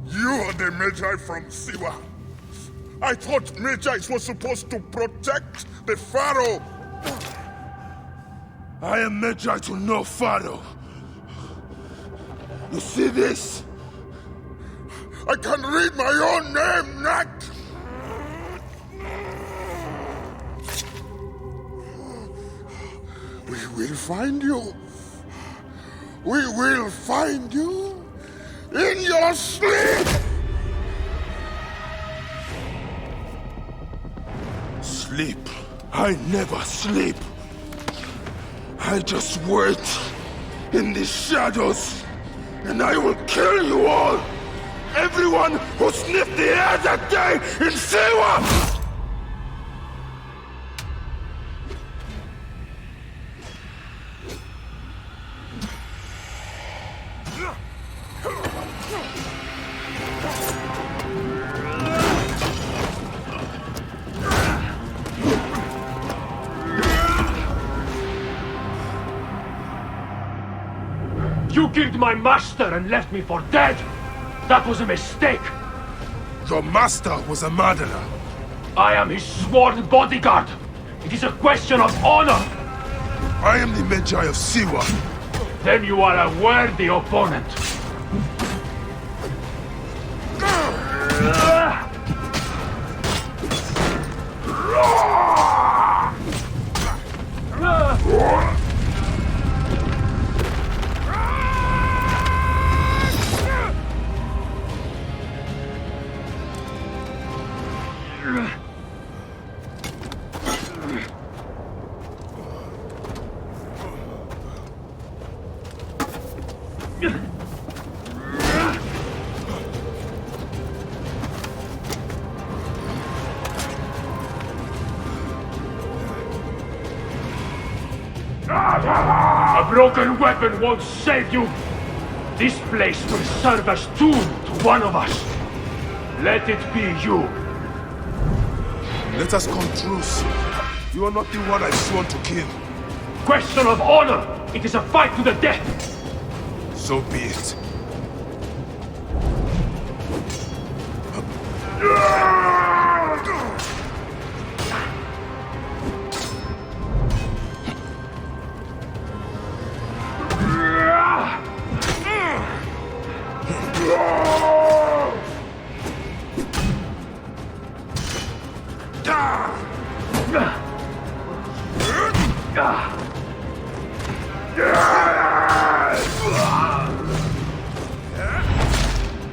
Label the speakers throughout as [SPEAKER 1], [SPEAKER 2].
[SPEAKER 1] You are the Magi from Siwa. I thought Magi were supposed to protect the Pharaoh.
[SPEAKER 2] I am Magi to no Pharaoh. You see this?
[SPEAKER 1] I can read my own name, Nat! We will find you. We will find you in your sleep!
[SPEAKER 2] Sleep? I never sleep. I just wait in the shadows, and I will kill you all! Everyone who sniffed the air that day in Siwa!
[SPEAKER 3] You killed my master and left me for dead! That was a mistake!
[SPEAKER 2] Your master was a murderer.
[SPEAKER 3] I am his sworn bodyguard! It is a question of honor!
[SPEAKER 2] I am the Magi of Siwa.
[SPEAKER 3] Then you are a worthy opponent. A broken weapon won't save you! This place will serve as tomb to one of us. Let it be you.
[SPEAKER 2] Let us come truce. You are not the one I sworn to kill.
[SPEAKER 3] Question of honor! It is a fight to the death!
[SPEAKER 2] So be it.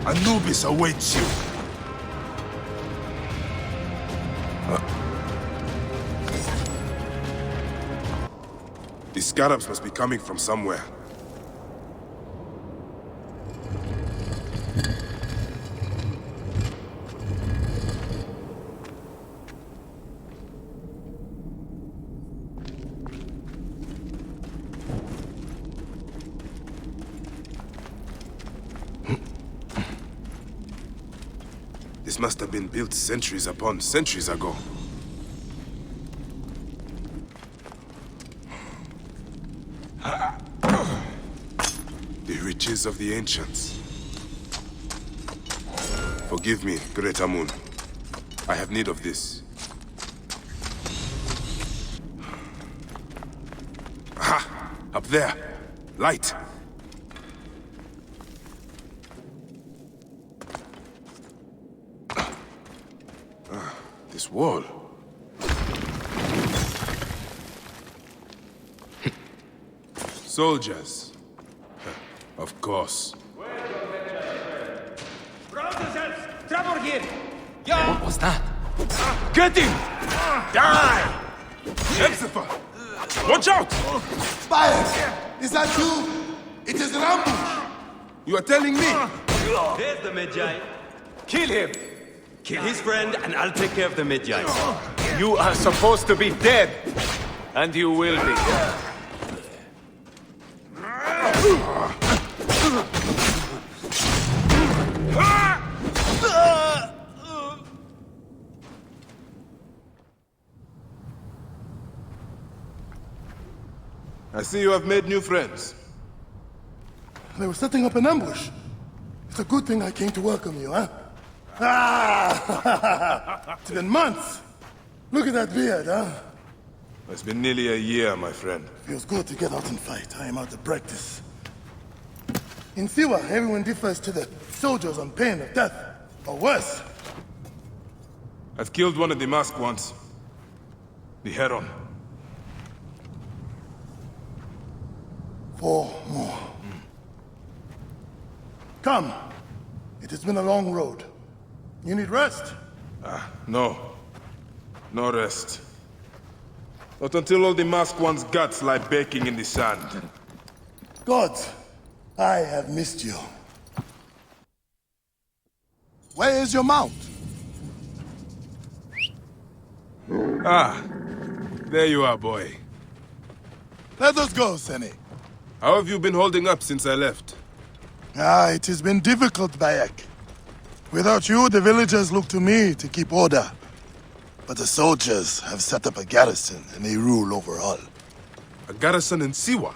[SPEAKER 2] Anubis awaits you. The scarabs must be coming from somewhere. This must have been built centuries upon centuries ago. The riches of the ancients. Forgive me, Great Amun. I have need of this. Aha! Up there! Light! This wall. Soldiers. Of course.
[SPEAKER 4] Trouble here!
[SPEAKER 5] What was that?
[SPEAKER 2] Get him! Die! Hepzibah! Watch out!
[SPEAKER 6] Bayek! Is that you? It is an ambush!
[SPEAKER 2] You are telling me?
[SPEAKER 4] There's the Magi. Kill him! Kill his friend and I'll take care of the Magi.
[SPEAKER 5] You are supposed to be dead. And you will be.
[SPEAKER 2] I see you have made new friends.
[SPEAKER 6] They were setting up an ambush. It's a good thing I came to welcome you, huh? Ah! It's been months. Look at that beard, huh?
[SPEAKER 2] It's been nearly a year, my friend.
[SPEAKER 6] Feels good to get out and fight. I am out of practice. In Siwa, everyone defers to the soldiers on pain of death, or worse.
[SPEAKER 2] I've killed one of the masked ones. The Heron.
[SPEAKER 6] 4 more. Come. It has been a long road. You need rest?
[SPEAKER 2] No. No rest. Not until all the masked one's guts lie baking in the sand.
[SPEAKER 6] Gods, I have missed you. Where is your mount?
[SPEAKER 2] There you are, boy.
[SPEAKER 6] Let us go, Seni.
[SPEAKER 2] How have you been holding up since I left?
[SPEAKER 6] It has been difficult, Bayek. Without you, the villagers look to me to keep order. But the soldiers have set up a garrison, and they rule over all.
[SPEAKER 2] A garrison in Siwa?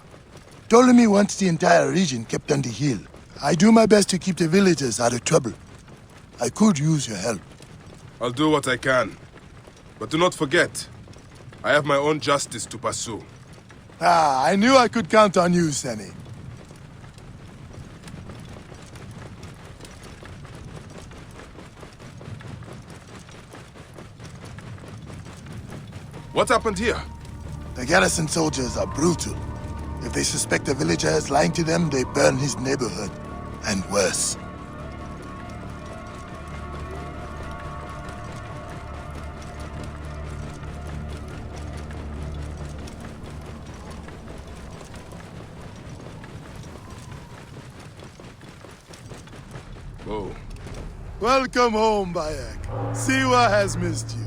[SPEAKER 6] Ptolemy wants the entire region kept on the hill. I do my best to keep the villagers out of trouble. I could use your help.
[SPEAKER 2] I'll do what I can. But do not forget, I have my own justice to pursue.
[SPEAKER 6] I knew I could count on you, Seni.
[SPEAKER 2] What happened here?
[SPEAKER 6] The garrison soldiers are brutal. If they suspect a villager is lying to them, they burn his neighborhood. And worse.
[SPEAKER 2] Whoa.
[SPEAKER 6] Welcome home, Bayek. Siwa has missed you.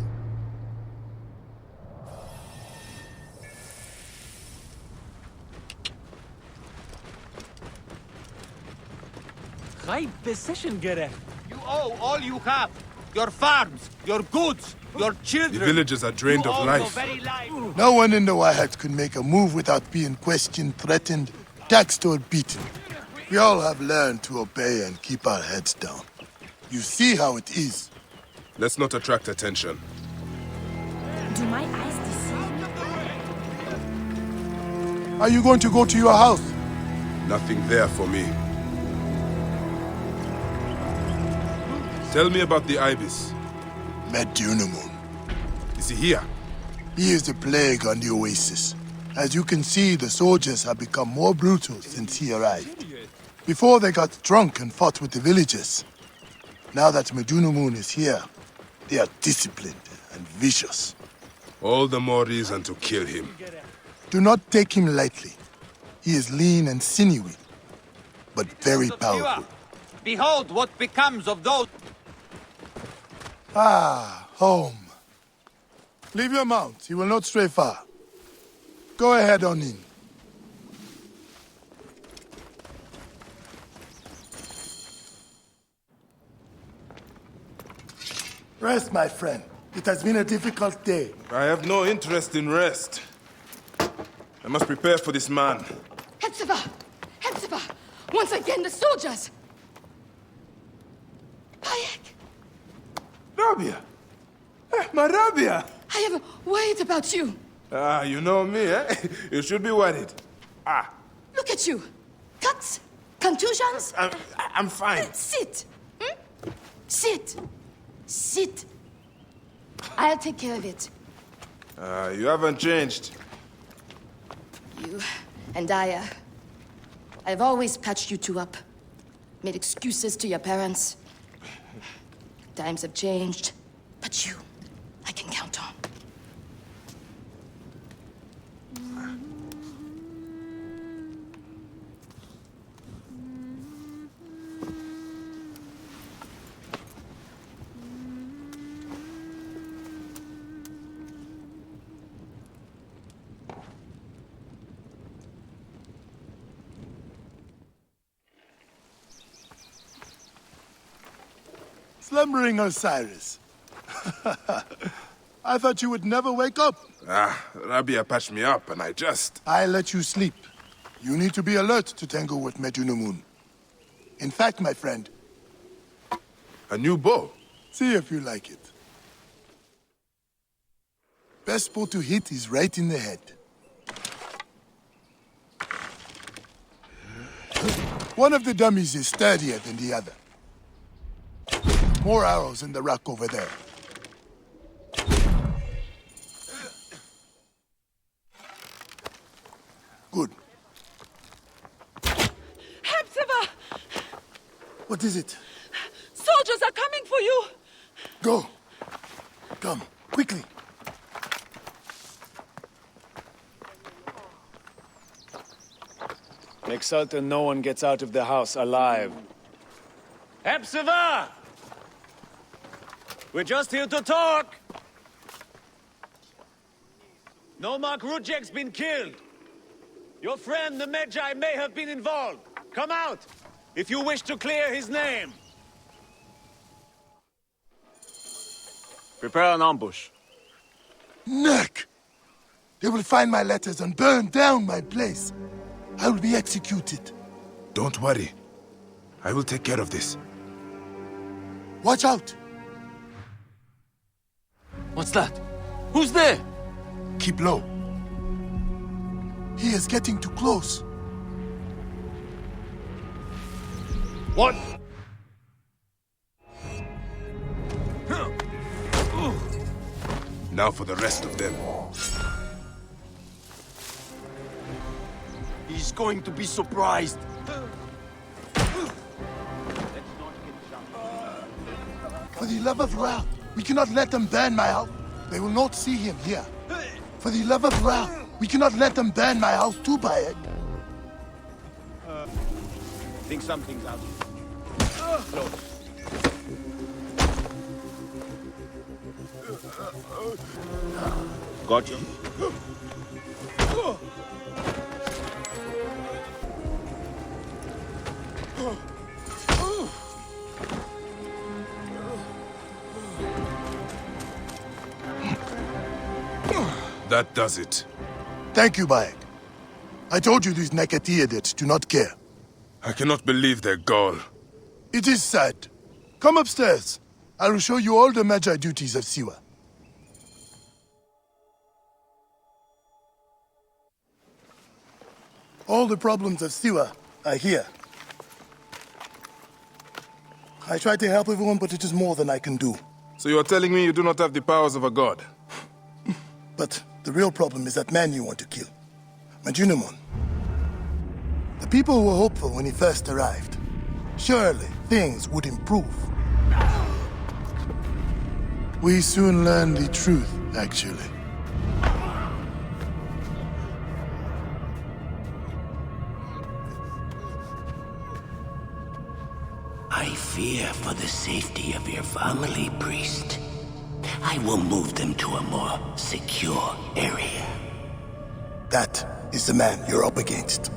[SPEAKER 7] Right decision, Gere.
[SPEAKER 8] You owe all you have. Your farms, your goods, your children.
[SPEAKER 2] The villagers are drained
[SPEAKER 8] You
[SPEAKER 2] of
[SPEAKER 8] owe
[SPEAKER 2] life.
[SPEAKER 8] your very life.
[SPEAKER 6] No one in the Wahats could make a move without being questioned, threatened, taxed, or beaten. We all have learned to obey and keep our heads down. You see how it is.
[SPEAKER 2] Let's not attract attention.
[SPEAKER 9] Do my eyes deceive?
[SPEAKER 6] Are you going to go to your house?
[SPEAKER 2] Nothing there for me. Tell me about the Ibis.
[SPEAKER 6] Medunamun.
[SPEAKER 2] Is he here?
[SPEAKER 6] He is the plague on the oasis. As you can see, the soldiers have become more brutal since he arrived. Before, they got drunk and fought with the villagers. Now that Medunamun is here, they are disciplined and vicious.
[SPEAKER 2] All the more reason to kill him.
[SPEAKER 6] Do not take him lightly. He is lean and sinewy, but very powerful.
[SPEAKER 8] Behold what becomes of those.
[SPEAKER 6] Home. Leave your mount. He will not stray far. Go ahead on in. Rest, my friend. It has been a difficult day.
[SPEAKER 2] I have no interest in rest. I must prepare for this man.
[SPEAKER 9] Hetsiva! Hetsiva! Once again, the soldiers! Bayek!
[SPEAKER 2] Rabia! My Rabia!
[SPEAKER 9] I have worried about you.
[SPEAKER 2] You know me, eh? You should be worried.
[SPEAKER 9] Look at you. Cuts? Contusions?
[SPEAKER 2] I'm fine.
[SPEAKER 9] Sit. Sit. Sit. I'll take care of it.
[SPEAKER 2] You haven't changed.
[SPEAKER 9] You and I've always patched you two up. Made excuses to your parents. Times have changed, but you, I can count on.
[SPEAKER 6] Slumbering Osiris. I thought you would never wake up.
[SPEAKER 2] Rabia patched me up and
[SPEAKER 6] I let you sleep. You need to be alert to tangle with Medunamun. In fact, my friend...
[SPEAKER 2] A new bow?
[SPEAKER 6] See if you like it. Best spot to hit is right in the head. One of the dummies is sturdier than the other. More arrows in the rack over there. Good.
[SPEAKER 10] Hepzibah!
[SPEAKER 6] What is it?
[SPEAKER 10] Soldiers are coming for you!
[SPEAKER 6] Go. Come, quickly.
[SPEAKER 5] Make certain no one gets out of the house alive. Hepzibah! We're just here to talk! Nomak Rujek's been killed. Your friend, the Medjay, may have been involved. Come out, if you wish to clear his name. Prepare an ambush.
[SPEAKER 6] Neck! They will find my letters and burn down my place. I will be executed.
[SPEAKER 2] Don't worry. I will take care of this.
[SPEAKER 6] Watch out!
[SPEAKER 7] What's that? Who's there?
[SPEAKER 6] Keep low. He is getting too close.
[SPEAKER 2] What? Now for the rest of them.
[SPEAKER 6] He's going to be surprised. For the love of Ra, we cannot let them burn my house. They will not see him here. For the love of Ra, we cannot let them burn my house too, Bayek.
[SPEAKER 8] Think something's out. Got you.
[SPEAKER 2] That does it.
[SPEAKER 6] Thank you, Bayek. I told you these Nekati idiots do not care.
[SPEAKER 2] I cannot believe their gall.
[SPEAKER 6] It is sad. Come upstairs. I will show you all the Magi duties of Siwa. All the problems of Siwa are here. I try to help everyone, but it is more than I can do.
[SPEAKER 2] So you are telling me you do not have the powers of a god?
[SPEAKER 6] But the real problem is that man you want to kill. Majunamon. The people were hopeful when he first arrived. Surely things would improve. We soon learned the truth, actually.
[SPEAKER 11] I fear for the safety of your family, priest. I will move them to a more secure area.
[SPEAKER 6] That is the man you're up against.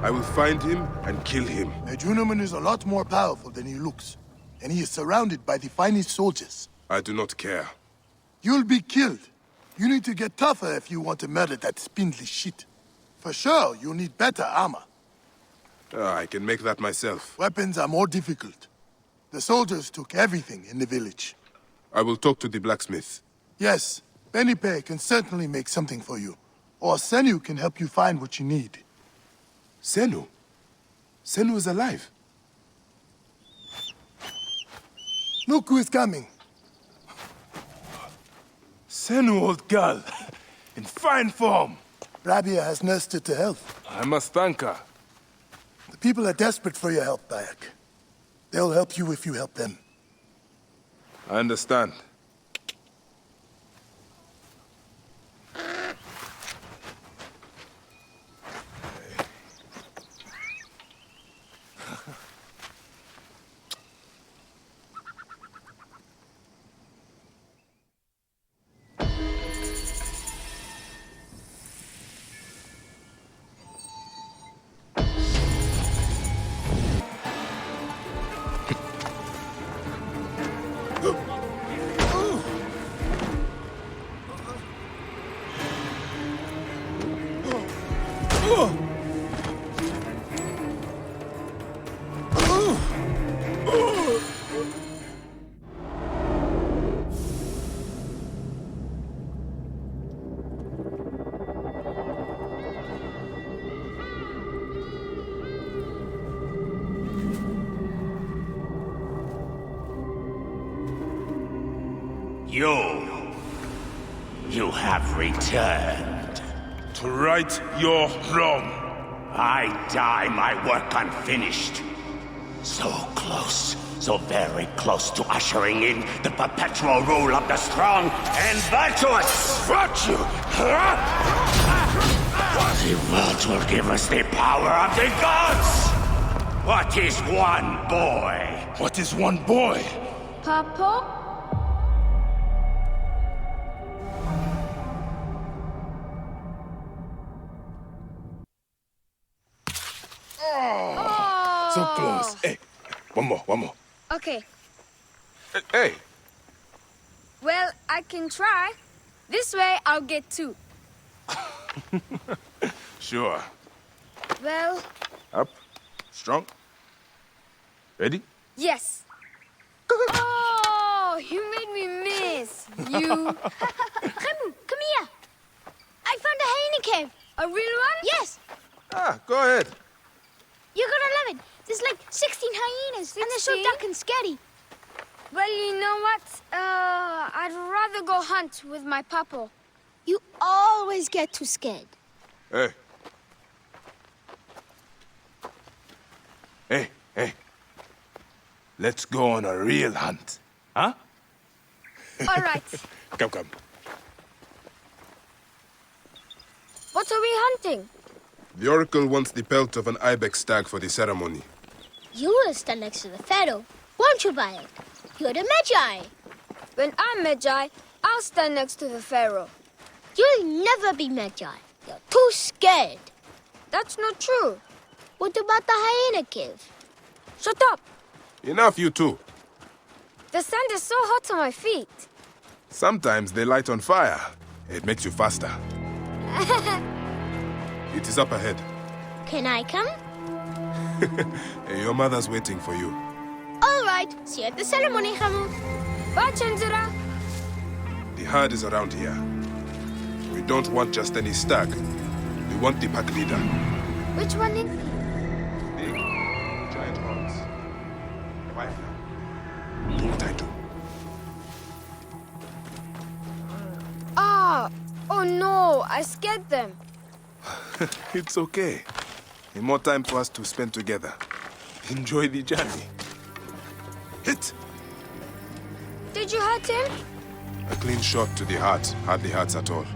[SPEAKER 2] I will find him and kill him.
[SPEAKER 6] Medunamun is a lot more powerful than he looks, and he is surrounded by the finest soldiers.
[SPEAKER 2] I do not care.
[SPEAKER 6] You'll be killed. You need to get tougher if you want to murder that spindly shit. For sure, you'll need better armor.
[SPEAKER 2] I can make that myself.
[SPEAKER 6] Weapons are more difficult. The soldiers took everything in the village.
[SPEAKER 2] I will talk to the blacksmith.
[SPEAKER 6] Yes, Benipe can certainly make something for you. Or Senu can help you find what you need.
[SPEAKER 2] Senu? Senu is alive.
[SPEAKER 6] Look who is coming.
[SPEAKER 2] Senu, old girl. In fine form.
[SPEAKER 6] Rabia has nursed her to health.
[SPEAKER 2] I must thank her.
[SPEAKER 6] The people are desperate for your help, Bayek. They'll help you if you help them.
[SPEAKER 2] I understand.
[SPEAKER 11] You have returned.
[SPEAKER 2] To right your wrong.
[SPEAKER 11] I die my work unfinished. So close, so very close to ushering in the perpetual rule of the strong and virtuous.
[SPEAKER 2] Virtue!
[SPEAKER 11] The world will give us the power of the gods. What is one boy?
[SPEAKER 2] What is one boy?
[SPEAKER 10] Papa?
[SPEAKER 2] So close. Hey, one more.
[SPEAKER 10] Okay.
[SPEAKER 2] Hey.
[SPEAKER 10] Well, I can try. This way, I'll get 2.
[SPEAKER 2] Sure.
[SPEAKER 10] Well,
[SPEAKER 2] Up. Strong. Ready?
[SPEAKER 10] yes. Oh, you made me miss. You.
[SPEAKER 12] Remu, come here. I found a hyena cave.
[SPEAKER 10] A real one?
[SPEAKER 12] Yes.
[SPEAKER 2] Go ahead.
[SPEAKER 12] You're gonna love it. There's like 16 hyenas, and they're so
[SPEAKER 10] 16?
[SPEAKER 12] dark and scary.
[SPEAKER 10] Well, you know what? I'd rather go hunt with my papa.
[SPEAKER 12] You always get too scared.
[SPEAKER 2] Hey. Hey. Let's go on a real hunt. Huh?
[SPEAKER 10] All right.
[SPEAKER 2] Come.
[SPEAKER 10] What are we hunting?
[SPEAKER 13] The Oracle wants the pelt of an ibex stag for the ceremony.
[SPEAKER 12] You will stand next to the pharaoh, won't you, Bayek? You're the Magi.
[SPEAKER 10] When I'm Magi, I'll stand next to the pharaoh.
[SPEAKER 12] You'll never be Magi. You're too scared.
[SPEAKER 10] That's not true.
[SPEAKER 12] What about the hyena cave?
[SPEAKER 10] Shut up.
[SPEAKER 13] Enough, you two.
[SPEAKER 10] The sand is so hot on my feet.
[SPEAKER 13] Sometimes they light on fire. It makes you faster. It is up ahead.
[SPEAKER 12] Can I come?
[SPEAKER 13] Hey, your mother's waiting for you.
[SPEAKER 12] All right. See you at the ceremony, Remu.
[SPEAKER 10] Bye, Chandra.
[SPEAKER 13] The herd is around here. We don't want just any stag. We want the pack leader.
[SPEAKER 10] Which one is he?
[SPEAKER 13] Big, giant horns. Quiet now. Do what I do.
[SPEAKER 10] Oh no, I scared them.
[SPEAKER 13] It's okay. More time for us to spend together. Enjoy the journey. Hit!
[SPEAKER 10] Did you hurt him?
[SPEAKER 13] A clean shot to the heart. Hardly hurts at all.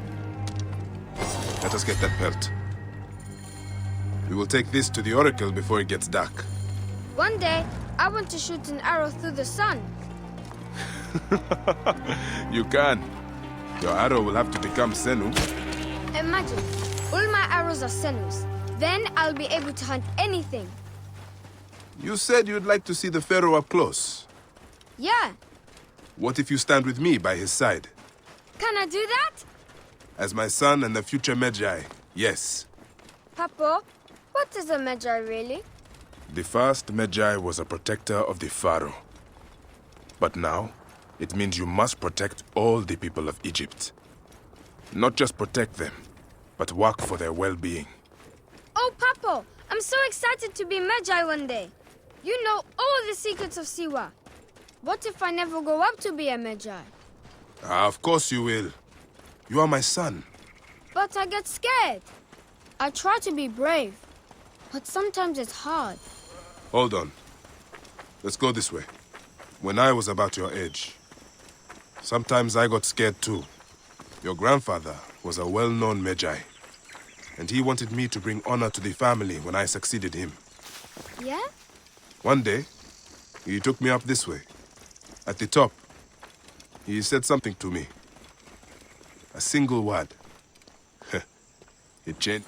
[SPEAKER 13] Let us get that pelt. We will take this to the Oracle before it gets dark.
[SPEAKER 10] One day, I want to shoot an arrow through the sun.
[SPEAKER 13] You can. Your arrow will have to become Senu.
[SPEAKER 10] Imagine, all my arrows are senus. Then I'll be able to hunt anything.
[SPEAKER 13] You said you'd like to see the Pharaoh up close.
[SPEAKER 10] Yeah.
[SPEAKER 13] What if you stand with me by his side?
[SPEAKER 10] Can I do that?
[SPEAKER 13] As my son and the future Magi, yes.
[SPEAKER 10] Papa, what is a Magi really?
[SPEAKER 13] The first Magi was a protector of the Pharaoh. But now, it means you must protect all the people of Egypt. Not just protect them, but work for their well-being.
[SPEAKER 10] Oh, Papa, I'm so excited to be Magi one day. You know all the secrets of Siwa. What if I never go up to be a Magi?
[SPEAKER 13] Of course you will. You are my son.
[SPEAKER 10] But I get scared. I try to be brave, but sometimes it's hard.
[SPEAKER 13] Hold on. Let's go this way. When I was about your age, sometimes I got scared too. Your grandfather was a well-known Magi, and he wanted me to bring honor to the family when I succeeded him.
[SPEAKER 10] Yeah?
[SPEAKER 13] One day, he took me up this way. At the top, he said something to me. A single word. It changed.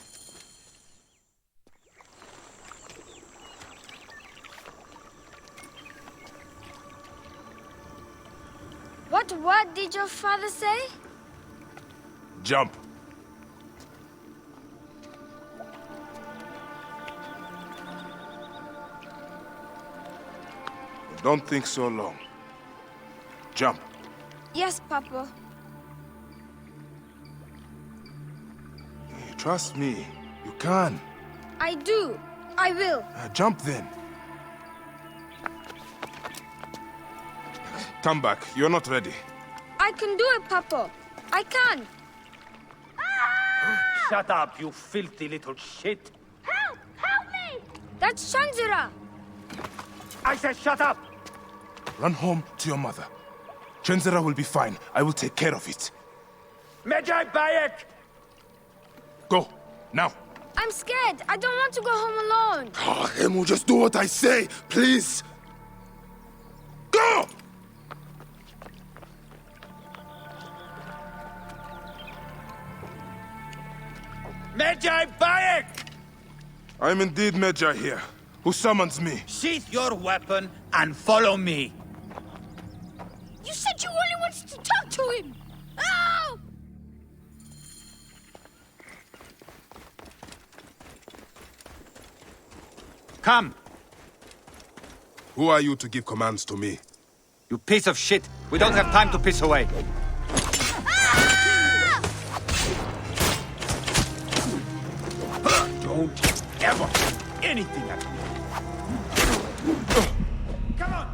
[SPEAKER 10] What word did your father say?
[SPEAKER 2] Jump.
[SPEAKER 13] Don't think so long. Jump.
[SPEAKER 10] Yes, Papa.
[SPEAKER 13] Trust me. You can.
[SPEAKER 10] I do. I will.
[SPEAKER 13] Jump then. Come back. You're not ready.
[SPEAKER 10] I I can do it, Papa. I can.
[SPEAKER 8] Shut up, you filthy little shit.
[SPEAKER 10] Help! Help me! That's Shanzira.
[SPEAKER 8] I said shut up!
[SPEAKER 2] Run home to your mother. Chenzera will be fine. I will take care of it.
[SPEAKER 8] Medjay Bayek!
[SPEAKER 2] Go, now.
[SPEAKER 10] I'm scared. I don't want to go home alone.
[SPEAKER 2] Oh, Hemu, just do what I say, please. Go!
[SPEAKER 8] Medjay Bayek!
[SPEAKER 2] I am indeed Medjay here. Who summons me?
[SPEAKER 8] Sheath your weapon and follow me.
[SPEAKER 10] You said you only wanted to talk to him. Oh!
[SPEAKER 8] Come.
[SPEAKER 13] Who are you to give commands to me?
[SPEAKER 8] You piece of shit. We don't have time to piss away. Don't ever anything at me. Come on.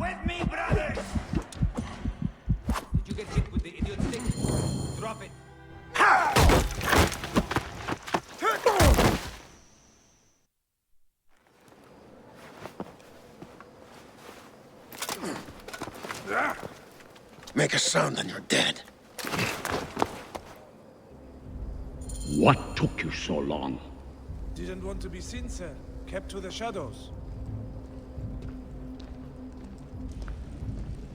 [SPEAKER 8] With me, brothers! Did you get hit with the idiot stick? Drop it.
[SPEAKER 11] Make a sound and you're dead.
[SPEAKER 14] What took you so long?
[SPEAKER 15] Didn't want to be seen, sir. Kept to the shadows.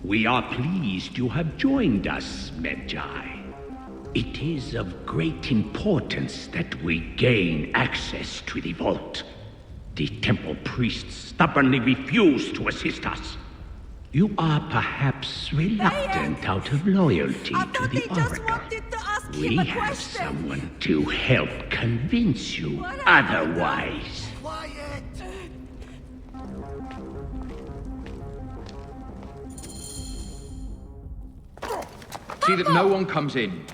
[SPEAKER 14] We are pleased you have joined us, Medjay. It is of great importance that we gain access to the vault. The temple priests stubbornly refuse to assist us. You are perhaps reluctant out of loyalty to the Oracle. We have someone to help convince you otherwise.
[SPEAKER 7] See that no one comes in.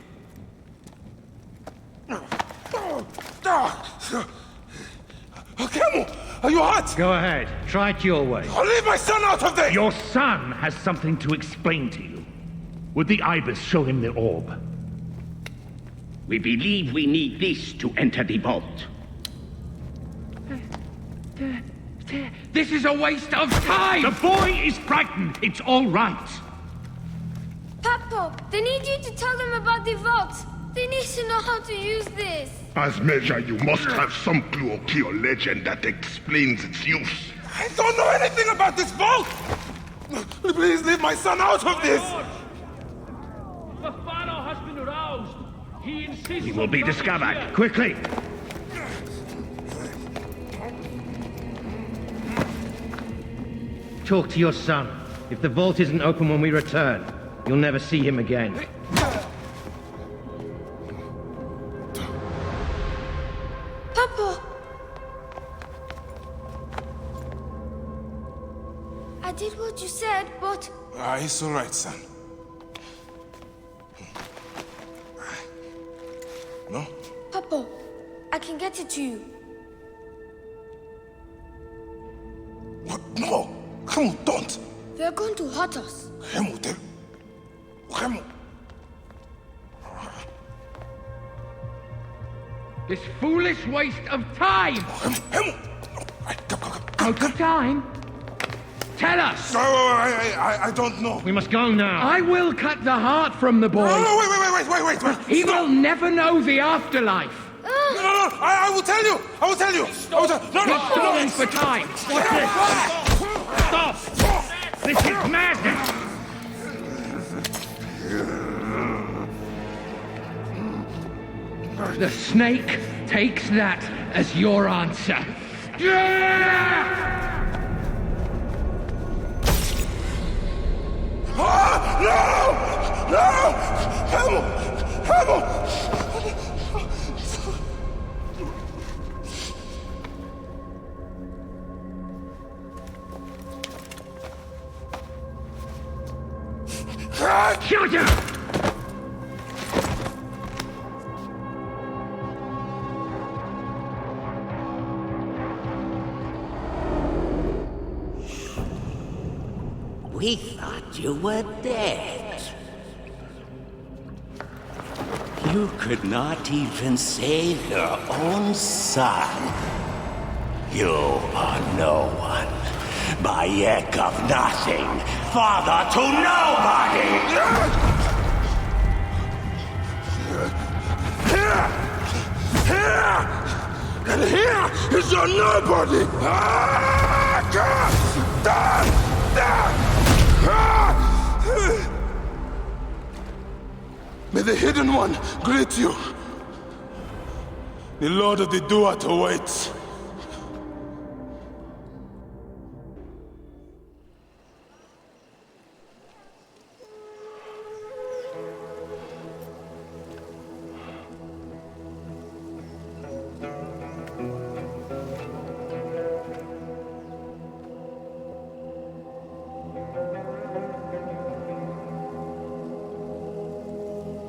[SPEAKER 2] Camel, are you hurt?
[SPEAKER 3] Go ahead. Try it your way.
[SPEAKER 2] I'll leave my son out of this!
[SPEAKER 3] Your son has something to explain to you. Would the ibis show him the orb?
[SPEAKER 14] We believe we need this to enter the vault.
[SPEAKER 7] This is a waste of time!
[SPEAKER 3] The boy is frightened. It's all right.
[SPEAKER 10] Papa, they need you to tell them about the vault. They need to know how to use this.
[SPEAKER 1] As measure, you must have some clue or key or legend that explains its use.
[SPEAKER 2] I don't know anything about this vault! Please leave my son out of this!
[SPEAKER 3] The pharaoh has been aroused. He insists.
[SPEAKER 14] He will be discovered. Quickly!
[SPEAKER 16] Talk to your son. If the vault isn't open when we return, you'll never see him again.
[SPEAKER 10] Papa! I did what you said, but...
[SPEAKER 2] It's all right, son. No?
[SPEAKER 10] Papa, I can get it to you.
[SPEAKER 2] What? No! Hemu, don't!
[SPEAKER 10] They're going to hurt us.
[SPEAKER 2] Hemu, Hemu!
[SPEAKER 7] This foolish waste of time!
[SPEAKER 2] Hemu!
[SPEAKER 7] Out of time? Tell us!
[SPEAKER 2] No, I don't know.
[SPEAKER 16] We must go now.
[SPEAKER 7] I will cut the heart from the boy.
[SPEAKER 2] No, wait.
[SPEAKER 7] He will never know the afterlife.
[SPEAKER 2] No, I will tell you. I will tell you.
[SPEAKER 7] You're stalling for time. What's this?
[SPEAKER 3] Stop! This is madness!
[SPEAKER 7] The snake takes that as your answer.
[SPEAKER 2] No! Hemu!
[SPEAKER 3] Shut up!
[SPEAKER 11] We thought you were dead. You could not even save your own son. You are no one. Bayek of nothing. Father to nobody!
[SPEAKER 2] And here is your nobody! May the Hidden One greet you. The Lord of the Duat awaits.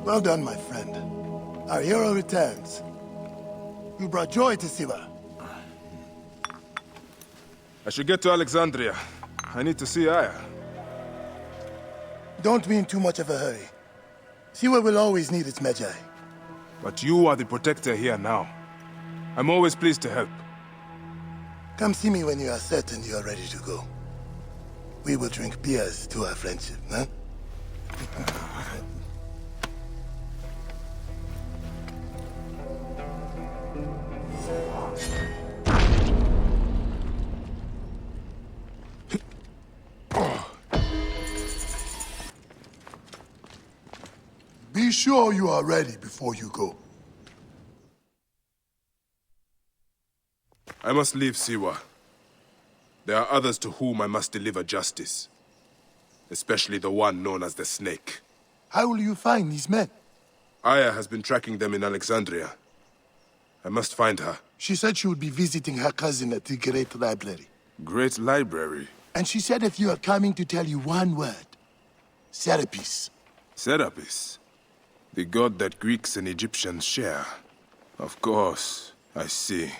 [SPEAKER 6] Well done, my friend. Our hero returns. You brought joy to Siwa.
[SPEAKER 13] I should get to Alexandria. I need to see Aya.
[SPEAKER 6] Don't be in too much of a hurry. Siwa will always need its Magi.
[SPEAKER 13] But you are the protector here now. I'm always pleased to help.
[SPEAKER 6] Come see me when you are certain you are ready to go. We will drink beers to our friendship, huh? Be sure you are ready before you go.
[SPEAKER 13] I must leave Siwa. There are others to whom I must deliver justice. Especially the one known as the Snake.
[SPEAKER 6] How will you find these men?
[SPEAKER 13] Aya has been tracking them in Alexandria. I must find her.
[SPEAKER 6] She said she would be visiting her cousin at the Great Library.
[SPEAKER 13] Great Library?
[SPEAKER 6] And she said if you are coming to tell you one word. Serapis.
[SPEAKER 13] Serapis? The god that Greeks and Egyptians share. Of course, I see.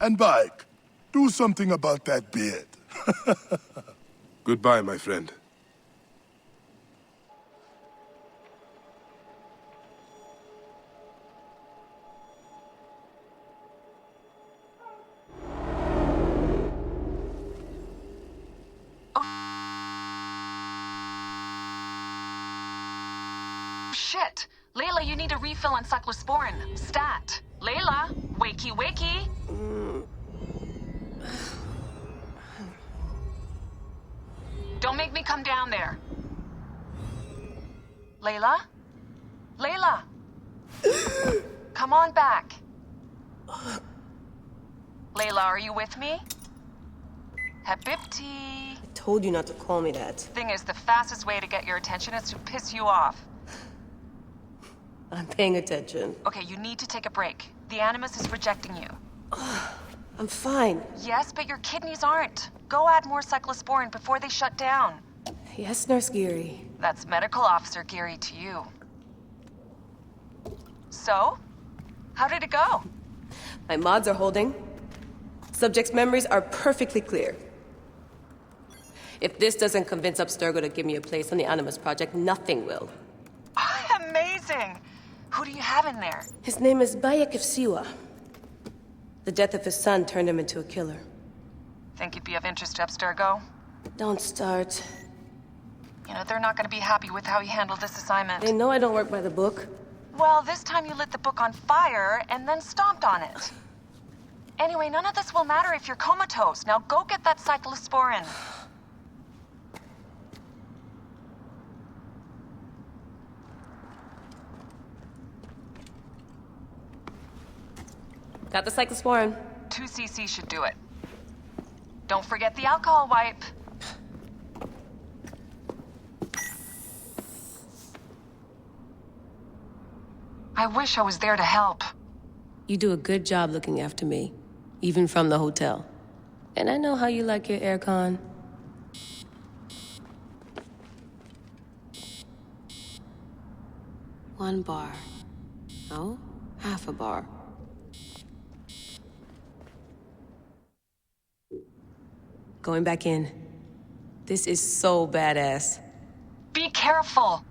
[SPEAKER 6] And Bayek, do something about that beard.
[SPEAKER 13] Goodbye, my friend.
[SPEAKER 17] Shit! Layla, you need a refill on cyclosporin. Stat. Layla, wakey wakey. Don't make me come down there. Layla? Layla! Come on back. Layla, are you with me? Habibti.
[SPEAKER 18] I told you not to call me that.
[SPEAKER 17] Thing is, the fastest way to get your attention is to piss you off.
[SPEAKER 18] I'm paying attention.
[SPEAKER 17] Okay, you need to take a break. The Animus is rejecting you.
[SPEAKER 18] I'm fine.
[SPEAKER 17] Yes, but your kidneys aren't. Go add more cyclosporin before they shut down.
[SPEAKER 18] Yes, Nurse Geary.
[SPEAKER 17] That's Medical Officer Geary to you. So? How did it go?
[SPEAKER 18] My mods are holding. Subject's memories are perfectly clear. If this doesn't convince Abstergo to give me a place on the Animus Project, nothing will.
[SPEAKER 17] Amazing! Who do you have in there?
[SPEAKER 18] His name is Bayekofsiwa. The death of his son turned him into a killer.
[SPEAKER 17] Think you'd be of interest to Abstergo?
[SPEAKER 18] Don't start.
[SPEAKER 17] You know, they're not going to be happy with how you handled this assignment.
[SPEAKER 18] They know I don't work by the book.
[SPEAKER 17] Well, this time you lit the book on fire and then stomped on it. Anyway, none of this will matter if you're comatose. Now go get that cyclosporin.
[SPEAKER 18] Got the cyclosporin.
[SPEAKER 17] 2 cc should do it. Don't forget the alcohol wipe. I wish I was there to help.
[SPEAKER 18] You do a good job looking after me, even from the hotel. And I know how you like your aircon. One bar. No, half a bar. Going back in. This is so badass.
[SPEAKER 17] Be careful!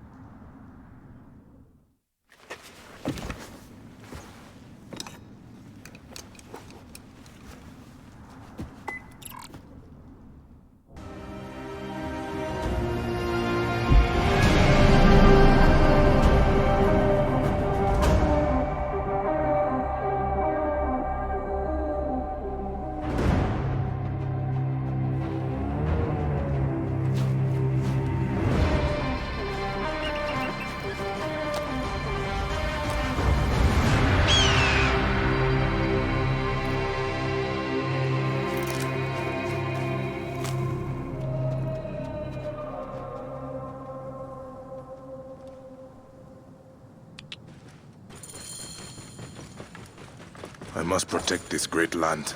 [SPEAKER 13] I must protect this great land.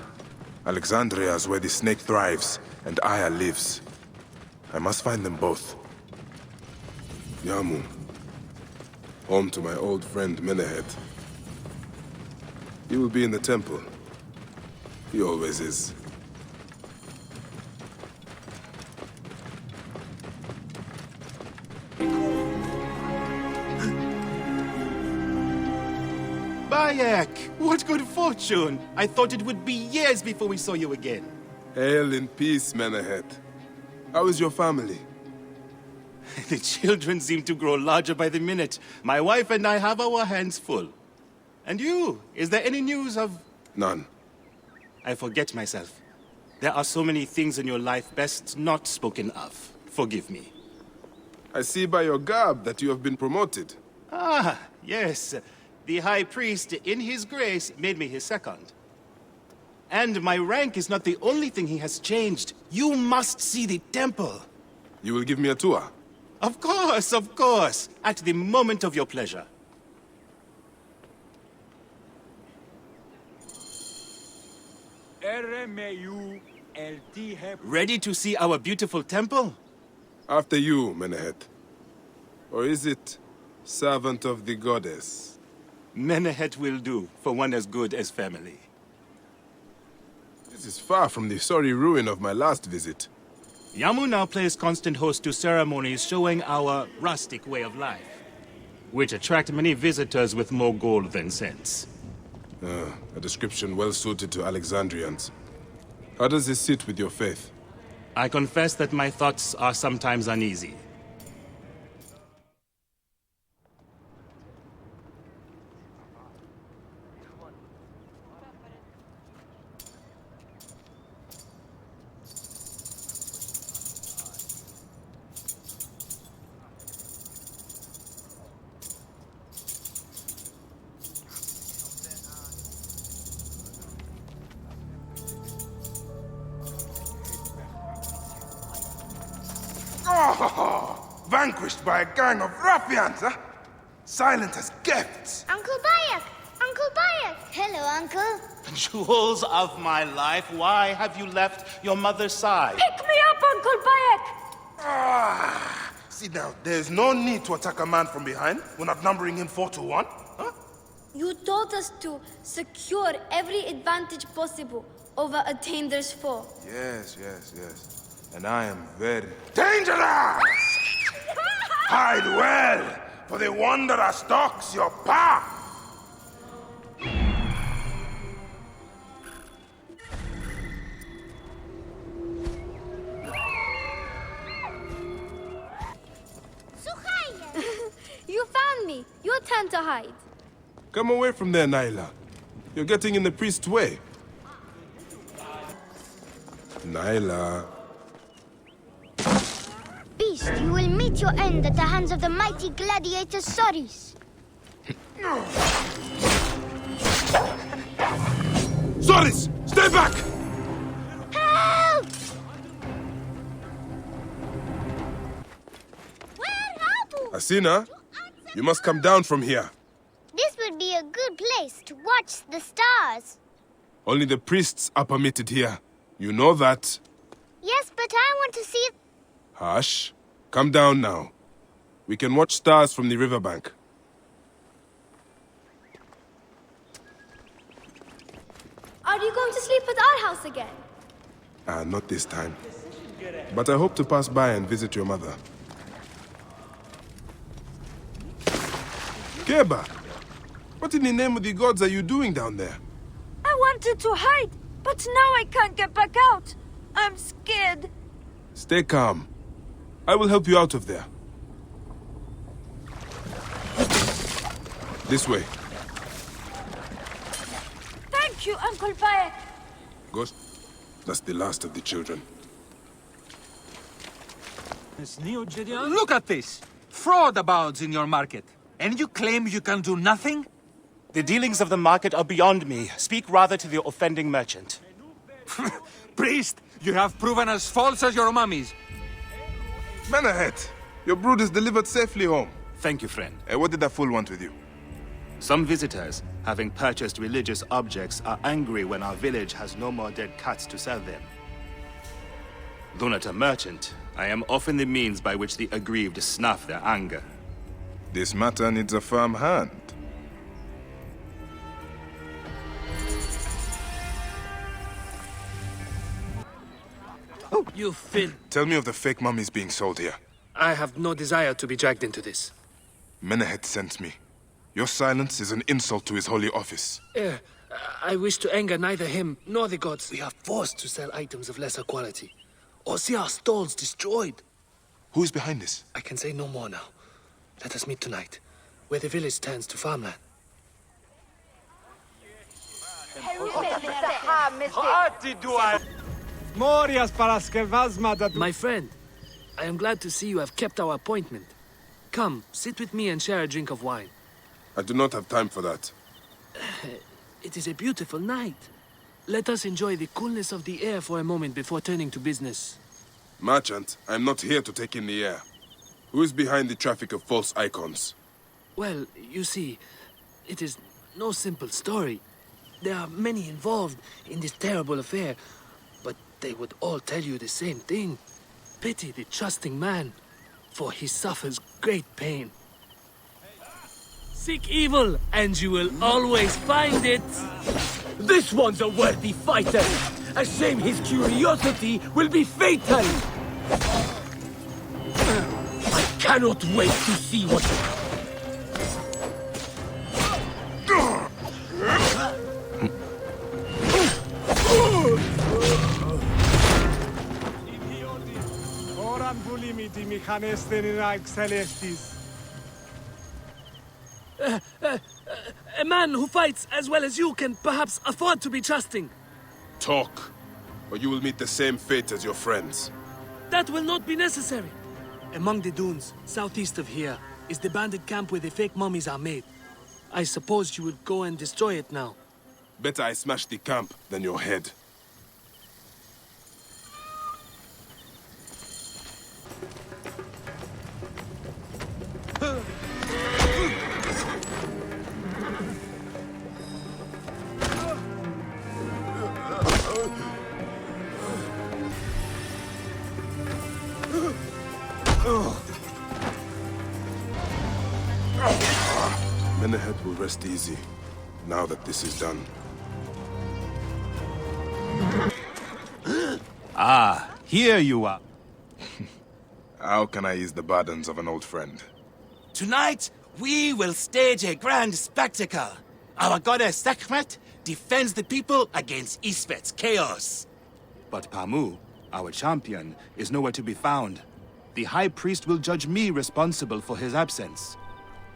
[SPEAKER 13] Alexandria is where the snake thrives, and Aya lives. I must find them both. Yamu. Home to my old friend Menehet. He will be in the temple. He always is.
[SPEAKER 8] Bayek! What good fortune! I thought it would be years before we saw you again.
[SPEAKER 13] Hail in peace, Menehet. How is your family?
[SPEAKER 8] The children seem to grow larger by the minute. My wife and I have our hands full. And you? Is there any news of...
[SPEAKER 13] None.
[SPEAKER 8] I forget myself. There are so many things in your life best not spoken of. Forgive me.
[SPEAKER 13] I see by your garb that you have been promoted.
[SPEAKER 8] Ah, yes. The High Priest, in his grace, made me his second. And my rank is not the only thing he has changed. You must see the temple.
[SPEAKER 13] You will give me a tour?
[SPEAKER 8] Of course, of course. At the moment of your pleasure. Ready to see our beautiful temple?
[SPEAKER 13] After you, Menehet. Or is it servant of the goddess?
[SPEAKER 8] Menehet will do, for one as good as family.
[SPEAKER 13] This is far from the sorry ruin of my last visit.
[SPEAKER 8] Yamu now plays constant host to ceremonies showing our rustic way of life, which attract many visitors with more gold than sense.
[SPEAKER 13] A description well suited to Alexandrians. How does this sit with your faith?
[SPEAKER 8] I confess that my thoughts are sometimes uneasy.
[SPEAKER 2] Oh, vanquished by a gang of ruffians, huh? Silent as gifts.
[SPEAKER 12] Uncle Bayek! Uncle Bayek! Hello, Uncle.
[SPEAKER 8] Jewels of my life, why have you left your mother's side?
[SPEAKER 12] Pick me up, Uncle Bayek!
[SPEAKER 2] Ah, see now, there's no need to attack a man from behind. We're not numbering him 4-1, huh?
[SPEAKER 10] You told us to secure every advantage possible over a Tander's foe.
[SPEAKER 2] Yes. And I am very dangerous! Hide well, for the wanderer stalks your path!
[SPEAKER 10] You found me. Your turn to hide.
[SPEAKER 13] Come away from there, Nyla. You're getting in the priest's way. Nyla.
[SPEAKER 12] Beast, you will meet your end at the hands of the mighty gladiator Soris.
[SPEAKER 2] Soris! Stay back!
[SPEAKER 12] Help!
[SPEAKER 13] Asina, you must come down from here.
[SPEAKER 12] This would be a good place to watch the stars.
[SPEAKER 13] Only the priests are permitted here. You know that.
[SPEAKER 12] Yes, but I want to see...
[SPEAKER 13] Hush. Come down now. We can watch stars from the riverbank.
[SPEAKER 10] Are you going to sleep at our house again?
[SPEAKER 13] Not this time. But I hope to pass by and visit your mother. Keba! What in the name of the gods are you doing down there?
[SPEAKER 19] I wanted to hide, but now I can't get back out. I'm scared.
[SPEAKER 13] Stay calm. I will help you out of there. This way.
[SPEAKER 19] Thank you, Uncle Bayek.
[SPEAKER 13] Ghost, that's the last of the children.
[SPEAKER 20] Look at this! Fraud abounds in your market. And you claim you can do nothing?
[SPEAKER 8] The dealings of the market are beyond me. Speak rather to the offending merchant.
[SPEAKER 20] Priest, you have proven as false as your mummies.
[SPEAKER 13] Menahet, your brood is delivered safely home.
[SPEAKER 8] Thank you, friend.
[SPEAKER 13] What did that fool want with you?
[SPEAKER 8] Some visitors, having purchased religious objects, are angry when our village has no more dead cats to sell them. Though not a merchant, I am often the means by which the aggrieved snuff their anger.
[SPEAKER 13] This matter needs a firm hand.
[SPEAKER 21] Oh, you filth.
[SPEAKER 13] Tell me of the fake mummies being sold here.
[SPEAKER 21] I have no desire to be dragged into this.
[SPEAKER 13] Menahet sent me. Your silence is an insult to his holy office.
[SPEAKER 21] I wish to anger neither him nor the gods. We are forced to sell items of lesser quality, or see our stalls destroyed.
[SPEAKER 13] Who is behind this?
[SPEAKER 21] I can say no more now. Let us meet tonight, where the village turns to farmland. My friend, I am glad to see you have kept our appointment. Come, sit with me and share a drink of wine.
[SPEAKER 13] I do not have time for that.
[SPEAKER 21] It is a beautiful night. Let us enjoy the coolness of the air for a moment before turning to business.
[SPEAKER 13] Merchant, I am not here to take in the air. Who is behind the traffic of false icons?
[SPEAKER 21] Well, you see, it is no simple story. There are many involved in this terrible affair, but they would all tell you the same thing. Pity the trusting man, for he suffers great pain. Seek evil, and you will always find it.
[SPEAKER 22] This one's a worthy fighter. A shame his curiosity will be fatal. I cannot wait to see what...
[SPEAKER 21] A man who fights as well as you can perhaps afford to be trusting.
[SPEAKER 13] Talk, or you will meet the same fate as your friends.
[SPEAKER 21] That will not be necessary. Among the dunes, southeast of here, is the bandit camp where the fake mummies are made. I suppose you would go and destroy it now.
[SPEAKER 13] Better I smash the camp than your head. Menahet will rest easy, now that this is done.
[SPEAKER 8] Ah, here you are.
[SPEAKER 13] How can I ease the burdens of an old friend?
[SPEAKER 20] Tonight, we will stage a grand spectacle. Our goddess Sekhmet defends the people against Isfet's chaos.
[SPEAKER 8] But Pamu, our champion, is nowhere to be found. The High Priest will judge me responsible for his absence.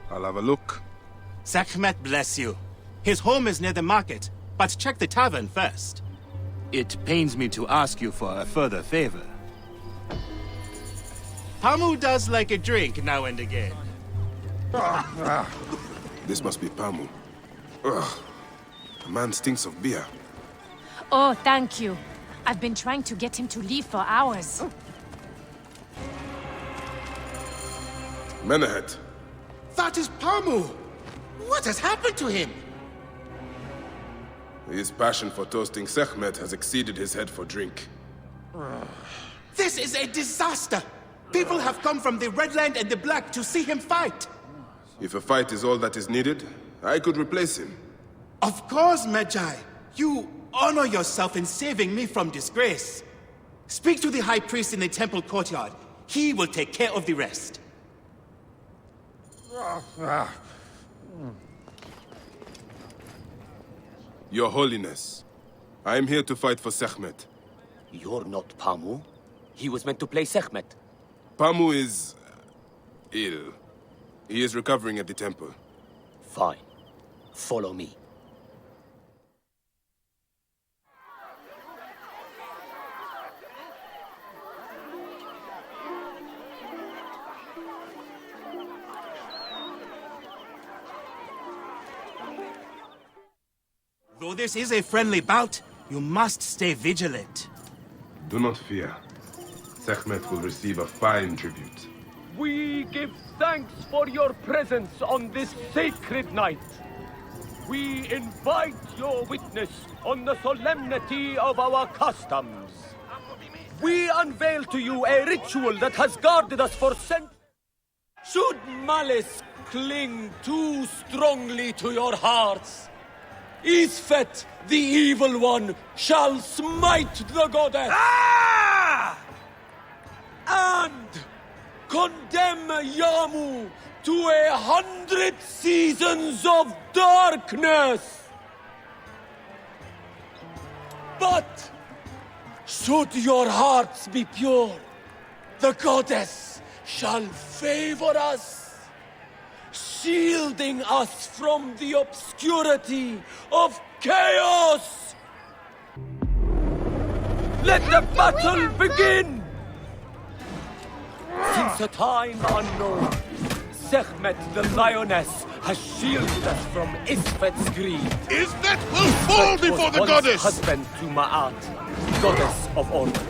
[SPEAKER 13] I'll have a look.
[SPEAKER 8] Sekhmet bless you. His home is near the market, but check the tavern first. It pains me to ask you for a further favor. Pamu does like a drink now and again.
[SPEAKER 13] This must be Pamu. Ugh. The man stinks of beer.
[SPEAKER 23] Oh, thank you. I've been trying to get him to leave for hours.
[SPEAKER 13] Menahet.
[SPEAKER 20] That is Pamu! What has happened to him?
[SPEAKER 13] His passion for toasting Sekhmet has exceeded his head for drink.
[SPEAKER 20] This is a disaster! People have come from the Red Land and the Black to see him fight!
[SPEAKER 13] If a fight is all that is needed, I could replace him.
[SPEAKER 20] Of course, Medjay. You honor yourself in saving me from disgrace. Speak to the High Priest in the temple courtyard. He will take care of the rest.
[SPEAKER 13] Your Holiness, I am here to fight for Sekhmet.
[SPEAKER 21] You're not Pamu. He was meant to play Sekhmet.
[SPEAKER 13] Pamu is... ill. He is recovering at the temple.
[SPEAKER 21] Fine. Follow me.
[SPEAKER 20] Though this is a friendly bout, you must stay vigilant.
[SPEAKER 13] Do not fear. Sekhmet will receive a fine tribute.
[SPEAKER 22] We give thanks for your presence on this sacred night. We invite your witness on the solemnity of our customs. We unveil to you a ritual that has guarded us for centuries. Should malice cling too strongly to your hearts, Isfet, the evil one, shall smite the goddess. And condemn Yamu to 100 seasons of darkness. But should your hearts be pure, the goddess shall favor us, shielding us from the obscurity of chaos. Let the battle begin! Since a time unknown, Sekhmet the lioness has shielded us from Isfet's greed.
[SPEAKER 1] Isfet will fall before the goddess!
[SPEAKER 22] Husband to Ma'at, goddess of order.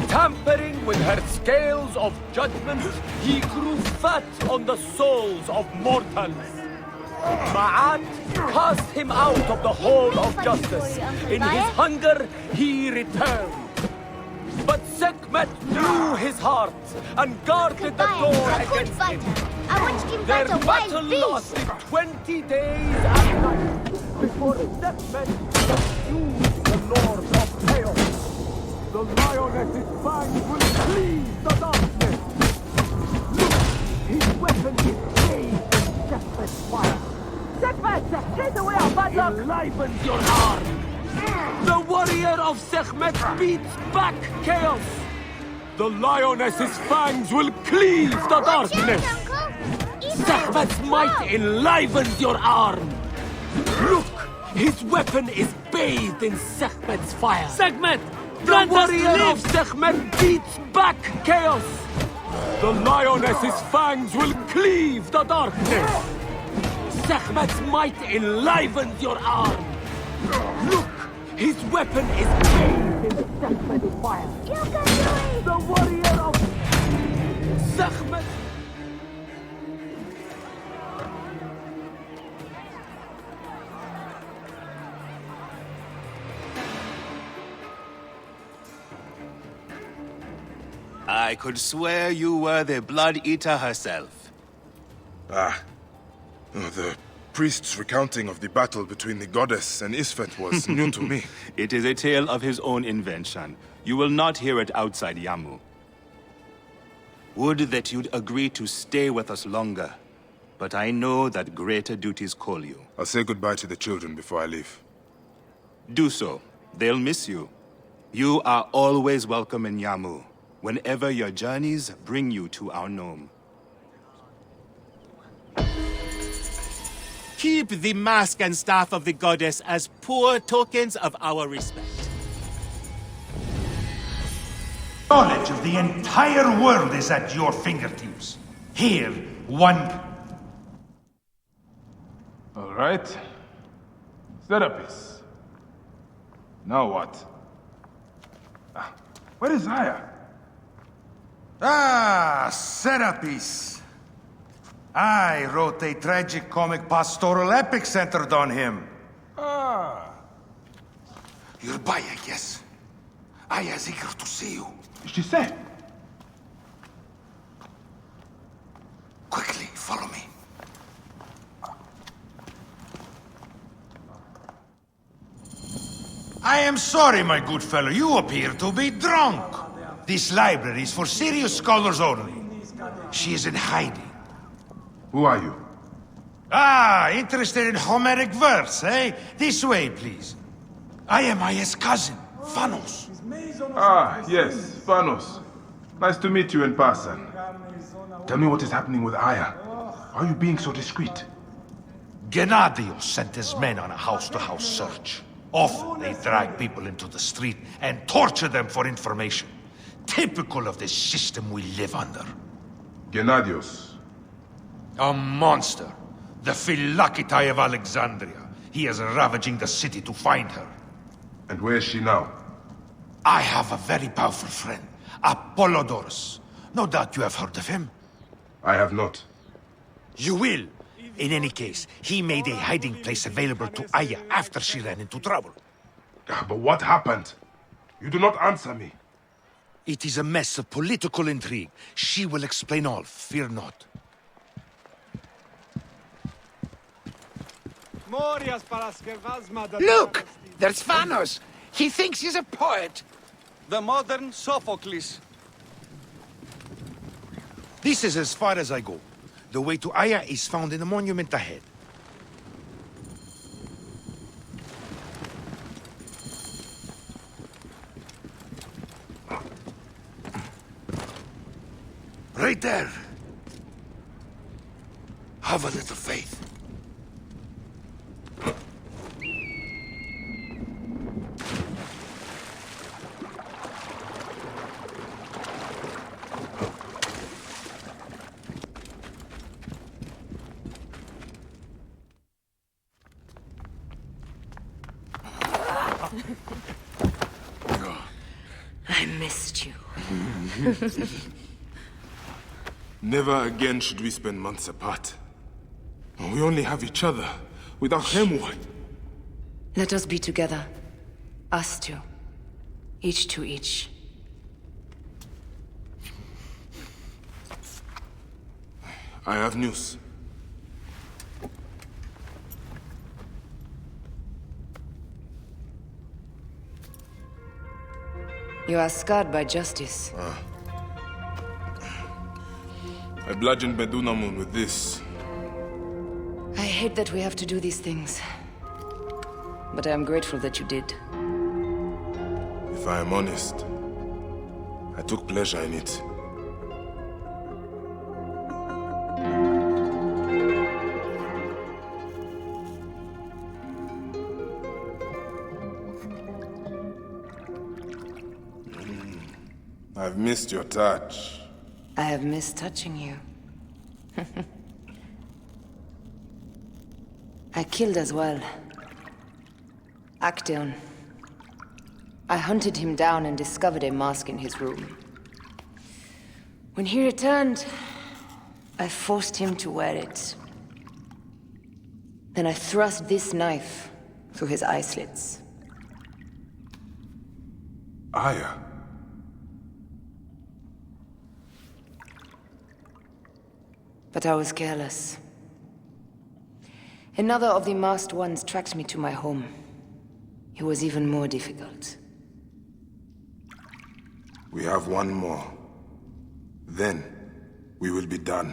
[SPEAKER 22] Tampering with her scales of judgment, he grew fat on the souls of mortals. Ma'at cast him out of the hall of justice. In his hunger, he returned. But Sekhmet knew his heart and guarded the door against him. Their battle lasted 20 days and nights before Sekhmet subdued the Lord of Chaos. The lioness's fangs will cleave the darkness. Look, his weapon is bathed in Sekhmet's fire. Sekhmet, chase away our bad luck! Enlivens your arm! The warrior of Sekhmet beats back chaos. The lioness's fangs will cleave the darkness. Sekhmet's might enlivens your arm. Look, his weapon is bathed in Sekhmet's fire. Sekhmet! The warrior of Sekhmet beats back chaos! The lioness's fangs will cleave the darkness! Sekhmet's might enlivens your arm! Look! His weapon is bathed in Sekhmet's fire! You can do it! The warrior of Sekhmet!
[SPEAKER 8] I could swear you were the Blood Eater herself.
[SPEAKER 13] The priest's recounting of the battle between the goddess and Isfet was new to me.
[SPEAKER 8] It is a tale of his own invention. You will not hear it outside Yamu. Would that you'd agree to stay with us longer. But I know that greater duties call you.
[SPEAKER 13] I'll say goodbye to the children before I leave.
[SPEAKER 8] Do so. They'll miss you. You are always welcome in Yamu, whenever your journeys bring you to our gnome.
[SPEAKER 20] Keep the mask and staff of the goddess as poor tokens of our respect.
[SPEAKER 4] Knowledge of the entire world is at your fingertips. Here, one...
[SPEAKER 5] All right. Serapis. Now what? Where is Aya?
[SPEAKER 4] Serapis. I wrote a tragic comic pastoral epic centered on him. You're Bayek, yes? Aya is eager to see you.
[SPEAKER 5] She said.
[SPEAKER 4] Quickly, follow me. I am sorry, my good fellow. You appear to be drunk. This library is for serious scholars only. She is in hiding.
[SPEAKER 13] Who are you?
[SPEAKER 4] Ah, interested in Homeric verse, eh? This way, please. I am Aya's cousin, Phanos.
[SPEAKER 13] Ah, yes, Phanos. Nice to meet you in person. Tell me what is happening with Aya. Why are you being so discreet?
[SPEAKER 4] Gennadios sent his men on a house-to-house search. Often they drag people into the street and torture them for information. Typical of the system we live under.
[SPEAKER 13] Gennadios.
[SPEAKER 4] A monster. The Philokitai of Alexandria. He is ravaging the city to find her.
[SPEAKER 13] And where is she now?
[SPEAKER 4] I have a very powerful friend, Apollodorus. No doubt you have heard of him.
[SPEAKER 13] I have not.
[SPEAKER 4] You will. In any case, he made a hiding place available to Aya after she ran into trouble.
[SPEAKER 13] But what happened? You do not answer me.
[SPEAKER 4] It is a mess of political intrigue. She will explain all, fear not.
[SPEAKER 9] Look! There's Phanos! He thinks he's a poet!
[SPEAKER 14] The modern Sophocles.
[SPEAKER 4] This is as far as I go. The way to Aya is found in the monument ahead. Right there. Have a little faith.
[SPEAKER 15] I missed you.
[SPEAKER 13] Never again should we spend months apart. We only have each other. Without him, what?
[SPEAKER 15] Let us be together. Us two. Each to each.
[SPEAKER 13] I have news.
[SPEAKER 15] You are scarred by justice.
[SPEAKER 13] I bludgeoned Medunamun with this.
[SPEAKER 15] I hate that we have to do these things. But I am grateful that you did.
[SPEAKER 13] If I am honest, I took pleasure in it. I've missed your touch.
[SPEAKER 15] I have missed touching you. I killed as well. Actaeon. I hunted him down and discovered a mask in his room. When he returned, I forced him to wear it. Then I thrust this knife through his eye slits.
[SPEAKER 13] Aya.
[SPEAKER 15] But I was careless. Another of the masked ones tracked me to my home. It was even more difficult.
[SPEAKER 13] We have one more. Then, we will be done.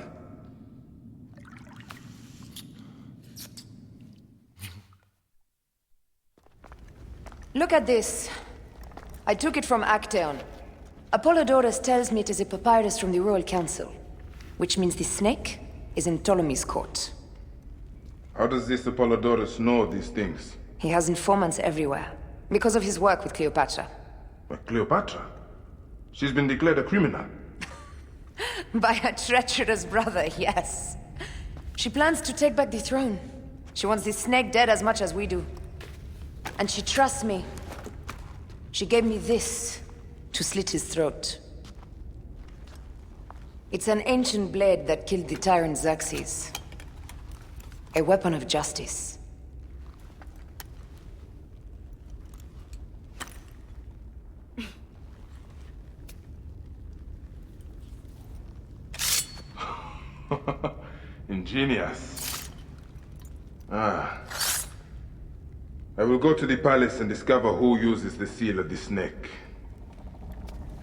[SPEAKER 15] Look at this. I took it from Actaeon. Apollodorus tells me it is a papyrus from the Royal Council, which means the snake is in Ptolemy's court.
[SPEAKER 13] How does this Apollodorus know these things?
[SPEAKER 15] He has informants everywhere, because of his work with Cleopatra.
[SPEAKER 13] But Cleopatra? She's been declared a criminal.
[SPEAKER 15] By her treacherous brother, yes. She plans to take back the throne. She wants the snake dead as much as we do. And she trusts me. She gave me this to slit his throat. It's an ancient blade that killed the tyrant Xerxes. A weapon of justice.
[SPEAKER 13] Ingenious. I will go to the palace and discover who uses the seal of the snake.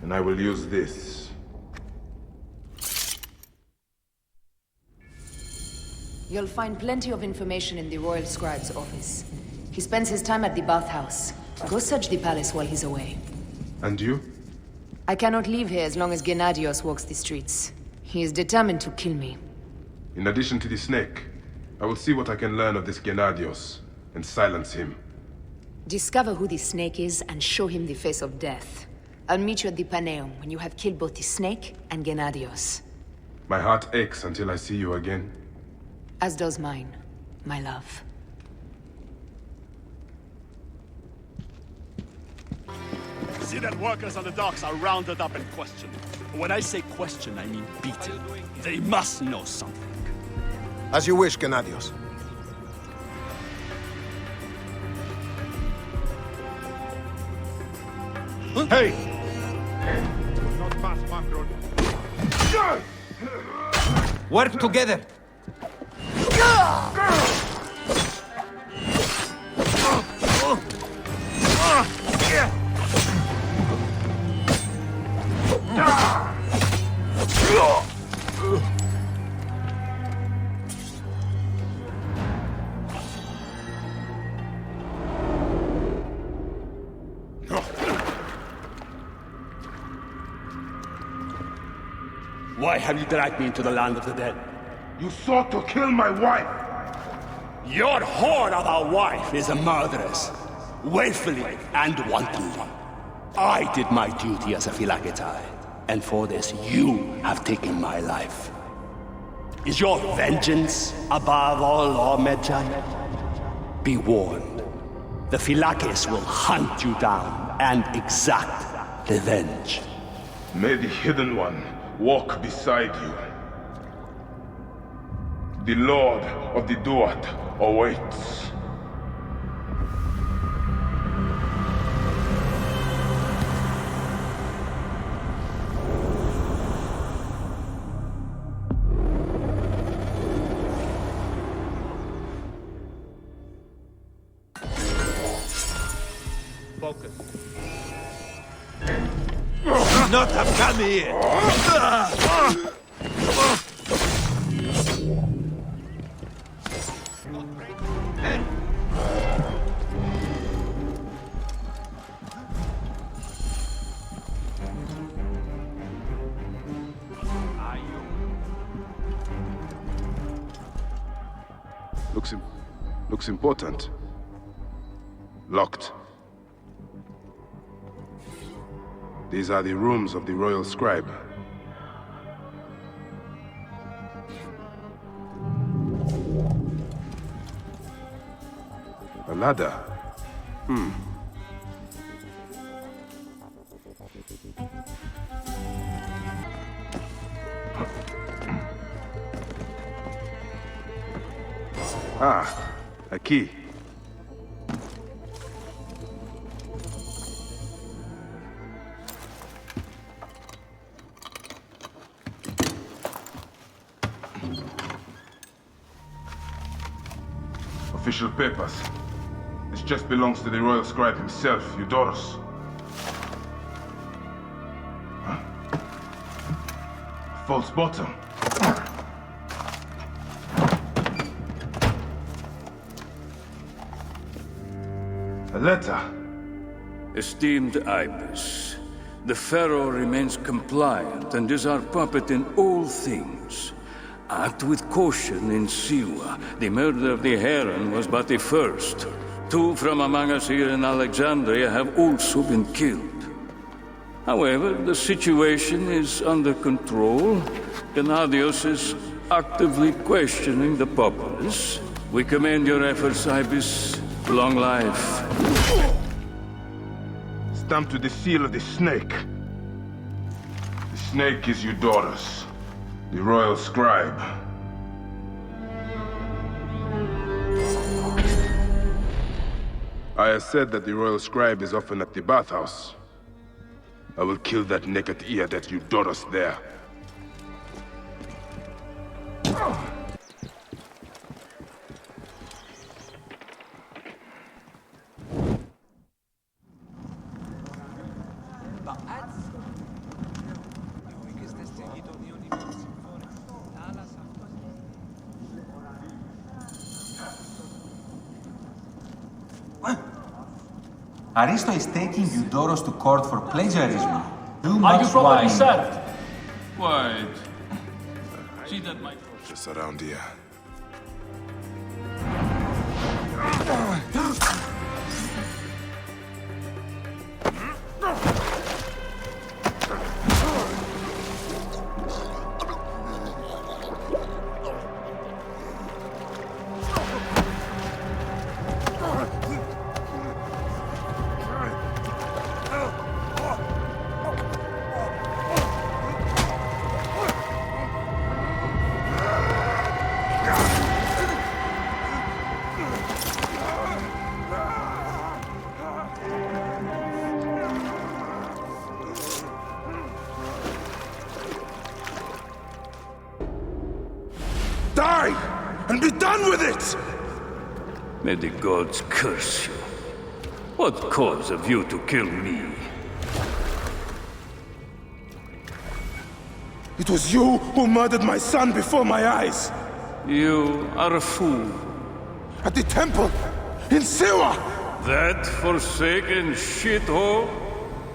[SPEAKER 13] And I will use this.
[SPEAKER 15] You'll find plenty of information in the Royal Scribe's office. He spends his time at the bathhouse. Go search the palace while he's away.
[SPEAKER 13] And you?
[SPEAKER 15] I cannot leave here as long as Gennadios walks the streets. He is determined to kill me.
[SPEAKER 13] In addition to the snake, I will see what I can learn of this Gennadios and silence him.
[SPEAKER 15] Discover who the snake is and show him the face of death. I'll meet you at the Paneum when you have killed both the snake and Gennadios.
[SPEAKER 13] My heart aches until I see you again.
[SPEAKER 15] As does mine, my love.
[SPEAKER 3] Civil workers on the docks are rounded up and questioned. When I say question, I mean beaten. They must know something.
[SPEAKER 7] As you wish, Gennadios.
[SPEAKER 3] Hey!
[SPEAKER 2] Not fast, Macron.
[SPEAKER 20] Work together!
[SPEAKER 3] Why have you dragged me into the land of the dead?
[SPEAKER 13] You sought to kill my wife!
[SPEAKER 3] Your whore of a wife is a murderess, willfully and wantonly. I did my duty as a Phylakitai, and for this you have taken my life. Is your vengeance above all law, Medjay? Be warned. The Phylakis will hunt you down and exact revenge.
[SPEAKER 13] May the Hidden One walk beside you. The Lord of the Duat awaits.
[SPEAKER 3] Focus.
[SPEAKER 20] Not have come here!
[SPEAKER 13] Looks important. Locked. These are the rooms of the Royal Scribe. A ladder. Ah, a key. Official papers. This just belongs to the Royal Scribe himself, Eudoros. Huh? False bottom. A letter.
[SPEAKER 16] Esteemed Ibis, the Pharaoh remains compliant and is our puppet in all things. Act with caution in Siwa. The murder of the Heron was but the first. 2 from among us here in Alexandria have also been killed. However, the situation is under control. Gennadios is actively questioning the populace. We commend your efforts, Ibis. Long life.
[SPEAKER 13] Stamped with the seal of the snake. The snake is Eudoros, the Royal Scribe. I have said that the Royal Scribe is often at the bathhouse. I will kill that naked ear that Eudoros there.
[SPEAKER 6] Aristo is taking Eudoros to court for plagiarism.
[SPEAKER 22] Are you properly served?
[SPEAKER 16] Wait. See that my...
[SPEAKER 13] Just around here.
[SPEAKER 2] Die! And be done with it!
[SPEAKER 16] May the gods curse you. What cause have you to kill me?
[SPEAKER 2] It was you who murdered my son before my eyes!
[SPEAKER 16] You are a fool.
[SPEAKER 2] At the temple! In Siwa!
[SPEAKER 16] That forsaken shithole?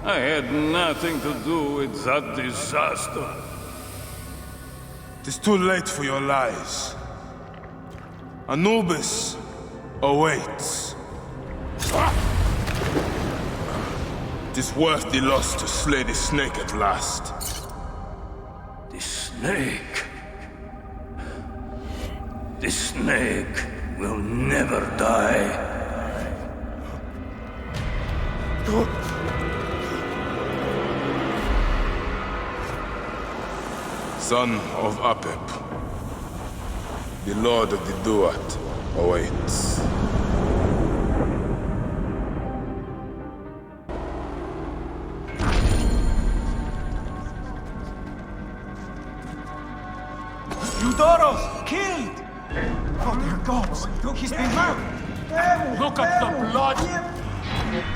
[SPEAKER 16] I had nothing to do with that disaster.
[SPEAKER 2] It is too late for your lies. Anubis awaits. It is worth the loss to slay the snake at last.
[SPEAKER 16] The snake? The snake will never die.
[SPEAKER 13] Son of Apep, the Lord of the Duat awaits.
[SPEAKER 6] Eudoros! Killed! Oh, dear gods! He's been murdered!
[SPEAKER 22] Look at the blood!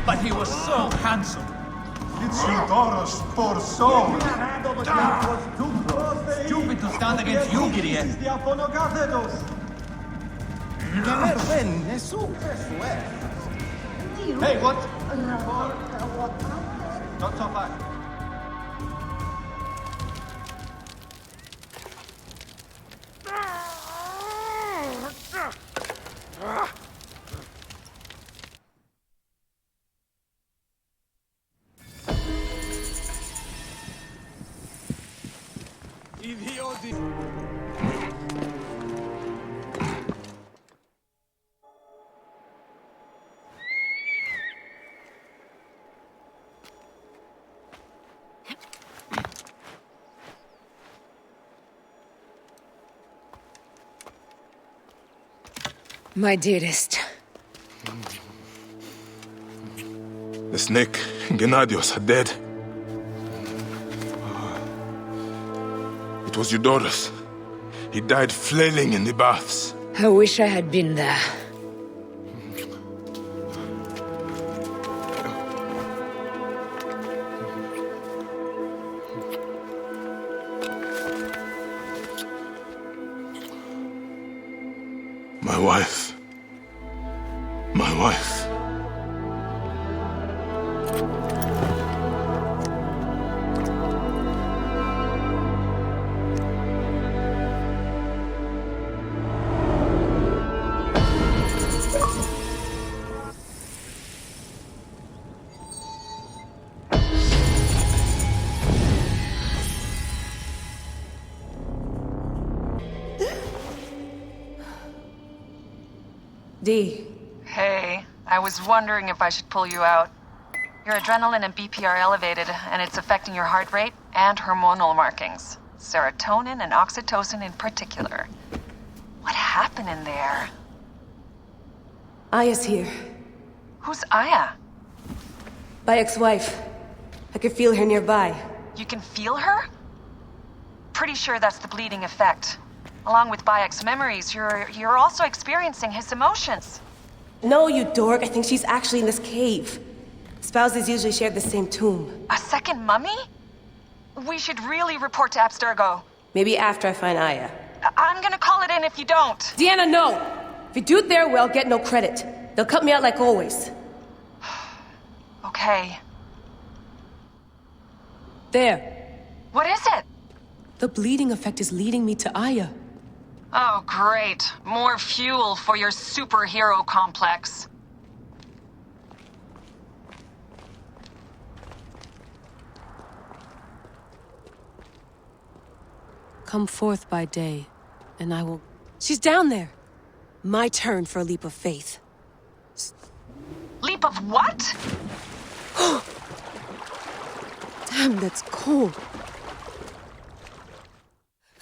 [SPEAKER 22] But he was so handsome.
[SPEAKER 6] It's Eudoros, poor soul! Stupid to stand against you, Gideon! Hey, what? Not so fast.
[SPEAKER 15] My dearest.
[SPEAKER 2] The snake and Gennadios are dead. It was Eudoros. He died flailing in the baths.
[SPEAKER 15] I wish I had been there.
[SPEAKER 2] My wife. My wife.
[SPEAKER 15] Dee.
[SPEAKER 17] Hey, I was wondering if I should pull you out. Your adrenaline and BP are elevated, and it's affecting your heart rate and hormonal markings. Serotonin and oxytocin in particular. What happened in there?
[SPEAKER 15] Aya's here.
[SPEAKER 17] Who's Aya?
[SPEAKER 15] Bayek's wife. I could feel her nearby.
[SPEAKER 17] You can feel her? Pretty sure that's the bleeding effect. Along with Bayek's memories, you're also experiencing his emotions.
[SPEAKER 15] No, you dork. I think she's actually in this cave. Spouses usually share the same tomb.
[SPEAKER 17] A second mummy? We should really report to Abstergo.
[SPEAKER 15] Maybe after I find Aya.
[SPEAKER 17] I'm gonna call it in if you don't.
[SPEAKER 15] Deanna, no! If you do it their way, I'll get no credit. They'll cut me out like always.
[SPEAKER 17] okay.
[SPEAKER 15] There.
[SPEAKER 17] What is it?
[SPEAKER 15] The bleeding effect is leading me to Aya.
[SPEAKER 17] Oh, great. More fuel for your superhero complex.
[SPEAKER 15] Come forth by day, and I will... She's down there! My turn for a leap of faith.
[SPEAKER 17] Leap of what?
[SPEAKER 15] Damn, that's cold.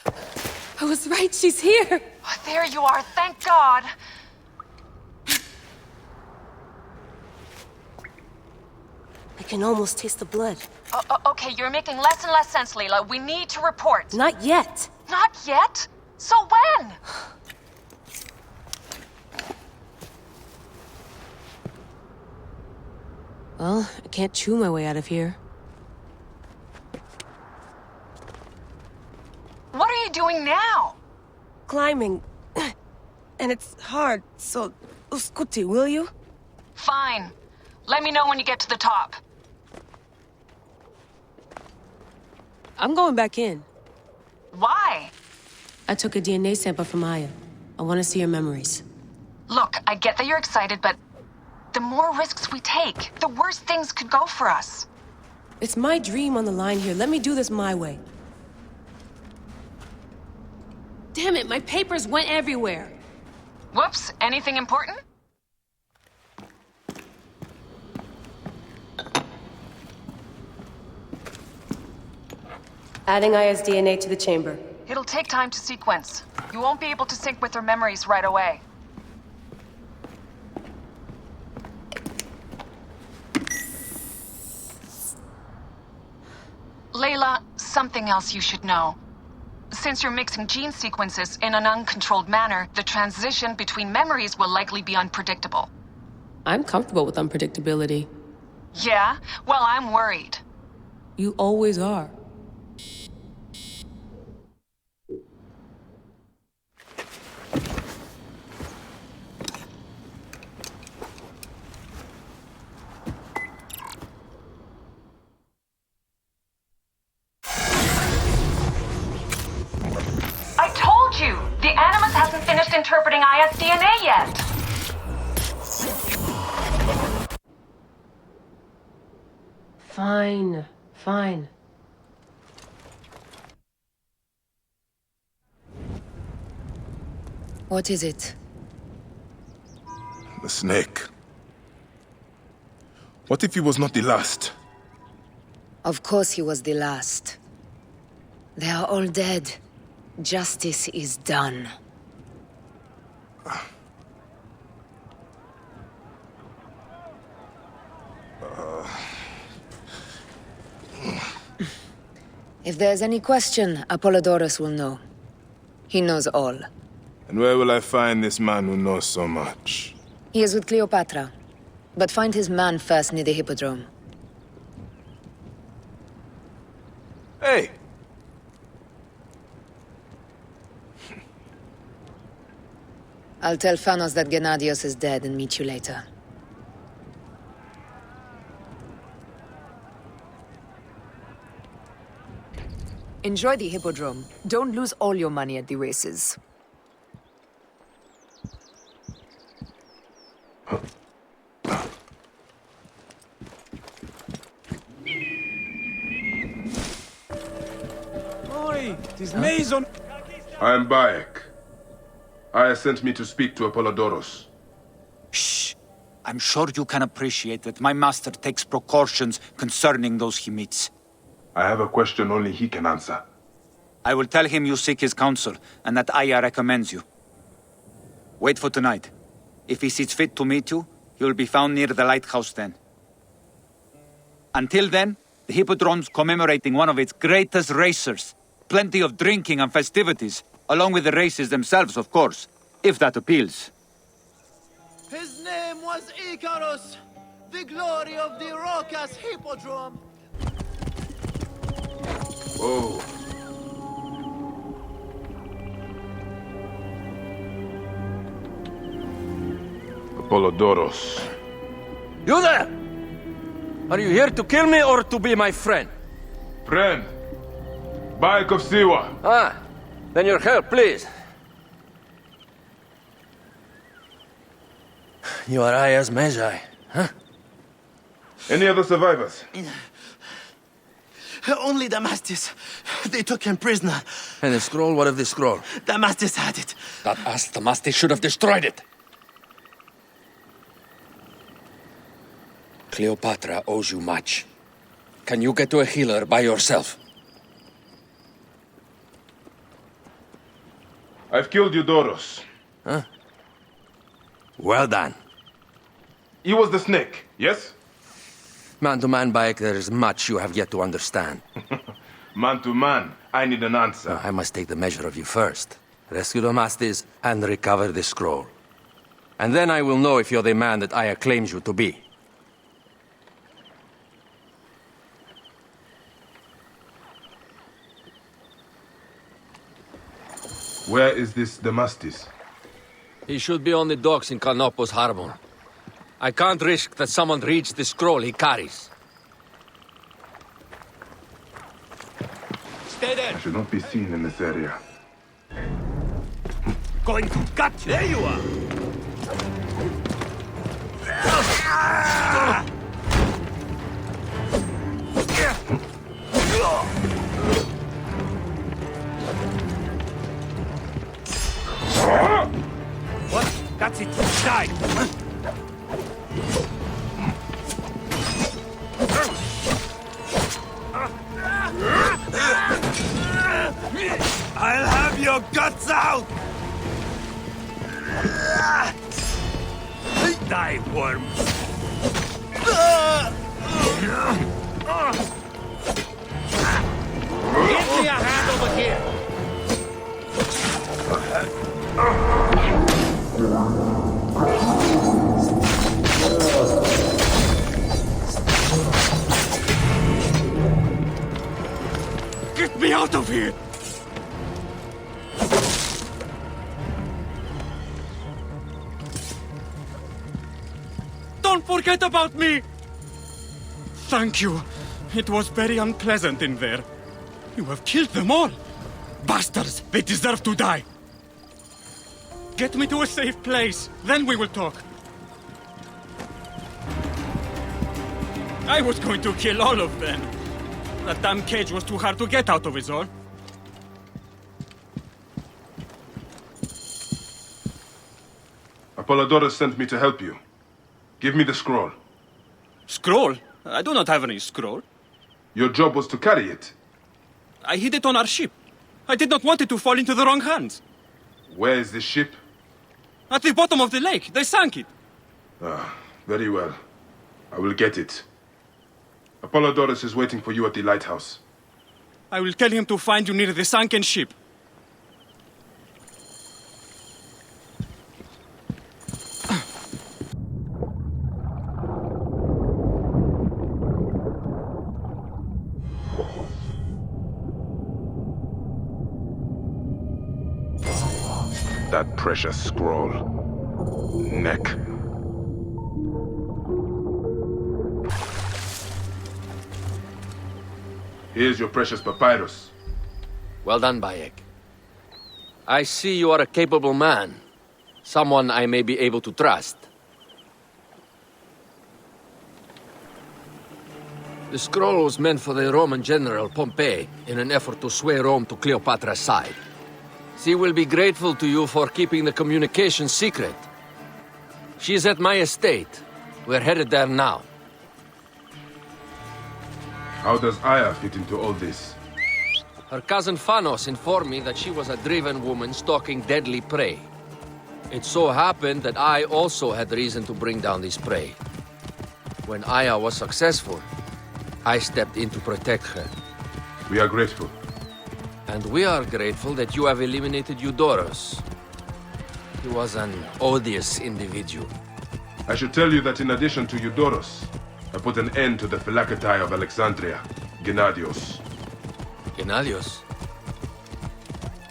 [SPEAKER 15] I was right, she's here!
[SPEAKER 17] Oh, there you are, thank God.
[SPEAKER 15] I can almost taste the blood.
[SPEAKER 17] Okay, you're making less and less sense, Layla. We need to report.
[SPEAKER 15] Not yet.
[SPEAKER 17] Not yet? So when?
[SPEAKER 15] Well, I can't chew my way out of here.
[SPEAKER 17] What are you doing now?
[SPEAKER 15] Climbing. And it's hard, so... Uskuti, will you?
[SPEAKER 17] Fine. Let me know when you get to the top.
[SPEAKER 15] I'm going back in.
[SPEAKER 17] Why?
[SPEAKER 15] I took a DNA sample from Aya. I want to see her memories.
[SPEAKER 17] Look, I get that you're excited, but the more risks we take, the worse things could go for us.
[SPEAKER 15] It's my dream on the line here. Let me do this my way. Damn it, my papers went everywhere.
[SPEAKER 17] Whoops, anything important?
[SPEAKER 15] Adding Aya's DNA to the chamber.
[SPEAKER 17] It'll take time to sequence. You won't be able to sync with her memories right away. Layla, something else you should know. Since you're mixing gene sequences in an uncontrolled manner, the transition between memories will likely be unpredictable.
[SPEAKER 15] I'm comfortable with unpredictability.
[SPEAKER 17] Yeah? Well, I'm worried.
[SPEAKER 15] You always are.
[SPEAKER 17] I told you! The Animus hasn't finished interpreting Aya's DNA yet!
[SPEAKER 15] Fine, fine. What is it?
[SPEAKER 13] The snake. What if he was not the last?
[SPEAKER 15] Of course he was the last. They are all dead. Justice is done. If there's any question, Apollodorus will know. He knows all.
[SPEAKER 13] And where will I find this man who knows so much?
[SPEAKER 15] He is with Cleopatra. But find his man first near the Hippodrome.
[SPEAKER 13] Hey!
[SPEAKER 15] I'll tell Phanos that Gennadios is dead and meet you later.
[SPEAKER 11] Enjoy the Hippodrome. Don't lose all your money at the races.
[SPEAKER 22] Oi, it is Mason.
[SPEAKER 13] I am Bayek. Aya sent me to speak to Apollodorus.
[SPEAKER 12] Shh. I'm sure you can appreciate that my master takes precautions concerning those he meets.
[SPEAKER 13] I have a question only he can answer.
[SPEAKER 12] I will tell him you seek his counsel, and that Aya recommends you. Wait for tonight. If he sees fit to meet you, he will be found near the lighthouse then. Until then, the Hippodrome's commemorating one of its greatest racers. Plenty of drinking and festivities, along with the races themselves, of course, if that appeals.
[SPEAKER 6] His name was Icarus, the glory of the raucous Hippodrome.
[SPEAKER 13] Whoa. Apollodorus.
[SPEAKER 22] You there! Are you here to kill me or to be my friend?
[SPEAKER 5] Friend. Bayekofsiwa.
[SPEAKER 22] Ah, then your help, please. You are Aya's Magi, huh?
[SPEAKER 5] Any other survivors?
[SPEAKER 6] Only Damastis. They took him prisoner.
[SPEAKER 22] And the scroll? What of the scroll?
[SPEAKER 6] Damastis had it.
[SPEAKER 22] That ass Damastis should have destroyed it. Cleopatra owes you much. Can you get to a healer by yourself?
[SPEAKER 5] I've killed Eudoros.
[SPEAKER 22] Huh? Well done.
[SPEAKER 5] He was the snake, yes?
[SPEAKER 22] Man to man, Bayek, there is much you have yet to understand.
[SPEAKER 5] Man to man, I need an answer.
[SPEAKER 22] I must take the measure of you first. Rescue Damastis and recover the scroll. And then I will know if you're the man that Aya claims you to be.
[SPEAKER 5] Where is this Damastis?
[SPEAKER 22] He should be on the docks in Canopus Harbor. I can't risk that someone reads the scroll he carries.
[SPEAKER 5] Stay there! I should not be seen in this area.
[SPEAKER 22] Going to gut you! There you are! What? That's it! Die! I'll have your guts out! Die, worm! Give me a hand over here! Get me out of here! Don't forget about me! Thank you. It was very unpleasant in there. You have killed them all. Bastards! They deserve to die. Get me to a safe place. Then we will talk. I was going to kill all of them. That damn cage was too hard to get out of, is all.
[SPEAKER 5] Apollodorus sent me to help you. Give me the scroll.
[SPEAKER 22] Scroll? I do not have any scroll.
[SPEAKER 5] Your job was to carry it.
[SPEAKER 22] I hid it on our ship. I did not want it to fall into the wrong hands.
[SPEAKER 5] Where is the ship?
[SPEAKER 22] At the bottom of the lake. They sank it.
[SPEAKER 5] Ah, very well. I will get it. Apollodorus is waiting for you at the lighthouse.
[SPEAKER 22] I will tell him to find you near the sunken ship.
[SPEAKER 5] That precious scroll. Neck. Here's your precious papyrus.
[SPEAKER 22] Well done, Bayek. I see you are a capable man. Someone I may be able to trust. The scroll was meant for the Roman general Pompey in an effort to sway Rome to Cleopatra's side. She will be grateful to you for keeping the communication secret. She's at my estate. We're headed there now.
[SPEAKER 5] How does Aya fit into all this?
[SPEAKER 22] Her cousin Phanos informed me that she was a driven woman stalking deadly prey. It so happened that I also had reason to bring down this prey. When Aya was successful, I stepped in to protect her.
[SPEAKER 5] We are grateful.
[SPEAKER 22] And we are grateful that you have eliminated Eudoros. He was an odious individual.
[SPEAKER 5] I should tell you that in addition to Eudoros, I put an end to the Phylacetae of Alexandria, Gennadios.
[SPEAKER 22] Gennadios?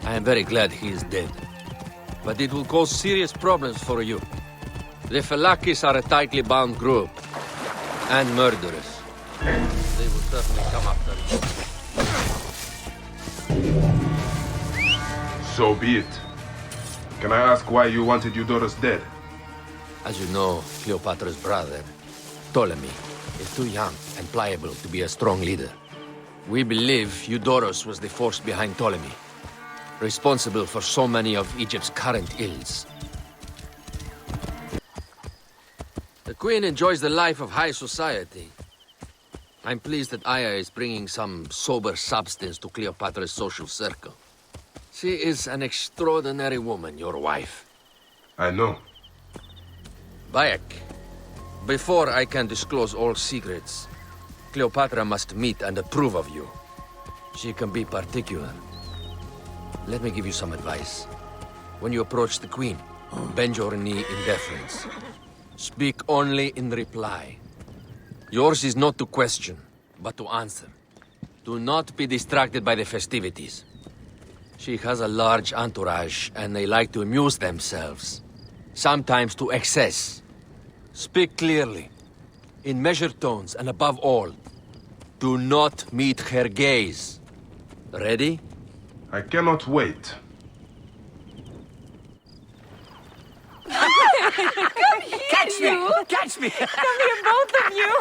[SPEAKER 22] I am very glad he is dead. But it will cause serious problems for you. The Phylakis are a tightly bound group. And murderous. They will certainly come after you.
[SPEAKER 5] So be it. Can I ask why you wanted Eudorus dead?
[SPEAKER 22] As you know, Cleopatra's brother, Ptolemy, is too young and pliable to be a strong leader. We believe Eudorus was the force behind Ptolemy, responsible for so many of Egypt's current ills. The Queen enjoys the life of high society. I'm pleased that Aya is bringing some sober substance to Cleopatra's social circle. She is an extraordinary woman, your wife.
[SPEAKER 5] I know.
[SPEAKER 22] Bayek, before I can disclose all secrets, Cleopatra must meet and approve of you. She can be particular. Let me give you some advice. When you approach the Queen, bend your knee in deference. Speak only in reply. Yours is not to question, but to answer. Do not be distracted by the festivities. She has a large entourage, and they like to amuse themselves. Sometimes to excess. Speak clearly, in measured tones, and above all, do not meet her gaze. Ready?
[SPEAKER 5] I cannot wait.
[SPEAKER 23] Come here,
[SPEAKER 20] Catch me!
[SPEAKER 23] you!
[SPEAKER 20] Catch me!
[SPEAKER 23] Come here, both of you!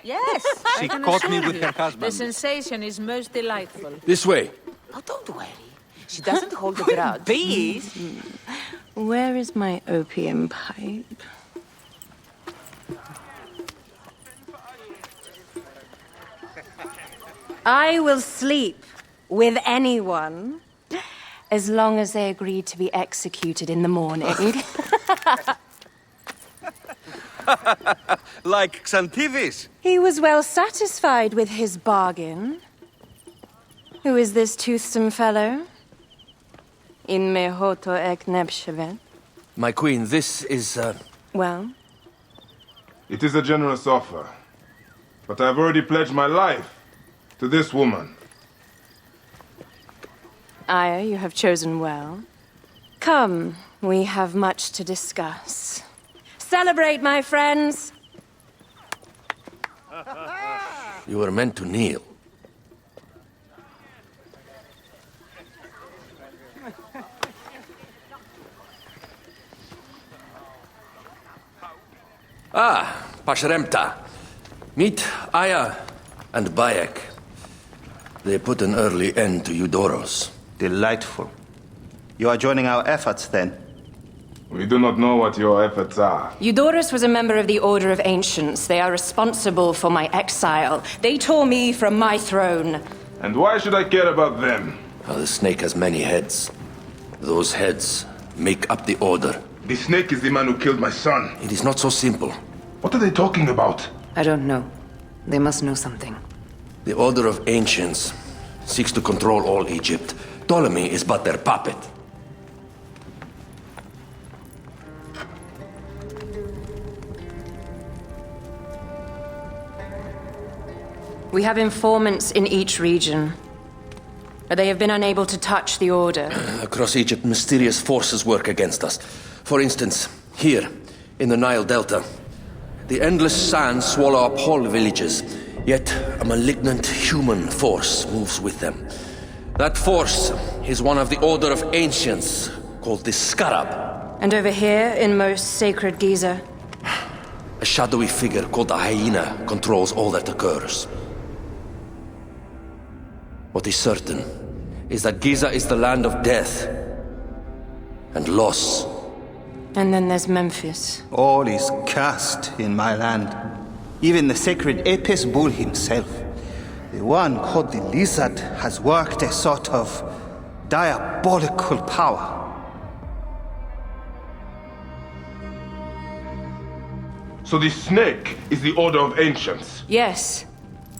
[SPEAKER 14] Yes,
[SPEAKER 20] She
[SPEAKER 14] I can
[SPEAKER 20] caught me
[SPEAKER 14] assure
[SPEAKER 20] with
[SPEAKER 14] you.
[SPEAKER 20] her husband.
[SPEAKER 14] The sensation is most delightful.
[SPEAKER 22] This way.
[SPEAKER 11] Oh, don't worry. She doesn't hold a grudge.
[SPEAKER 14] Bees?
[SPEAKER 10] Where is my opium pipe? I will sleep with anyone as long as they agree to be executed in the morning.
[SPEAKER 14] Like Xantivis.
[SPEAKER 10] He was well satisfied with his bargain. Who is this toothsome fellow? In mehoto ek nebshevet.
[SPEAKER 22] My queen, this is,
[SPEAKER 10] Well,
[SPEAKER 5] It is a generous offer. But I've already pledged my life to this woman.
[SPEAKER 10] Aya, you have chosen well. Come, we have much to discuss. Celebrate, my friends!
[SPEAKER 22] you were meant to kneel. Ah, Pashremta. Meet Aya and Bayek. They put an early end to Eudorus.
[SPEAKER 18] Delightful. You are joining our efforts, then?
[SPEAKER 5] We do not know what your efforts are.
[SPEAKER 10] Eudorus was a member of the Order of Ancients. They are responsible for my exile. They tore me from my throne.
[SPEAKER 5] And why should I care about them?
[SPEAKER 22] The snake has many heads. Those heads make up the Order.
[SPEAKER 5] The snake is the man who killed my son.
[SPEAKER 22] It is not so simple.
[SPEAKER 5] What are they talking about?
[SPEAKER 11] I don't know. They must know something.
[SPEAKER 22] The Order of Ancients seeks to control all Egypt. Ptolemy is but their puppet.
[SPEAKER 10] We have informants in each region. But they have been unable to touch the Order.
[SPEAKER 22] Across Egypt, mysterious forces work against us. For instance, here, in the Nile Delta, the endless sands swallow up whole villages, yet a malignant human force moves with them. That force is one of the Order of Ancients, called the Scarab.
[SPEAKER 10] And over here, in most sacred Giza?
[SPEAKER 22] A shadowy figure called the Hyena controls all that occurs. What is certain is that Giza is the land of death and loss.
[SPEAKER 10] And then there's Memphis.
[SPEAKER 18] All is cursed in my land. Even the sacred Apis bull himself. The one called the Lizard has worked a sort of diabolical power.
[SPEAKER 5] So the snake is the Order of Ancients?
[SPEAKER 10] Yes.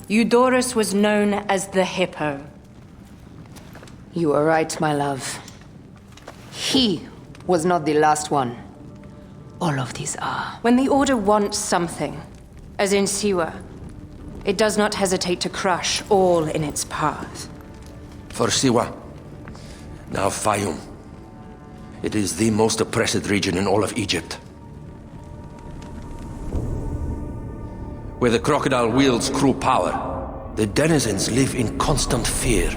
[SPEAKER 10] Eudorus was known as the Hippo.
[SPEAKER 11] You are right, my love. He was not the last one. All of these are.
[SPEAKER 10] When the Order wants something, as in Siwa, it does not hesitate to crush all in its path.
[SPEAKER 22] For Siwa, now Fayum. It is the most oppressed region in all of Egypt.
[SPEAKER 1] where the crocodile wields cruel power, the denizens live in constant fear.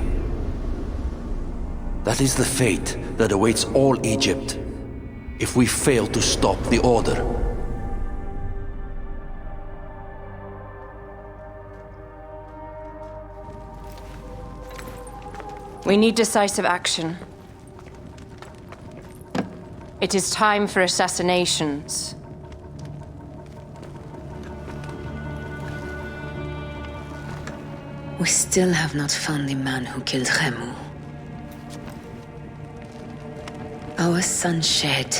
[SPEAKER 1] That is the fate that awaits all Egypt if we fail to stop the Order.
[SPEAKER 10] We need decisive action. It is time for assassinations.
[SPEAKER 11] We still have not found the man who killed Khemu. Our son Shed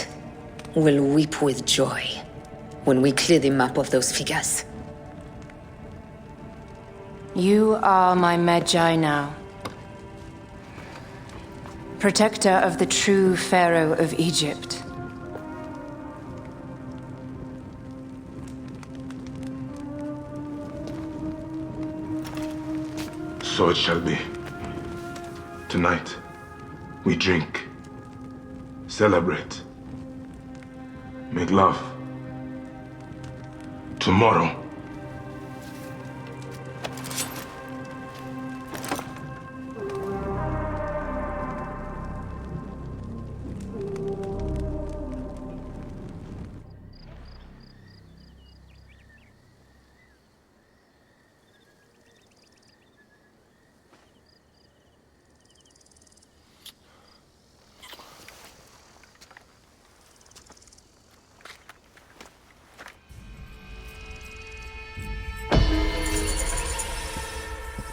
[SPEAKER 11] will weep with joy when we clear the map of those figures.
[SPEAKER 10] You are my Magi now. Protector of the true Pharaoh of Egypt.
[SPEAKER 5] So it shall be. Tonight, we drink, celebrate, make love. Tomorrow,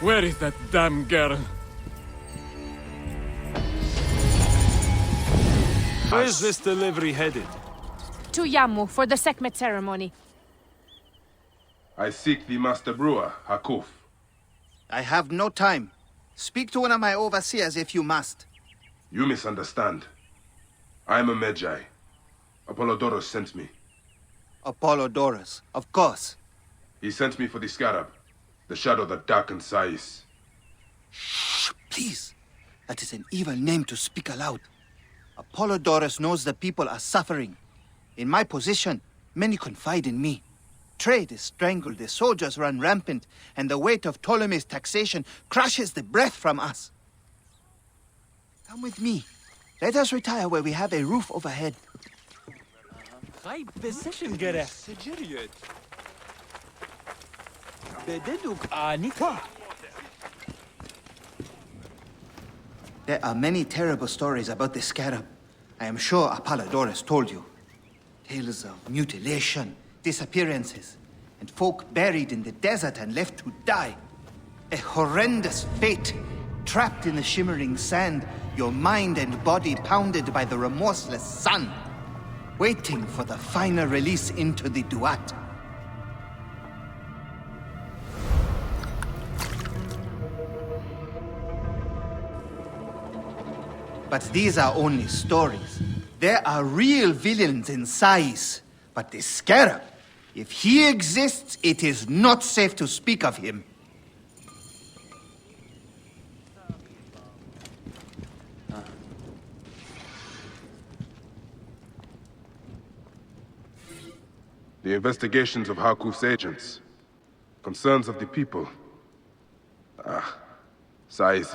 [SPEAKER 22] Where is that damn girl?
[SPEAKER 19] Where's this delivery headed?
[SPEAKER 23] To Yamu for the Sekhmet ceremony.
[SPEAKER 5] I seek the master brewer, Hakuf.
[SPEAKER 18] I have no time. Speak to one of my overseers if you must.
[SPEAKER 5] You misunderstand. I am a Magi. Apollodorus sent me.
[SPEAKER 18] Apollodorus, of course.
[SPEAKER 5] He sent me for the scarab, the shadow that darkens Sais.
[SPEAKER 18] Shh, please. That is an evil name to speak aloud. Apollodorus knows the people are suffering. In my position, many confide in me. Trade is strangled, the soldiers run rampant, and the weight of Ptolemy's taxation crushes the breath from us. Come with me. Let us retire where we have a roof overhead. There are many terrible stories about the scarab. I am sure Apollodorus told you. Tales of mutilation, disappearances, and folk buried in the desert and left to die. A horrendous fate, trapped in the shimmering sand, your mind and body pounded by the remorseless sun, waiting for the final release into the Duat. But these are only stories. There are real villains in Sais. But the scarab, if he exists, it is not safe to speak of him.
[SPEAKER 5] The investigations of Hakuf's agents. Concerns of the people. Sais.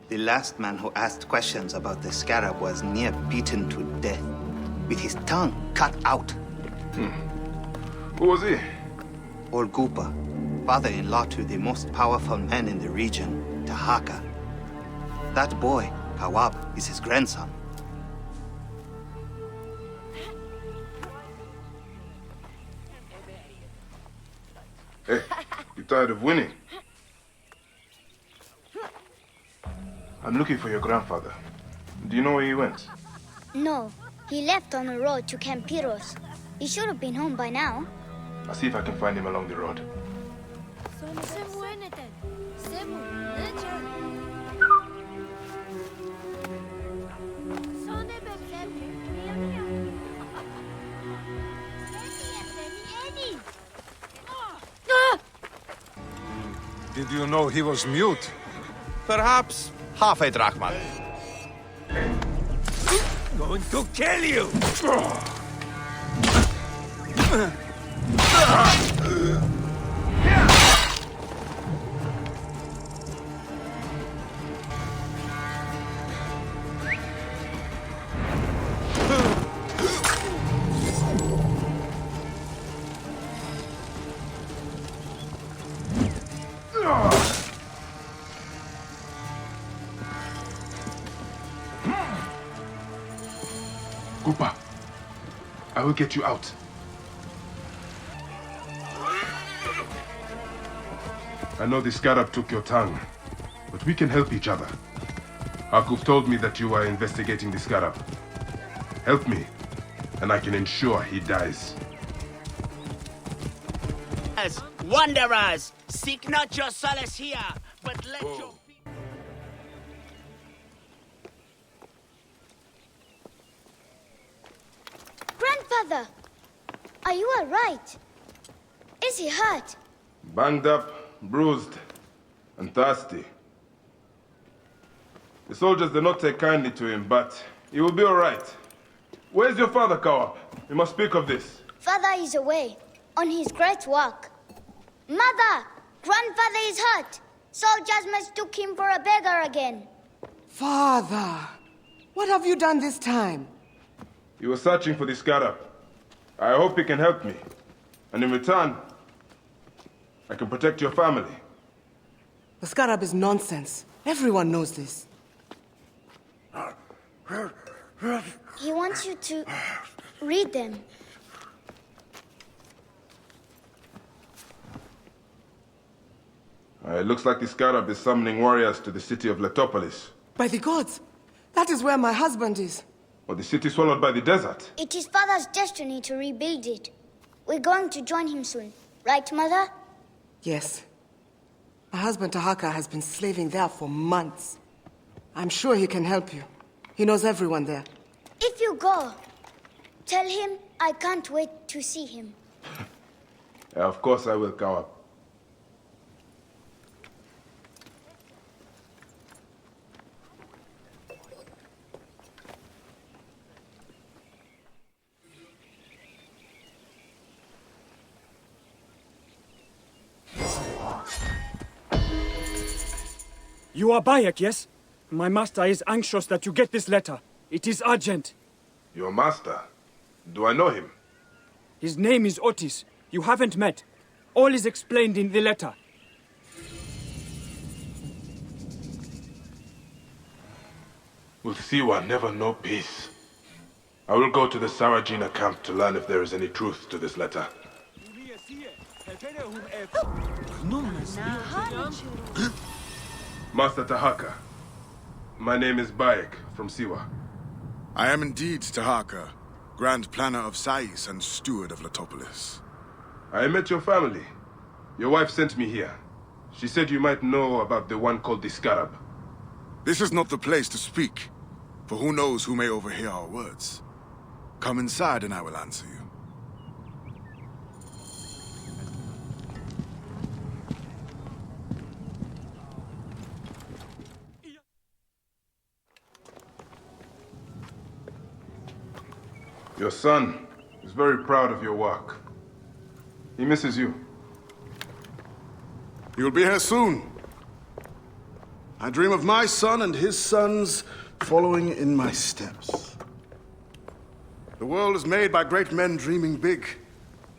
[SPEAKER 18] The last man who asked questions about the scarab was near beaten to death, with his tongue cut out.
[SPEAKER 5] Who was he?
[SPEAKER 18] Old Gupa, father-in-law to the most powerful man in the region, Tahaka. That boy, Kawab, is his grandson.
[SPEAKER 5] Hey, you tired of winning? I'm looking for your grandfather. Do you know where he went?
[SPEAKER 21] No,
[SPEAKER 8] He left on the road to Campiros. He should have been home by now.
[SPEAKER 5] I'll see if I can find him along the road.
[SPEAKER 9] Did you know he was mute?
[SPEAKER 21] Perhaps half a drachma.
[SPEAKER 22] Going to kill you!
[SPEAKER 5] Koopa, I will get you out. I know the scarab took your tongue, but we can help each other. Hakuf told me that you are investigating the scarab. Help me, and I can ensure he dies.
[SPEAKER 20] As wanderers, seek not your solace here, but let your...
[SPEAKER 8] Grandfather, are you all right? Is he hurt?
[SPEAKER 5] Banged up, bruised, and thirsty. The soldiers did not take kindly to him, but he will be all right. Where's your father, Kawa? We must speak of this.
[SPEAKER 8] Father is away, on his great work. Mother, grandfather is hurt. Soldiers mistook him for a beggar again.
[SPEAKER 24] Father, what have you done this time?
[SPEAKER 5] He was searching for the scarab. I hope he can help me. And in return, I can protect your family.
[SPEAKER 24] The scarab is nonsense. Everyone knows this.
[SPEAKER 8] He wants you to read them.
[SPEAKER 5] It looks like the scarab is summoning warriors to the city of Letopolis.
[SPEAKER 24] By the gods, that is where my husband is.
[SPEAKER 5] Or the city swallowed by the desert.
[SPEAKER 8] It is Father's destiny to rebuild it. We're going to join him soon. Right, Mother?
[SPEAKER 24] Yes. My husband Tahaka has been slaving there for months. I'm sure he can help you. He knows everyone there.
[SPEAKER 8] If you go, tell him I can't wait to see him.
[SPEAKER 5] Yeah, of course I will, Kawa.
[SPEAKER 22] You are Bayek, yes? My master is anxious that you get this letter. It is urgent.
[SPEAKER 5] Your master? Do I know him?
[SPEAKER 22] His name is Otis. You haven't met. All is explained in the letter.
[SPEAKER 5] Will Siwa never know peace? I will go to the Sarajina camp to learn if there is any truth to this letter. Master Tahaka, my name is Bayek from Siwa.
[SPEAKER 2] I am indeed Tahaka, Grand Planner of Sais and Steward of Letopolis.
[SPEAKER 5] I met your family. Your wife sent me here. She said you might know about the one called the Scarab.
[SPEAKER 2] This is not the place to speak, for who knows who may overhear our words. Come inside and I will answer you.
[SPEAKER 5] Your son is very proud of your work. He misses you.
[SPEAKER 2] You'll be here soon. I dream of my son and his sons following in my steps. The world is made by great men dreaming big.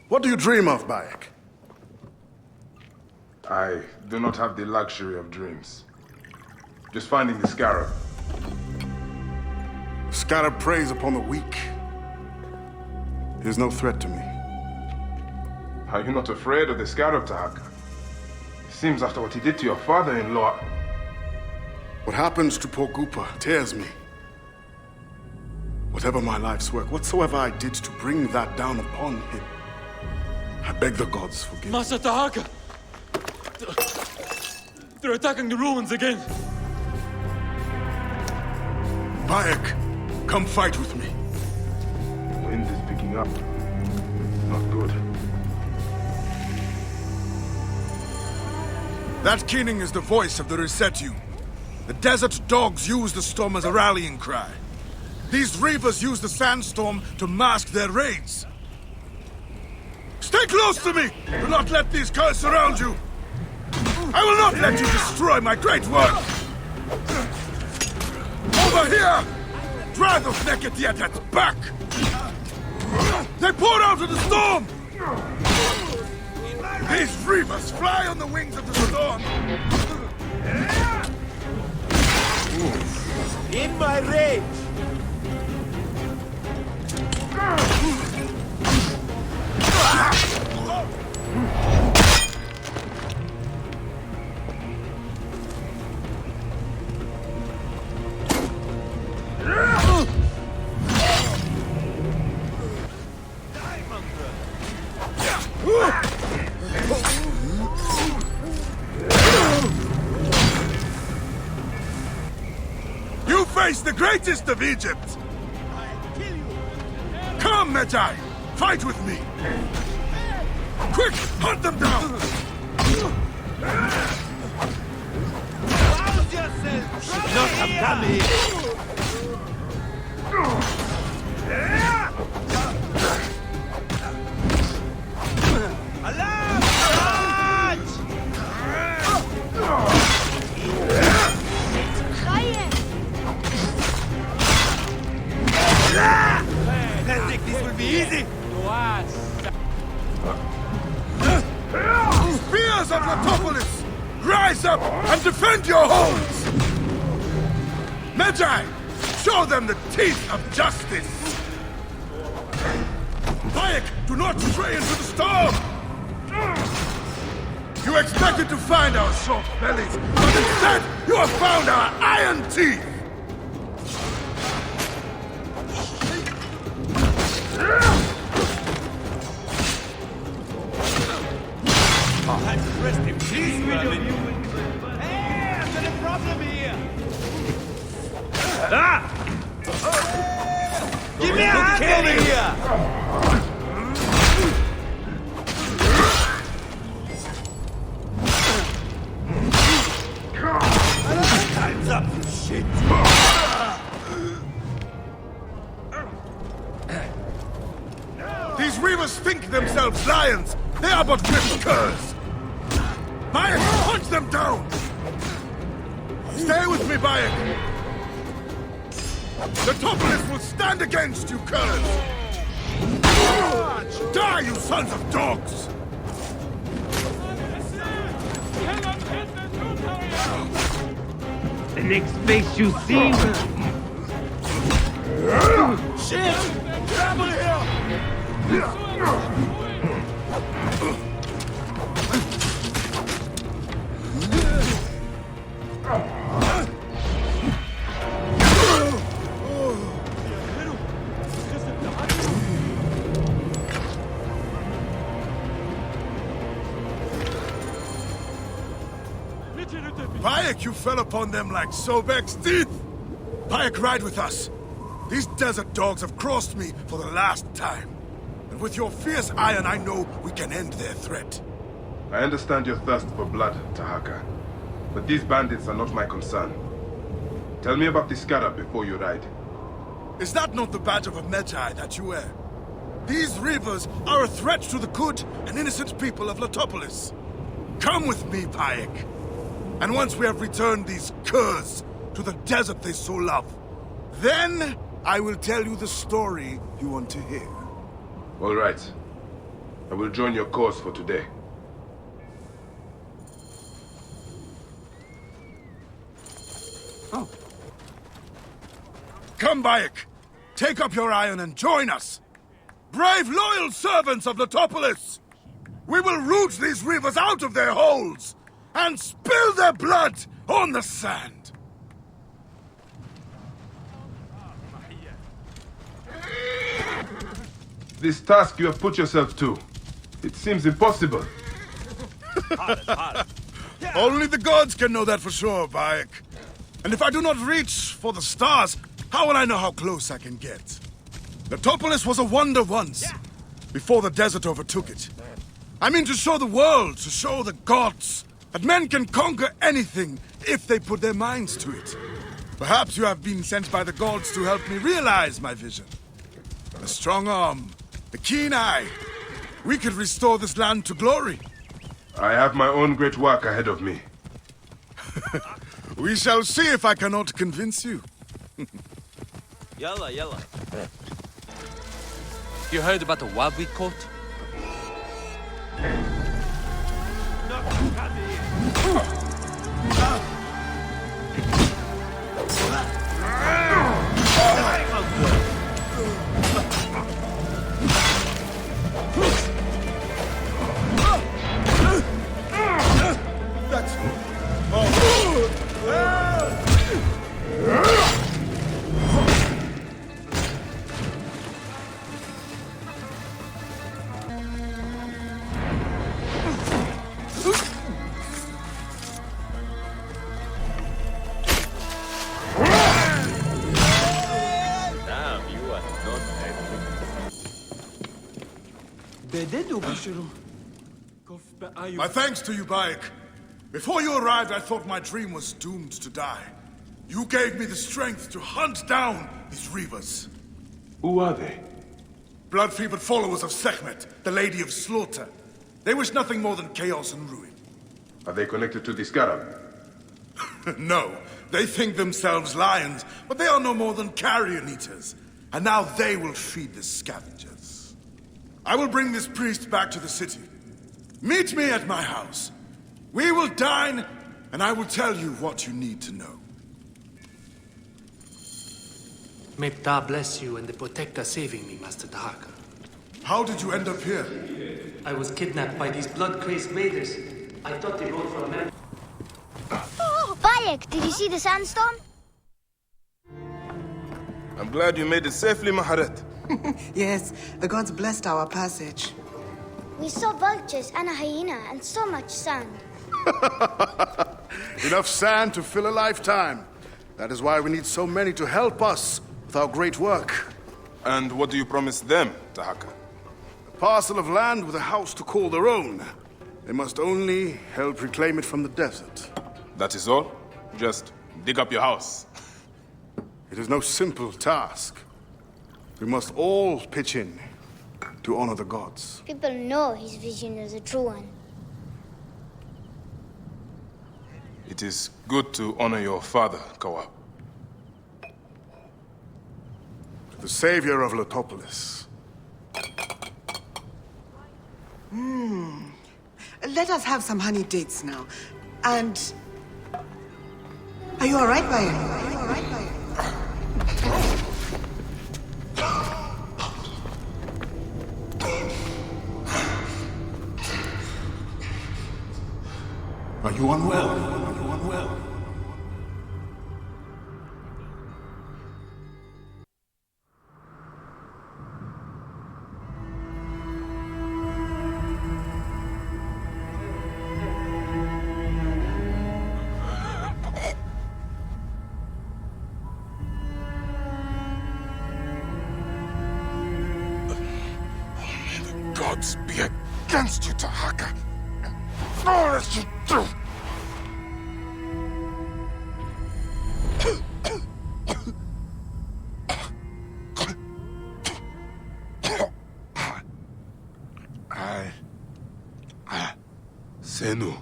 [SPEAKER 2] What do you dream of, Bayek?
[SPEAKER 5] I do not have the luxury of dreams. Just finding the Scarab.
[SPEAKER 2] The Scarab preys upon the weak. He is no threat to me.
[SPEAKER 5] Are you not afraid of the Scarab, Tahaka? It seems after what he did to your father-in-law...
[SPEAKER 2] What happens to poor Koopa tears me. Whatever my life's work, whatsoever I did to bring that down upon him, I beg the gods forgive me.
[SPEAKER 22] Master Tahaka! They're attacking the ruins again!
[SPEAKER 2] Bayek, come fight with me.
[SPEAKER 5] Wind is picking up. Not good.
[SPEAKER 3] That keening is the voice of the Resetu. The desert dogs use the storm as a rallying cry. These reavers use the sandstorm to mask their raids. Stay close to me! Do not let these curs surround you! I will not let you destroy my great work! Over here! Drive those naked Yetats back! They pour out of the storm! These reavers fly on the wings of the storm!
[SPEAKER 22] In my rage!
[SPEAKER 3] You face the greatest of Egypt! Come, Medjay! Fight with me! Quick! Hunt them down!
[SPEAKER 22] Rouse yourself! You should not have come here! Alarm! I think this will be easy!
[SPEAKER 3] Spears of Latopolis! Rise up and defend your homes! Medjay! Show them the teeth of justice! Bayek, do not stray into the storm! You expected to find our soft bellies, but instead you have found our iron teeth!
[SPEAKER 22] Rest in peace, Raven. Hey, I've got a problem here. Ah! Give me a hand over here! Time's up, you shit!
[SPEAKER 3] These reavers think themselves lions! They are but whipped curs! Bayek, punch them down! Stay with me, Bayek! The Topolis will stand against you, curs! Die, you sons of dogs!
[SPEAKER 22] The next face you see... Shit! Grab here!
[SPEAKER 3] Bayek, you fell upon them like Sobek's teeth! Bayek, ride with us! These desert dogs have crossed me for the last time. And with your fierce iron, I know we can end their threat.
[SPEAKER 5] I understand your thirst for blood, Tahaka. But these bandits are not my concern. Tell me about the scarab before you ride.
[SPEAKER 3] Is that not the badge of a Medjay that you wear? These reavers are a threat to the good and innocent people of Latopolis. Come with me, Bayek. And once we have returned these curs to the desert they so love, then I will tell you the story you want to hear.
[SPEAKER 5] All right. I will join your cause for today.
[SPEAKER 3] Oh. Come, Bayek. Take up your iron and join us. Brave, loyal servants of Latopolis! We will root these reavers out of their holes and spill their blood on the sand.
[SPEAKER 5] This task you have put yourself to, it seems impossible.
[SPEAKER 3] Only the gods can know that for sure, Bayek. And if I do not reach for the stars, how will I know how close I can get? Netopolis was a wonder once, before the desert overtook it. I mean to show the world, to show the gods, that men can conquer anything if they put their minds to it. Perhaps you have been sent by the gods to help me realize my vision. A strong arm, a keen eye. We could restore this land to glory.
[SPEAKER 5] I have my own great work ahead of me.
[SPEAKER 3] We shall see if I cannot convince you.
[SPEAKER 22] Yalla, yalla. You heard about the wild we caught?
[SPEAKER 3] My thanks to you, Bayek. Before you arrived, I thought my dream was doomed to die. You gave me the strength to hunt down these reavers.
[SPEAKER 5] Who are they?
[SPEAKER 3] Blood-fevered followers of Sekhmet, the Lady of Slaughter. They wish nothing more than chaos and ruin.
[SPEAKER 5] Are they connected to the Scarab?
[SPEAKER 3] No, they think themselves lions, but they are no more than carrion eaters. And now they will feed the scavengers. I will bring this priest back to the city. Meet me at my house. We will dine, and I will tell you what you need to know.
[SPEAKER 4] May Ptah bless you and protect us saving me, Master Tahaka.
[SPEAKER 3] How did you end up here?
[SPEAKER 4] I was kidnapped by these blood-crazed raiders. I thought they rode for a man.
[SPEAKER 8] Bayek, did you see the sandstorm?
[SPEAKER 13] I'm glad you made it safely, Maharet.
[SPEAKER 24] Yes, the gods blessed our passage.
[SPEAKER 8] We saw vultures and a hyena and so much sand.
[SPEAKER 3] Enough sand to fill a lifetime. That is why we need so many to help us with our great work.
[SPEAKER 13] And what do you promise them, Tahaka?
[SPEAKER 3] A parcel of land with a house to call their own. They must only help reclaim it from the desert.
[SPEAKER 13] That is all? Just dig up your house.
[SPEAKER 3] It is no simple task. We must all pitch in to honor the gods.
[SPEAKER 8] People know his vision is a true one.
[SPEAKER 13] It is good to honor your father, Kawab.
[SPEAKER 3] To the savior of Letopolis.
[SPEAKER 24] Let us have some honey dates now. And... Are you all right, Bayek? Are you all right, Bayek?
[SPEAKER 2] Are you unwell? Are you unwell?
[SPEAKER 13] May the gods be against you, Tahaka. All that you do. Senu.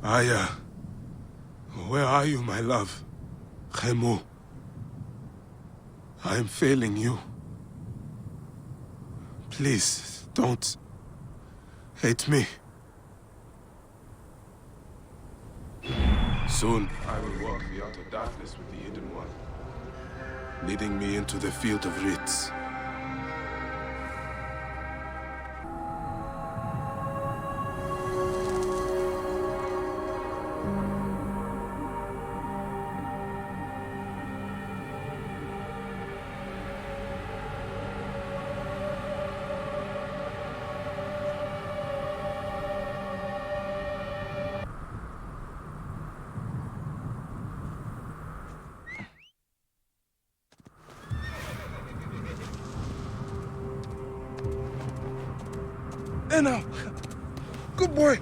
[SPEAKER 13] Aya. Where are you, my love? Khemu. I am failing you. Please, don't hate me. Soon, I will walk the outer darkness with the Hidden One, leading me into the field of writs.
[SPEAKER 2] There now. Good boy.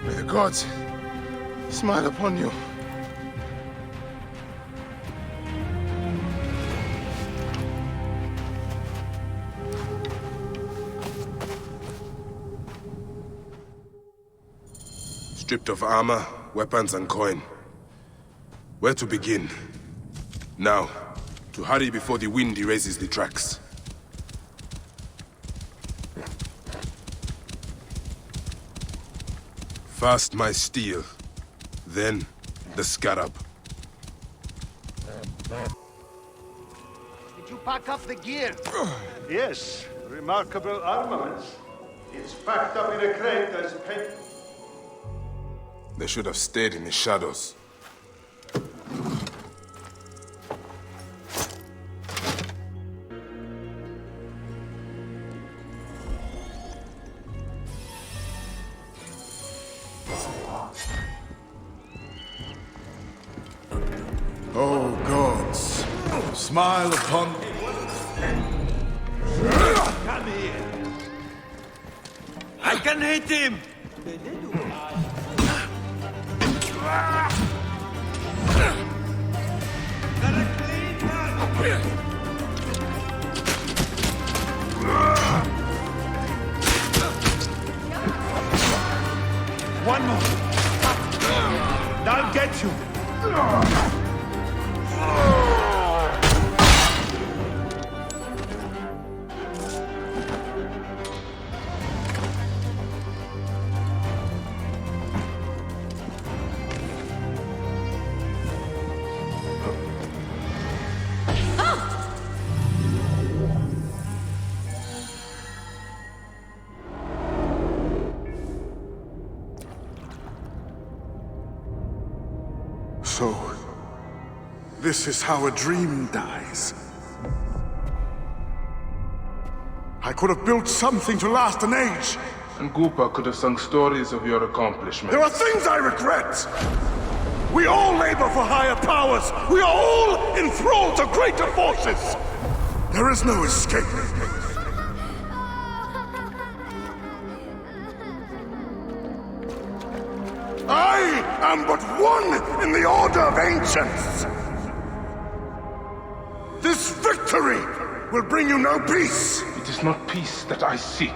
[SPEAKER 2] May the gods smile upon you.
[SPEAKER 13] Stripped of armor, weapons, and coin. Where to begin? Now, to hurry before the wind erases the tracks. First my steel, then the scarab.
[SPEAKER 7] Did you pack up the gear?
[SPEAKER 15] Yes, remarkable armaments. It's packed up in a crate as paper.
[SPEAKER 13] They should have stayed in the shadows.
[SPEAKER 3] Oh gods, smile upon me.
[SPEAKER 20] Come here. I can hit him! One more. I'll get you.
[SPEAKER 3] So, this is how a dream dies. I could have built something to last an age.
[SPEAKER 5] And Goopa could have sung stories of your accomplishments.
[SPEAKER 3] There are things I regret. We all labor for higher powers. We are all enthralled to greater forces. There is no escape. I am but one in the Order of Ancients. This victory will bring you no peace.
[SPEAKER 5] It is not peace that I seek.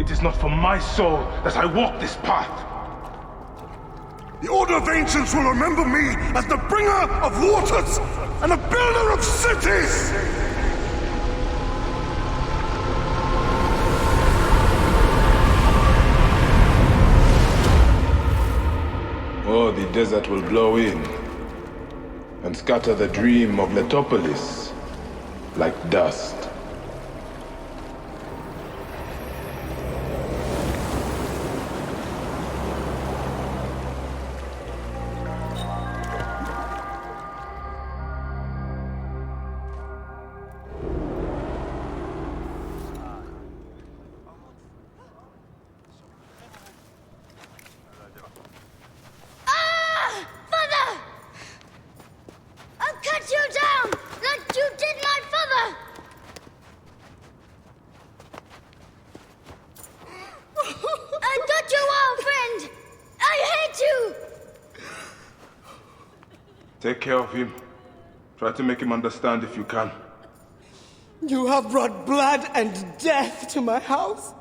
[SPEAKER 5] It is not for my soul that I walk this path.
[SPEAKER 3] The Order of Ancients will remember me as the bringer of waters and the builder of cities!
[SPEAKER 5] Or the desert will blow in and scatter the dream of Letopolis like dust. Take care of him. Try to make him understand if you can.
[SPEAKER 24] You have brought blood and death to my house.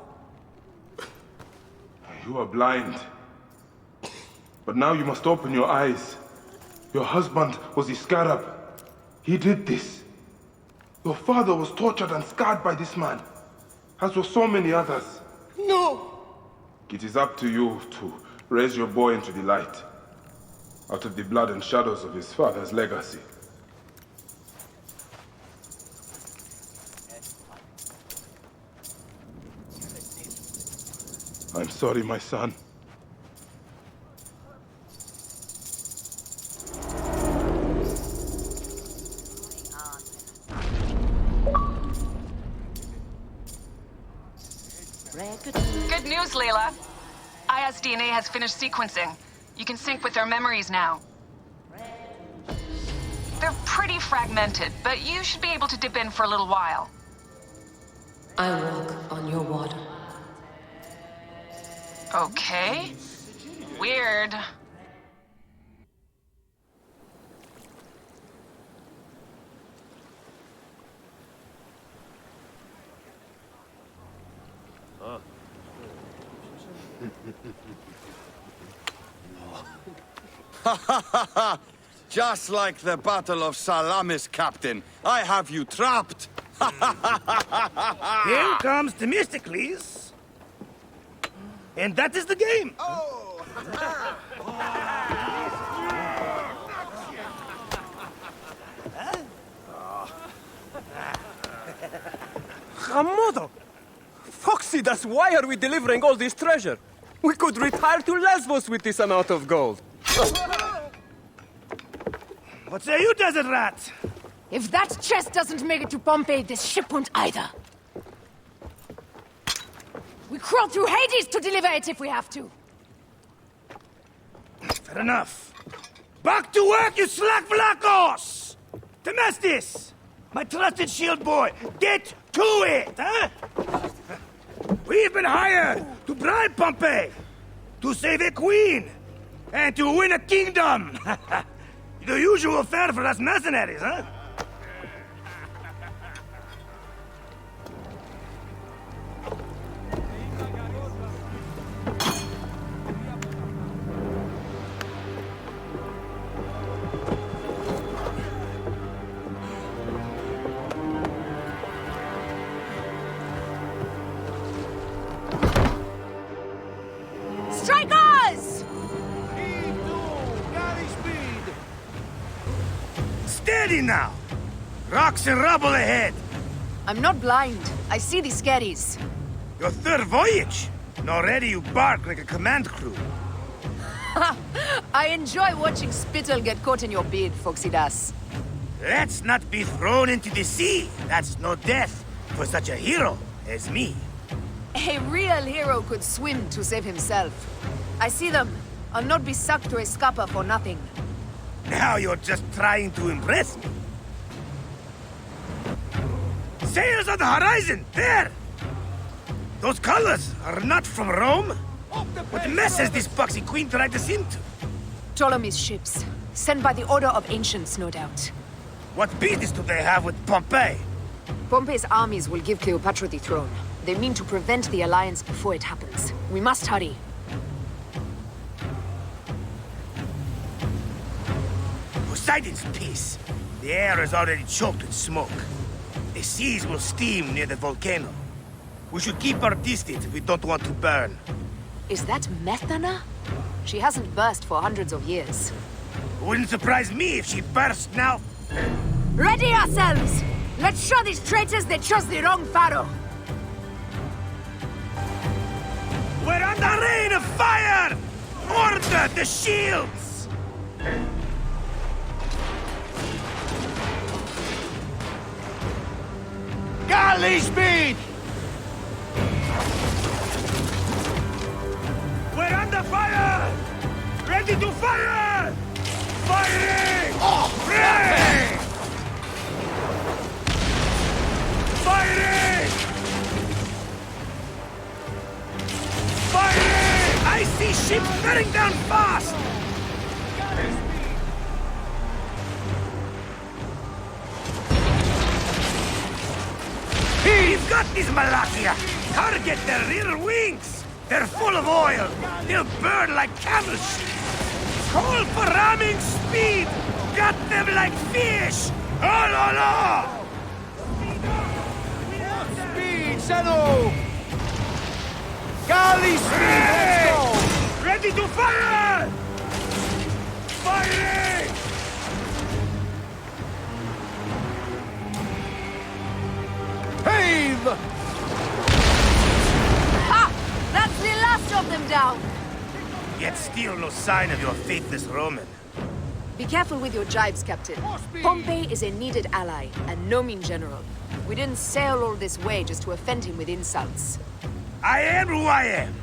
[SPEAKER 5] You are blind. But now you must open your eyes. Your husband was the scarab. He did this. Your father was tortured and scarred by this man, as were so many others.
[SPEAKER 24] No!
[SPEAKER 5] It is up to you to raise your boy into the light, out of the blood and shadows of his father's legacy. I'm sorry, my son.
[SPEAKER 7] DNA has finished sequencing. You can sync with their memories now. They're pretty fragmented, but you should be able to dip in for a little while.
[SPEAKER 11] I walk on your water.
[SPEAKER 7] Okay. Weird.
[SPEAKER 12] Just like the Battle of Salamis, Captain. I have you trapped.
[SPEAKER 16] Here comes Themistocles. And that is the game.
[SPEAKER 22] Hamodo! Foxidas, why are we delivering all this treasure? We could retire to Lesbos with this amount of gold.
[SPEAKER 16] What say you, desert rat?
[SPEAKER 23] If that chest doesn't make it to Pompeii, this ship won't either. We crawl through Hades to deliver it if we have to.
[SPEAKER 16] Fair enough. Back to work, you slack vlakos! Temestis! My trusted shield boy, get to it, huh? We've been hired to bribe Pompeii, to save a queen, and to win a kingdom. The usual fare for us mercenaries, huh?
[SPEAKER 23] Strikers!
[SPEAKER 16] Steady now! Rocks and rubble ahead!
[SPEAKER 23] I'm not blind. I see the scaries.
[SPEAKER 16] Your third voyage? And already you bark like a command crew.
[SPEAKER 23] I enjoy watching spittle get caught in your beard, Foxidas.
[SPEAKER 16] Let's not be thrown into the sea. That's no death for such a hero as me.
[SPEAKER 23] A real hero could swim to save himself. I see them. I'll not be sucked to a scupper for nothing.
[SPEAKER 16] Now you're just trying to impress me. Sails on the horizon! There! Those colors are not from Rome. What mess has this boxy queen dragged us into?
[SPEAKER 23] Ptolemy's ships. Sent by the Order of Ancients, no doubt.
[SPEAKER 16] What business do they have with Pompeii?
[SPEAKER 23] Pompey's armies will give Cleopatra the throne. They mean to prevent the alliance before it happens. We must hurry.
[SPEAKER 16] Poseidon's peace. The air is already choked with smoke. The seas will steam near the volcano. We should keep our distance if we don't want to burn.
[SPEAKER 23] Is that Methana? She hasn't burst for hundreds of years.
[SPEAKER 16] Wouldn't surprise me if she burst now.
[SPEAKER 23] Ready ourselves! Let's show these traitors they chose the wrong pharaoh!
[SPEAKER 16] We're under rain of fire! Order the shields!
[SPEAKER 12] Galley speed!
[SPEAKER 16] We're under fire! Ready to fire! Firing! Pray! Firing! Firing! I see ships bearing down fast! We've got these Malakia! Target their rear wings! They're full of oil! They'll burn like camel shit! Call for ramming speed! Got them like fish! Oh, no, no!
[SPEAKER 12] Speed, Seno! Galley speed, let's go!
[SPEAKER 16] Ready to fire! Firing!
[SPEAKER 12] Heave!
[SPEAKER 23] Ha! That's the last of them down!
[SPEAKER 16] Yet still no sign of your faithless Roman.
[SPEAKER 23] Be careful with your jibes, Captain. Pompey is a needed ally, and no mean general. We didn't sail all this way just to offend him with insults.
[SPEAKER 16] I am who I am.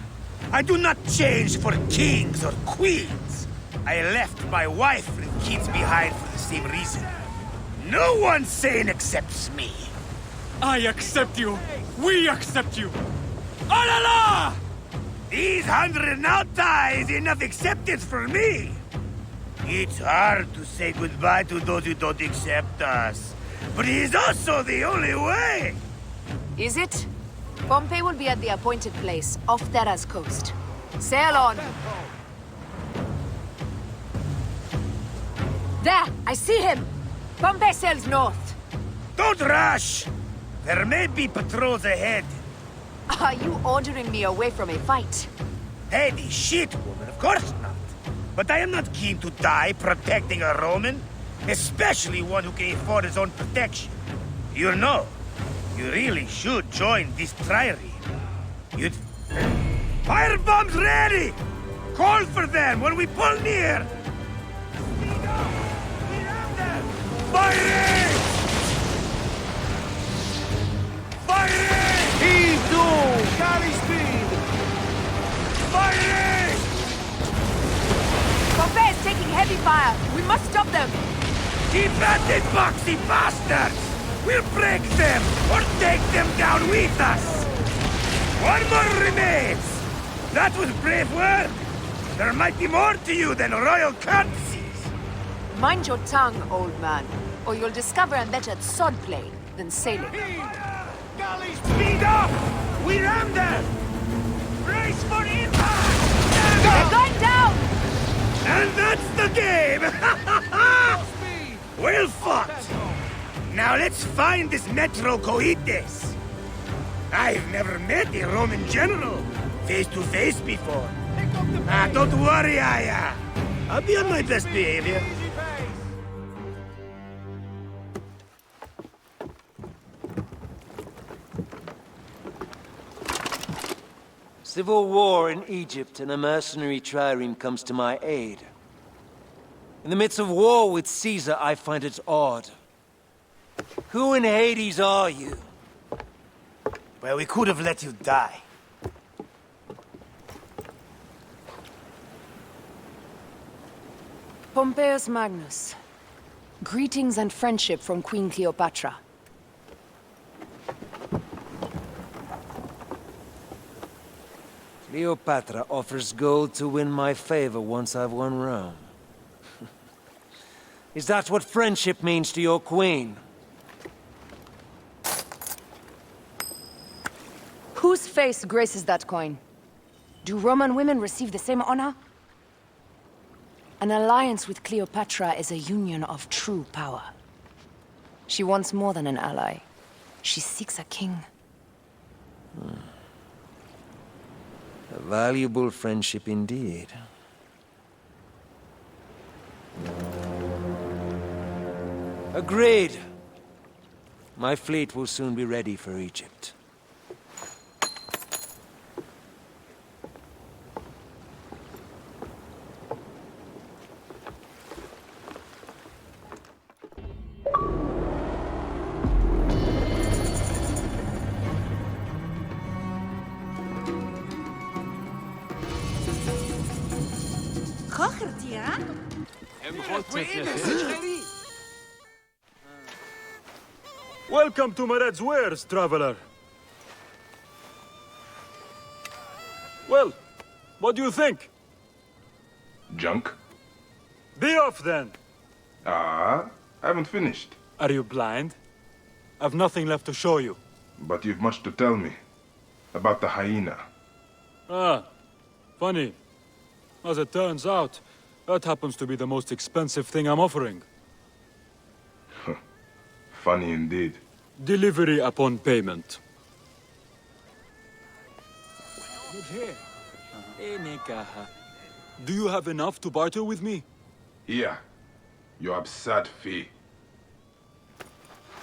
[SPEAKER 16] I do not change for kings or queens. I left my wife and kids behind for the same reason. No one sane accepts me.
[SPEAKER 22] I accept you. We accept you. Alala!
[SPEAKER 16] These 100 nauta is enough acceptance for me. It's hard to say goodbye to those who don't accept us. But it is also the only way.
[SPEAKER 23] Is it? Pompey will be at the appointed place, off Terra's coast. Sail on. There! I see him! Pompey sails north.
[SPEAKER 16] Don't rush! There may be patrols ahead.
[SPEAKER 23] Are you ordering me away from a fight?
[SPEAKER 16] Heady shit, woman, of course not. But I am not keen to die protecting a Roman, especially one who can afford his own protection. You know, you really should join this triary. You'd... Firebombs ready! Call for them when we pull near! Firing! Firing!
[SPEAKER 22] Heave to! Galley speed!
[SPEAKER 16] Firing!
[SPEAKER 23] Pompey is taking heavy fire. We must stop them.
[SPEAKER 16] Keep at it, boxy bastards! We'll break them, or take them down with us! One more remains! That was brave work! There might be more to you than royal courtesies!
[SPEAKER 23] Mind your tongue, old man, or you'll discover I'm better at swordplay than sailing.
[SPEAKER 16] Galley, speed up! We ram them! Brace for impact!
[SPEAKER 23] They're going down!
[SPEAKER 16] And that's the game! Well fought! Now let's find this Metro Coites. I've never met a Roman general face to face before. Don't worry, I'll be on my best behavior.
[SPEAKER 1] Civil war in Egypt and a mercenary trireme comes to my aid. In the midst of war with Caesar, I find it odd. Who in Hades are you?
[SPEAKER 16] Well, we could have let you die.
[SPEAKER 23] Pompeius Magnus. Greetings and friendship from Queen Cleopatra.
[SPEAKER 1] Cleopatra offers gold to win my favor once I've won Rome. Is that what friendship means to your queen?
[SPEAKER 23] Whose face graces that coin? Do Roman women receive the same honor? An alliance with Cleopatra is a union of true power. She wants more than an ally. She seeks a king.
[SPEAKER 1] A valuable friendship indeed. Agreed. My fleet will soon be ready for Egypt.
[SPEAKER 22] Welcome to Mered's wares, traveler. Well, what do you think?
[SPEAKER 5] Junk?
[SPEAKER 22] Be off then!
[SPEAKER 5] I haven't finished.
[SPEAKER 22] Are you blind? I've nothing left to show you.
[SPEAKER 5] But you've much to tell me. About the hyena.
[SPEAKER 22] Ah, funny. As it turns out, that happens to be the most expensive thing I'm offering.
[SPEAKER 5] Funny indeed.
[SPEAKER 22] Delivery upon payment. Do you have enough to barter with me?
[SPEAKER 5] Here. Your absurd fee.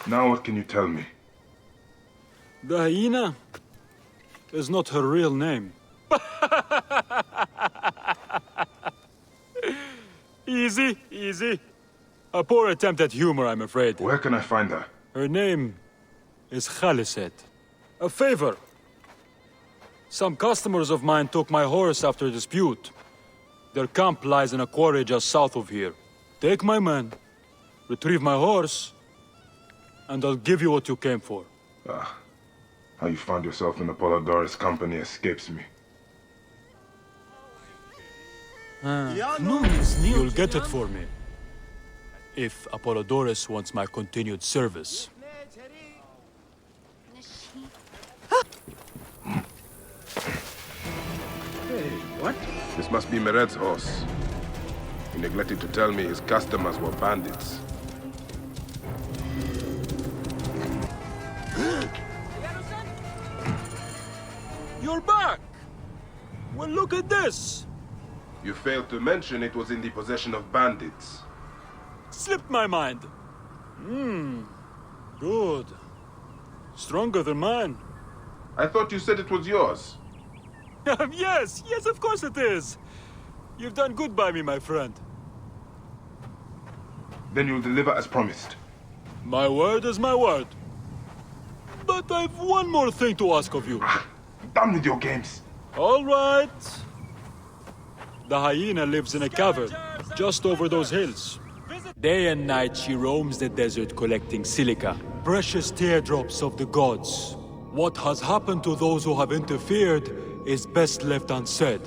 [SPEAKER 5] Now what can you tell me?
[SPEAKER 22] The hyena is not her real name. Easy, easy. A poor attempt at humor, I'm afraid.
[SPEAKER 5] Where can I find her?
[SPEAKER 22] Her name is Khaliset. A favor. Some customers of mine took my horse after a dispute. Their camp lies in a quarry just south of here. Take my men, retrieve my horse, and I'll give you what you came for.
[SPEAKER 5] How you found yourself in Apollodorus' company escapes me.
[SPEAKER 22] You'll get it for me. If Apollodorus wants my continued service.
[SPEAKER 5] Hey, what? This must be Mered's horse. He neglected to tell me his customers were bandits.
[SPEAKER 22] You're back! Well, look at this!
[SPEAKER 5] You failed to mention it was in the possession of bandits.
[SPEAKER 22] Slipped my mind. Good. Stronger than mine.
[SPEAKER 5] I thought you said it was yours.
[SPEAKER 22] Yes, of course it is. You've done good by me, my friend.
[SPEAKER 5] Then you'll deliver as promised.
[SPEAKER 22] My word is my word. But I've one more thing to ask of you.
[SPEAKER 5] Done with your games.
[SPEAKER 22] All right. The hyena lives in a cavern, just over those hills. Day and night she roams the desert collecting silica, precious teardrops of the gods. What has happened to those who have interfered is best left unsaid.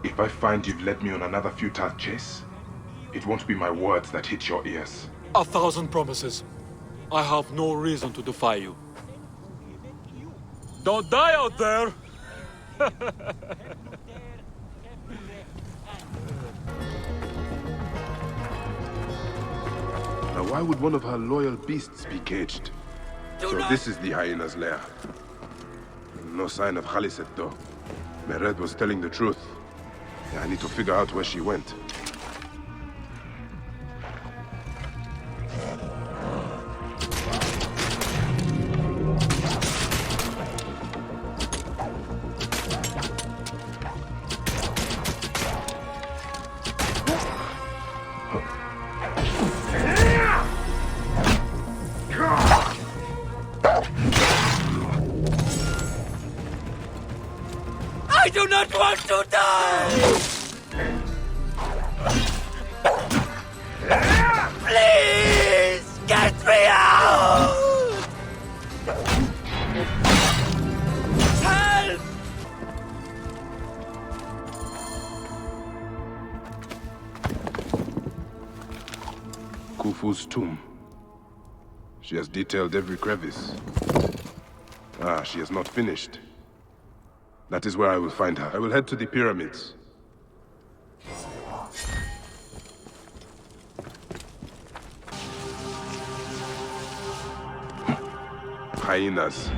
[SPEAKER 5] If I find you've led me on another futile chase, it won't be my words that hit your ears.
[SPEAKER 22] 1,000 promises. I have no reason to defy you. Don't die out there!
[SPEAKER 5] Now why would one of her loyal beasts be caged? So this is the hyena's lair. No sign of Khaliset though. Mered was telling the truth. I need to figure out where she went.
[SPEAKER 20] I do not want to die! Please, get me out! Help!
[SPEAKER 5] Khufu's tomb. She has detailed every crevice. She has not finished. That is where I will find her. I will head to the pyramids. Hyenas.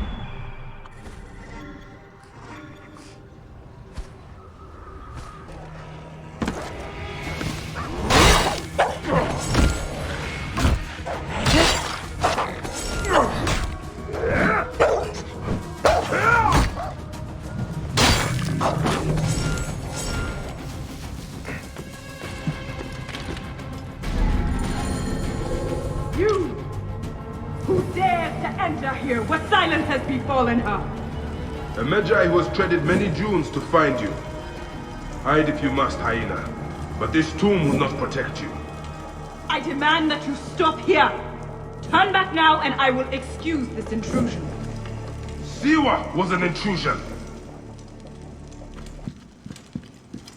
[SPEAKER 6] You! Who dares to enter here? What silence has befallen her?
[SPEAKER 5] A Magi who has treaded many dunes to find you. Hide if you must, hyena. But this tomb will not protect you.
[SPEAKER 6] I demand that you stop here. Turn back now and I will excuse this intrusion.
[SPEAKER 5] Siwa was an intrusion.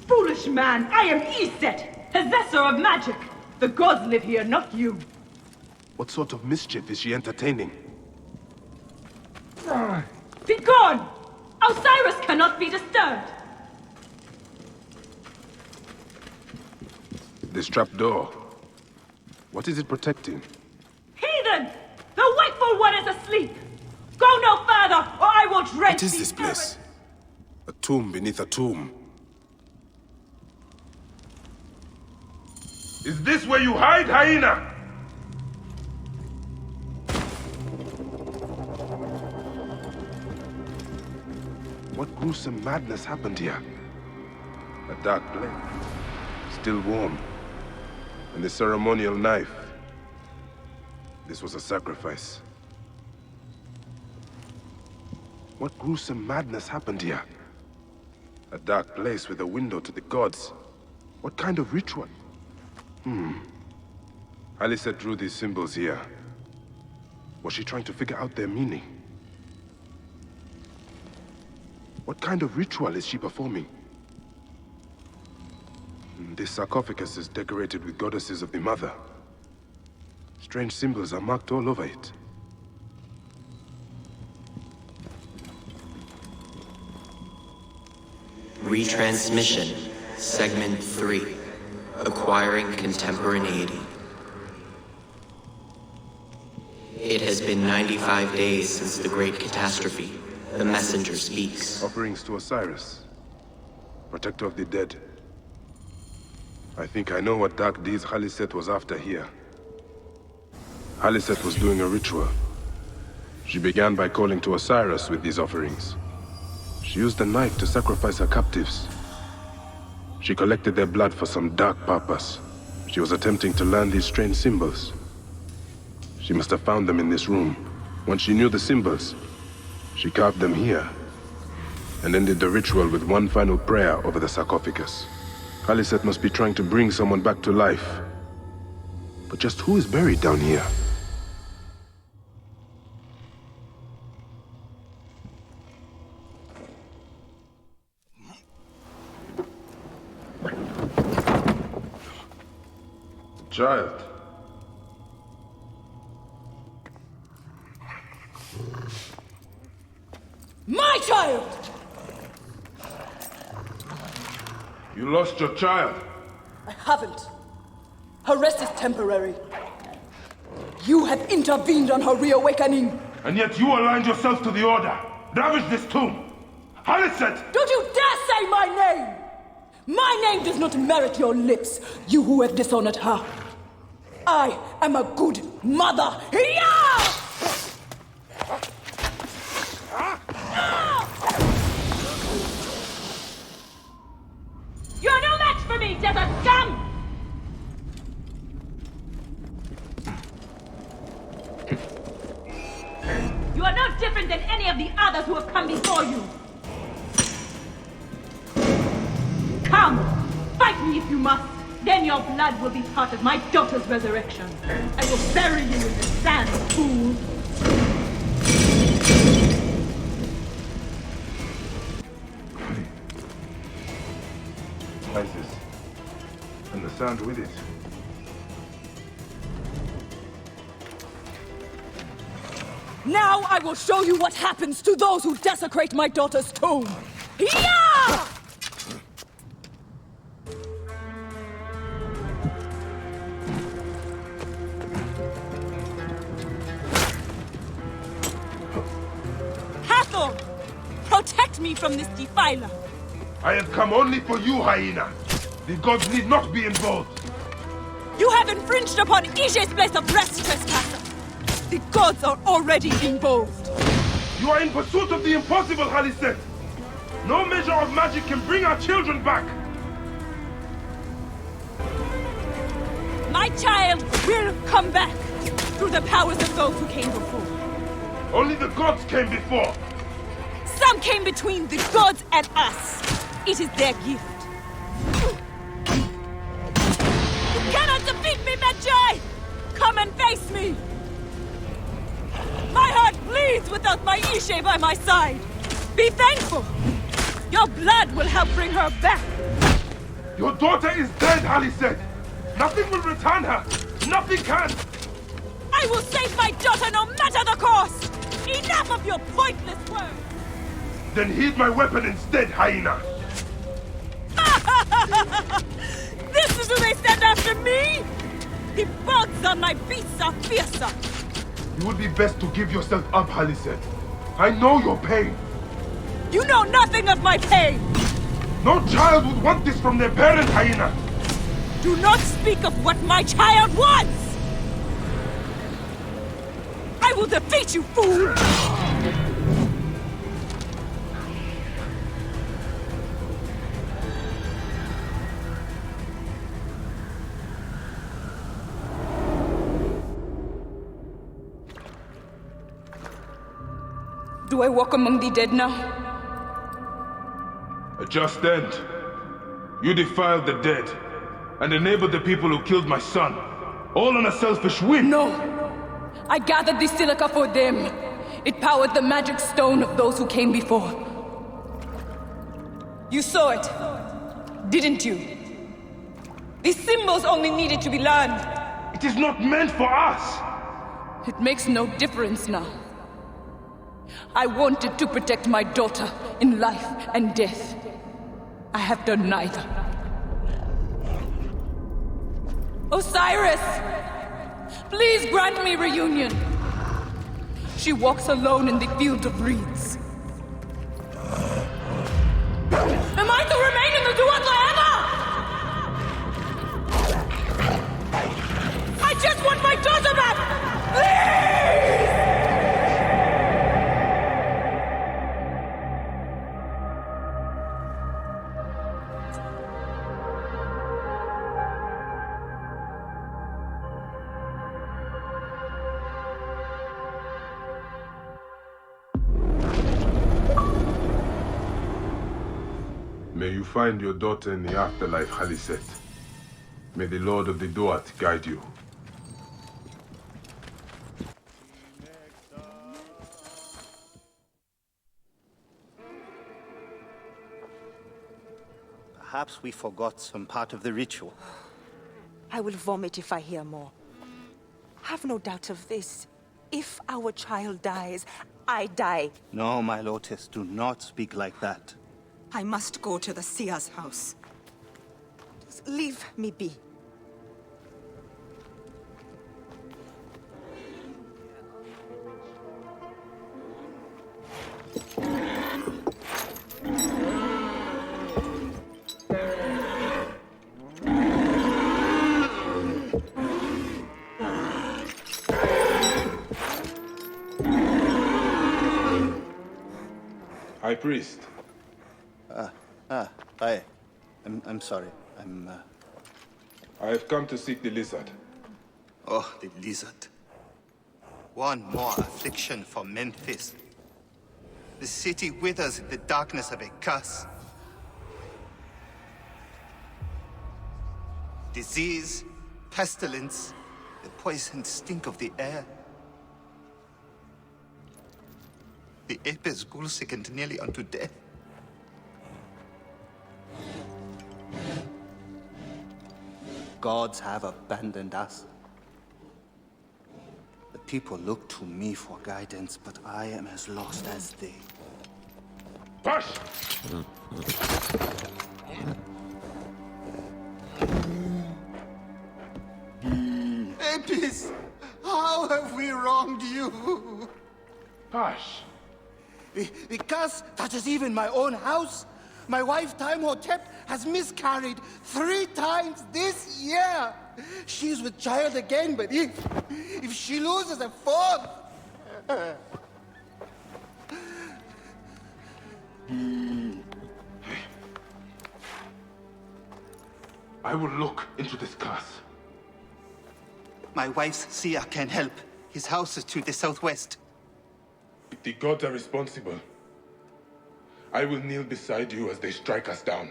[SPEAKER 6] Foolish man, I am Iset, possessor of magic. The gods live here, not you.
[SPEAKER 5] What sort of mischief is she entertaining?
[SPEAKER 6] Be gone! Osiris cannot be disturbed.
[SPEAKER 5] This trapdoor. What is it protecting?
[SPEAKER 6] Heathen! The wakeful one is asleep! Go no further, or I will drench
[SPEAKER 5] What is
[SPEAKER 6] these
[SPEAKER 5] this place? A tomb beneath a tomb. Is this where you hide, hyena? What gruesome madness happened here? A dark blade, still warm, and the ceremonial knife. This was a sacrifice. What gruesome madness happened here? A dark place with a window to the gods. What kind of ritual? Alicet drew these symbols here. Was she trying to figure out their meaning? What kind of ritual is she performing? This sarcophagus is decorated with goddesses of the Mother. Strange symbols are marked all over it.
[SPEAKER 10] Retransmission, Segment 3. Acquiring Contemporaneity. It has been 95 days since the Great Catastrophe. The messenger speaks.
[SPEAKER 5] Offerings to Osiris, protector of the dead. I think I know what dark deeds Alicet was after here. Alicet was doing a ritual. She began by calling to Osiris with these offerings. She used a knife to sacrifice her captives. She collected their blood for some dark purpose. She was attempting to learn these strange symbols. She must have found them in this room. Once she knew the symbols, she carved them here, and ended the ritual with one final prayer over the sarcophagus. Alicet must be trying to bring someone back to life. But just who is buried down here? Child.
[SPEAKER 6] My child!
[SPEAKER 5] You lost your child.
[SPEAKER 6] I haven't. Her rest is temporary. You have intervened on her reawakening.
[SPEAKER 5] And yet you aligned yourself to the Order. Ravaged this tomb. Alicet!
[SPEAKER 6] Don't you dare say my name! My name does not merit your lips, you who have dishonored her. I am a good mother. Yeah! You're no match for me, desert scum! You are no different than any of the others who have come before you. Come, fight me if you must. Then your blood will be part of my daughter's resurrection. I will bury you in the sand, fool.
[SPEAKER 5] Isis. And the sand with it.
[SPEAKER 6] Now I will show you what happens to those who desecrate my daughter's tomb. Yeah! Hathor! Protect me from this defiler.
[SPEAKER 5] I have come only for you, hyena. The gods need not be involved.
[SPEAKER 6] You have infringed upon Ije's place of rest, trespasser. The gods are already involved.
[SPEAKER 5] You are in pursuit of the impossible, Alicet. No measure of magic can bring our children back.
[SPEAKER 6] My child will come back through the powers of those who came before.
[SPEAKER 5] Only the gods came before.
[SPEAKER 6] Some came between the gods and us. It is their gift. You cannot defeat me, Magi! Come and face me! My heart bleeds without my Ije by my side. Be thankful. Your blood will help bring her back.
[SPEAKER 5] Your daughter is dead, Alicet. Nothing will return her. Nothing can.
[SPEAKER 6] I will save my daughter no matter the cost. Enough of your pointless words.
[SPEAKER 5] Then heed my weapon instead, hyena.
[SPEAKER 6] This is who they send after me? The bugs on my beasts are fiercer.
[SPEAKER 5] You would be best to give yourself up, Alicet. I know your pain.
[SPEAKER 6] You know nothing of my pain.
[SPEAKER 5] No child would want this from their parent, hyena.
[SPEAKER 6] Do not speak of what my child wants. I will defeat you, fool. Do I walk among the dead now?
[SPEAKER 5] A just end. You defiled the dead, and enabled the people who killed my son. All on a selfish whim.
[SPEAKER 6] No! I gathered the silica for them. It powered the magic stone of those who came before. You saw it, didn't you? These symbols only needed to be learned.
[SPEAKER 5] It is not meant for us!
[SPEAKER 6] It makes no difference now. I wanted to protect my daughter in life and death. I have done neither. Osiris! Please grant me reunion. She walks alone in the field of reeds. Am I to remain in the Duat forever? I just want my daughter back! Please!
[SPEAKER 5] May you find your daughter in the afterlife, Khaliset. May the Lord of the Duat guide you.
[SPEAKER 14] Perhaps we forgot some part of the ritual.
[SPEAKER 17] I will vomit if I hear more. Have no doubt of this. If our child dies, I die.
[SPEAKER 14] No, my Lotus, do not speak like that.
[SPEAKER 17] I must go to the seer's house. Just leave me be.
[SPEAKER 5] High Priest.
[SPEAKER 14] I'm sorry.
[SPEAKER 5] I have come to seek the lizard.
[SPEAKER 14] Oh, the lizard. One more affliction for Memphis. The city withers in the darkness of a curse. Disease, pestilence, the poisoned stink of the air. The ape is ghoul-sickened nearly unto death. Gods have abandoned us. The people look to me for guidance, but I am as lost as they.
[SPEAKER 5] Push!
[SPEAKER 14] Apis, how have we wronged you?
[SPEAKER 5] Hush.
[SPEAKER 14] The curse touches even my own house. My wife, Timehotep, has miscarried 3 times this year. She's with child again, but if she loses a 4th...
[SPEAKER 5] I will look into this curse.
[SPEAKER 14] My wife's seer can help. His house is to the southwest.
[SPEAKER 5] The gods are responsible. I will kneel beside you as they strike us down.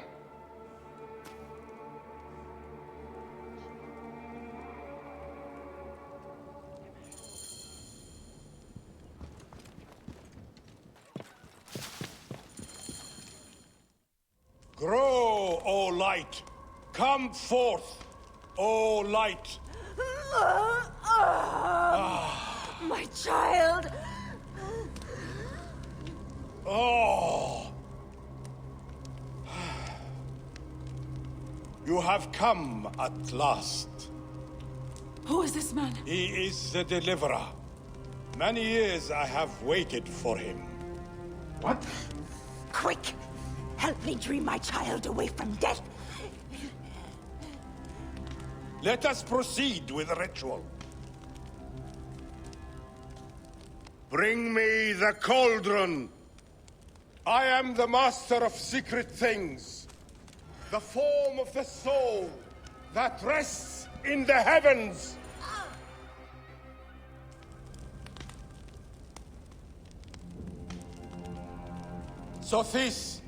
[SPEAKER 15] Grow, O light! Come forth, O light!
[SPEAKER 17] My child!
[SPEAKER 15] Oh! You have come at last.
[SPEAKER 6] Who is this man?
[SPEAKER 15] He is the deliverer. Many years I have waited for him.
[SPEAKER 5] What?
[SPEAKER 17] Quick! Help me dream my child away from death.
[SPEAKER 15] Let us proceed with the ritual. Bring me the cauldron. I am the master of secret things. The form of the soul that rests in the heavens. Sothis,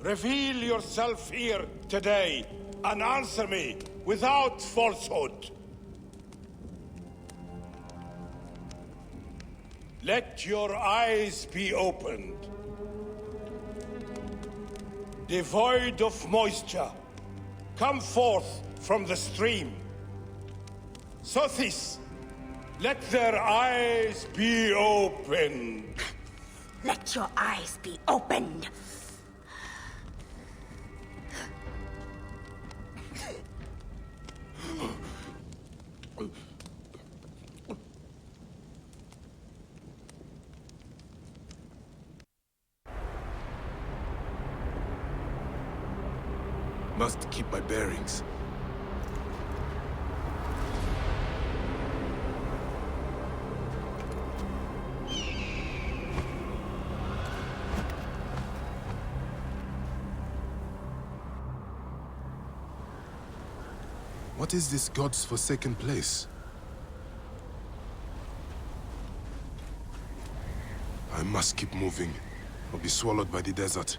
[SPEAKER 15] Reveal yourself here today and answer me without falsehood. Let your eyes be opened. Devoid of moisture, come forth from the stream. Sothis, let their eyes be opened.
[SPEAKER 17] Let your eyes be opened.
[SPEAKER 13] Must keep my bearings. What is this God's forsaken place? I must keep moving, or be swallowed by the desert.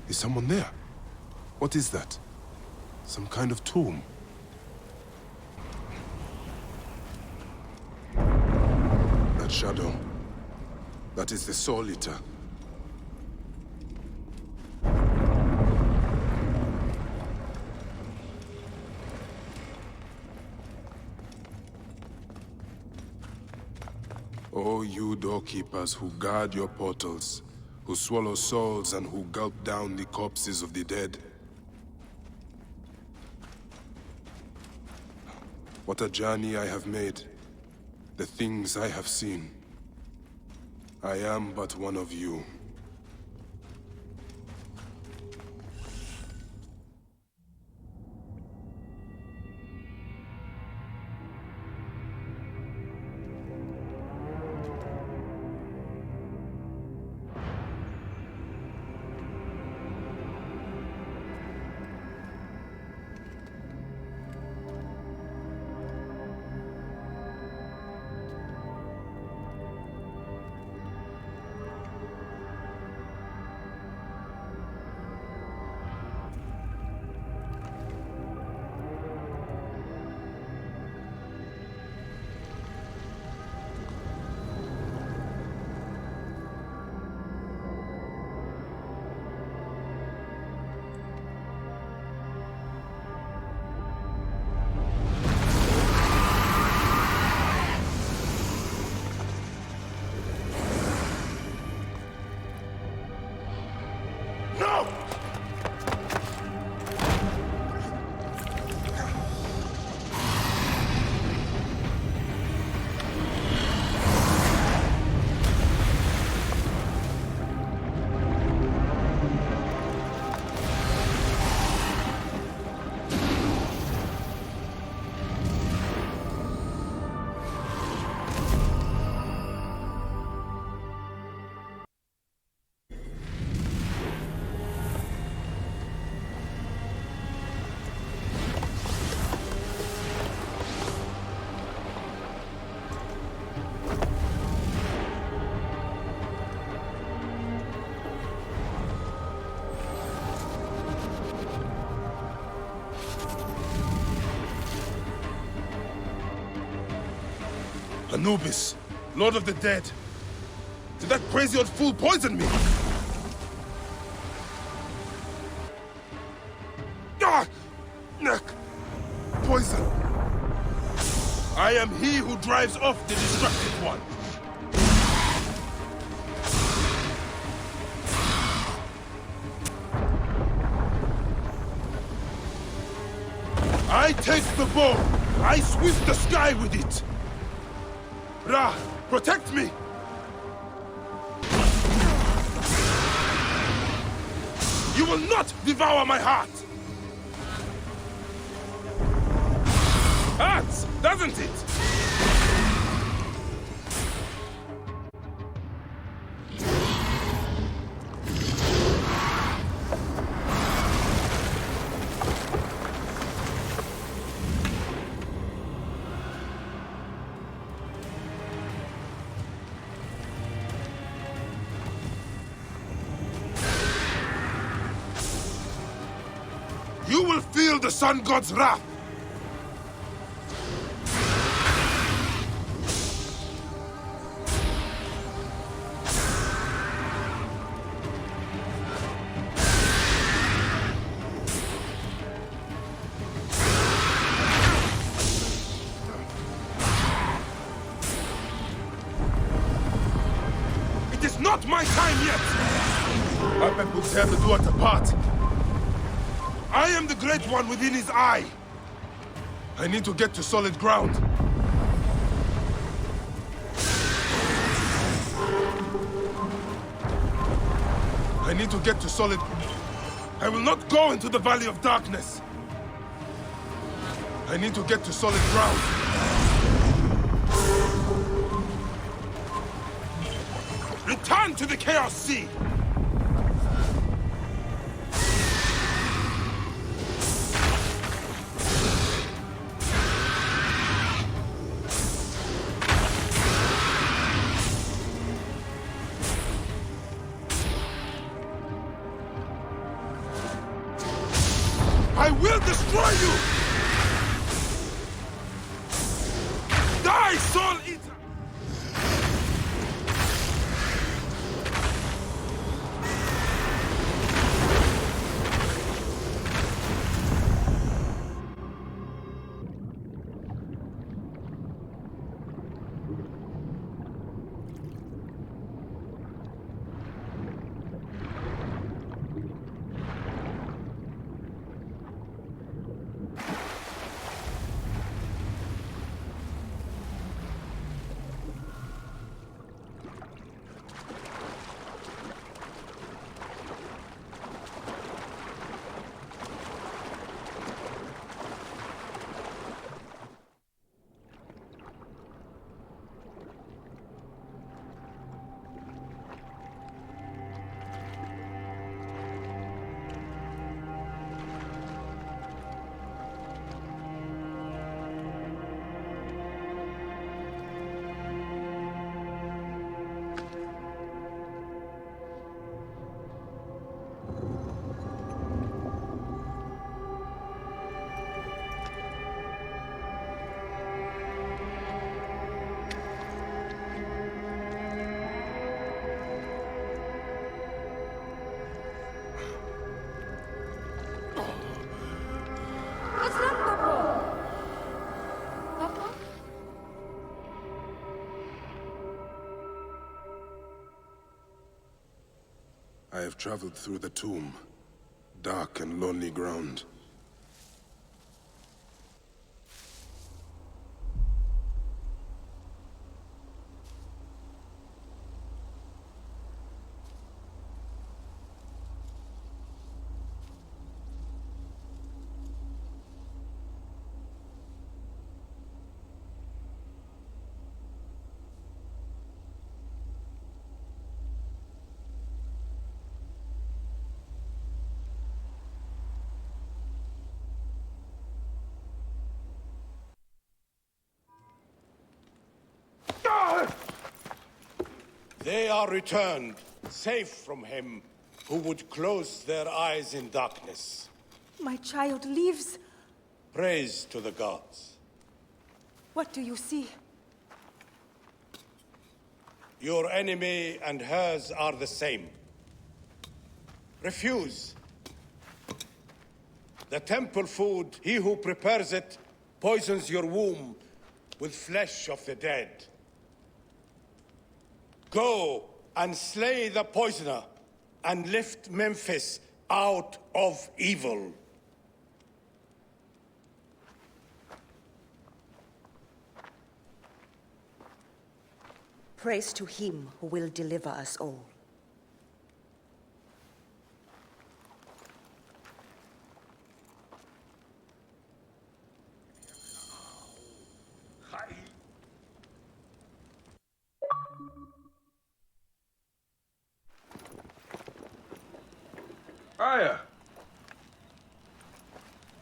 [SPEAKER 13] Is someone there? What is that? Some kind of tomb? That shadow. That is the Soul Eater. Oh, you doorkeepers who guard your portals, who swallow souls and who gulp down the corpses of the dead. What a journey I have made, the things I have seen. I am but one of you. Anubis, Lord of the Dead. Did that crazy old fool poison me? Ah! Neck! Poison! I am he who drives off the destructive one. I take the bow. I sweep the sky with it. Ra, protect me! You will not devour my heart! Hurts, doesn't it?
[SPEAKER 2] the Sun God's wrath! It is not my time yet! Ahmed will tear the Duat apart. I am the Great One within his eye. I need to get to solid ground. I need to get to solid... I will not go into the Valley of Darkness. I need to get to solid ground. Return to the Chaos Sea! I will destroy you! Die, Soul Eater! I have traveled through the tomb, dark and lonely ground.
[SPEAKER 15] They are returned, safe from him who would close their eyes in darkness.
[SPEAKER 17] My child lives.
[SPEAKER 15] Praise to the gods.
[SPEAKER 17] What do you see?
[SPEAKER 15] Your enemy and hers are the same. Refuse. The temple food, he who prepares it, poisons your womb with flesh of the dead. Go and slay the poisoner, and lift Memphis out of evil.
[SPEAKER 17] Praise to him who will deliver us all.
[SPEAKER 5] Aya!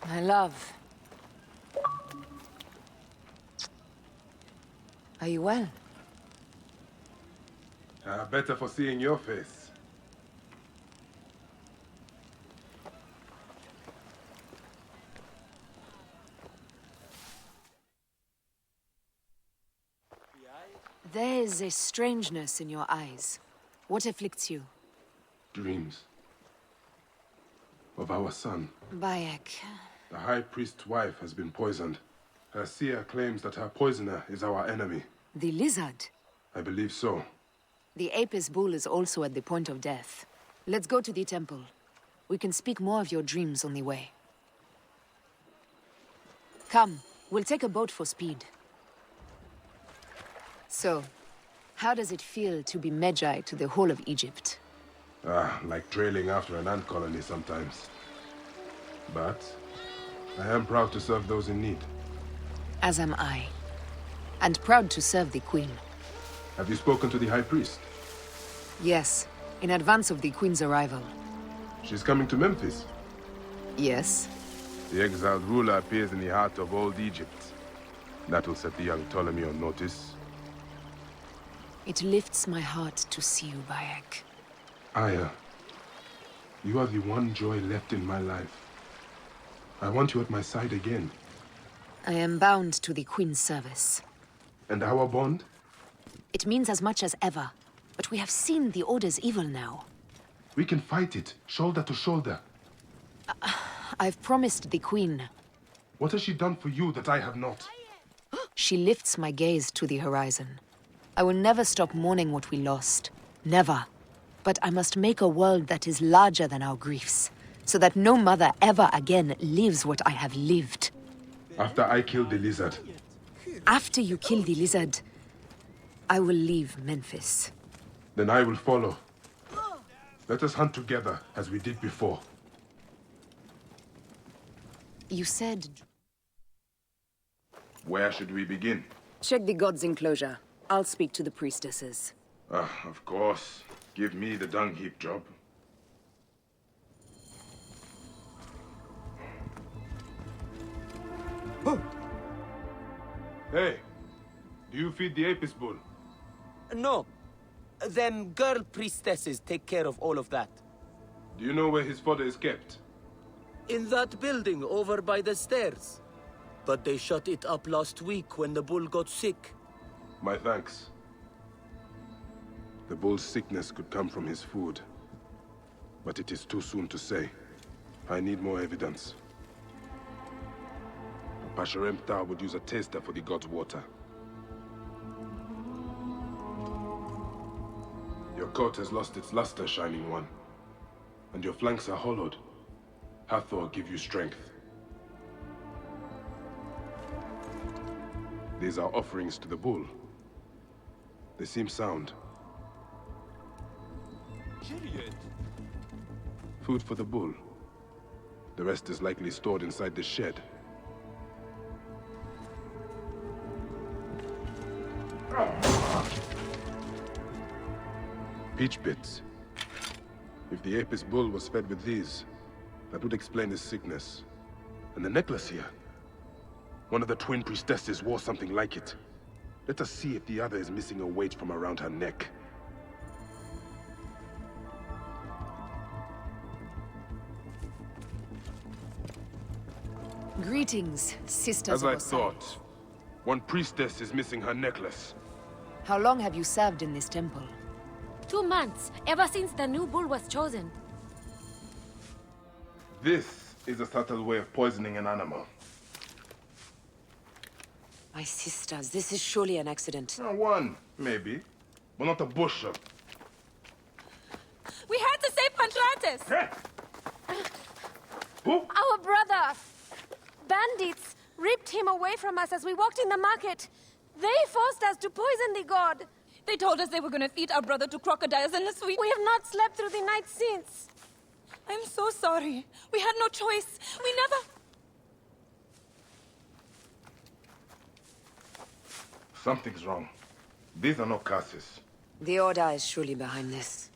[SPEAKER 23] My love. Are you well?
[SPEAKER 5] Better for seeing your face.
[SPEAKER 23] There is a strangeness in your eyes. What afflicts you?
[SPEAKER 5] Dreams. Of our son.
[SPEAKER 23] Bayek.
[SPEAKER 5] The High Priest's wife has been poisoned. Her seer claims that her poisoner is our enemy.
[SPEAKER 23] The lizard?
[SPEAKER 5] I believe so.
[SPEAKER 23] The Apis bull is also at the point of death. Let's go to the temple. We can speak more of your dreams on the way. Come, we'll take a boat for speed. So, how does it feel to be Magi to the whole of Egypt?
[SPEAKER 5] Like trailing after an ant colony sometimes. But I am proud to serve those in need.
[SPEAKER 23] As am I. And proud to serve the Queen.
[SPEAKER 5] Have you spoken to the High Priest?
[SPEAKER 23] Yes, in advance of the Queen's arrival.
[SPEAKER 5] She's coming to Memphis?
[SPEAKER 23] Yes.
[SPEAKER 5] The exiled ruler appears in the heart of old Egypt. That will set the young Ptolemy on notice.
[SPEAKER 23] It lifts my heart to see you, Bayek.
[SPEAKER 5] Aya, you are the one joy left in my life. I want you at my side again.
[SPEAKER 23] I am bound to the Queen's service.
[SPEAKER 5] And our bond?
[SPEAKER 23] It means as much as ever. But we have seen the Order's evil now.
[SPEAKER 5] We can fight it, shoulder to shoulder.
[SPEAKER 23] I've promised the Queen.
[SPEAKER 5] What has she done for you that I have not?
[SPEAKER 23] She lifts my gaze to the horizon. I will never stop mourning what we lost. Never. But I must make a world that is larger than our griefs, so that no mother ever again lives what I have lived.
[SPEAKER 5] After I kill the lizard.
[SPEAKER 23] After you kill the lizard, I will leave Memphis.
[SPEAKER 5] Then I will follow. Let us hunt together, as we did before.
[SPEAKER 23] You said...
[SPEAKER 5] Where should we begin?
[SPEAKER 23] Check the god's enclosure. I'll speak to the priestesses.
[SPEAKER 5] Of course. Give me the dung heap job. Hey, do you feed the Apis bull?
[SPEAKER 20] No. Them girl priestesses take care of all of that.
[SPEAKER 5] Do you know where his fodder is kept?
[SPEAKER 20] In that building over by the stairs. But they shut it up last week when the bull got sick.
[SPEAKER 5] My thanks. The bull's sickness could come from his food. But it is too soon to say. I need more evidence. Pasharemta would use a taster for the god's water. Your coat has lost its luster, Shining One. And your flanks are hollowed. Hathor give you strength. These are offerings to the bull. They seem sound. Food for the bull. The rest is likely stored inside the shed. Peach bits. If the Apis bull was fed with these, that would explain his sickness. And the necklace here. One of the twin priestesses wore something like it. Let us see if the other is missing a weight from around her neck.
[SPEAKER 23] Greetings, sisters
[SPEAKER 5] As
[SPEAKER 23] of
[SPEAKER 5] I
[SPEAKER 23] Osiris.
[SPEAKER 5] thought, one priestess is missing her necklace.
[SPEAKER 23] How long have you served in this temple?
[SPEAKER 9] 2 months, ever since the new bull was chosen.
[SPEAKER 5] This is a subtle way of poisoning an animal.
[SPEAKER 23] My sisters, this is surely an accident.
[SPEAKER 5] One, maybe, but not a bushel.
[SPEAKER 9] We had to save Pantrates!
[SPEAKER 5] Who?
[SPEAKER 9] Our brother! Bandits ripped him away from us as we walked in the market. They forced us to poison the god. They told us they were going to feed our brother to crocodiles in the sweet. We have not slept through the night since. I'm so sorry. We had no choice. We never...
[SPEAKER 5] Something's wrong. These are not curses.
[SPEAKER 23] The Order is surely behind this.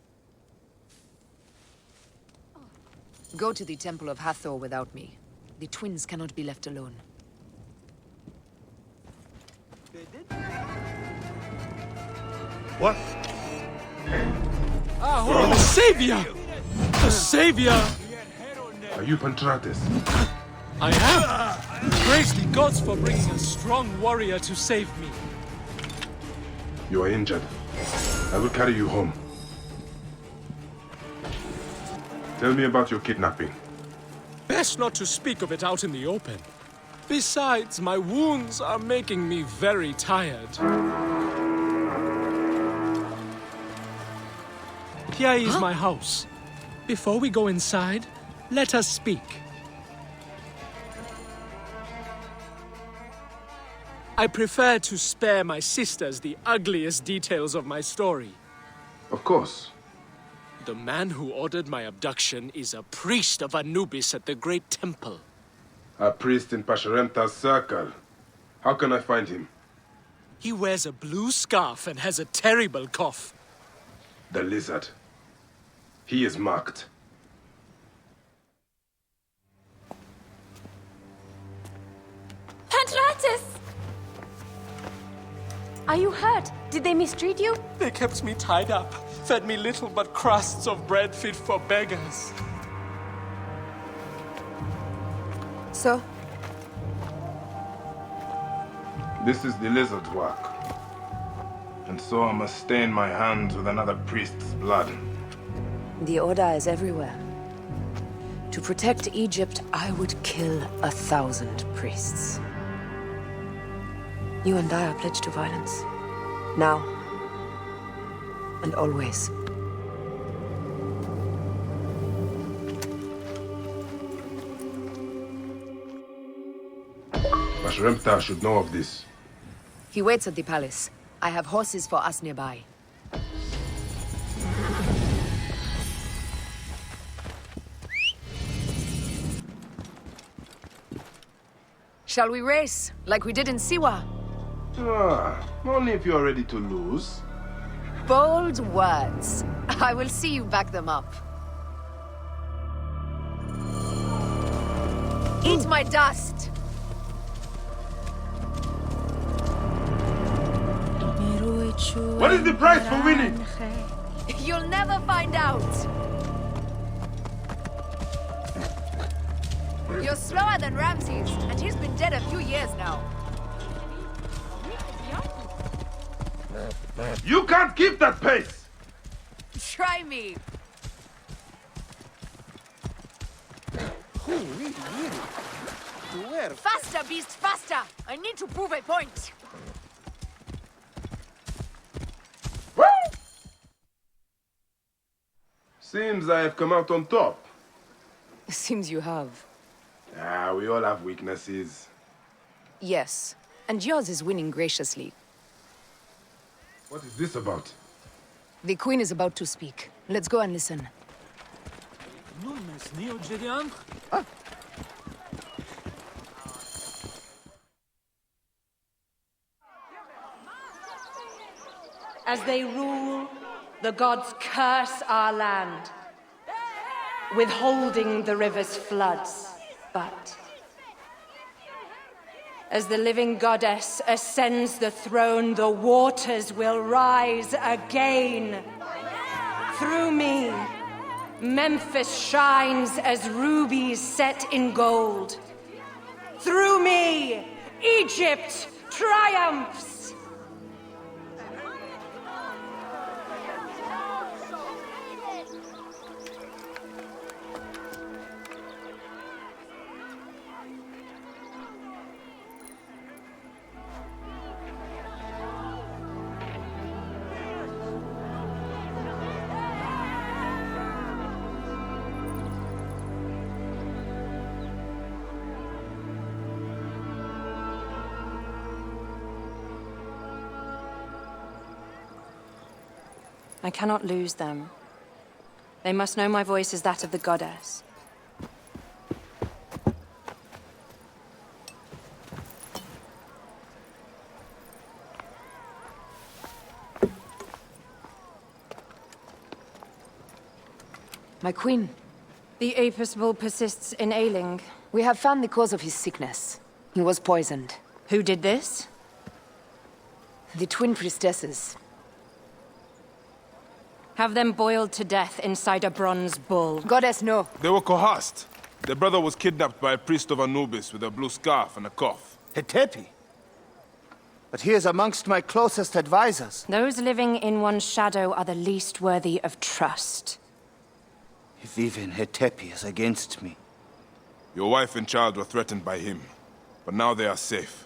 [SPEAKER 23] Go to the Temple of Hathor without me. The twins cannot be left alone.
[SPEAKER 22] What? The Savior! The Savior!
[SPEAKER 5] Are you Pantrates?
[SPEAKER 22] I am! Praise the gods for bringing a strong warrior to save me.
[SPEAKER 5] You are injured. I will carry you home. Tell me about your kidnapping.
[SPEAKER 22] Best not to speak of it out in the open. Besides, my wounds are making me very tired. Here is my house. Before we go inside, let us speak. I prefer to spare my sisters the ugliest details of my story.
[SPEAKER 5] Of course.
[SPEAKER 22] The man who ordered my abduction is a priest of Anubis at the Great Temple.
[SPEAKER 5] A priest in Pasharemta's circle. How can I find him?
[SPEAKER 22] He wears a blue scarf and has a terrible cough.
[SPEAKER 5] The lizard. He is marked.
[SPEAKER 9] Pantratis! Are you hurt? Did they mistreat you?
[SPEAKER 22] They kept me tied up, fed me little but crusts of bread fit for beggars.
[SPEAKER 23] So?
[SPEAKER 5] This is the lizard's work. And so I must stain my hands with another priest's blood.
[SPEAKER 23] The Order is everywhere. To protect Egypt, I would kill 1,000 priests. You and I are pledged to violence. Now. And always.
[SPEAKER 5] Pasharemta should know of this.
[SPEAKER 23] He waits at the palace. I have horses for us nearby. Shall we race, like we did in Siwa?
[SPEAKER 5] Only if you are ready to lose.
[SPEAKER 23] Bold words. I will see you back them up. Eat my dust!
[SPEAKER 5] What is the price for winning?
[SPEAKER 23] You'll never find out! You're slower than Ramses, and he's been dead a few years now.
[SPEAKER 5] You can't keep that pace!
[SPEAKER 23] Try me! Faster, beast, faster! I need to prove a point!
[SPEAKER 5] Seems I have come out on top.
[SPEAKER 23] Seems you have.
[SPEAKER 5] We all have weaknesses.
[SPEAKER 23] Yes, and yours is winning graciously.
[SPEAKER 5] What is this about?
[SPEAKER 23] The Queen is about to speak. Let's go and listen.
[SPEAKER 4] As they rule, the gods curse our land, withholding the river's floods. But as the living goddess ascends the throne, the waters will rise again. Through me, Memphis shines as rubies set in gold. Through me, Egypt triumphs. I cannot lose them. They must know my voice is that of the goddess.
[SPEAKER 23] My queen.
[SPEAKER 4] The Apis bull persists in ailing.
[SPEAKER 23] We have found the cause of his sickness. He was poisoned.
[SPEAKER 4] Who did this?
[SPEAKER 23] The twin priestesses.
[SPEAKER 4] Have them boiled to death inside a bronze bull.
[SPEAKER 23] Goddess, no.
[SPEAKER 13] They were coerced. Their brother was kidnapped by a priest of Anubis with a blue scarf and a cough.
[SPEAKER 16] Hetepi?
[SPEAKER 14] But he is amongst my closest advisors.
[SPEAKER 4] Those living in one's shadow are the least worthy of trust.
[SPEAKER 14] If even Hetepi is against me.
[SPEAKER 13] Your wife and child were threatened by him, but now they are safe.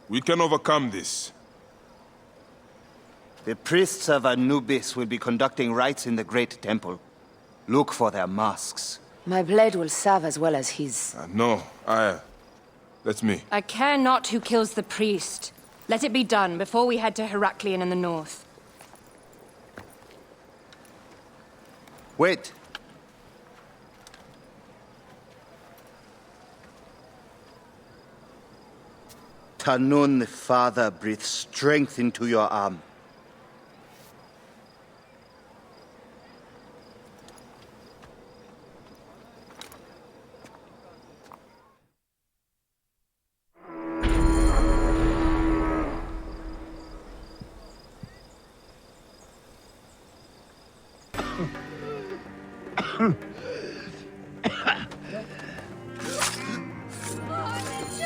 [SPEAKER 13] We can overcome this.
[SPEAKER 14] The priests of Anubis will be conducting rites in the Great Temple. Look for their masks.
[SPEAKER 23] My blade will serve as well as his.
[SPEAKER 13] No, that's me.
[SPEAKER 4] I care not who kills the priest. Let it be done before we head to Heraklion in the north.
[SPEAKER 14] Wait. Tanun the Father breathes strength into your arm.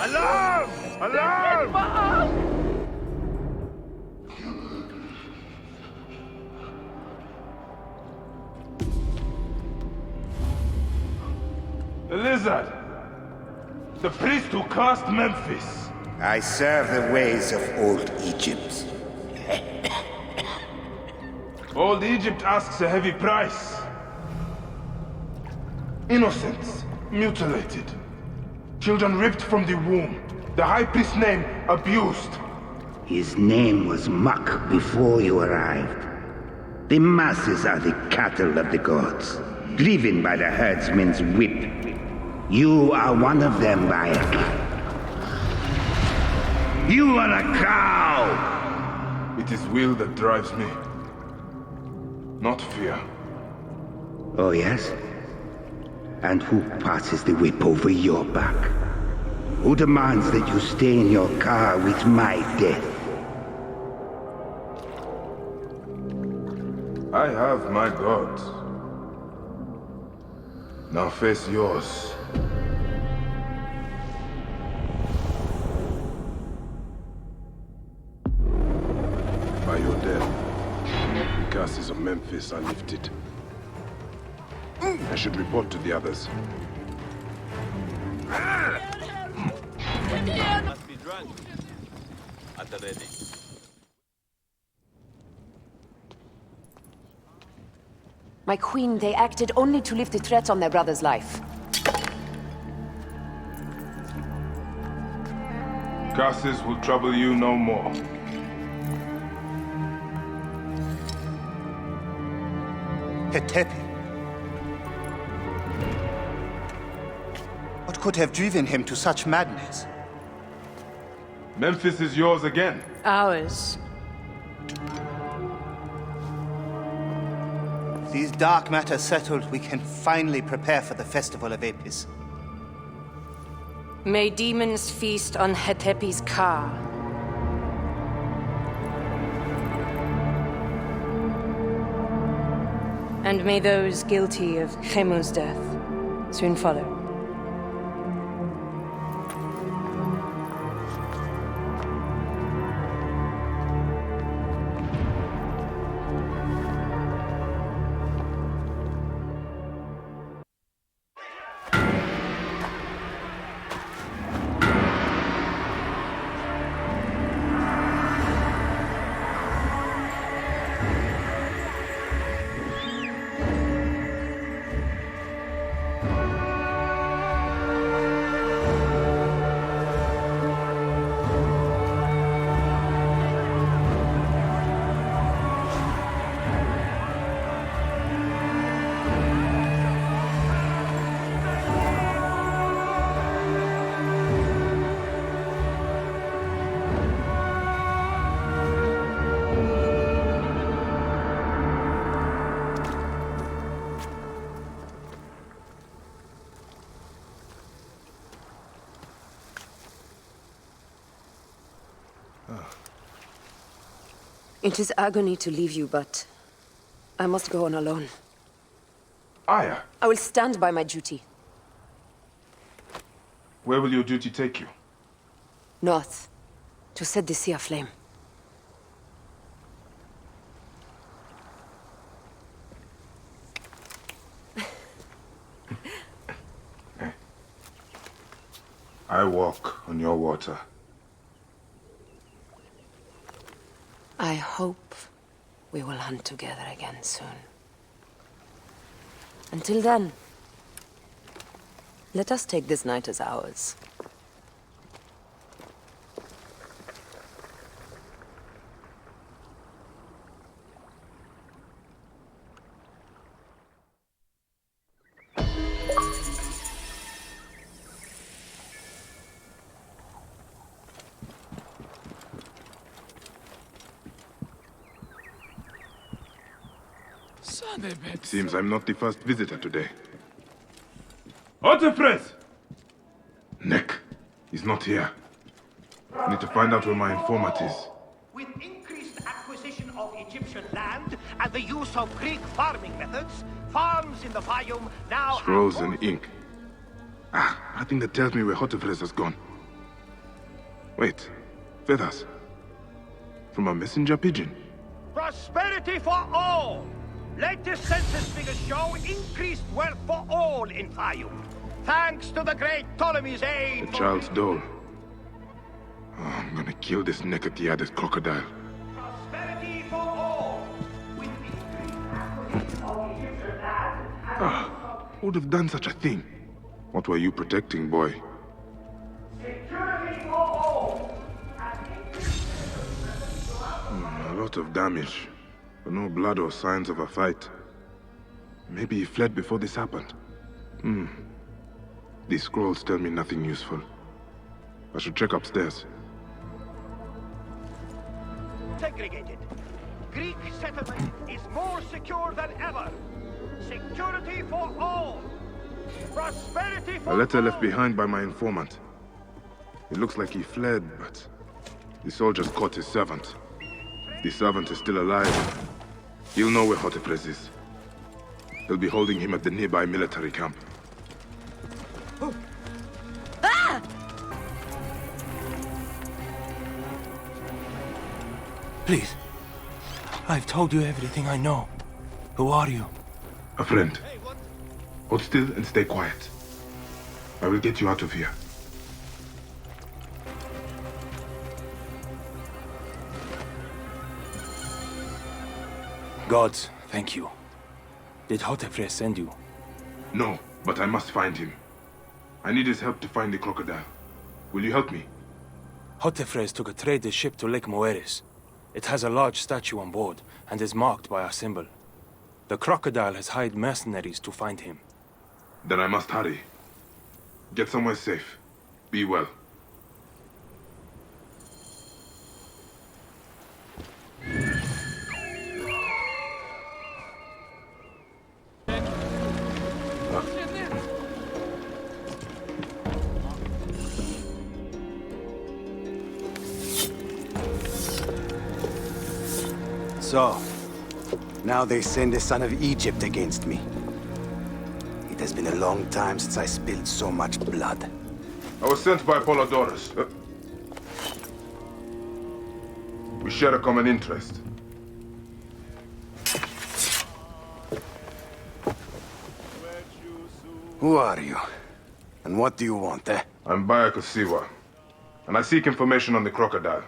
[SPEAKER 15] Alarm! Alarm!
[SPEAKER 2] The lizard! The priest who cursed Memphis!
[SPEAKER 8] I serve the ways of old Egypt.
[SPEAKER 2] Old Egypt asks a heavy price. Innocents mutilated. Children ripped from the womb. The high priest's name abused.
[SPEAKER 8] His name was Muck before you arrived. The masses are the cattle of the gods, driven by the herdsman's whip. You are one of them, Bayek. You are a cow!
[SPEAKER 2] It is will that drives me, not fear.
[SPEAKER 8] Oh, yes? And who passes the whip over your back? Who demands that you stay in your car with my death?
[SPEAKER 2] I have my gods. Now face yours.
[SPEAKER 13] By your death, the curses of Memphis are lifted. I should report to the others.
[SPEAKER 22] Must be drunk. At the ready.
[SPEAKER 23] My queen, they acted only to lift the threat on their brother's life.
[SPEAKER 2] Curses will trouble you no more.
[SPEAKER 14] Hetepi. What could have driven him to such madness?
[SPEAKER 2] Memphis is yours again.
[SPEAKER 4] Ours.
[SPEAKER 14] These dark matters settled, we can finally prepare for the festival of Apis.
[SPEAKER 4] May demons feast on Hetepi's car. And may those guilty of Chemu's death soon follow. It is agony to leave you, but I must go on alone.
[SPEAKER 2] Aya,
[SPEAKER 23] I will stand by my duty.
[SPEAKER 2] where will your duty take you?
[SPEAKER 23] North. To set the sea aflame.
[SPEAKER 5] I walk on your water.
[SPEAKER 23] I hope we will hunt together again soon. Until then, let us take this night as ours.
[SPEAKER 5] It seems I'm not the first visitor today. Otefres! Nick, he's not here. I need to find out where my informant is.
[SPEAKER 3] With increased acquisition of Egyptian land and the use of Greek farming methods, farms in the Fayum now
[SPEAKER 5] Scrolls and ink. Nothing that tells me where Otefres has gone. Wait, feathers. From a messenger pigeon.
[SPEAKER 3] prosperity for all. Latest census figures show increased wealth for all in Fayum. Thanks to the great Ptolemy's aid.
[SPEAKER 5] The child's doll. Oh, I'm gonna kill this Nekatiades crocodile.
[SPEAKER 3] Prosperity for all. With increased of Egyptian land.
[SPEAKER 5] Who would have done such a thing? What were you protecting, boy?
[SPEAKER 3] Security for all.
[SPEAKER 5] A lot of damage, but no blood or signs of a fight. Maybe he fled before this happened. These scrolls tell me nothing useful. I should check upstairs.
[SPEAKER 3] Segregated. Greek settlement is more secure than ever. Security for all. Prosperity for
[SPEAKER 5] A letter left behind by my informant. It looks like he fled, but the soldiers caught his servant. The servant is still alive. He'll know where Otefres is. They'll be holding him at the nearby military camp.
[SPEAKER 1] Please. I've told you everything I know. Who are you?
[SPEAKER 5] A friend. Hold still and stay quiet. I will get you out of here.
[SPEAKER 1] Gods, thank you. Did Otefres send you?
[SPEAKER 5] No, but I must find him. I need his help to find the crocodile. Will you help me?
[SPEAKER 1] Otefres took a trader ship to Lake Moeris. It has a large statue on board and is marked by a symbol. The crocodile has hired mercenaries to find him.
[SPEAKER 5] Then I must hurry. Get somewhere safe. Be well.
[SPEAKER 18] So, now they send the son of Egypt against me. It has been a long time since I spilled so much blood.
[SPEAKER 5] I was sent by Apollodorus. We share a common interest.
[SPEAKER 18] Who are you? And what do you want, eh?
[SPEAKER 5] I'm bayekofsiwa, and I seek information on the crocodile.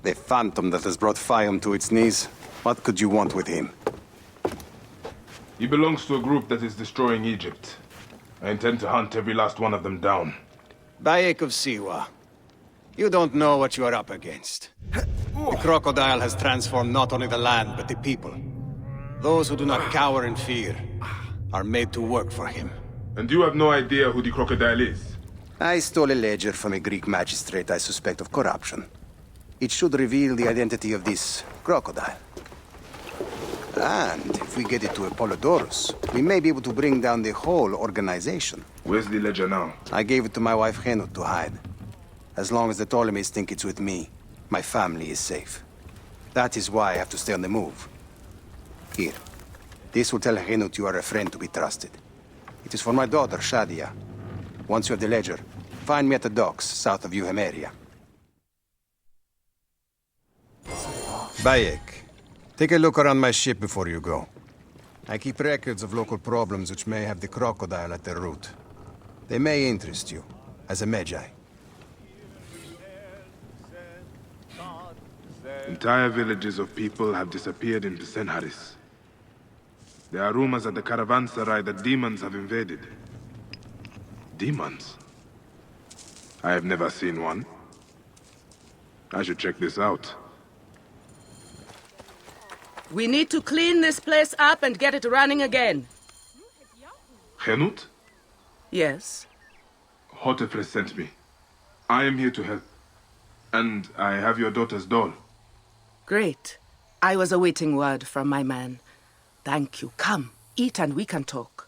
[SPEAKER 18] The phantom that has brought Fayum to its knees. What could you want with him?
[SPEAKER 5] He belongs to a group that is destroying Egypt. I intend to hunt every last one of them down.
[SPEAKER 18] Bayekofsiwa. You don't know what you are up against. The crocodile has transformed not only the land, but the people. Those who do not cower in fear are made to work for him.
[SPEAKER 5] And you have no idea who the crocodile is?
[SPEAKER 18] I stole a ledger from a Greek magistrate I suspect of corruption. It should reveal the identity of this crocodile. And if we get it to Apollodorus, we may be able to bring down the whole organization.
[SPEAKER 5] Where's the ledger now?
[SPEAKER 18] I gave it to my wife Henut to hide. As long as the Ptolemies think it's with me, my family is safe. That is why I have to stay on the move. Here. This will tell Henut you are a friend to be trusted. It is for my daughter, Shadia. Once you have the ledger, find me at the docks south of Euhemeria. Bayek, take a look around my ship before you go. I keep records of local problems which may have the crocodile at their root. They may interest you, as a Magi.
[SPEAKER 5] Entire villages of people have disappeared into Senharis. There are rumors at the caravanserai that demons have invaded. Demons? I have never seen one. I should check this out.
[SPEAKER 11] We need to clean this place up and get it running again.
[SPEAKER 5] Henut?
[SPEAKER 11] Yes?
[SPEAKER 5] Hotefres sent me. I am here to help. And I have your daughter's doll.
[SPEAKER 11] Great. I was awaiting word from my man. Thank you. Come, eat and we can talk.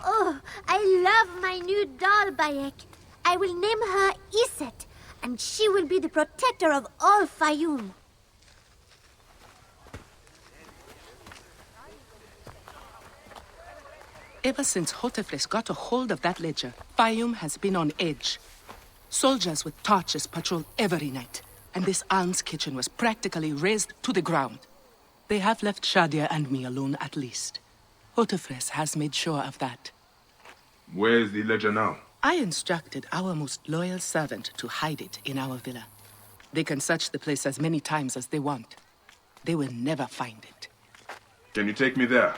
[SPEAKER 19] Oh, I love my new doll, Bayek. I will name her Iset, and she will be the protector of all Fayum.
[SPEAKER 11] Ever since Hotefres got a hold of that ledger, Fayum has been on edge. Soldiers with torches patrol every night, and this alms kitchen was practically razed to the ground. They have left Shadia and me alone at least. Hotefres has made sure of that.
[SPEAKER 5] Where is the ledger now?
[SPEAKER 11] I instructed our most loyal servant to hide it in our villa. They can search the place as many times as they want. They will never find it.
[SPEAKER 5] Can you take me there?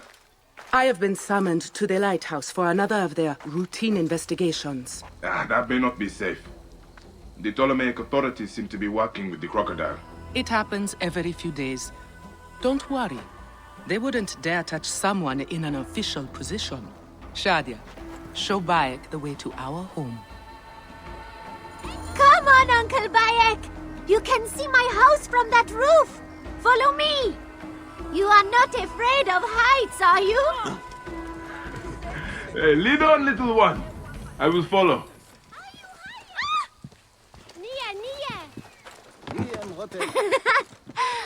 [SPEAKER 11] I have been summoned to the lighthouse for another of their routine investigations.
[SPEAKER 5] That may not be safe. The Ptolemaic authorities seem to be working with the crocodile.
[SPEAKER 11] It happens every few days. Don't worry. They wouldn't dare touch someone in an official position. Shadia, show Bayek the way to our home.
[SPEAKER 19] Come on, Uncle Bayek! You can see my house from that roof! Follow me! You are not afraid of heights, are you?
[SPEAKER 5] Hey, lead on, little one. I will follow.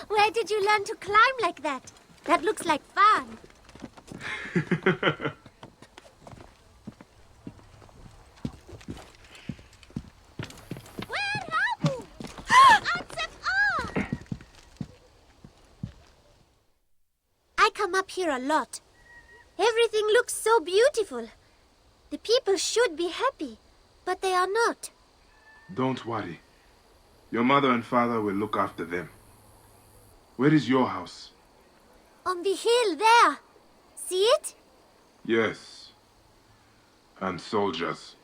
[SPEAKER 19] Where did you learn to climb like that? That looks like fun. I come up here a lot. Everything looks so beautiful. The people should be happy, but they are not.
[SPEAKER 5] Don't worry. Your mother and father will look after them. Where is your house?
[SPEAKER 19] On the hill there. See it?
[SPEAKER 5] Yes. And soldiers.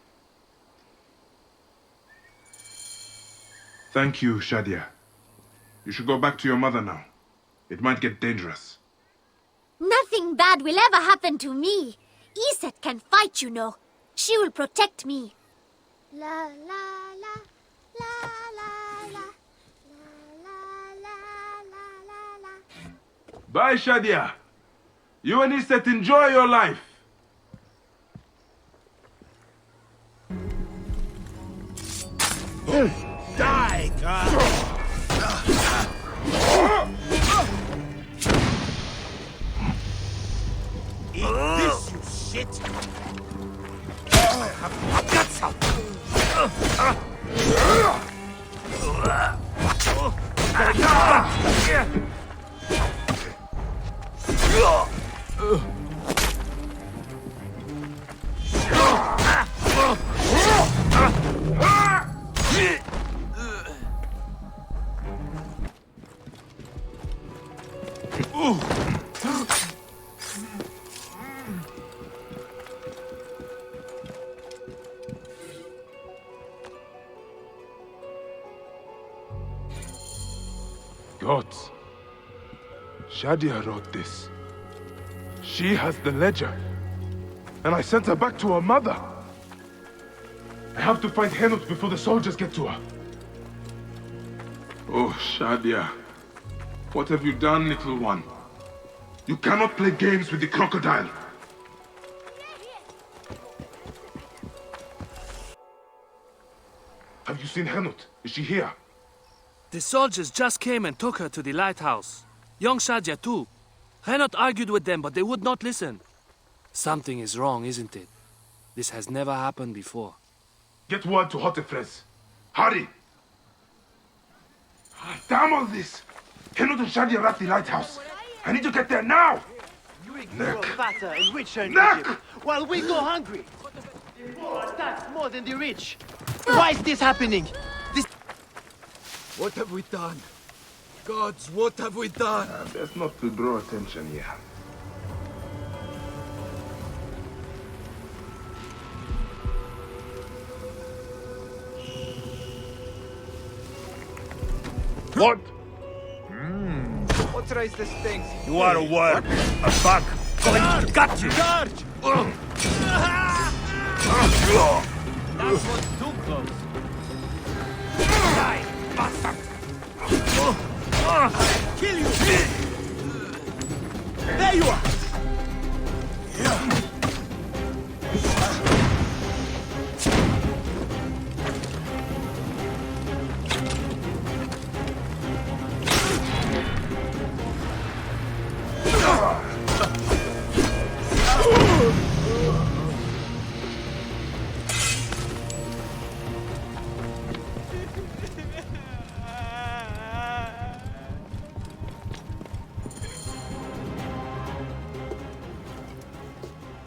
[SPEAKER 5] Thank you, Shadia. You should go back to your mother now. It might get dangerous.
[SPEAKER 19] Nothing bad will ever happen to me. Iset can fight, you know. She will protect me. La la la, la la la, la.
[SPEAKER 5] Bye, Shadia. You and Iset enjoy your life.
[SPEAKER 16] Die, God! Eat this, you shit! I have got some!
[SPEAKER 5] Gods. Shadia wrote this. She has the ledger. And I sent her back to her mother. I have to find Henut before the soldiers get to her. Oh, Shadia. What have you done, little one? You cannot play games with the crocodile. Have you seen Henut? Is she here?
[SPEAKER 22] The soldiers just came and took her to the lighthouse. Young Shadia too. Renot argued with them, but they would not listen. Something is wrong, isn't it? This has never happened before.
[SPEAKER 5] Get word to Hotefres. Hurry! Damn all this! Henut and Shadi are at the lighthouse. I need to get there now!
[SPEAKER 7] You grow fatter and richer in
[SPEAKER 5] Neck!
[SPEAKER 7] Egypt, while we go hungry. That's more than the rich. Why is this happening?
[SPEAKER 12] What have we done? Gods, what have we done?
[SPEAKER 5] Best not to draw attention here.
[SPEAKER 3] What?
[SPEAKER 12] What raised this thing?
[SPEAKER 3] You are a worm, a bug. Going to gut you.
[SPEAKER 7] Charge!
[SPEAKER 22] That was too close.
[SPEAKER 3] Die, bastard!
[SPEAKER 7] Kill you! There you are!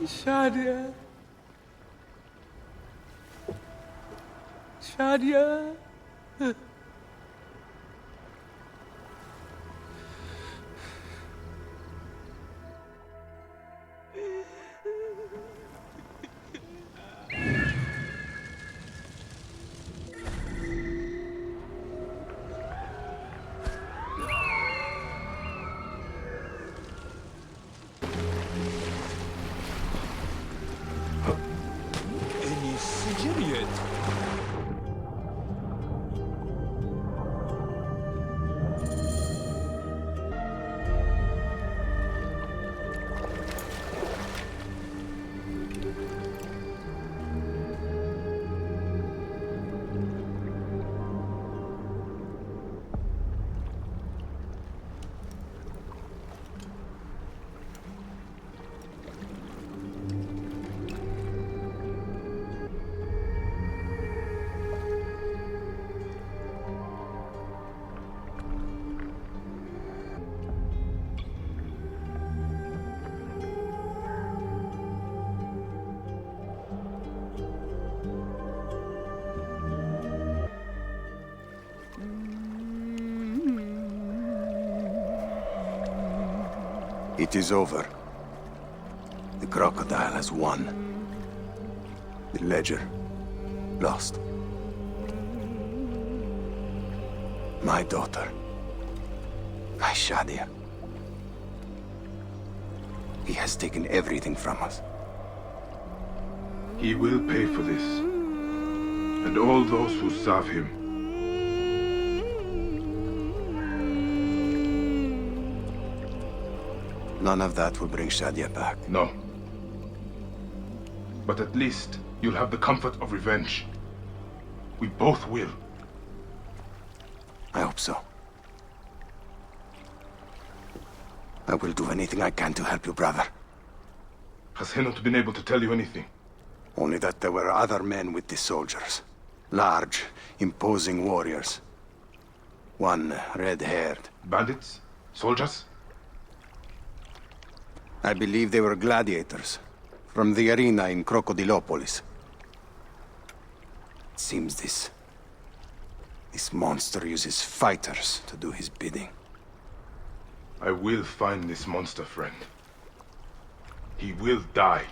[SPEAKER 12] Shadia. Shadia.
[SPEAKER 18] It is over. The crocodile has won. The ledger lost. My daughter. My Shadia. He has taken everything from us.
[SPEAKER 5] He will pay for this. And all those who serve him.
[SPEAKER 18] None of that will bring Shadia back.
[SPEAKER 5] No. But at least you'll have the comfort of revenge. We both will.
[SPEAKER 18] I hope so. I will do anything I can to help you, brother.
[SPEAKER 5] Has Henut been able to tell you anything?
[SPEAKER 18] Only that there were other men with the soldiers. Large, imposing warriors. One red-haired.
[SPEAKER 5] Bandits? Soldiers?
[SPEAKER 18] I believe they were gladiators. From the arena in Crocodilopolis. It seems this monster uses fighters to do his bidding.
[SPEAKER 5] I will find this monster, friend. He will die.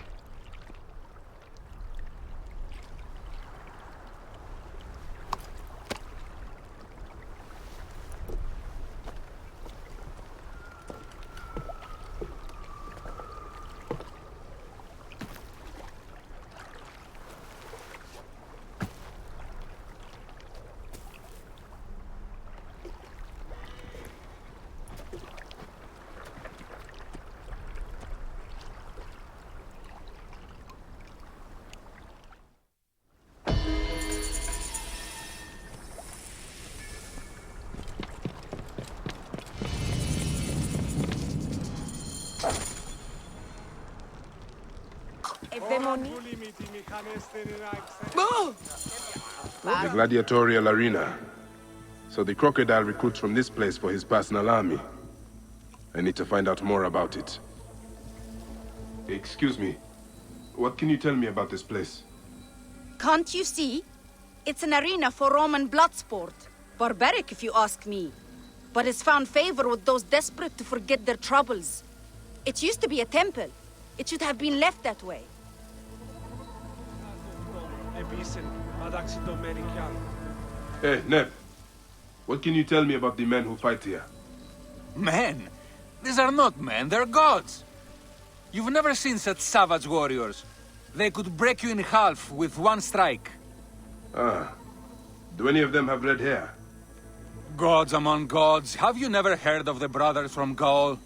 [SPEAKER 17] ceremony?
[SPEAKER 5] The gladiatorial arena. So the crocodile recruits from this place for his personal army. I need to find out more about it. Excuse me. What can you tell me about this place?
[SPEAKER 6] Can't you see? It's an arena for Roman blood sport. Barbaric, if you ask me. But it's found favor with those desperate to forget their troubles. It used to be a temple. It should have been left that way.
[SPEAKER 5] Hey, Neb. What can you tell me about the men who fight here?
[SPEAKER 10] Men? These are not men, they're gods. You've never seen such savage warriors. They could break you in half with one strike.
[SPEAKER 5] Ah. Do any of them have red hair?
[SPEAKER 10] Gods among gods, have you never heard of the brothers from Gaul?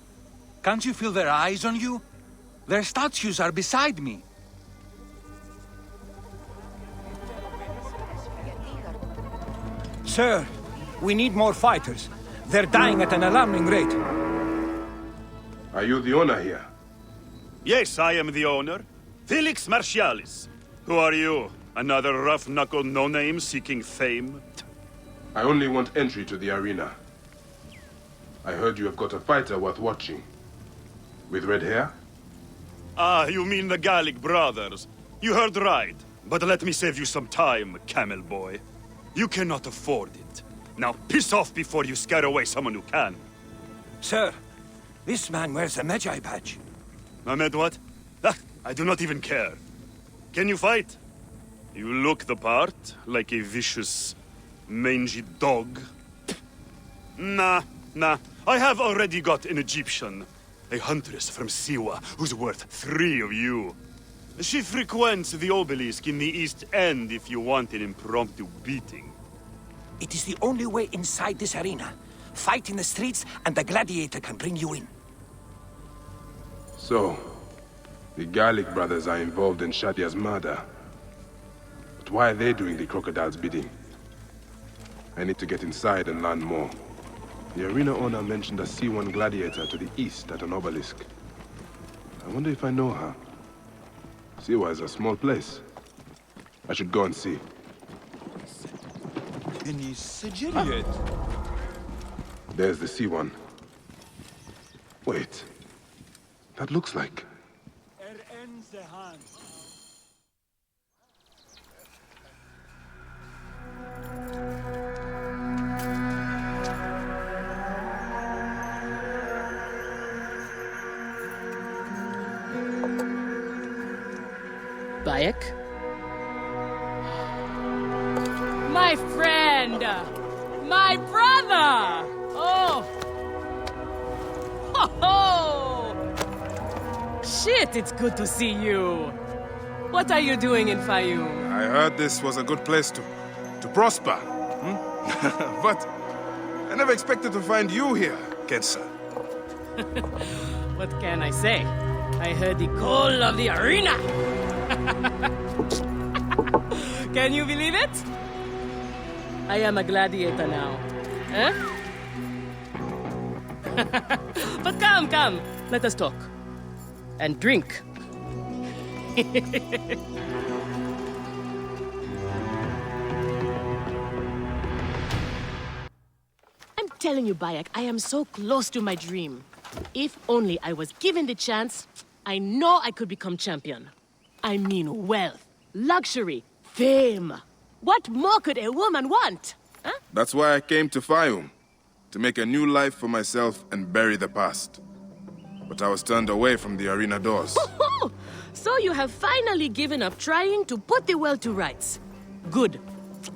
[SPEAKER 10] Can't you feel their eyes on you? Their statues are beside me.
[SPEAKER 16] Sir, we need more fighters. They're dying at an alarming rate.
[SPEAKER 5] Are you the owner here?
[SPEAKER 21] Yes, I am the owner. Felix Martialis. Who are you? Another rough-knuckle no-name seeking fame?
[SPEAKER 5] I only want entry to the arena. I heard you have got a fighter worth watching. With red hair?
[SPEAKER 21] Ah, you mean the Gallic brothers. You heard right. But let me save you some time, camel boy. You cannot afford it. Now piss off before you scare away someone who can.
[SPEAKER 16] Sir, this man wears a Magi badge.
[SPEAKER 21] Ahmed, what? Ah, I do not even care. Can you fight? You look the part, like a vicious, mangy dog. Nah. I have already got an Egyptian. A huntress from Siwa, who's worth 3 of you. She frequents the obelisk in the East End if you want an impromptu beating.
[SPEAKER 16] It is the only way inside this arena. Fight in the streets, and the gladiator can bring you in.
[SPEAKER 5] So, the Gallic brothers are involved in Shadia's murder. But why are they doing the crocodile's bidding? I need to get inside and learn more. The arena owner mentioned a C1 gladiator to the east at an obelisk. I wonder if I know her. Siwa is a small place. I should go and see. There's the C1. Wait. That looks like...
[SPEAKER 24] Bayek? My friend! My brother! Oh! Ho ho! Shit, it's good to see you. What are you doing in Fayum?
[SPEAKER 13] I heard this was a good place to prosper. But I never expected to find you here, Kensa.
[SPEAKER 24] What can I say? I heard the call of the arena! Can you believe it? I am a gladiator now. Huh? But come. Let us talk. And drink. I'm telling you, Bayek, I am so close to my dream. If only I was given the chance, I know I could become champion. I mean wealth, luxury, fame. What more could a woman want? Huh?
[SPEAKER 13] That's why I came to Fayum. To make a new life for myself and bury the past. But I was turned away from the arena doors.
[SPEAKER 24] So you have finally given up trying to put the world to rights. Good.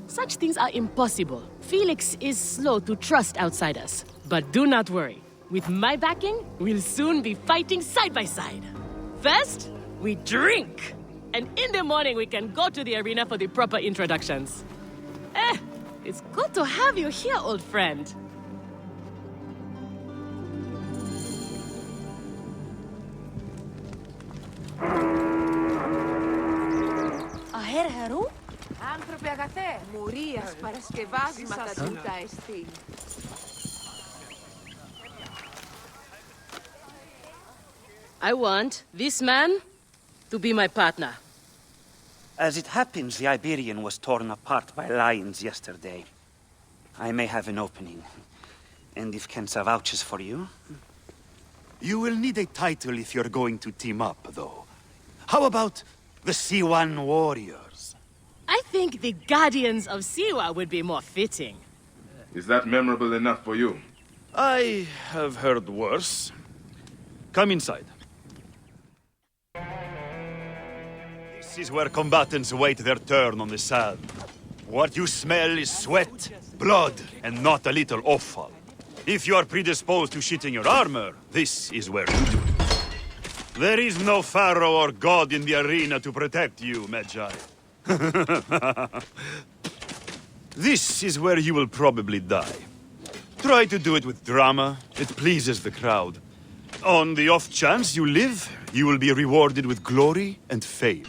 [SPEAKER 24] Such things are impossible. Felix is slow to trust outsiders. But do not worry. With my backing, we'll soon be fighting side by side. First, we drink. And in the morning, we can go to the arena for the proper introductions. It's good to have you here, old friend.
[SPEAKER 17] Αέραρου. Άνθρωπε αγαθέ, μουρίας παρασκευάσματα τούτα εστί.
[SPEAKER 24] I want this man to be my partner.
[SPEAKER 8] As it happens, the Iberian was torn apart by lions yesterday. I may have an opening. And if Kensa vouches for you...
[SPEAKER 21] You will need a title if you're going to team up, though. How about the Siwan Warriors?
[SPEAKER 24] I think the Guardians of Siwa would be more fitting.
[SPEAKER 5] Is that memorable enough for you?
[SPEAKER 21] I have heard worse. Come inside. This is where combatants wait their turn on the sand. What you smell is sweat, blood, and not a little offal. If you are predisposed to shitting your armor, this is where you do it. There is no pharaoh or god in the arena to protect you, Magi. This is where you will probably die. Try to do it with drama. It pleases the crowd. On the off chance you live, you will be rewarded with glory and fame.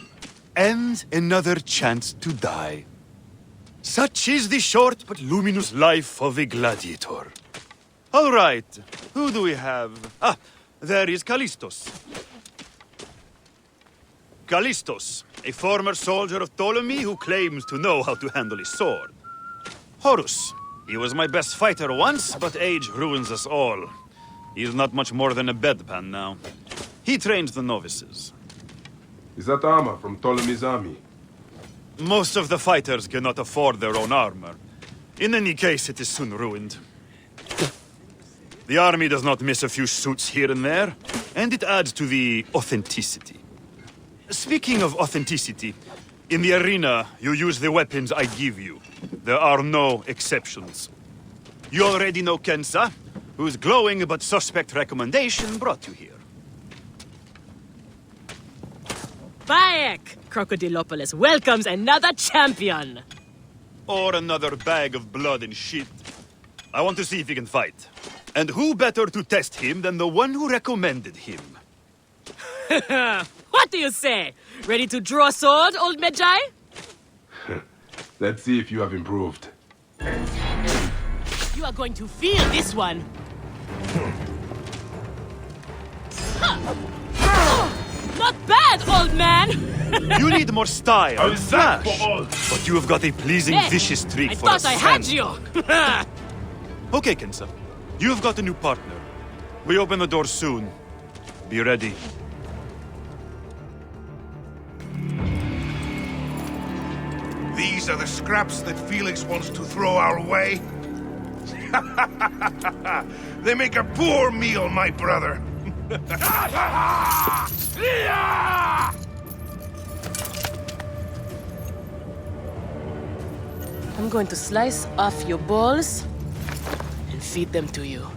[SPEAKER 21] And another chance to die. Such is the short but luminous life of a gladiator. All right, who do we have? Ah, there is Callistos. Callistos, a former soldier of Ptolemy who claims to know how to handle his sword. Horus, he was my best fighter once, but age ruins us all. He is not much more than a bedpan now. He trains the novices.
[SPEAKER 5] Is that armor from Ptolemy's army?
[SPEAKER 21] Most of the fighters cannot afford their own armor. In any case, it is soon ruined. The army does not miss a few suits here and there, and it adds to the authenticity. Speaking of authenticity, in the arena, you use the weapons I give you. There are no exceptions. You already know Kensa, whose glowing but suspect recommendation brought you here.
[SPEAKER 24] Bayek! Crocodilopolis welcomes another champion!
[SPEAKER 21] Or another bag of blood and shit. I want to see if he can fight. And who better to test him than the one who recommended him?
[SPEAKER 24] What do you say? Ready to draw sword, old Magi?
[SPEAKER 5] Let's see if you have improved.
[SPEAKER 24] You are going to feel this one. Not bad, old man!
[SPEAKER 21] You need more style and flash. But you have got a pleasing,
[SPEAKER 24] Hey,
[SPEAKER 21] vicious streak
[SPEAKER 24] I
[SPEAKER 21] for a
[SPEAKER 24] thought I had
[SPEAKER 21] sand.
[SPEAKER 24] you!
[SPEAKER 21] Okay, Kensa. You have got a new partner. We open the door soon. Be ready.
[SPEAKER 2] These are the scraps that Felix wants to throw our way? They make a poor meal, my brother.
[SPEAKER 24] I'm going to slice off your balls and feed them to you.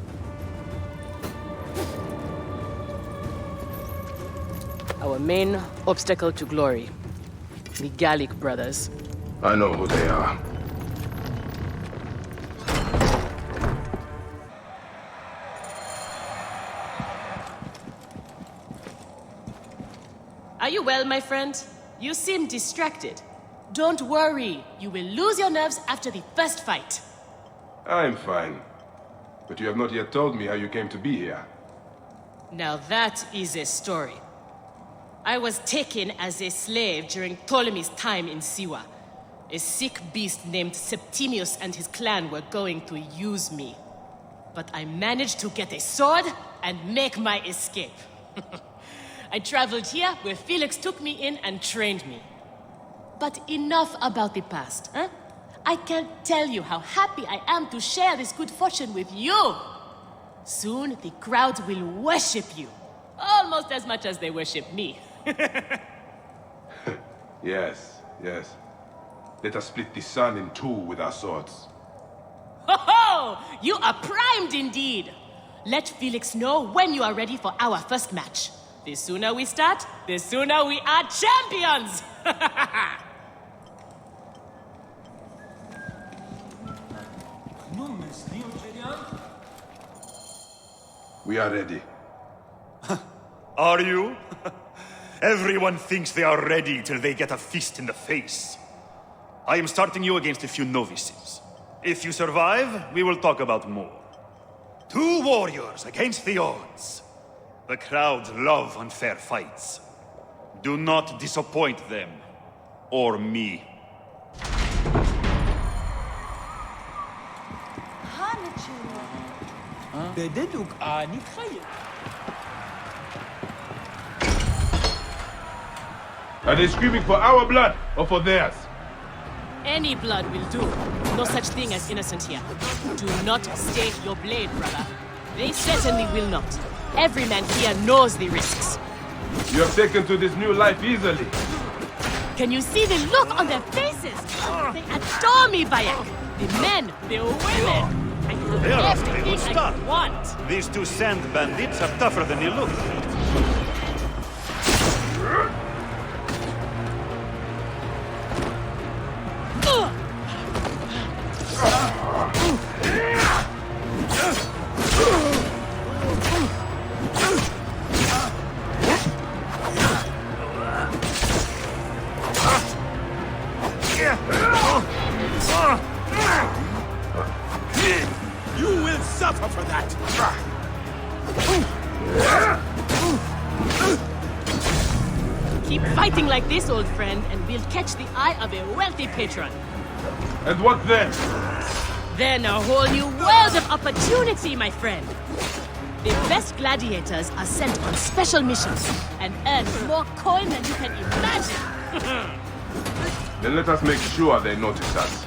[SPEAKER 24] Our main obstacle to glory. The Gallic brothers.
[SPEAKER 5] I know who they are.
[SPEAKER 24] Are you well, my friend? You seem distracted. Don't worry. You will lose your nerves after the first fight.
[SPEAKER 5] I'm fine. But you have not yet told me how you came to be here.
[SPEAKER 24] Now that is a story. I was taken as a slave during Ptolemy's time in Siwa. A sick beast named Septimius and his clan were going to use me. But I managed to get a sword and make my escape. I traveled here where Felix took me in and trained me. But enough about the past, huh? I can't tell you how happy I am to share this good fortune with you. Soon the crowd will worship you. Almost as much as they worship me.
[SPEAKER 5] Yes, yes. Let us split the sun in two with our swords.
[SPEAKER 24] Ho ho! You are primed indeed! Let Felix know when you are ready for our first match. The sooner we start, the sooner we are champions!
[SPEAKER 5] We are ready.
[SPEAKER 21] Are you? Everyone thinks they are ready till they get a fist in the face. I am starting you against a few novices. If you survive, we will talk about more. 2 warriors against the odds. The crowds love unfair fights. Do not disappoint them. or me.
[SPEAKER 5] Are they screaming for our blood or for theirs?
[SPEAKER 24] Any blood will do. No such thing as innocent here. Do not stake your blade, brother. They certainly will not. Every man here knows the risks.
[SPEAKER 5] You have taken to this new life easily.
[SPEAKER 24] Can you see the look on their faces? They adore me, Bayek. The men, the women. I have
[SPEAKER 21] They are off to a
[SPEAKER 24] everything
[SPEAKER 21] good
[SPEAKER 24] I
[SPEAKER 21] start.
[SPEAKER 24] could want.
[SPEAKER 21] These two sand bandits are tougher than they look.
[SPEAKER 16] You will suffer for that!
[SPEAKER 24] Keep fighting like this, old friend, and we'll catch the eye of a wealthy patron.
[SPEAKER 5] And what then?
[SPEAKER 24] Then a whole new world of opportunity, my friend. The best gladiators are sent on special missions and earn more coin than you can imagine.
[SPEAKER 5] Then let us make sure they notice us.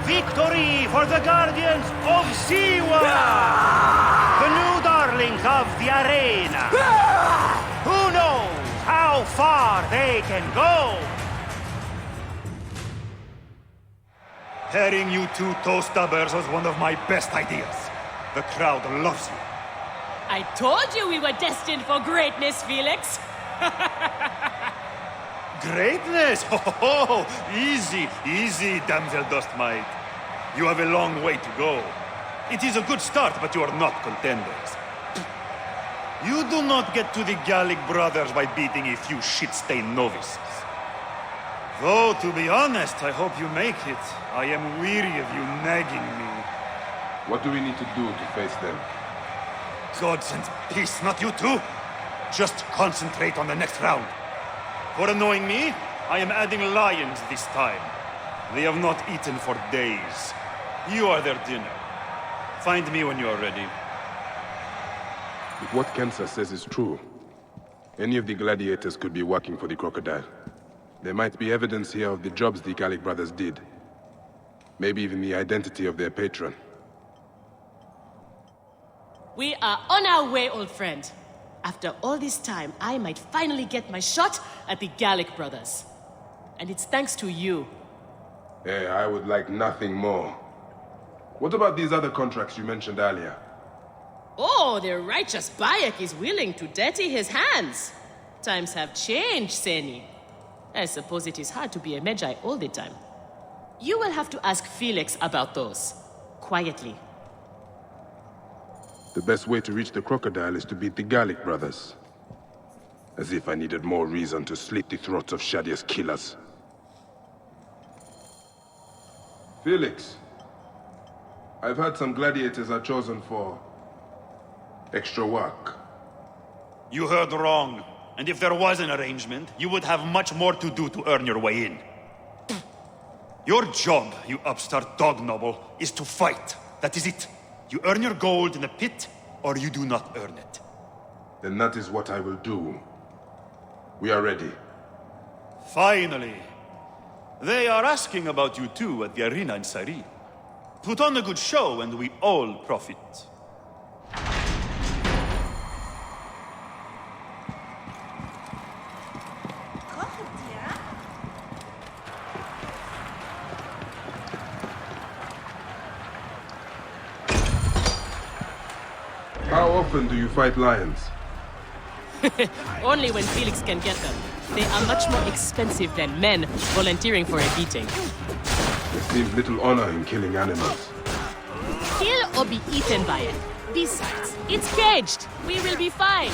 [SPEAKER 3] Victory for the Guardians of Siwa! The new darlings of the arena! Who knows how far they can go?
[SPEAKER 21] Pairing you two toe-stubbers was one of my best ideas. The crowd loves you.
[SPEAKER 24] I told you we were destined for greatness, Felix.
[SPEAKER 21] Greatness? Oh, easy, easy, damsel Dustmite. You have a long way to go. It is a good start, but you are not contenders. You do not get to the Gallic brothers by beating a few shit-stained novices. Though, to be honest, I hope you make it. I am weary of you nagging me.
[SPEAKER 5] What do we need to do to face them?
[SPEAKER 21] Gods and peace, not you two. Just concentrate on the next round. For annoying me, I am adding lions this time. They have not eaten for days. You are their dinner. Find me when you are ready.
[SPEAKER 5] If what Kensa says is true, any of the gladiators could be working for the crocodile. There might be evidence here of the jobs the Gallic brothers did. Maybe even the identity of their patron.
[SPEAKER 24] We are on our way, old friend. After all this time, I might finally get my shot at the Gallic brothers. And it's thanks to you.
[SPEAKER 5] Hey, I would like nothing more. What about these other contracts you mentioned earlier?
[SPEAKER 24] Oh, the righteous Bayek is willing to dirty his hands. Times have changed, Seni. I suppose it is hard to be a Magi all the time. You will have to ask Felix about those. Quietly.
[SPEAKER 5] The best way to reach the crocodile is to beat the Gallic brothers. As if I needed more reason to slit the throats of Shadia's killers. Felix, I've heard some gladiators are chosen for extra work.
[SPEAKER 21] You heard wrong. And if there was an arrangement, you would have much more to do to earn your way in. Your job, you upstart dog noble, is to fight. That is it. You earn your gold in the pit, or you do not earn it.
[SPEAKER 5] Then that is what I will do. We are ready.
[SPEAKER 21] Finally. They are asking about you too at the arena in Sari. Put on a good show and we all profit.
[SPEAKER 5] How often do you fight lions?
[SPEAKER 24] Only when Felix can get them. They are much more expensive than men volunteering for a beating.
[SPEAKER 5] There seems little honor in killing animals.
[SPEAKER 24] Kill or be eaten by it. Besides, it's caged. We will be fine.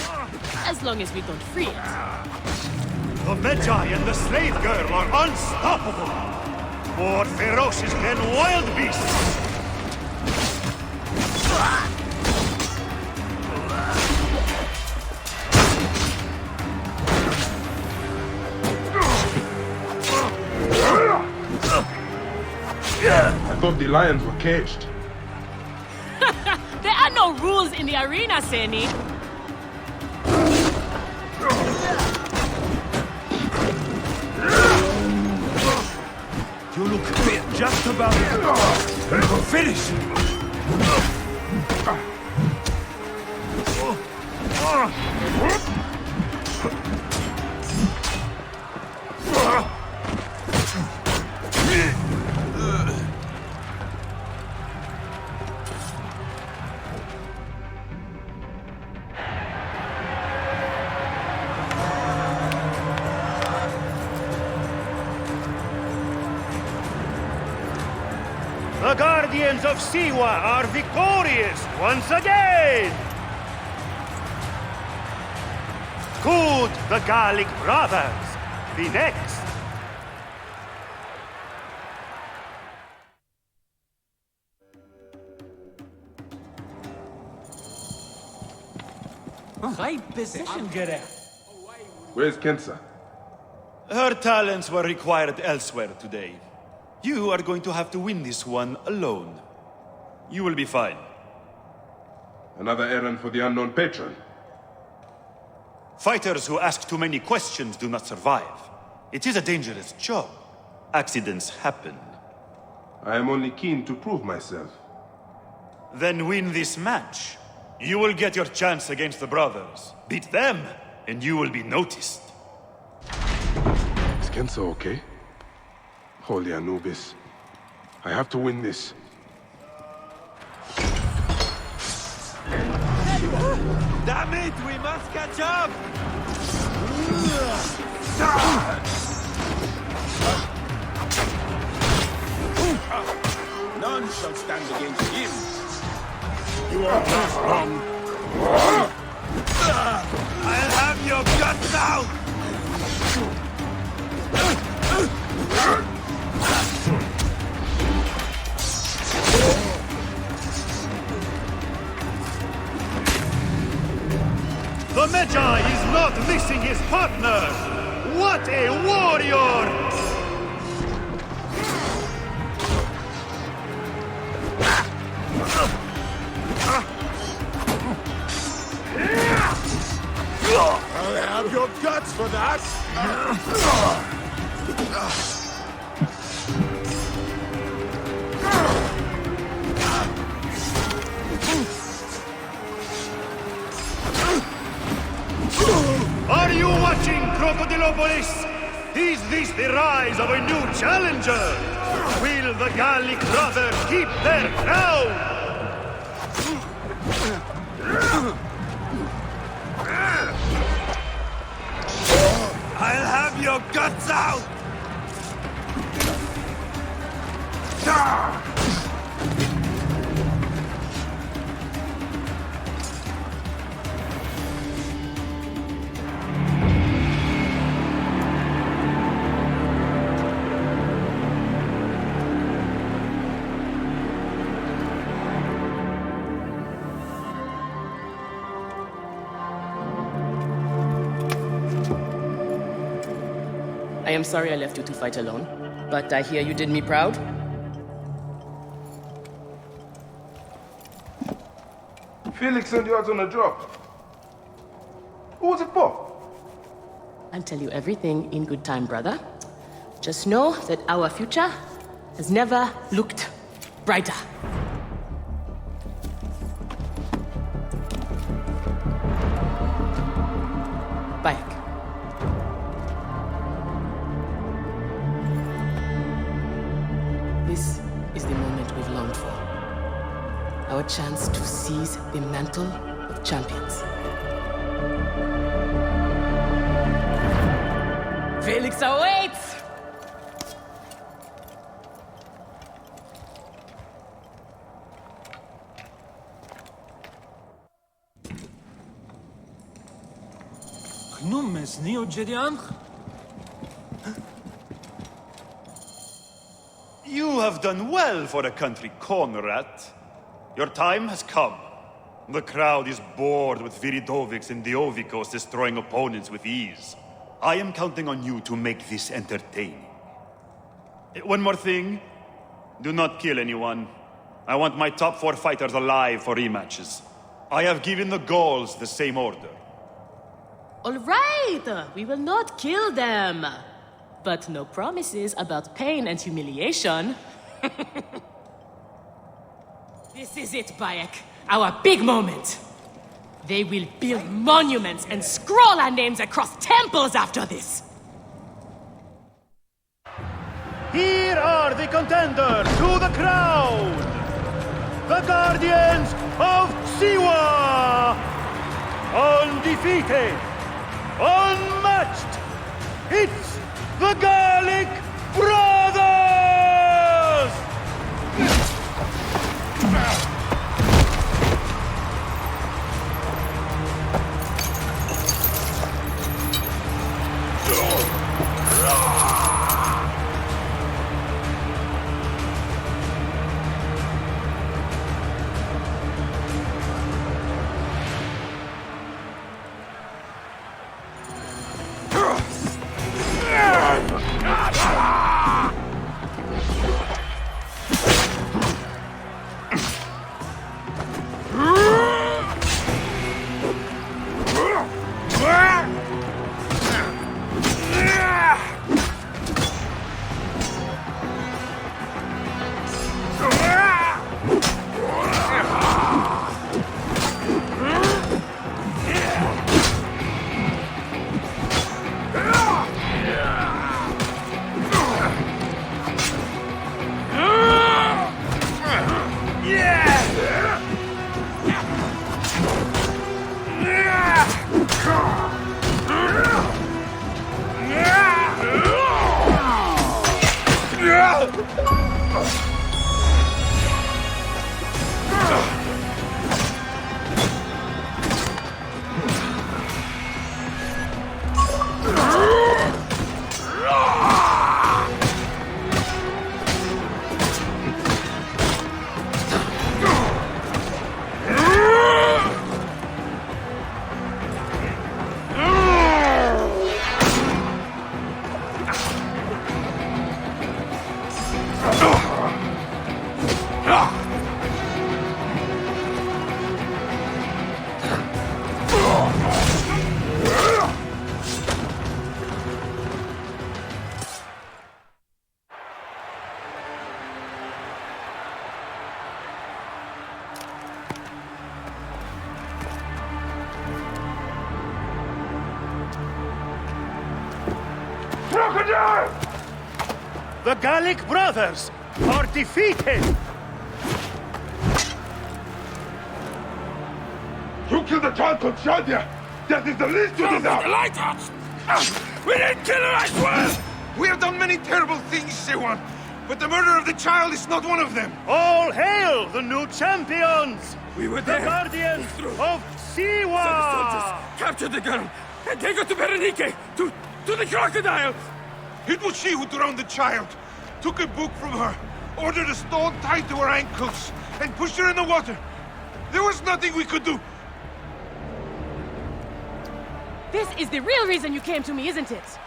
[SPEAKER 24] As long as we don't free it.
[SPEAKER 3] The Magi and the slave girl are unstoppable. More ferocious than wild beasts.
[SPEAKER 5] I thought the lions were caged.
[SPEAKER 24] There are no rules in the arena, Seni.
[SPEAKER 16] You look just about finished.
[SPEAKER 3] The Guardians of Siwa are victorious once again! Good, the Gallic brothers. The next.
[SPEAKER 12] High position, Gerard.
[SPEAKER 5] Where's Kensa?
[SPEAKER 9] Her talents were required elsewhere today. You are going to have to win this one alone. You will be fine.
[SPEAKER 5] Another errand for the unknown patron.
[SPEAKER 9] Fighters who ask too many questions do not survive. It is a dangerous job. Accidents happen.
[SPEAKER 5] I am only keen to prove myself.
[SPEAKER 9] Then win this match. You will get your chance against the brothers. Beat them, and you will be noticed.
[SPEAKER 5] Is Kensa okay? Holy Anubis. I have to win this.
[SPEAKER 12] Damn it, we must catch up!
[SPEAKER 2] None shall stand against him. You are just wrong.
[SPEAKER 12] I'll have your guts out!
[SPEAKER 3] The Magi is not missing his partner! What a warrior!
[SPEAKER 2] I'll have your guts for that!
[SPEAKER 3] Are you watching, Crocodilopolis? Is this the rise of a new challenger? Will the Gallic brothers keep their crown?
[SPEAKER 12] I'll have your guts out!
[SPEAKER 24] I am sorry I left you to fight alone, but I hear you did me proud.
[SPEAKER 5] Felix sent you out on a job. Who was it for?
[SPEAKER 24] I'll tell you everything in good time, brother. Just know that our future has never looked brighter. Bayek. This is the moment we've longed for. Our chance to seize the mantle of champions. Felix awaits!
[SPEAKER 10] Numes neo Jedian?
[SPEAKER 9] You have done well for a country cornerat. Your time has come. The crowd is bored with Viridovics and Diovikos destroying opponents with ease. I am counting on you to make this entertaining. One more thing. Do not kill anyone. I want my top 4 fighters alive for rematches. I have given the Gauls the same order.
[SPEAKER 24] All right, we will not kill them. But no promises about pain and humiliation. This is it, Bayek. Our big moment. They will build monuments and scroll our names across temples after this.
[SPEAKER 3] Here are the contenders to the crown. The Guardians of Siwa. Undefeated. Unmatched. It's the Gallic Brothers! The Gallic Brothers are defeated!
[SPEAKER 2] You killed the child called Shadia! That is the least you deserve!
[SPEAKER 12] The lighthouse! We didn't kill her, I swear! We have done many terrible things, Siwan, but the murder of the child is not one of them!
[SPEAKER 3] All hail the new champions!
[SPEAKER 12] We were there!
[SPEAKER 3] The Guardians of Siwa!
[SPEAKER 12] Soldiers captured the girl and take her to Berenike, to the crocodile! It was she who drowned the child, took a book from her, ordered a stone tied to her ankles, and pushed her in the water. There was nothing we could do.
[SPEAKER 24] This is the real reason you came to me, isn't it?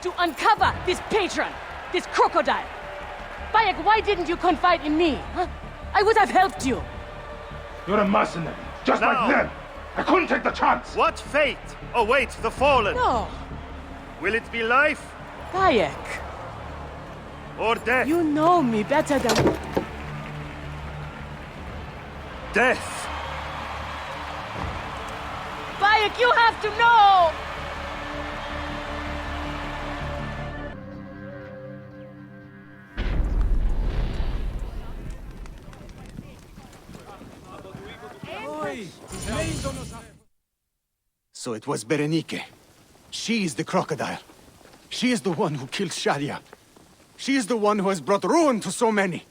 [SPEAKER 24] To uncover this patron, this crocodile. Bayek, why didn't you confide in me? Huh? I would have helped you.
[SPEAKER 2] You're a mercenary, just like them. I couldn't take the chance.
[SPEAKER 3] What fate awaits the fallen?
[SPEAKER 24] No.
[SPEAKER 3] Will it be life?
[SPEAKER 24] Bayek.
[SPEAKER 3] Or death?
[SPEAKER 24] You know me better than...
[SPEAKER 3] Death.
[SPEAKER 24] Bayek, you have to know!
[SPEAKER 18] So it was Berenike. She is the crocodile. She is the one who killed Shadia. She is the one who has brought ruin to so many.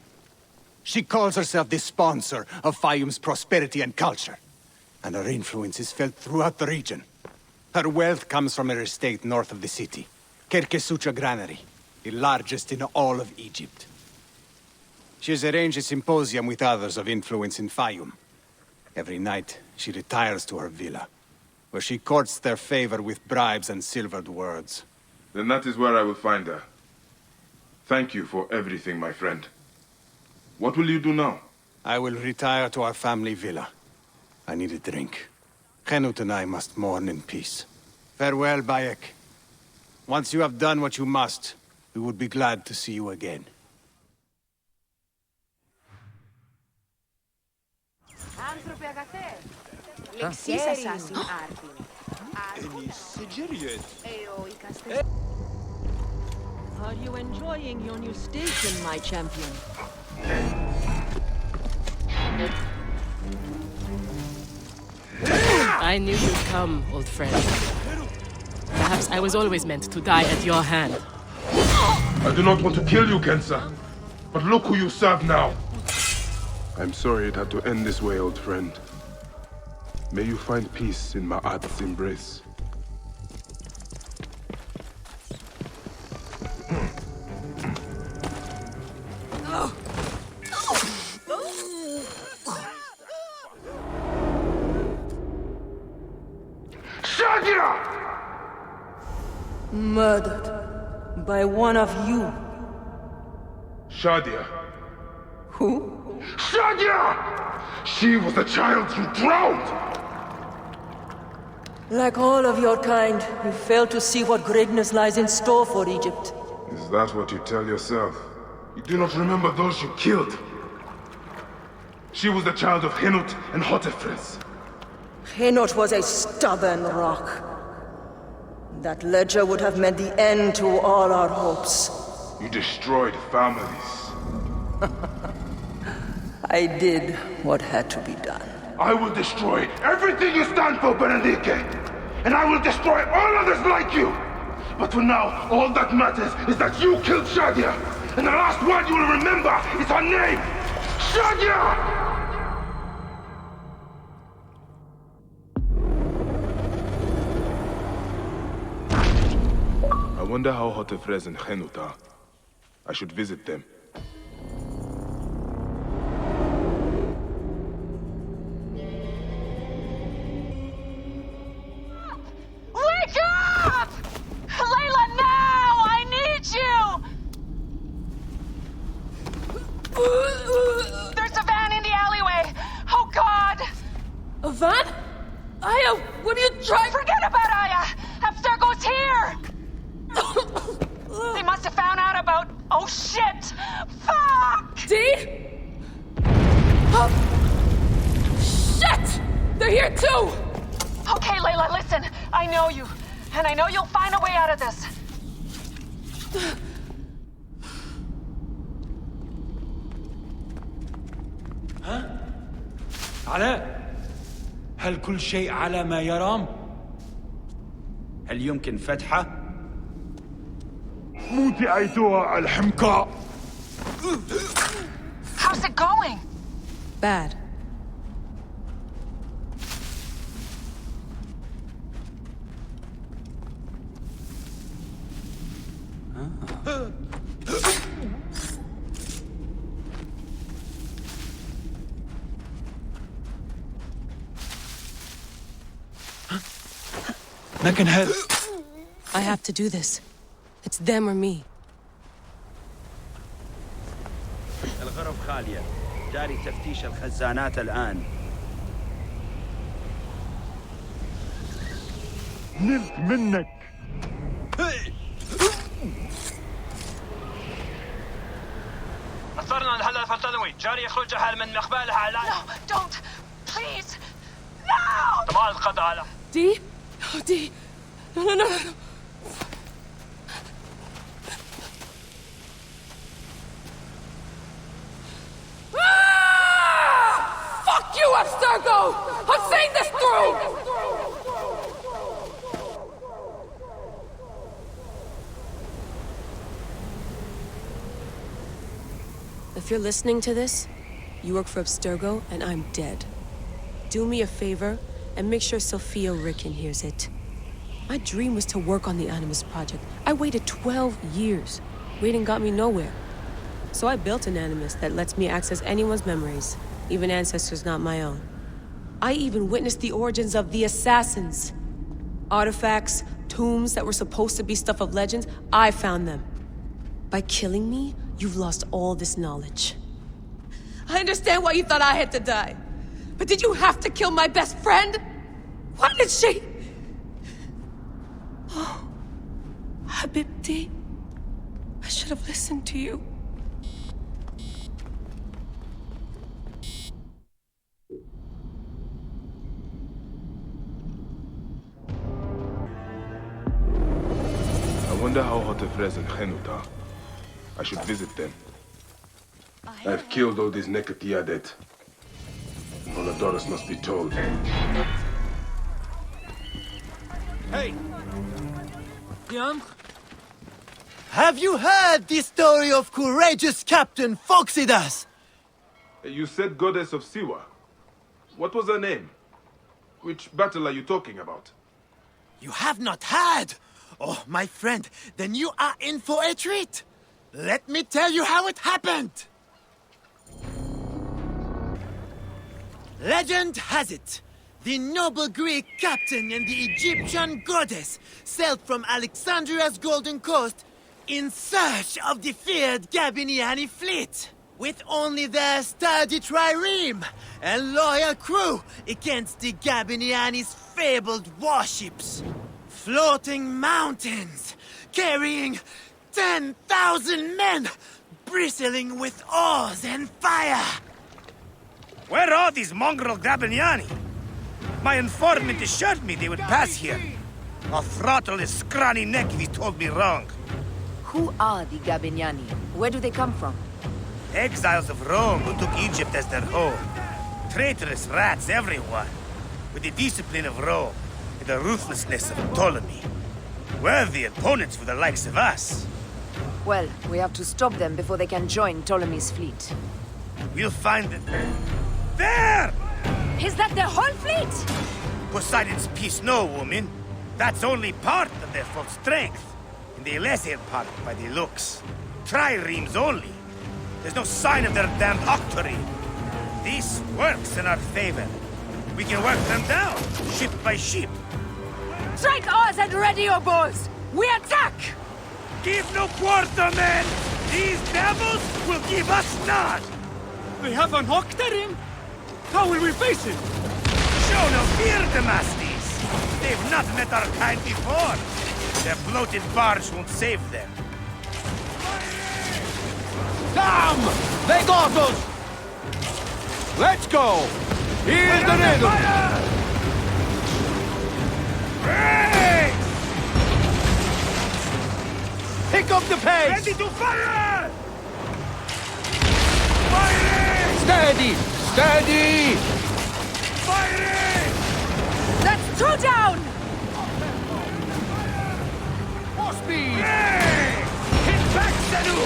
[SPEAKER 18] She calls herself the sponsor of Fayum's prosperity and culture. And her influence is felt throughout the region. Her wealth comes from her estate north of the city. Kerkesucha Granary, the largest in all of Egypt. She has arranged a symposium with others of influence in Fayum. Every night, she retires to her villa, where she courts their favor with bribes and silvered words.
[SPEAKER 5] Then that is where I will find her. Thank you for everything, my friend. What will you do now?
[SPEAKER 18] I will retire to our family villa. I need a drink. Henut and I must mourn in peace. Farewell, Bayek. Once you have done what you must, we would be glad to see you again.
[SPEAKER 24] Are you enjoying your new station, my champion? I knew you'd come, old friend. Perhaps I was always meant to die at your hand.
[SPEAKER 5] I do not want to kill you, Kensa. But look who you serve now. I'm sorry it had to end this way, old friend. May you find peace in Ma'at's embrace.
[SPEAKER 4] Murdered by one of you.
[SPEAKER 5] Shadia.
[SPEAKER 4] Who?
[SPEAKER 5] Shadia! She was the child you drowned!
[SPEAKER 4] Like all of your kind, you fail to see what greatness lies in store for Egypt.
[SPEAKER 5] Is that what you tell yourself? You do not remember those you killed. She was the child of Henut and Hotefres.
[SPEAKER 4] Henut was a stubborn rock. That ledger would have meant the end to all our hopes.
[SPEAKER 5] You destroyed families.
[SPEAKER 4] I did what had to be done.
[SPEAKER 2] I will destroy everything you stand for, Benedique! And I will destroy all others like you! But for now, all that matters is that you killed Shadia! And the last word you will remember is her name! Shadia!
[SPEAKER 5] I wonder how Hotefres and Henut are. I should visit them.
[SPEAKER 14] Wake up! Layla, now! I need you! There's a van in the alleyway! Oh, God!
[SPEAKER 4] A van? Aya, what are you trying?
[SPEAKER 14] Forget about Aya! Abstergo's here! They must have found out about... Oh, shit! Fuck!
[SPEAKER 4] Dee? Oh. Shit! They're here, too!
[SPEAKER 14] Okay, Layla, listen. I know you. And I know you'll find a way out of this.
[SPEAKER 10] ها؟ علاء؟ هل كل شيء على ما يرام؟ هل يمكن فتحه؟
[SPEAKER 2] موتي أيتها الحمقى!
[SPEAKER 14] How's it going?
[SPEAKER 24] Bad.
[SPEAKER 10] I can help.
[SPEAKER 24] I have to do this. It's them or me.
[SPEAKER 8] الغرف خالية. جاري تفتيش الخزانات الآن.
[SPEAKER 2] نلت منك!
[SPEAKER 8] أثرنا الهدف التنوي. جاري يخرج حال من مقبالها على...
[SPEAKER 14] No, don't! Please! No!
[SPEAKER 8] طبعا القضاء على...
[SPEAKER 4] Dee? Oh, Dee. No. Fuck you, Abstergo! I'm seeing this through!
[SPEAKER 24] If you're listening to this, you work for Abstergo, and I'm dead. Do me a favor, and make sure Sophia Ricken hears it.
[SPEAKER 1] My dream was to work on the Animus Project. I waited 12 years. Waiting got me nowhere. So I built an Animus that lets me access anyone's memories, even ancestors not my own. I even witnessed the origins of the Assassins. Artifacts, tombs that were supposed to be stuff of legends, I found them. By killing me, you've lost all this knowledge. I understand why you thought I had to die. But did you have to kill my best friend? Why did she... Oh, Habibti, I should have listened to you.
[SPEAKER 5] I wonder how Hotefres and Henut are. I should visit them. I've killed all these Nekatiadet. Voladorus must be told.
[SPEAKER 7] Hey! Young? Have you heard the story of courageous Captain Foxidas?
[SPEAKER 5] You said Goddess of Siwa. What was her name? Which battle are you talking about?
[SPEAKER 7] You have not heard? Oh, my friend, then you are in for a treat. Let me tell you how it happened. Legend has it, the noble Greek captain and the Egyptian goddess sailed from Alexandria's Golden Coast in search of the feared Gabiniani fleet, with only their sturdy trireme and loyal crew against the Gabiniani's fabled warships. Floating mountains, carrying 10,000 men, bristling with oars and fire.
[SPEAKER 16] Where are these mongrel Gabiniani? My informant assured me they would pass here. I'll throttle his scrawny neck if he told me wrong.
[SPEAKER 15] Who are the Gabiniani? Where do they come from?
[SPEAKER 16] Exiles of Rome who took Egypt as their home. Traitorous rats, everyone. With the discipline of Rome and the ruthlessness of Ptolemy. Worthy opponents for the likes of us.
[SPEAKER 15] Well, we have to stop them before they can join Ptolemy's fleet.
[SPEAKER 16] We'll find them. There!
[SPEAKER 15] Is that their whole fleet?
[SPEAKER 16] Poseidon's peace, no, woman. That's only part of their full strength. And the lesser part by the looks. Triremes only. There's no sign of their damned octary. This works in our favor. We can work them down, ship by ship.
[SPEAKER 15] Strike oars and ready your bows! We attack!
[SPEAKER 16] Give no quarter, men! These devils will give us none!
[SPEAKER 12] They have an octarine? How will we face it?
[SPEAKER 16] Show no fear, Damastes! They've not met our kind before. Their bloated barge won't save them.
[SPEAKER 22] Damn! They got us! Let's go! Here's the rhythm!
[SPEAKER 16] Hey!
[SPEAKER 22] Pick up the pace!
[SPEAKER 16] Ready to fire!
[SPEAKER 22] Steady! Steady!
[SPEAKER 16] Firing!
[SPEAKER 15] That's two down!
[SPEAKER 22] More speed!
[SPEAKER 16] Hey! Hit back, Sanu!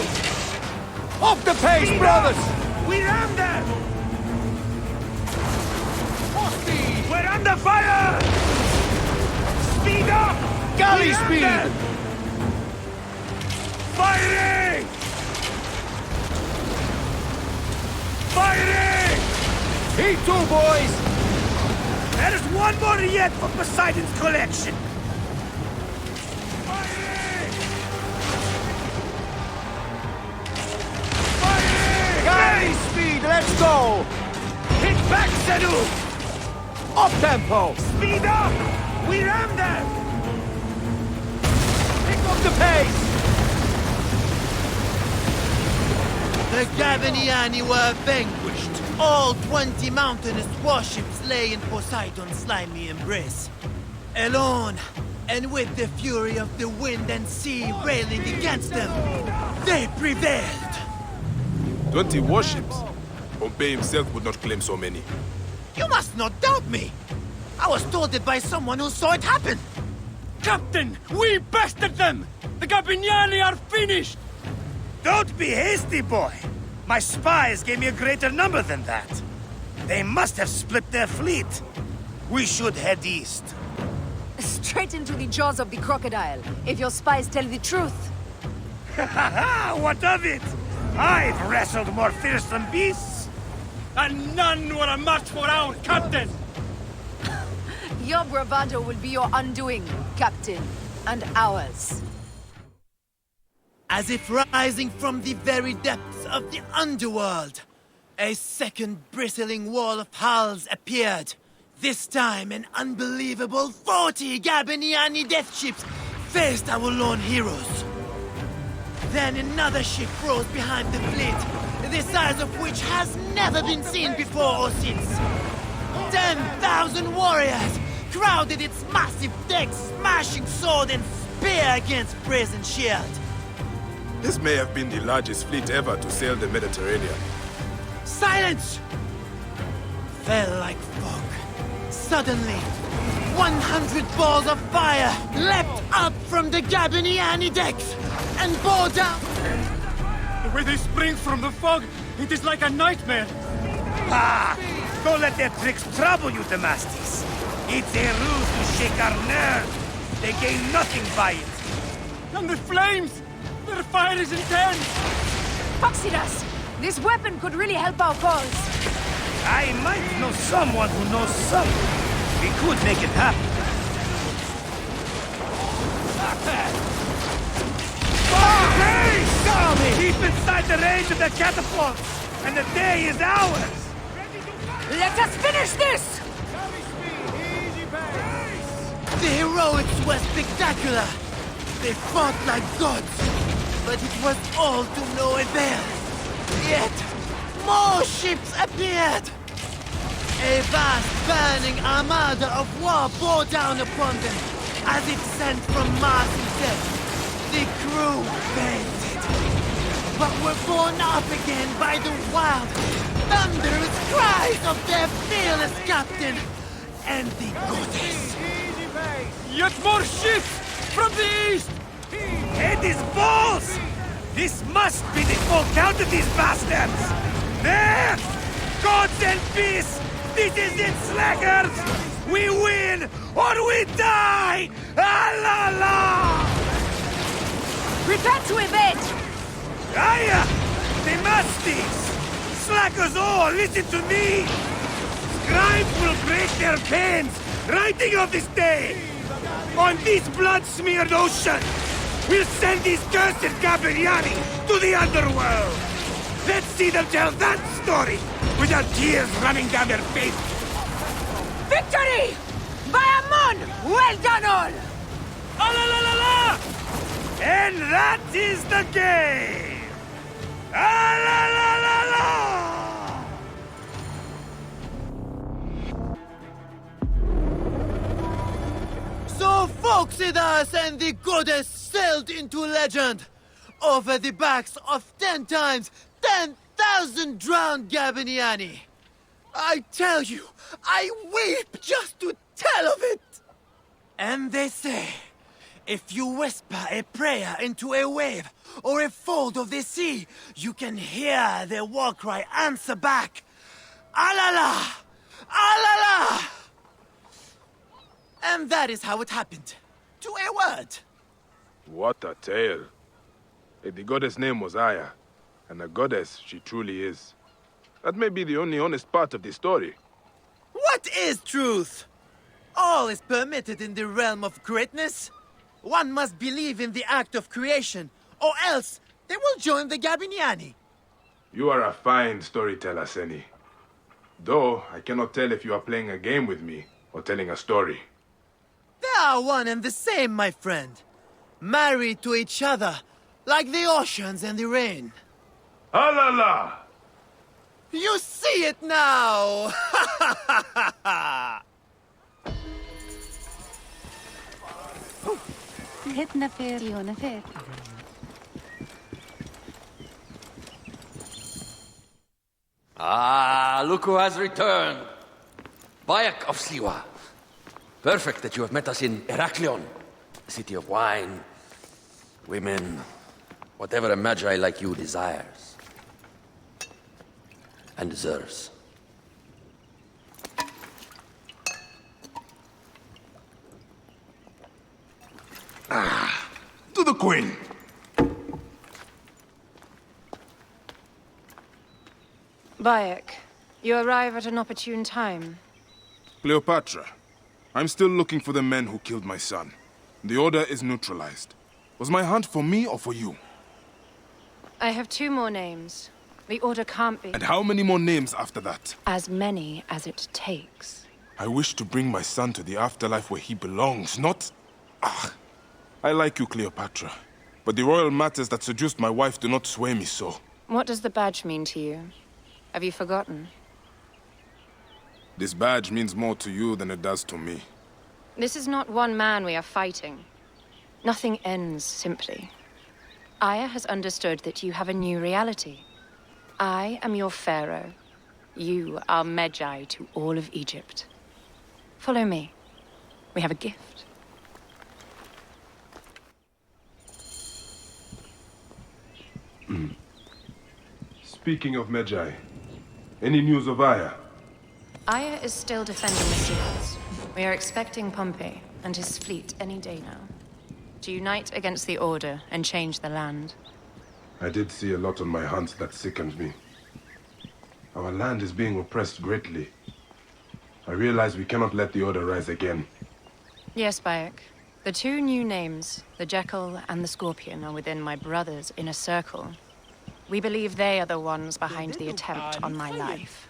[SPEAKER 22] Off the pace,
[SPEAKER 16] Speed
[SPEAKER 22] brothers!
[SPEAKER 16] Up. We ram them!
[SPEAKER 22] More speed!
[SPEAKER 16] We're under fire! Speed up!
[SPEAKER 22] Galley speed!
[SPEAKER 16] Them. Firing! Firing!
[SPEAKER 22] P2, boys!
[SPEAKER 16] There's one more yet for Poseidon's collection! Firing! Firing!
[SPEAKER 22] Galley speed, let's go!
[SPEAKER 16] Hit back, Sanu!
[SPEAKER 22] Up tempo!
[SPEAKER 16] Speed up! We ram them!
[SPEAKER 22] Pick up the pace!
[SPEAKER 7] The Gabiniani were vanquished. All 20 mountainous warships lay in Poseidon's slimy embrace. Alone, and with the fury of the wind and sea railing against them, they prevailed.
[SPEAKER 13] 20 warships? Pompey himself would not claim so many.
[SPEAKER 7] You must not doubt me. I was told it by someone who saw it happen.
[SPEAKER 12] Captain, we bested them! The Gabiniani are finished!
[SPEAKER 16] Don't be hasty, boy! My spies gave me a greater number than that. They must have split their fleet. We should head east.
[SPEAKER 15] Straight into the jaws of the crocodile, if your spies tell the truth.
[SPEAKER 16] What of it? I've wrestled more fearsome beasts.
[SPEAKER 22] And none were a match for our captain!
[SPEAKER 15] Your bravado will be your undoing, Captain. And ours.
[SPEAKER 7] As if rising from the very depths of the underworld, a second bristling wall of hulls appeared. This time, an unbelievable 40 Gabiniani death ships faced our lone heroes. Then another ship rose behind the fleet, the size of which has never been seen before or since. 10,000 warriors crowded its massive decks, smashing sword and spear against brazen shield.
[SPEAKER 13] This may have been the largest fleet ever to sail the Mediterranean.
[SPEAKER 7] Silence! Fell like fog. Suddenly, 100 balls of fire leapt up from the Gabiniani decks and bore down.
[SPEAKER 22] The way they spring from the fog, it is like a nightmare.
[SPEAKER 16] Ah! Don't let their tricks trouble you, Damastis. It's a ruse to shake our nerves. They gain nothing by it.
[SPEAKER 22] And the flames! Their fire is intense!
[SPEAKER 15] Foxidas! This weapon could really help our cause.
[SPEAKER 16] I might know someone who knows someone. We could make it happen. Hey! Keep inside the range of the catapults, and the day is ours!
[SPEAKER 15] Let us finish this!
[SPEAKER 7] The heroics were spectacular. They fought like gods, but it was all to no avail. Yet, more ships appeared. A vast burning armada of war bore down upon them as it sent from Mars itself. The crew fainted, but were borne up again by the wild, thunderous cries of their fearless captain and the goddess.
[SPEAKER 22] Yet more ships from the east!
[SPEAKER 16] Head is balls! This must be the full count of these bastards! There! Gods and peace! This is it, slackers! We win or we die! Ah la la!
[SPEAKER 15] Prepare to evade!
[SPEAKER 16] Aya! Damastis! Slackers all, listen to me! Scribes will break their pens, writing of this day! On this blood-smeared ocean, we'll send these cursed Gabiniani to the underworld! Let's see them tell that story without tears running down their face!
[SPEAKER 15] Victory! By Amun! Well done all!
[SPEAKER 16] Ah la la la la! And that is the game! Ah la la la la!
[SPEAKER 7] So Foxidas and the goddess sailed into legend over the backs of 10 times 10,000 drowned Gabiniani. I tell you, I weep just to tell of it. And they say, if you whisper a prayer into a wave or a fold of the sea, you can hear their war cry answer back, Alala! Alala! And that is how it happened. To a word.
[SPEAKER 13] What a tale. The goddess' name was Aya, and a goddess she truly is. That may be the only honest part of the story.
[SPEAKER 7] What is truth? All is permitted in the realm of greatness. One must believe in the act of creation, or else they will join the Gabiniani.
[SPEAKER 13] You are a fine storyteller, Seni. Though, I cannot tell if you are playing a game with me or telling a story.
[SPEAKER 7] They are one and the same, my friend. Married to each other, like the oceans and the rain.
[SPEAKER 13] Alala!
[SPEAKER 7] You see it now!
[SPEAKER 11] Ah, look who has returned. Bayekofsiwa. Perfect that you have met us in Heraklion, the city of wine, women, whatever a magi like you desires and deserves.
[SPEAKER 2] queen!
[SPEAKER 6] Bayek, you arrive at an opportune time.
[SPEAKER 13] Cleopatra, I'm still looking for the men who killed my son. The order is neutralized. Was my hunt for me or for you?
[SPEAKER 6] I have 2 more names. The order can't be...
[SPEAKER 13] And how many more names after that?
[SPEAKER 6] As many as it takes.
[SPEAKER 13] I wish to bring my son to the afterlife where he belongs, not... Ah, I like you, Cleopatra. But the royal matters that seduced my wife do not sway me so.
[SPEAKER 6] What does the badge mean to you? Have you forgotten?
[SPEAKER 13] This badge means more to you than it does to me.
[SPEAKER 6] This is not one man we are fighting. Nothing ends simply. Aya has understood that you have a new reality. I am your pharaoh. You are Medjay to all of Egypt. Follow me. We have a gift.
[SPEAKER 5] Speaking of Medjay, any news of Aya?
[SPEAKER 6] Aya is still defending the seals. We are expecting Pompey and his fleet any day now. To unite against the Order and change the land.
[SPEAKER 5] I did see a lot on my hunt that sickened me. Our land is being oppressed greatly. I realize we cannot let the Order rise again.
[SPEAKER 6] Yes, Bayek. The 2 new names, the Jekyll and the Scorpion, are within my brother's inner circle. We believe they are the ones behind the attempt on my life.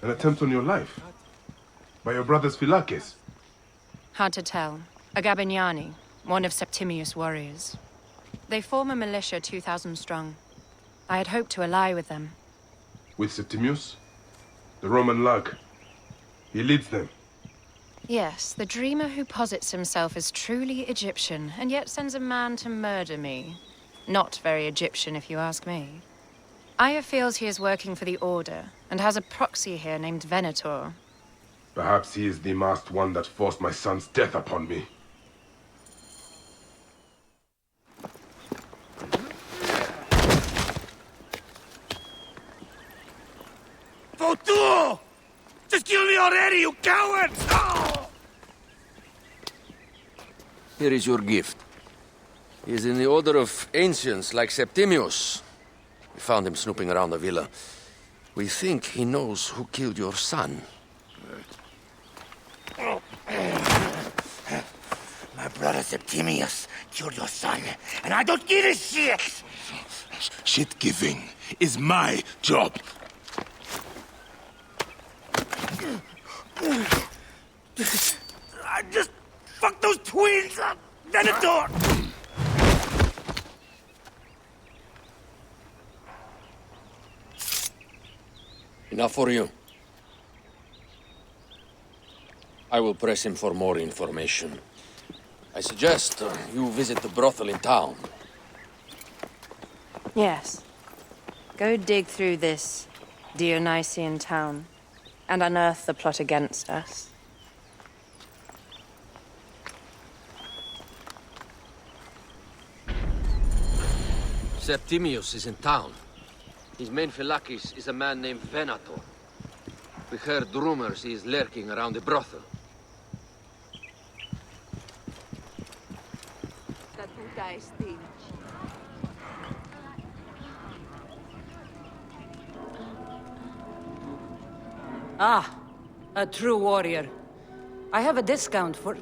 [SPEAKER 5] An attempt on your life? By your brother's Philakes?
[SPEAKER 6] Hard to tell. A Gabiniani, one of Septimius' warriors. They form a militia 2,000 strong. I had hoped to ally with them.
[SPEAKER 5] With Septimius? The Roman lug? He leads them?
[SPEAKER 6] Yes, the dreamer who posits himself as truly Egyptian, and yet sends a man to murder me. Not very Egyptian, if you ask me. Aya feels he is working for the Order, and has a proxy here named Venator.
[SPEAKER 5] Perhaps he is the masked one that forced my son's death upon me.
[SPEAKER 16] Fotuo! Just kill me already, you cowards! Oh!
[SPEAKER 11] Here is your gift. He is in the order of ancients like Septimius. We found him snooping around the villa. We think he knows who killed your son.
[SPEAKER 16] My brother Septimius killed your son, and I don't give a shit!
[SPEAKER 2] Shit-giving is my job.
[SPEAKER 16] I just fucked those twins up! Venator!
[SPEAKER 11] Enough for you. I will press him for more information. I suggest you visit the brothel in town.
[SPEAKER 6] Yes. Go dig through this Dionysian town and unearth the plot against us.
[SPEAKER 11] Septimius is in town. His main Philakes is a man named Venator. We heard rumors he is lurking around the brothel.
[SPEAKER 19] Ah, a true warrior. I have a discount for...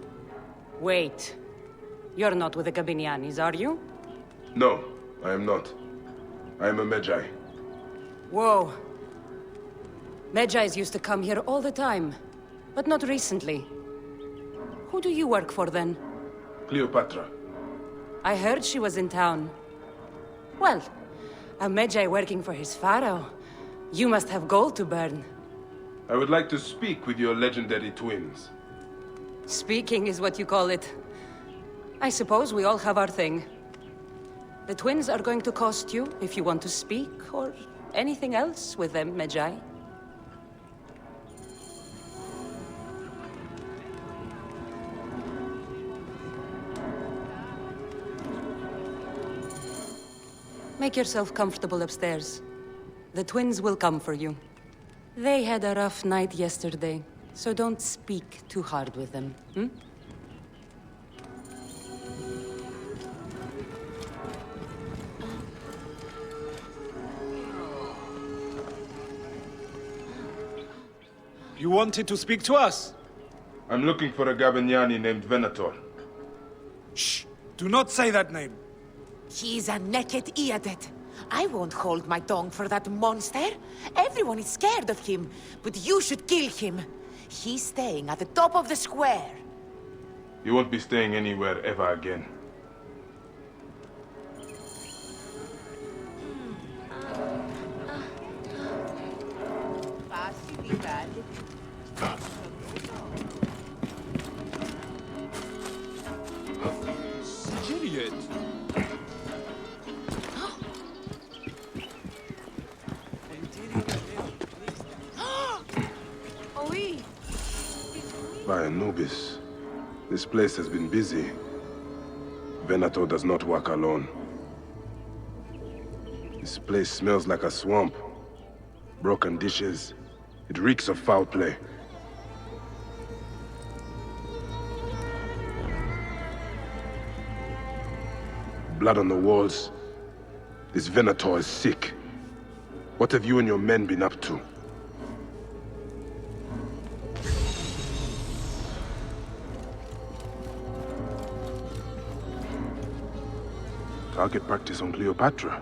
[SPEAKER 19] Wait. You're not with the Gabinianis, are you?
[SPEAKER 5] No, I am not. I am a Medjay.
[SPEAKER 19] Whoa. Medjays used to come here all the time, but not recently. Who do you work for, then?
[SPEAKER 5] Cleopatra.
[SPEAKER 19] I heard she was in town. Well, a Medjay working for his pharaoh. You must have gold to burn.
[SPEAKER 5] I would like to speak with your legendary twins.
[SPEAKER 19] Speaking is what you call it. I suppose we all have our thing. The twins are going to cost you if you want to speak, or anything else with them, Medjay. Make yourself comfortable upstairs. The twins will come for you. They had a rough night yesterday, so don't speak too hard with them, hmm?
[SPEAKER 22] You wanted to speak to us?
[SPEAKER 5] I'm looking for a Gabignani named Venator.
[SPEAKER 22] Shh! Do not say that name.
[SPEAKER 17] He's a naked idiot. I won't hold my tongue for that monster. Everyone is scared of him, but you should kill him. He's staying at the top of the square.
[SPEAKER 5] You won't be staying anywhere ever again.
[SPEAKER 22] Idiot.
[SPEAKER 5] By Anubis, this place has been busy. Venator does not work alone. This place smells like a swamp. Broken dishes. It reeks of foul play. Blood on the walls. This Venator is sick. What have you and your men been up to? Target practice on Cleopatra.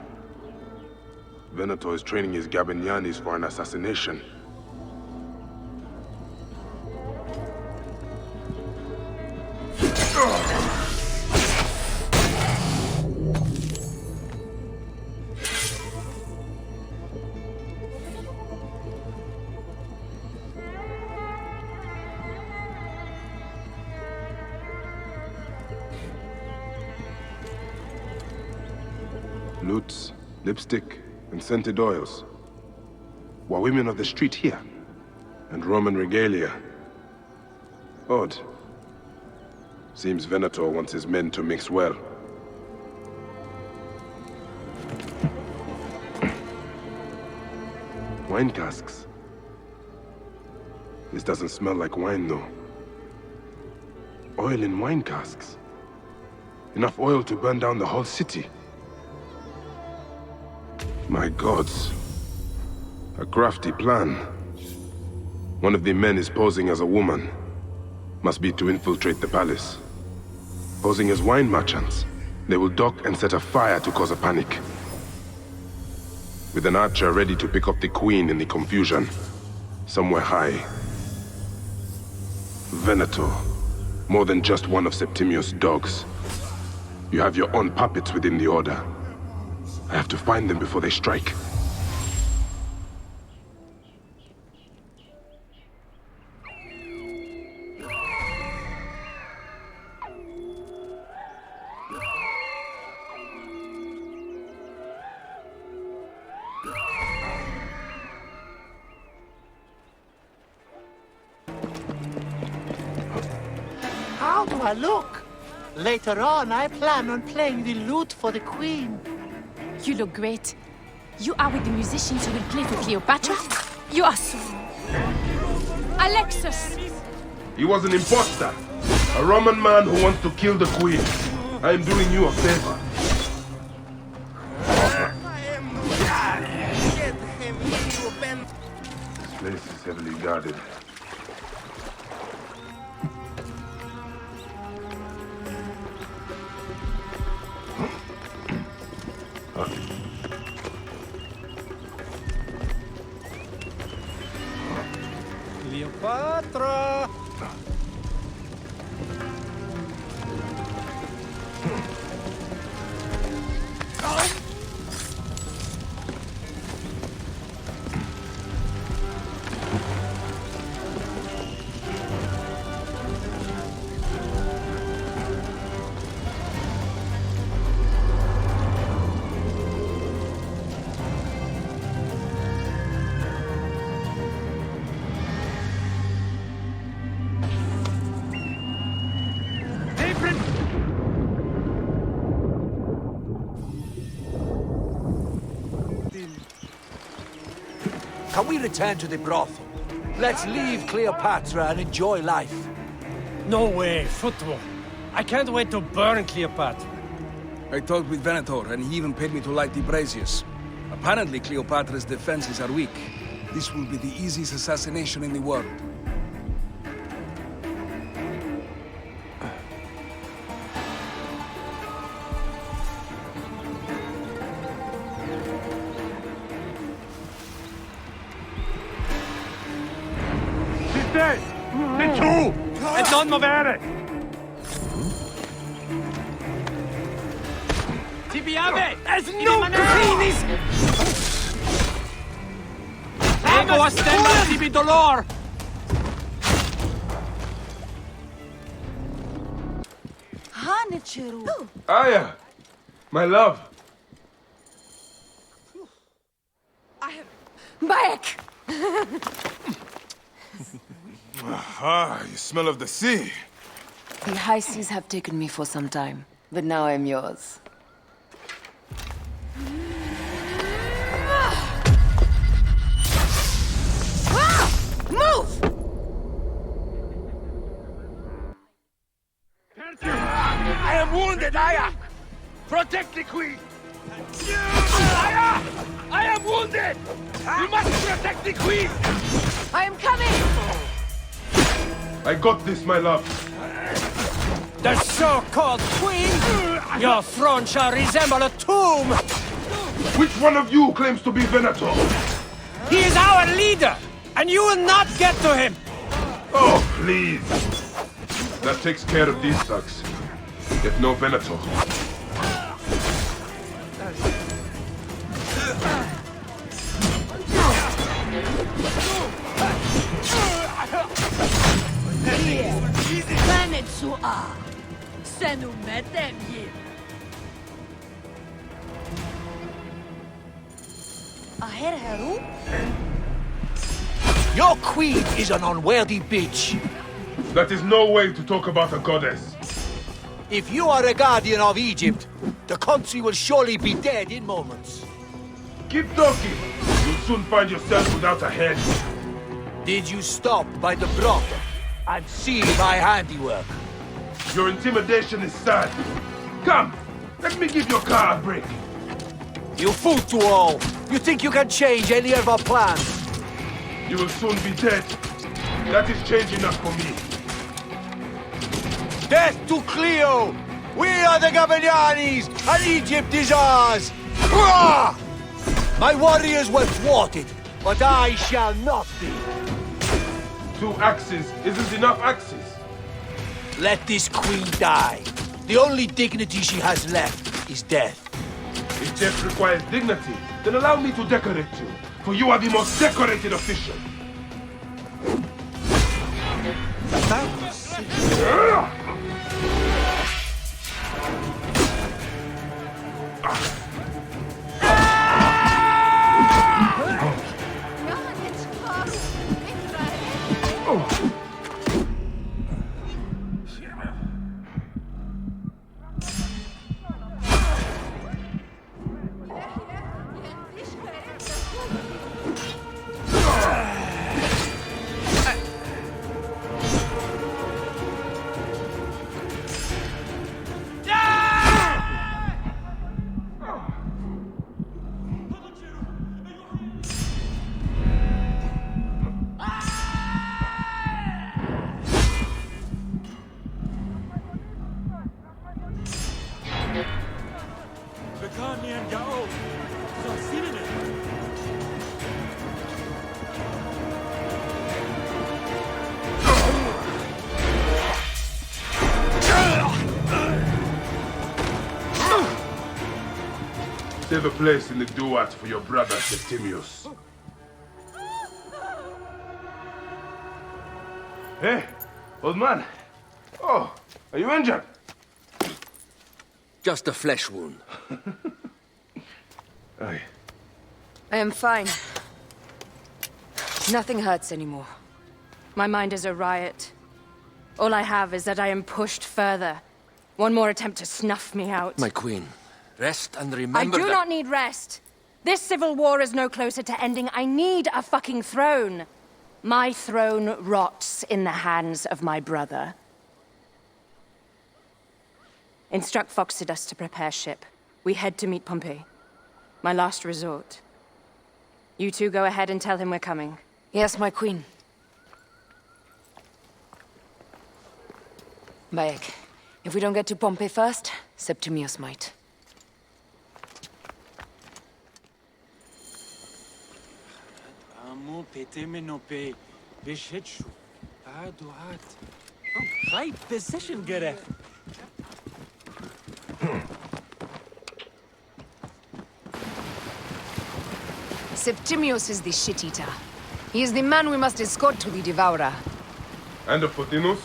[SPEAKER 5] Venator is training his Gabignanis for an assassination. Lutes, lipstick, and scented oils. Were women of the street here? And Roman regalia. Odd. Seems Venator wants his men to mix well. Wine casks. This doesn't smell like wine, though. Oil in wine casks. Enough oil to burn down the whole city. My gods. A crafty plan. One of the men is posing as a woman. Must be to infiltrate the palace. Posing as wine merchants, they will dock and set a fire to cause a panic. With an archer ready to pick up the queen in the confusion. Somewhere high. Venator. More than just one of Septimius' dogs. You have your own puppets within the order. I have to find them before they strike.
[SPEAKER 7] How do I look? Later on, I plan on playing the lute for the queen.
[SPEAKER 24] You look great. You are with the musicians who will play for Cleopatra? You are so... Alexis!
[SPEAKER 5] He was an imposter. A Roman man who wants to kill the queen. I am doing you a favor. This place is heavily guarded.
[SPEAKER 22] Cleopatra!
[SPEAKER 20] Can we return to the brothel? Let's leave Cleopatra and enjoy life.
[SPEAKER 22] No way, football. I can't wait to burn Cleopatra.
[SPEAKER 21] I talked with Venator, and he even paid me to light the braziers. Apparently, Cleopatra's defenses are weak.
[SPEAKER 10] This will be the easiest assassination in the world.
[SPEAKER 12] She's dead! The two! E non muovere!
[SPEAKER 16] Ti piave!
[SPEAKER 12] Es
[SPEAKER 16] non finis!
[SPEAKER 12] Ego astenda tibi dolor!
[SPEAKER 5] Aya! My love!
[SPEAKER 15] Bayek!
[SPEAKER 2] Ah, you smell of the sea.
[SPEAKER 3] The high seas have taken me for some time, but now I'm yours.
[SPEAKER 15] Move!
[SPEAKER 12] I am wounded, Aya! Protect the queen! Aya! I am wounded! You must protect the queen!
[SPEAKER 15] I am coming!
[SPEAKER 5] I got this, my love.
[SPEAKER 16] The so-called queen? Your throne shall resemble a tomb!
[SPEAKER 5] Which one of you claims to be Venator?
[SPEAKER 16] He is our leader, and you will not get to him!
[SPEAKER 5] Oh, please. That takes care of these thugs. Yet no Venator.
[SPEAKER 20] Your queen is an unworthy bitch.
[SPEAKER 5] That is no way to talk about a goddess.
[SPEAKER 20] If you are a guardian of Egypt, the country will surely be dead in moments.
[SPEAKER 5] Keep talking. You'll soon find yourself without a head.
[SPEAKER 20] Did you stop by the brothel and see my handiwork?
[SPEAKER 5] Your intimidation is sad. Come, let me give your car a break.
[SPEAKER 20] You fool to all. You think you can change any of our plans?
[SPEAKER 5] You will soon be dead. That is change enough for me.
[SPEAKER 20] Death to Cleo! We are the Gabanianis, and Egypt is ours! Hurrah! My warriors were thwarted, but I shall not be.
[SPEAKER 5] 2 axes isn't enough axes.
[SPEAKER 20] Let this queen die. The only dignity she has left is death.
[SPEAKER 5] If death requires dignity, then allow me to decorate you, for you are the most decorated official. Save a place in the duat for your brother, Septimius. Hey, old man. Oh, are you injured?
[SPEAKER 11] Just a flesh wound.
[SPEAKER 5] Aye.
[SPEAKER 6] I am fine. Nothing hurts anymore. My mind is a riot. All I have is that I am pushed further. One more attempt to snuff me out.
[SPEAKER 11] My queen, rest and remember
[SPEAKER 6] I do not need rest. This civil war is no closer to ending. I need a fucking throne. My throne rots in the hands of my brother. Instruct Foxidus to prepare ship. We head to meet Pompey. My last resort. You two go ahead and tell him we're coming.
[SPEAKER 3] Yes, my queen. Bayek, if we don't get to Pompey first, Septimius might. Septimius is the shit-eater. He is the man we must escort to the Devourer.
[SPEAKER 5] And the Fotinus?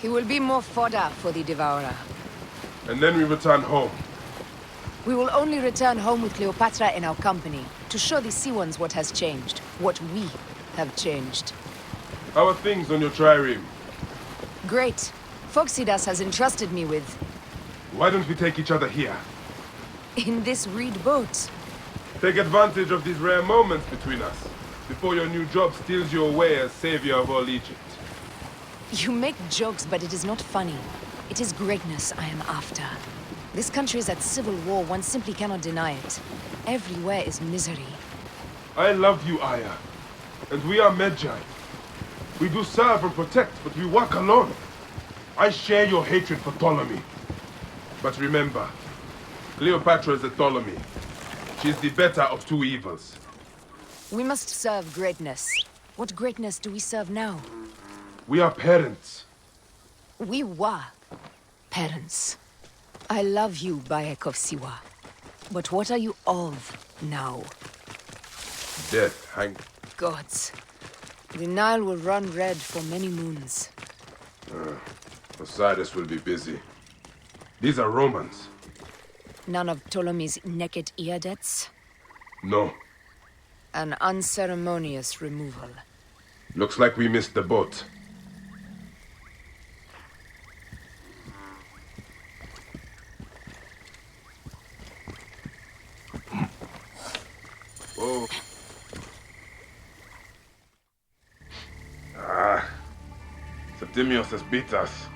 [SPEAKER 3] He will be more fodder for the Devourer.
[SPEAKER 5] And then we return home.
[SPEAKER 3] We will only return home with Cleopatra in our company, to show the Sea Ones what has changed, what we have changed.
[SPEAKER 5] How are things on your trireme?
[SPEAKER 3] Great. Phoxidas has entrusted me with...
[SPEAKER 5] Why don't we take each other here?
[SPEAKER 3] in this reed boat.
[SPEAKER 5] Take advantage of these rare moments between us, before your new job steals you away as savior of all Egypt.
[SPEAKER 3] You make jokes, but it is not funny. It is greatness I am after. This country is at civil war, one simply cannot deny it. Everywhere is misery.
[SPEAKER 5] I love you, Aya. And we are Magi. We do serve and protect, but we work alone. I share your hatred for Ptolemy. But remember, Cleopatra is a Ptolemy. She is the better of two evils.
[SPEAKER 3] We must serve greatness. What greatness do we serve now?
[SPEAKER 5] We are parents.
[SPEAKER 3] We were parents. I love you, bayekofsiwa. But what are you of now?
[SPEAKER 5] Death, hang...
[SPEAKER 3] Gods. The Nile will run red for many moons.
[SPEAKER 5] Osiris will be busy. These are Romans.
[SPEAKER 3] None of Ptolemy's naked ear debts?
[SPEAKER 5] No.
[SPEAKER 3] An unceremonious removal.
[SPEAKER 5] Looks like we missed the boat. Whoa. Septimius has beat us.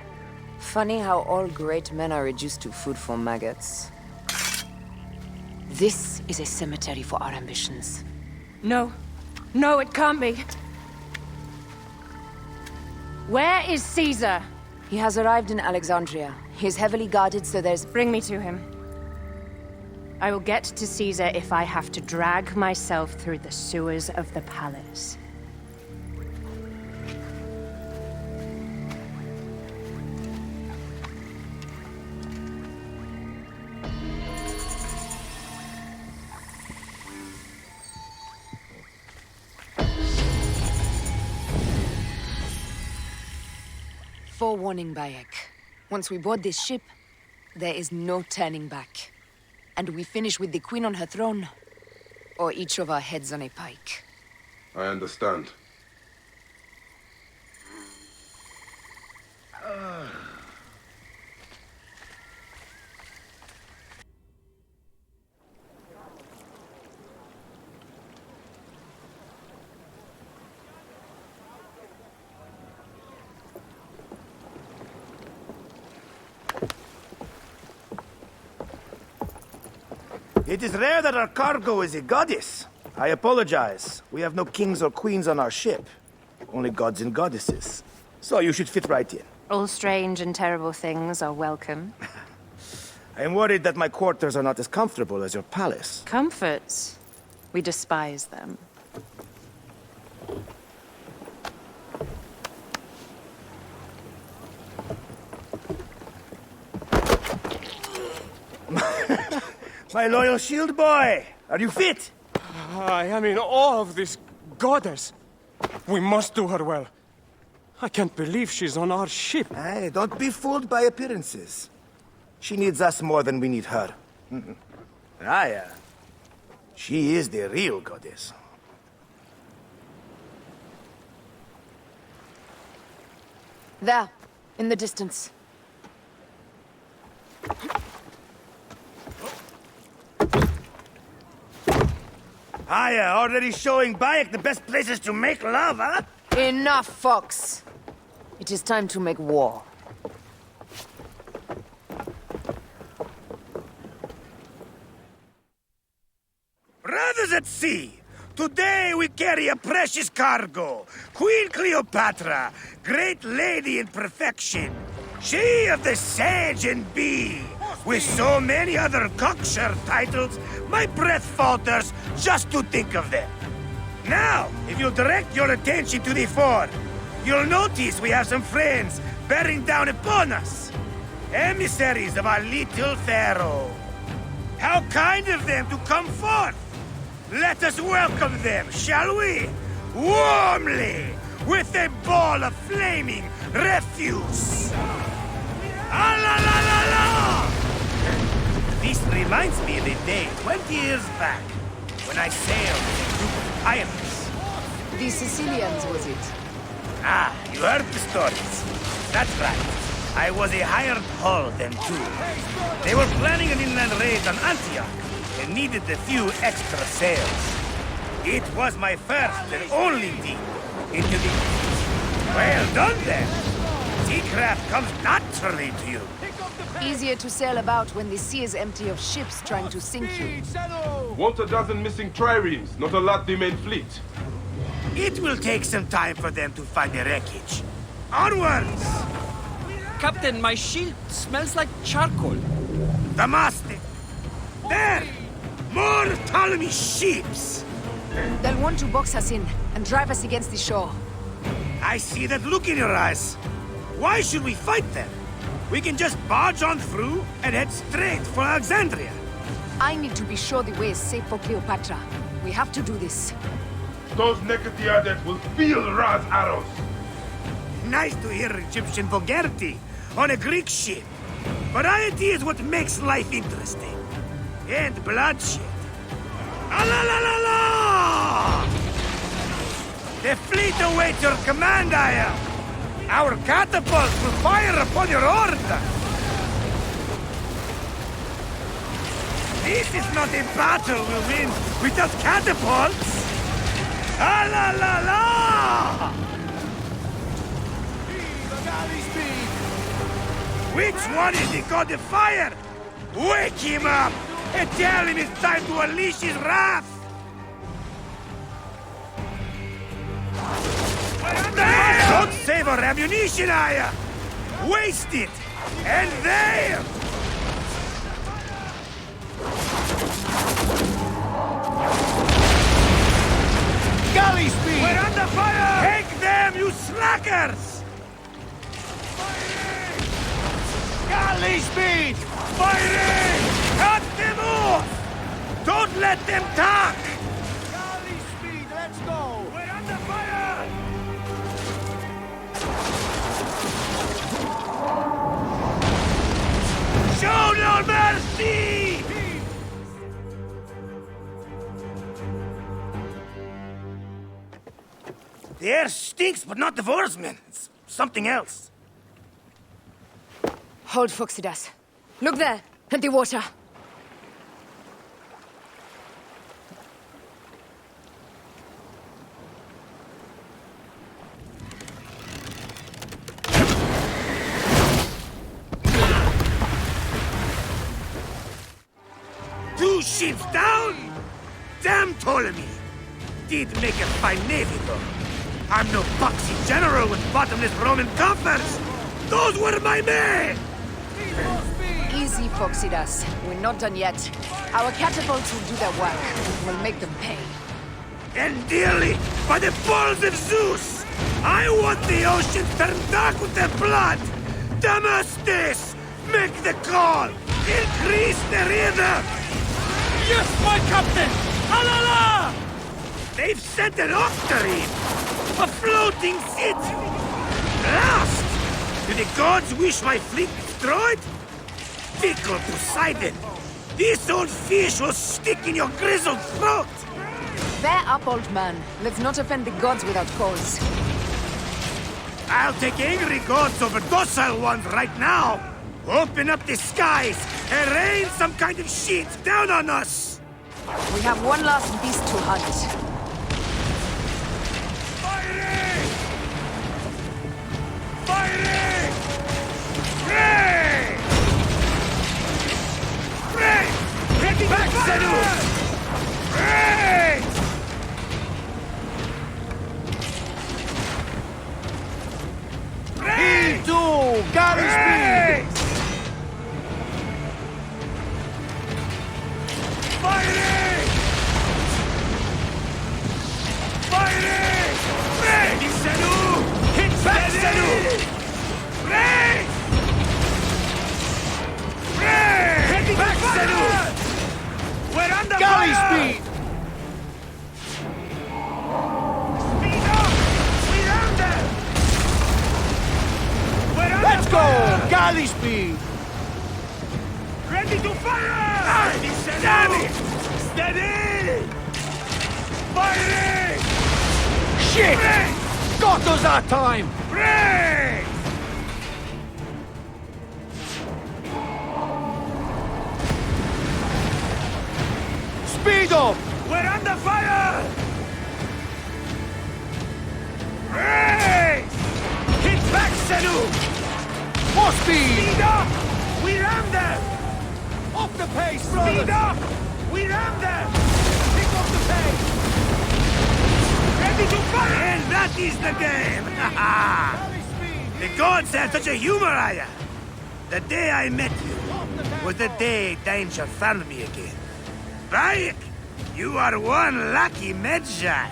[SPEAKER 3] Funny how all great men are reduced to food for maggots. This is a cemetery for our ambitions.
[SPEAKER 6] No. No, it can't be. Where is Caesar?
[SPEAKER 3] He has arrived in Alexandria. He is heavily guarded, so there's...
[SPEAKER 6] Bring me to him. I will get to Caesar if I have to drag myself through the sewers of the palace.
[SPEAKER 3] Forewarning, Bayek. Once we board this ship, there is no turning back. And we finish with the Queen on her throne, or each of our heads on a pike.
[SPEAKER 5] I understand.
[SPEAKER 16] It is rare that our cargo is a goddess. I apologize. We have no kings or queens on our ship. Only gods and goddesses. So you should fit right in.
[SPEAKER 6] All strange and terrible things are welcome.
[SPEAKER 16] I am worried that my quarters are not as comfortable as your palace.
[SPEAKER 6] Comforts? We despise them.
[SPEAKER 16] My loyal shield boy! Are you fit?
[SPEAKER 12] I am in awe of this goddess. We must do her well. I can't believe she's on our ship.
[SPEAKER 16] Hey, don't be fooled by appearances. She needs us more than we need her. Aya, she is the real goddess.
[SPEAKER 3] There, in the distance.
[SPEAKER 16] Aya, already showing Bayek the best places to make love, huh?
[SPEAKER 3] Enough, Fox. It is time to make war.
[SPEAKER 16] Brothers at sea, Today we carry a precious cargo. Queen Cleopatra, great lady in perfection. She of the Sage and Bee. With so many other cocksure titles, my breath falters just to think of them. Now, if you'll direct your attention to the fort, you'll notice we have some friends bearing down upon us. Emissaries of our little pharaoh. How kind of them to come forth! Let us welcome them, shall we? Warmly, with a ball of flaming refuse. Ah la la la la! This reminds me of a day 20 years back, when I sailed with a group of pirates.
[SPEAKER 3] The Sicilians, was it?
[SPEAKER 16] Ah, you heard the stories. That's right. I was a hired hull then too. They were planning an inland raid on Antioch and needed a few extra sails. It was my first and only deep into the... Well done then. Seacraft comes naturally to you.
[SPEAKER 3] Easier to sail about when the sea is empty of ships trying to sink you.
[SPEAKER 5] Want a dozen missing triremes, not a lot the main fleet.
[SPEAKER 16] It will take some time for them to find the wreckage. Onwards!
[SPEAKER 9] Captain, my shield smells like charcoal.
[SPEAKER 16] Damastic! There! More Ptolemy ships!
[SPEAKER 3] They'll want to box us in and drive us against the shore.
[SPEAKER 16] I see that look in your eyes. Why should we fight them? We can just barge on through and head straight for Alexandria.
[SPEAKER 3] I need to be sure the way is safe for Cleopatra. We have to do this.
[SPEAKER 5] Those Nekatiades will feel Ra's arrows.
[SPEAKER 16] Nice to hear Egyptian vulgarity on a Greek ship. Variety is what makes life interesting. And bloodshed. Ah la la la la! The fleet awaits your command, Aya. Our catapults will fire upon your order. This is not a battle we'll win without catapults. Ah la la la! Which one is the god of fire? Wake him up and tell him it's time to unleash his wrath! Don't save our ammunition, Aya! Waste it! And there!
[SPEAKER 20] Galley speed!
[SPEAKER 16] We're under fire! Take them, you slackers!
[SPEAKER 20] Galley speed!
[SPEAKER 16] Firing! Cut them off! Don't let them talk!
[SPEAKER 20] Galley speed, let's go!
[SPEAKER 16] We're under fire! Show no mercy! The air stinks, but not the oarsmen. It's something else.
[SPEAKER 3] Hold, Phoxidas. Look there, at the water.
[SPEAKER 16] Two ships down? Damn Ptolemy! Did make a fine navy, though. I'm no boxy general with bottomless Roman coffers! Those were my men!
[SPEAKER 3] Easy, Phoxidas. We're not done yet. Our catapults will do their work. We'll make them pay.
[SPEAKER 16] And dearly, by the balls of Zeus! I want the ocean turned dark with their blood! Damastis! Make the call! Increase the rhythm!
[SPEAKER 9] Yes, my captain! Alala!
[SPEAKER 16] They've sent an octarine! A floating city! Lost! Do the gods wish my fleet destroyed? Fickle Poseidon! This old fish will stick in your grizzled throat!
[SPEAKER 3] Bear up, old man. Let's not offend the gods without cause.
[SPEAKER 16] I'll take angry gods over docile ones right now! Open up the skies and rain some kind of shit down on us!
[SPEAKER 3] We have one last beast to hunt.
[SPEAKER 16] Firing! Firing! Pray! Pray! Ready back, Zenu! Pray!
[SPEAKER 20] Galley speed!
[SPEAKER 16] Fighting! Fighting! Ready, Sanu! Hit back, Sanu! Ready! Ready back, Sanu! We're under
[SPEAKER 20] Galley
[SPEAKER 16] fire!
[SPEAKER 20] speed!
[SPEAKER 16] Speed up! We're under! We're under
[SPEAKER 20] Let's
[SPEAKER 16] fire!
[SPEAKER 20] go! Galley speed!
[SPEAKER 16] Ready to fire! Ready, Sanu! Steady! Fighting!
[SPEAKER 20] Shit! Got us that time!
[SPEAKER 16] Break!
[SPEAKER 20] Speed up!
[SPEAKER 16] We're under fire! Break! Hit back, Sanu!
[SPEAKER 20] More speed!
[SPEAKER 16] Speed up! We ram them!
[SPEAKER 20] Up the pace, brothers!
[SPEAKER 16] Speed up! We ram them! Pick up the pace! Ready to fire! And that is the game! The gods have such a humor, Aya! The day I met you was the day danger found me again. Bayek, you are one lucky Medjay.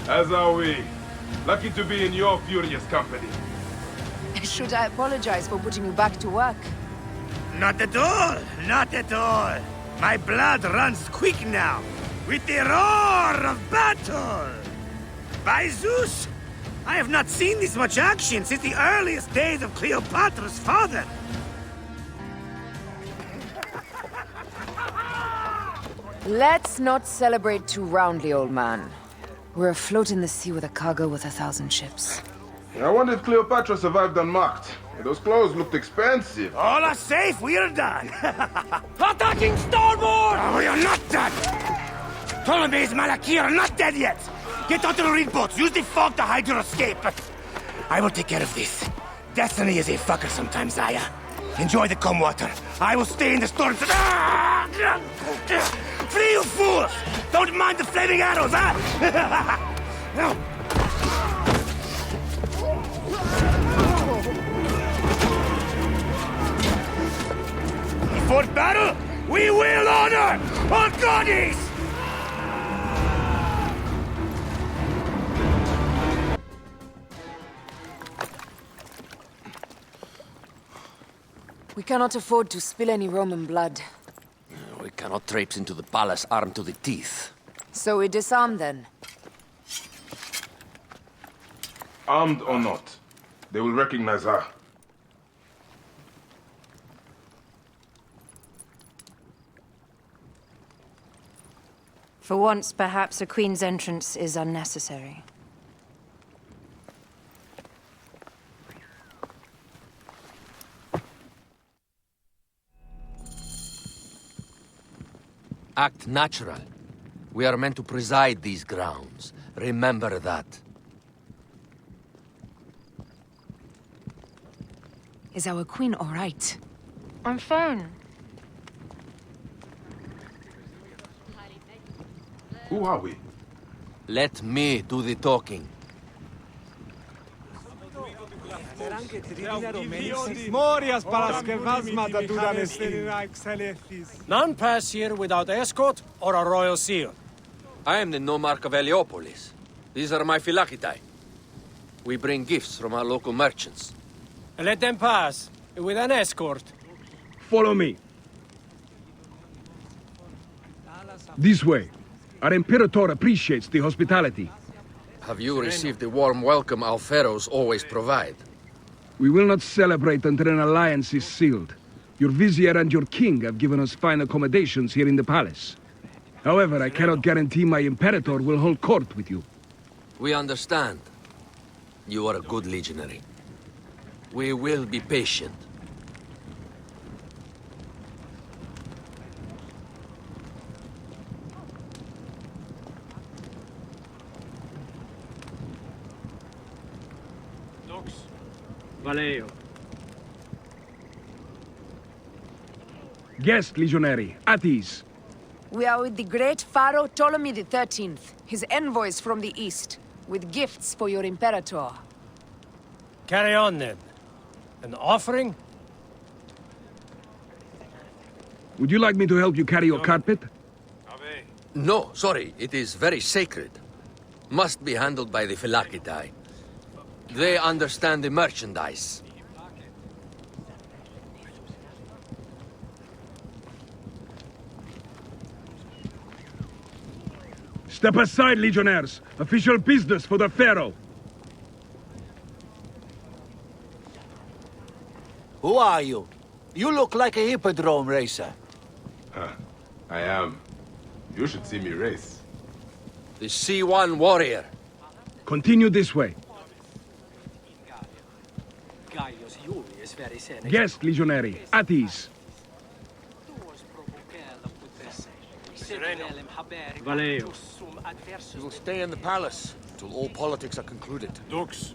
[SPEAKER 5] As are we. Lucky to be in your furious company.
[SPEAKER 3] Should I apologize for putting you back to work?
[SPEAKER 16] Not at all, not at all. My blood runs quick now, with the roar of battle. By Zeus, I have not seen this much action since the earliest days of Cleopatra's father.
[SPEAKER 3] Let's not celebrate too roundly, old man. We're afloat in the sea with a cargo worth 1,000 ships.
[SPEAKER 5] I wonder if Cleopatra survived unmarked. Those clothes looked expensive.
[SPEAKER 16] All are safe, we're done.
[SPEAKER 7] Attacking starboard!
[SPEAKER 16] Oh, we are not done. Ptolemy's Malaki are not dead yet. Get onto the reed boats. Use the fog to hide your escape. I will take care of this. Destiny is a fucker sometimes, Aya. Enjoy the calm water. I will stay in the storm. Flee, you fools! Don't mind the flaming arrows, huh? Before battle, we will honor our goddess!
[SPEAKER 3] We cannot afford to spill any Roman blood.
[SPEAKER 11] We cannot traipse into the palace armed to the teeth.
[SPEAKER 3] So we disarm then.
[SPEAKER 5] Armed or not, they will recognize her.
[SPEAKER 6] For once, perhaps a queen's entrance is unnecessary.
[SPEAKER 11] Act natural. We are meant to preside these grounds. Remember that.
[SPEAKER 3] Is our queen all right?
[SPEAKER 6] I'm fine.
[SPEAKER 5] Who are we?
[SPEAKER 11] Let me do the talking.
[SPEAKER 22] None pass here without escort or a royal seal.
[SPEAKER 11] I am the nomarch of Heliopolis. These are my phylakitae. We bring gifts from our local merchants.
[SPEAKER 22] Let them pass, with an escort.
[SPEAKER 14] Follow me. This way. Our Imperator appreciates the hospitality.
[SPEAKER 11] Have you received the warm welcome our pharaohs always provide?
[SPEAKER 14] We will not celebrate until an alliance is sealed. Your vizier and your king have given us fine accommodations here in the palace. However, I cannot guarantee my Imperator will hold court with you.
[SPEAKER 11] We understand. You are a good legionary. We will be patient.
[SPEAKER 22] Valeo.
[SPEAKER 14] Guest, legionary, at ease.
[SPEAKER 3] We are with the great Pharaoh Ptolemy XIII, his envoys from the east, with gifts for your Imperator.
[SPEAKER 22] Carry on, then. An offering?
[SPEAKER 14] Would you like me to help you carry your carpet?
[SPEAKER 11] No, sorry. It is very sacred. Must be handled by the Phylakitai. They understand the merchandise.
[SPEAKER 14] Step aside, Legionnaires. Official business for the Pharaoh.
[SPEAKER 20] Who are you? You look like a hippodrome racer.
[SPEAKER 5] Huh. I am. You should see me race.
[SPEAKER 11] The C1 warrior.
[SPEAKER 14] Continue this way. Guest, Legionary. At ease.
[SPEAKER 11] Valeo. We will stay in the palace till all politics are concluded.
[SPEAKER 22] Dux.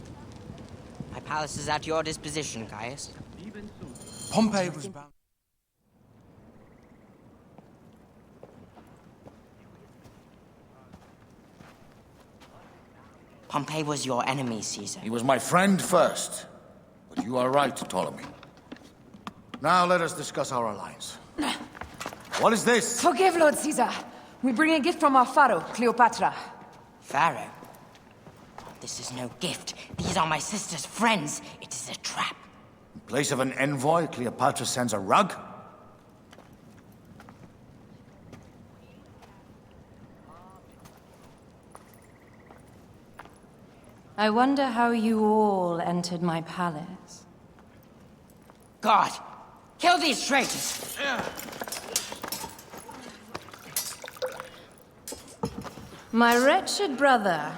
[SPEAKER 8] My palace is at your disposition, Gaius.
[SPEAKER 22] Pompey was bound.
[SPEAKER 8] Pompey was your enemy, Caesar.
[SPEAKER 18] He was my friend first. But you are right, Ptolemy. Now let us discuss our alliance. What is this?
[SPEAKER 3] Forgive, Lord Caesar. We bring a gift from our pharaoh, Cleopatra.
[SPEAKER 8] Pharaoh? This is no gift. These are my sister's friends. It is a trap.
[SPEAKER 18] In place of an envoy, Cleopatra sends a rug?
[SPEAKER 6] I wonder how you all entered my palace.
[SPEAKER 8] God, kill these traitors!
[SPEAKER 6] My wretched brother.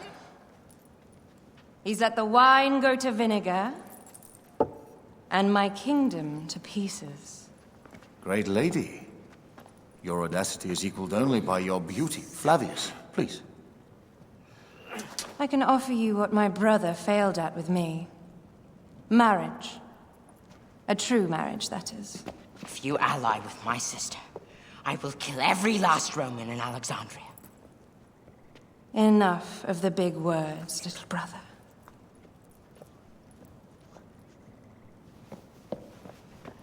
[SPEAKER 6] He's let the wine go to vinegar, and my kingdom to pieces.
[SPEAKER 18] Great lady. Your audacity is equaled only by your beauty. Flavius, please.
[SPEAKER 6] I can offer you what my brother failed at with me. Marriage. A true marriage, that is.
[SPEAKER 8] If you ally with my sister, I will kill every last Roman in Alexandria.
[SPEAKER 6] Enough of the big words, little brother.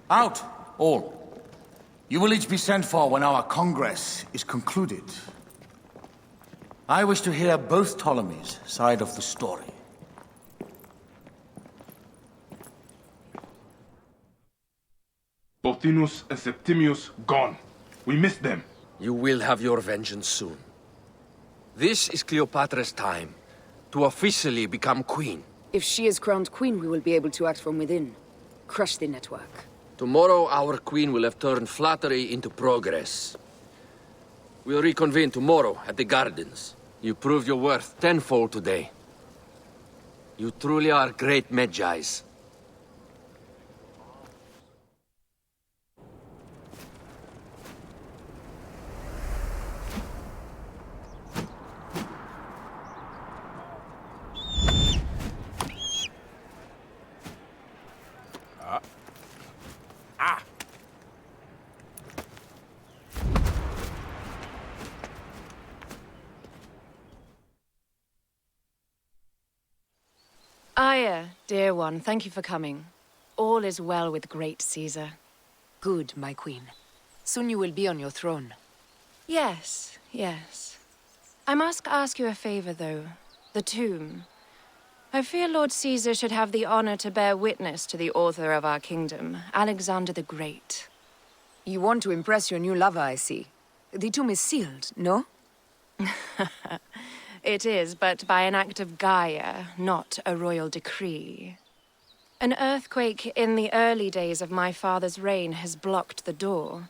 [SPEAKER 18] Out, all. You will each be sent for when our congress is concluded. I wish to hear both Ptolemy's side of the story.
[SPEAKER 5] Pothinus and Septimius gone. We missed them.
[SPEAKER 11] You will have your vengeance soon. This is Cleopatra's time to officially become queen.
[SPEAKER 3] If she is crowned queen, we will be able to act from within. Crush the network.
[SPEAKER 11] Tomorrow, our queen will have turned flattery into progress. We'll reconvene tomorrow at the gardens. You proved your worth tenfold today. You truly are great Magi's.
[SPEAKER 6] Aya, dear one, thank you for coming. All is well with great Caesar.
[SPEAKER 3] Good, my queen. Soon you will be on your throne.
[SPEAKER 6] Yes, yes. I must ask you a favor, though. The tomb. I fear Lord Caesar should have the honor to bear witness to the author of our kingdom, Alexander the Great.
[SPEAKER 3] You want to impress your new lover, I see. The tomb is sealed, no?
[SPEAKER 6] It is, but by an act of Gaia, not a royal decree. An earthquake in the early days of my father's reign has blocked the door.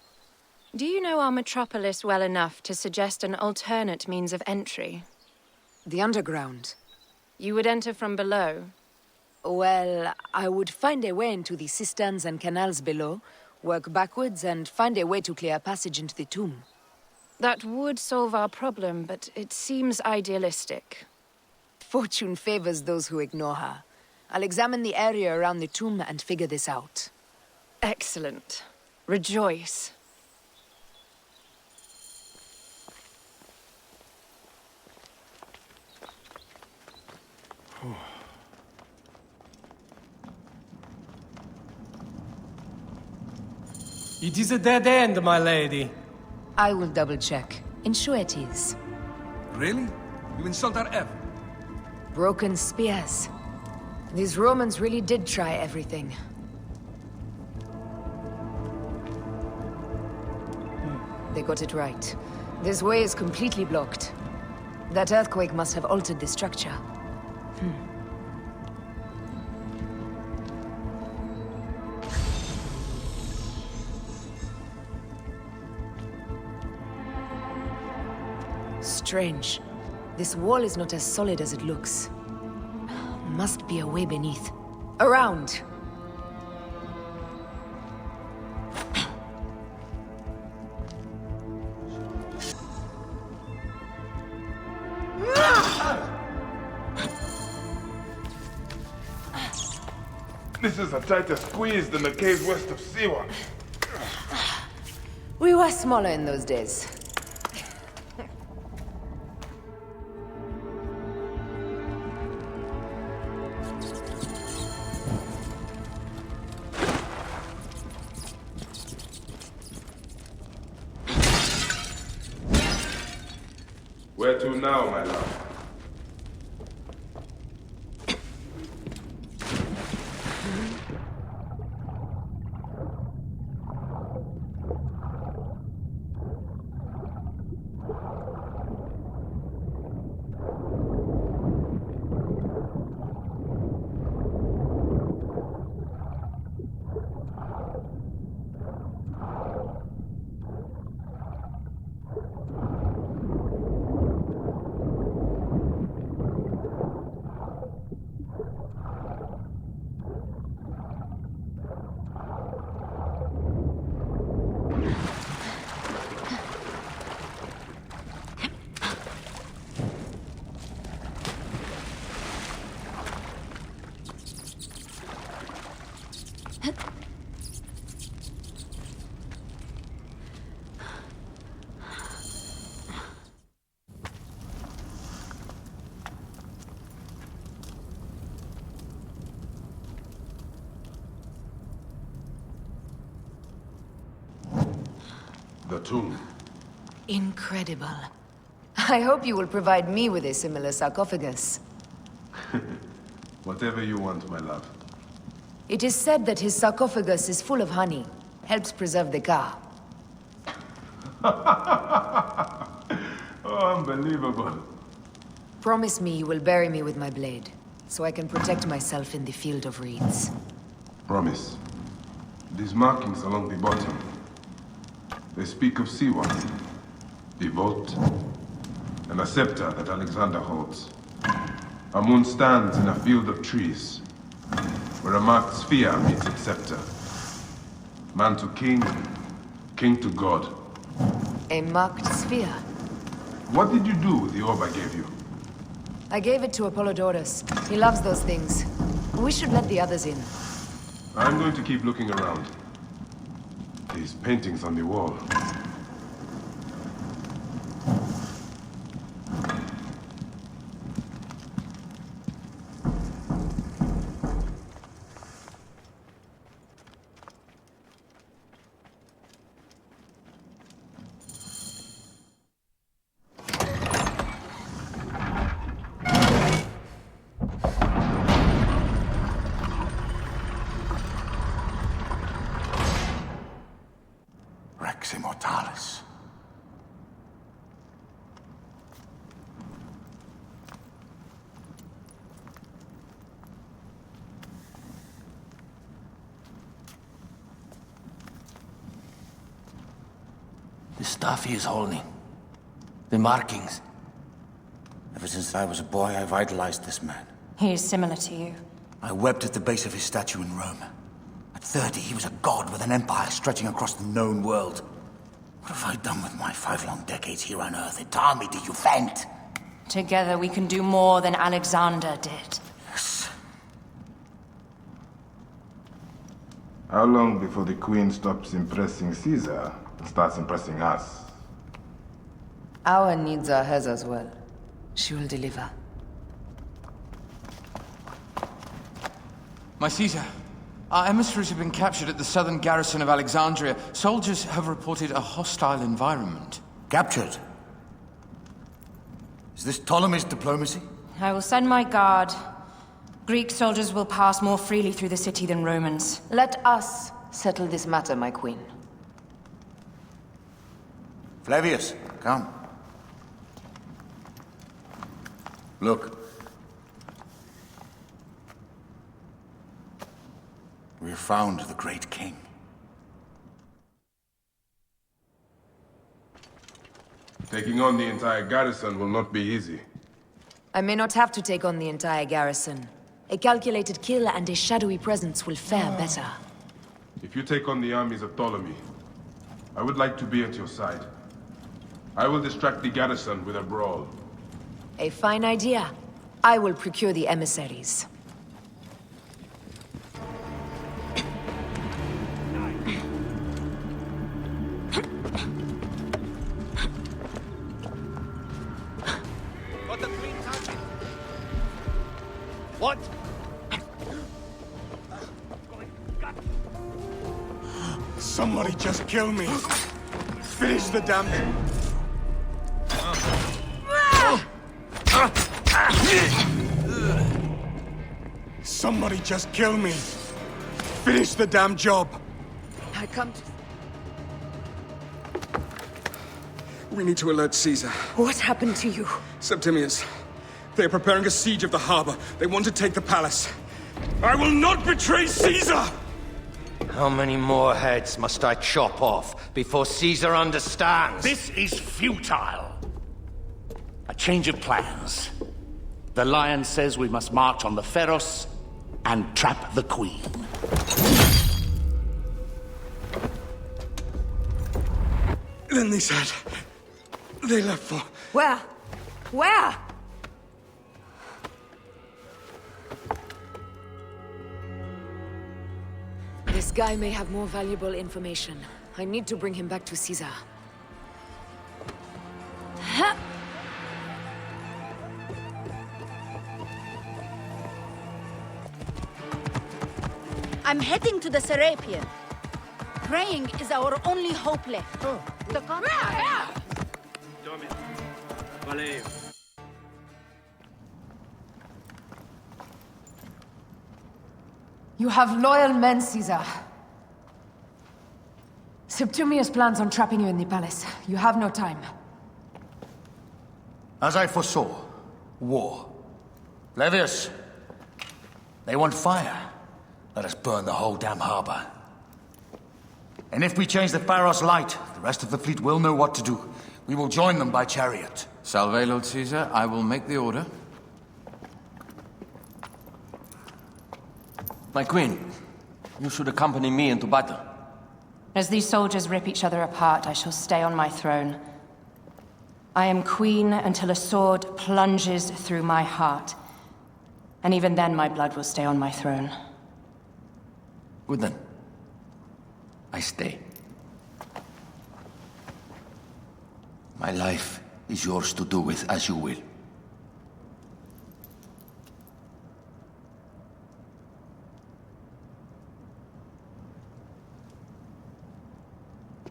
[SPEAKER 6] Do you know our metropolis well enough to suggest an alternate means of entry?
[SPEAKER 3] The underground.
[SPEAKER 6] You would enter from below?
[SPEAKER 3] Well, I would find a way into the cisterns and canals below, work backwards, and find a way to clear a passage into the tomb.
[SPEAKER 6] That would solve our problem, but it seems idealistic.
[SPEAKER 3] Fortune favors those who ignore her. I'll examine the area around the tomb and figure this out.
[SPEAKER 6] Excellent. Rejoice.
[SPEAKER 1] It is a dead end, my lady.
[SPEAKER 3] I will double-check. Ensure it is.
[SPEAKER 10] Really? You insult our F?
[SPEAKER 3] Broken spears. These Romans really did try everything. They got it right. This way is completely blocked. That earthquake must have altered the structure. Strange. This wall is not as solid as it looks. Must be a way beneath. Around!
[SPEAKER 2] This is a tighter squeeze than the cave west of Siwa.
[SPEAKER 3] We were smaller in those days.
[SPEAKER 5] Where to now, my love? The tomb.
[SPEAKER 3] Incredible. I hope you will provide me with a similar sarcophagus.
[SPEAKER 5] Whatever you want, my love.
[SPEAKER 3] It is said that his sarcophagus is full of honey. Helps preserve the car.
[SPEAKER 5] Oh, unbelievable.
[SPEAKER 3] Promise me you will bury me with my blade, so I can protect myself in the field of reeds.
[SPEAKER 5] Promise. These markings along the bottom, they speak of Siwa, the vault, and a scepter that Alexander holds. A moon stands in a field of trees, where a marked sphere meets its scepter. Man to king, king to god.
[SPEAKER 3] A marked sphere?
[SPEAKER 5] What did you do with the orb I gave you?
[SPEAKER 3] I gave it to Apollodorus. He loves those things. We should let the others in.
[SPEAKER 5] I'm going to keep looking around. These paintings on the wall.
[SPEAKER 18] Rex Immortalis.
[SPEAKER 11] The stuff he is holding. The markings.
[SPEAKER 18] Ever since I was a boy, I've idolized this man.
[SPEAKER 6] He is similar to you.
[SPEAKER 18] I wept at the base of his statue in Rome. At 30, he was a god with an empire stretching across the known world. What have I done with my 5 long decades here on Earth? It army to you vent.
[SPEAKER 6] Together we can do more than Alexander did.
[SPEAKER 18] Yes.
[SPEAKER 2] How long before the Queen stops impressing Caesar and starts impressing us?
[SPEAKER 3] Our needs are hers as well. She will deliver.
[SPEAKER 10] My Caesar,
[SPEAKER 4] Our emissaries have been captured at the southern garrison of Alexandria. Soldiers have reported a hostile environment.
[SPEAKER 18] Captured? Is this Ptolemy's diplomacy?
[SPEAKER 6] I will send my guard. Greek soldiers will pass more freely through the city than Romans.
[SPEAKER 3] Let us settle this matter, my queen.
[SPEAKER 18] Flavius, come. Look. We have found the great king.
[SPEAKER 5] Taking on the entire garrison will not be easy.
[SPEAKER 3] I may not have to take on the entire garrison. A calculated kill and a shadowy presence will fare better.
[SPEAKER 5] If you take on the armies of Ptolemy, I would like to be at your side. I will distract the garrison with a brawl.
[SPEAKER 3] A fine idea. I will procure the emissaries.
[SPEAKER 16] What?
[SPEAKER 12] Somebody just kill me. Finish the damn... Somebody just kill me. Finish the damn job.
[SPEAKER 3] I come to...
[SPEAKER 14] We need to alert Caesar.
[SPEAKER 3] What happened to you?
[SPEAKER 14] Septimius. They are preparing a siege of the harbor. They want to take the palace.
[SPEAKER 12] I will not betray Caesar!
[SPEAKER 13] How many more heads must I chop off before Caesar understands?
[SPEAKER 20] This is futile. A change of plans. The Lion says we must march on the Pharos and trap the Queen.
[SPEAKER 14] Then they said... they left for...
[SPEAKER 3] Where? Where? This guy may have more valuable information. I need to bring him back to Caesar.
[SPEAKER 21] I'm heading to the Serapion. Praying is our only hope left. The
[SPEAKER 3] You have loyal men, Caesar. Septimius plans on trapping you in the palace. You have no time.
[SPEAKER 18] As I foresaw, war. Flavius, they want fire. Let us burn the whole damn harbor. And if we change the Pharos light, the rest of the fleet will know what to do. We will join them by chariot.
[SPEAKER 4] Salve, Lord Caesar. I will make the order.
[SPEAKER 13] My queen, you should accompany me into battle.
[SPEAKER 6] As these soldiers rip each other apart, I shall stay on my throne. I am queen until a sword plunges through my heart. And even then, my blood will stay on my throne.
[SPEAKER 11] Good then. I stay. My life is yours to do with as you will.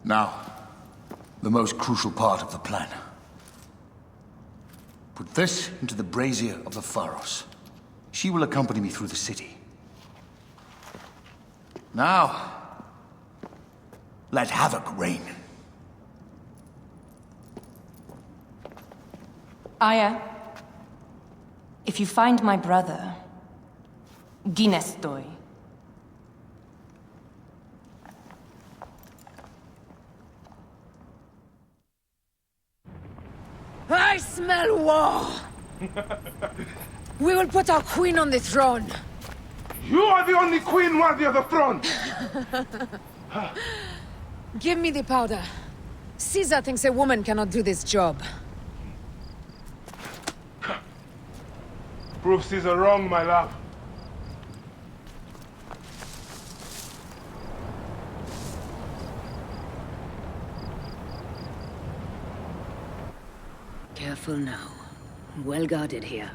[SPEAKER 18] Now, the most crucial part of the plan. Put this into the brazier of the Pharos. She will accompany me through the city. Now, let havoc reign.
[SPEAKER 6] Aya, if you find my brother, Ginestoi.
[SPEAKER 3] I smell war! We will put our queen on the throne.
[SPEAKER 5] You are the only queen worthy of the throne!
[SPEAKER 3] Give me the powder. Caesar thinks a woman cannot do this job.
[SPEAKER 5] Prove Caesar wrong, my love.
[SPEAKER 24] Careful now. Well guarded here.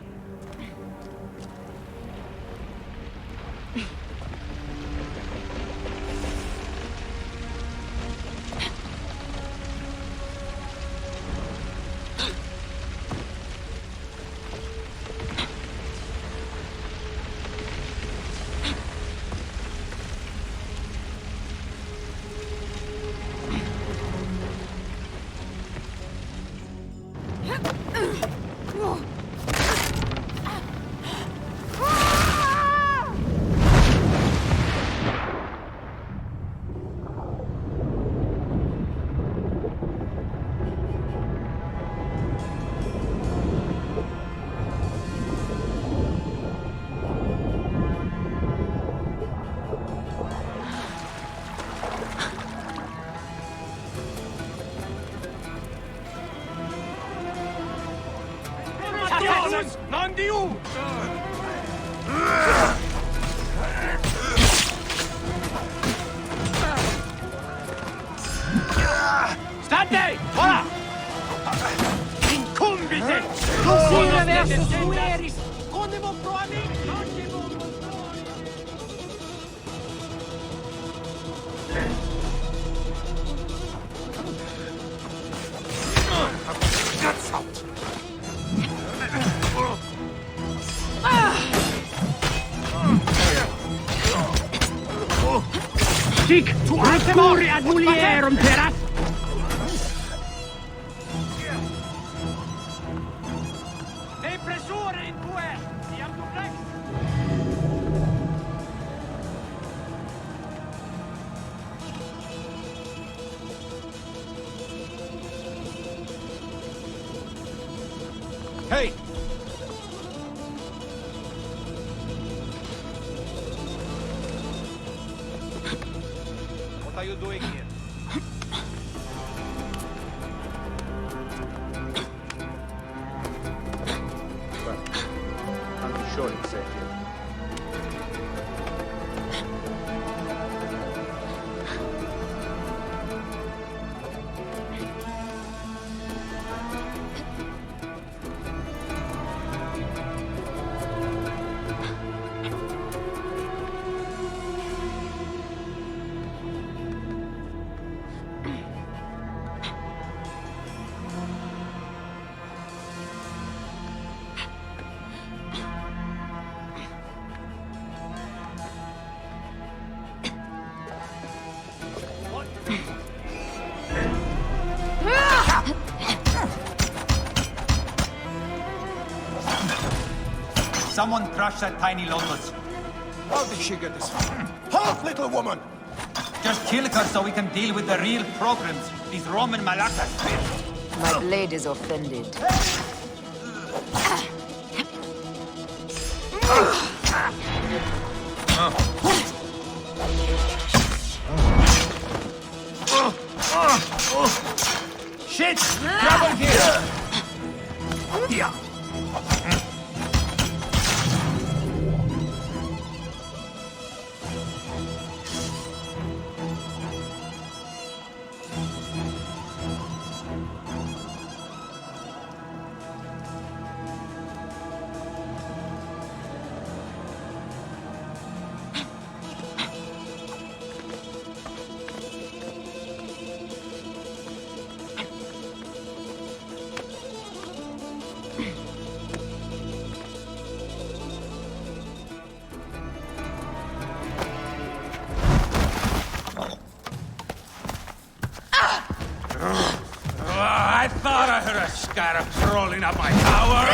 [SPEAKER 16] Among you! State! Ora! Incumbite! Sire versus fueris! Conemo proanim! Guts out!
[SPEAKER 15] Sic, recuri ad mulierum teras!
[SPEAKER 16] Depressore in puer! Iam duplex!
[SPEAKER 20] Hey! What are you doing here? Well, I'm sure it's safe here.
[SPEAKER 18] Someone crush that tiny lotus.
[SPEAKER 12] How did she get this far? Halt, little woman!
[SPEAKER 18] Just kill her so we can deal with the real programs, these Roman malakas.
[SPEAKER 3] My blade is offended.
[SPEAKER 16] Shit! Trouble here! Yeah. I thought I heard a scarab crawling up my tower.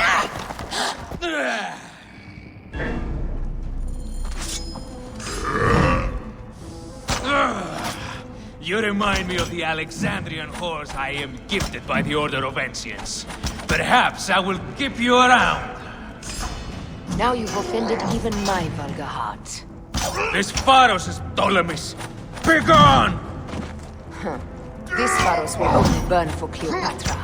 [SPEAKER 16] You remind me of the Alexandrian horse I am gifted by the Order of Ancients. Perhaps I will keep you around.
[SPEAKER 3] Now you've offended even my vulgar heart.
[SPEAKER 16] This Pharos is Ptolemy's. Begone!
[SPEAKER 3] Huh. This Pharos will only burn for Cleopatra.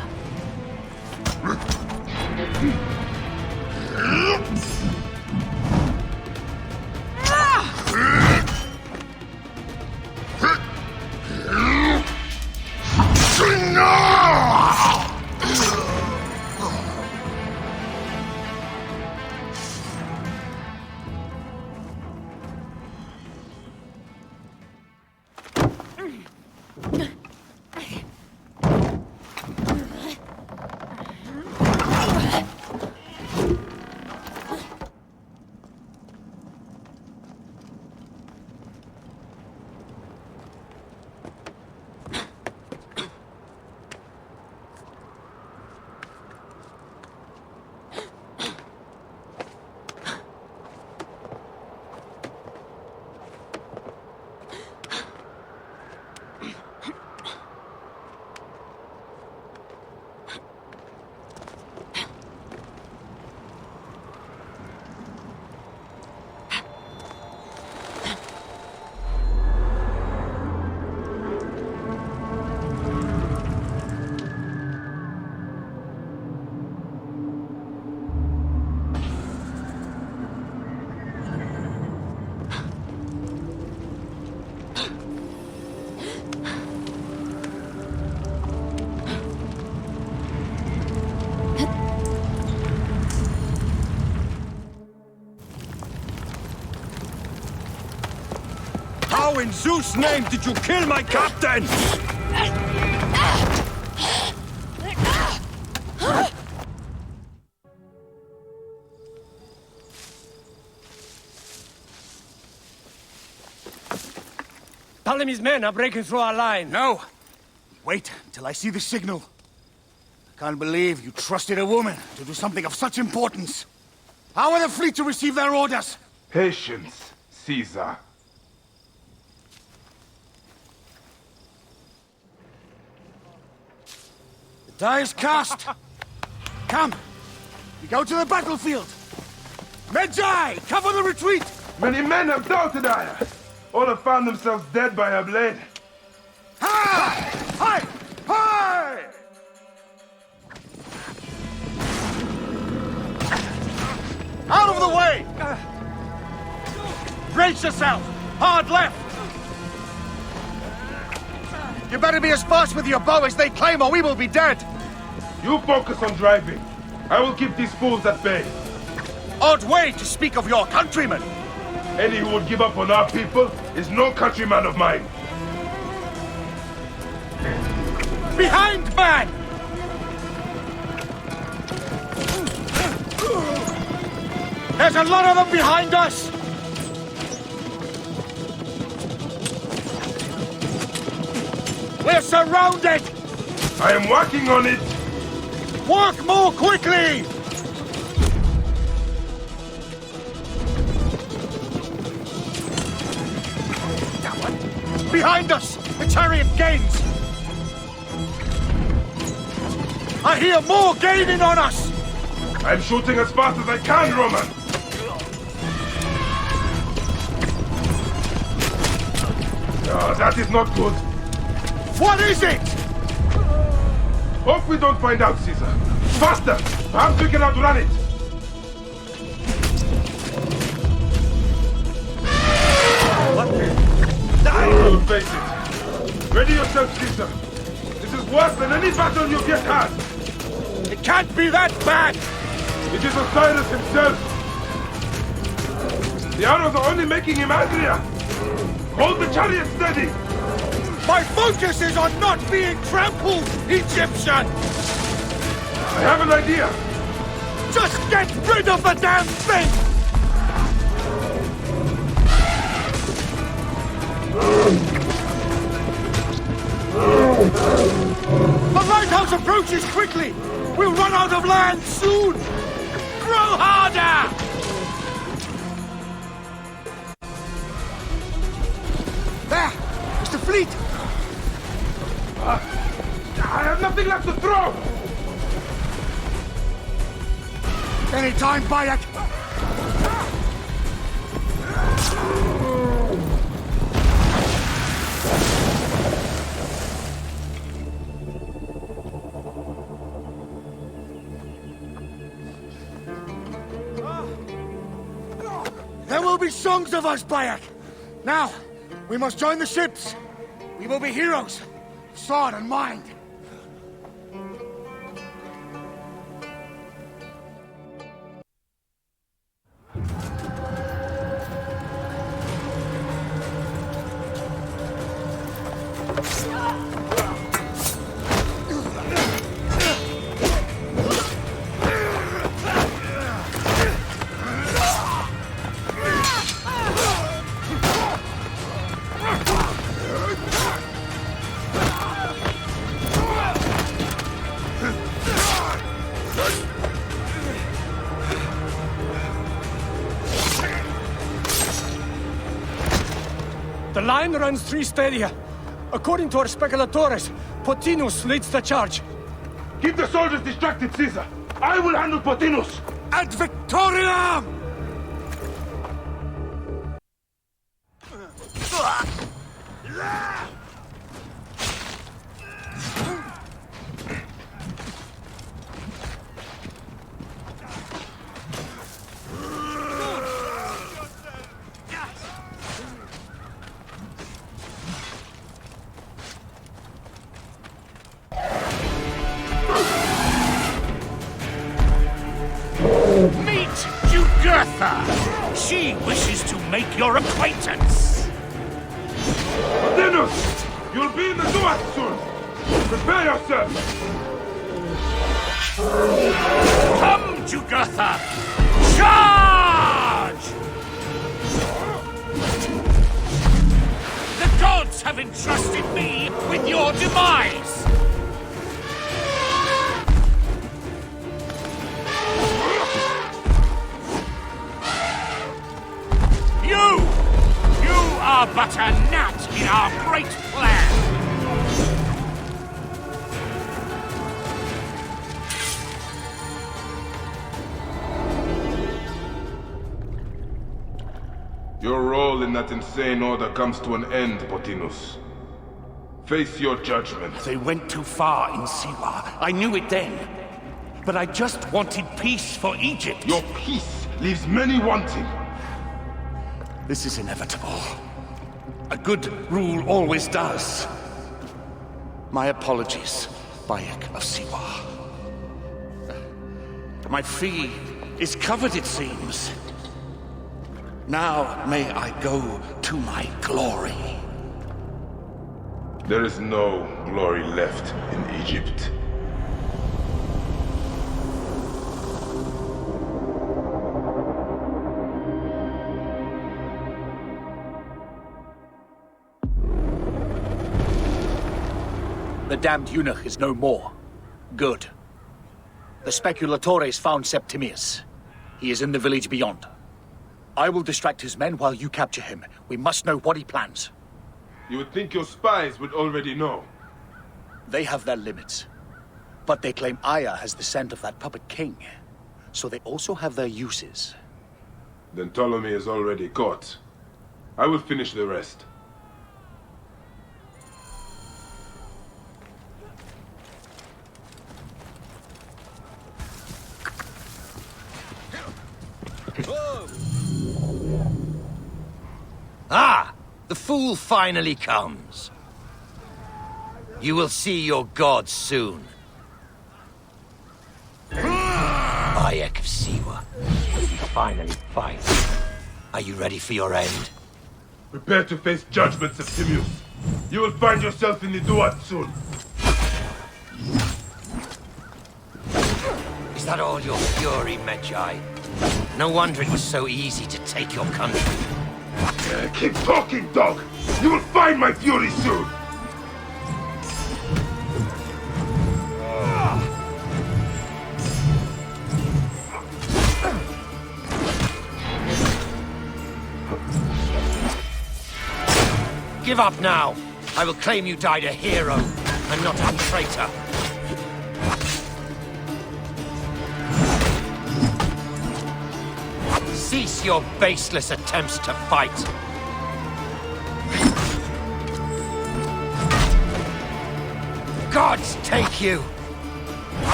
[SPEAKER 16] How in Zeus' name did you kill my captain?
[SPEAKER 1] Ptolemy's men are breaking through our line.
[SPEAKER 16] No! Wait till I see the signal. I can't believe you trusted a woman to do something of such importance. How are the fleet to receive their orders?
[SPEAKER 5] Patience, Caesar.
[SPEAKER 16] The die is cast. Come, we go to the battlefield. Medjay, cover the retreat!
[SPEAKER 5] Many men have doubted Aya. All have found themselves dead by her blade.
[SPEAKER 16] Hi! Hi! Hi! Out of the way! Brace yourself! Hard left! You better be as fast with your bow as they claim, or we will be dead!
[SPEAKER 5] You focus on driving. I will keep these fools at bay.
[SPEAKER 16] Odd way to speak of your countrymen!
[SPEAKER 5] Any who would give up on our people is no countryman of mine.
[SPEAKER 16] Behind, man! There's a lot of them behind us! We're surrounded!
[SPEAKER 5] I am working on it!
[SPEAKER 16] Work more quickly! Behind us! The chariot gains! I hear more gaining on us!
[SPEAKER 5] I'm shooting as fast as I can, Roman! No, that is not good.
[SPEAKER 16] What is it?
[SPEAKER 5] Hope we don't find out, Caesar. Faster! Perhaps we can outrun it!
[SPEAKER 16] What?
[SPEAKER 5] Don't face it. Ready yourself, Caesar. This is worse than any battle you've yet had.
[SPEAKER 16] It can't be that bad!
[SPEAKER 5] It is Osiris himself. The arrows are only making him angrier. Hold the chariot steady.
[SPEAKER 16] My focus is on not being trampled, Egyptian!
[SPEAKER 5] I have an idea.
[SPEAKER 16] Just get rid of the damn thing! The lighthouse approaches quickly! We'll run out of land soon! Throw harder! There! It's the fleet!
[SPEAKER 5] I have nothing left to throw!
[SPEAKER 16] Anytime, Bayek! There will be songs of us, Bayek! Now, we must join the ships! We will be heroes! Sword and mind!
[SPEAKER 1] The line runs 3 stadia. According to our speculatores, Pothinus leads the charge.
[SPEAKER 5] Keep the soldiers distracted, Caesar. I will handle Pothinus.
[SPEAKER 16] Ad Victoriam!
[SPEAKER 9] Meet Jugurtha! She wishes to make your acquaintance!
[SPEAKER 5] Dennis! You'll be in the duat soon! Prepare yourself!
[SPEAKER 12] Come, Jugurtha! Charge! The gods have entrusted me with your demise! You are but a gnat in our great plan!
[SPEAKER 5] Your role in that insane order comes to an end, Potinus. Face your judgment.
[SPEAKER 12] They went too far in Siwa. I knew it then. But I just wanted peace for Egypt.
[SPEAKER 5] Your peace leaves many wanting.
[SPEAKER 12] This is inevitable. A good rule always does. My apologies, bayekofsiwa. My fee is covered, it seems. Now may I go to my glory.
[SPEAKER 5] There is no glory left in Egypt.
[SPEAKER 20] The damned eunuch is no more. Good. The speculatores found Septimius. He is in the village beyond. I will distract his men while you capture him. We must know what he plans.
[SPEAKER 5] You would think your spies would already know.
[SPEAKER 20] They have their limits. But they claim Aya has the scent of that puppet king. So they also have their uses.
[SPEAKER 5] Then Ptolemy is already caught. I will finish the rest.
[SPEAKER 13] Ah! The fool finally comes. You will see your gods soon. Bayekofsiwa. Finally fight. Are you ready for your end?
[SPEAKER 5] Prepare to face judgment, Septimius. You will find yourself in the duat soon.
[SPEAKER 13] Is that all your fury, Medjay? No wonder it was so easy to take your country.
[SPEAKER 5] Keep talking, dog! You will find my fury soon!
[SPEAKER 13] Give up now! I will claim you died a hero, and not a traitor. Cease your baseless attempts to fight! Gods take you!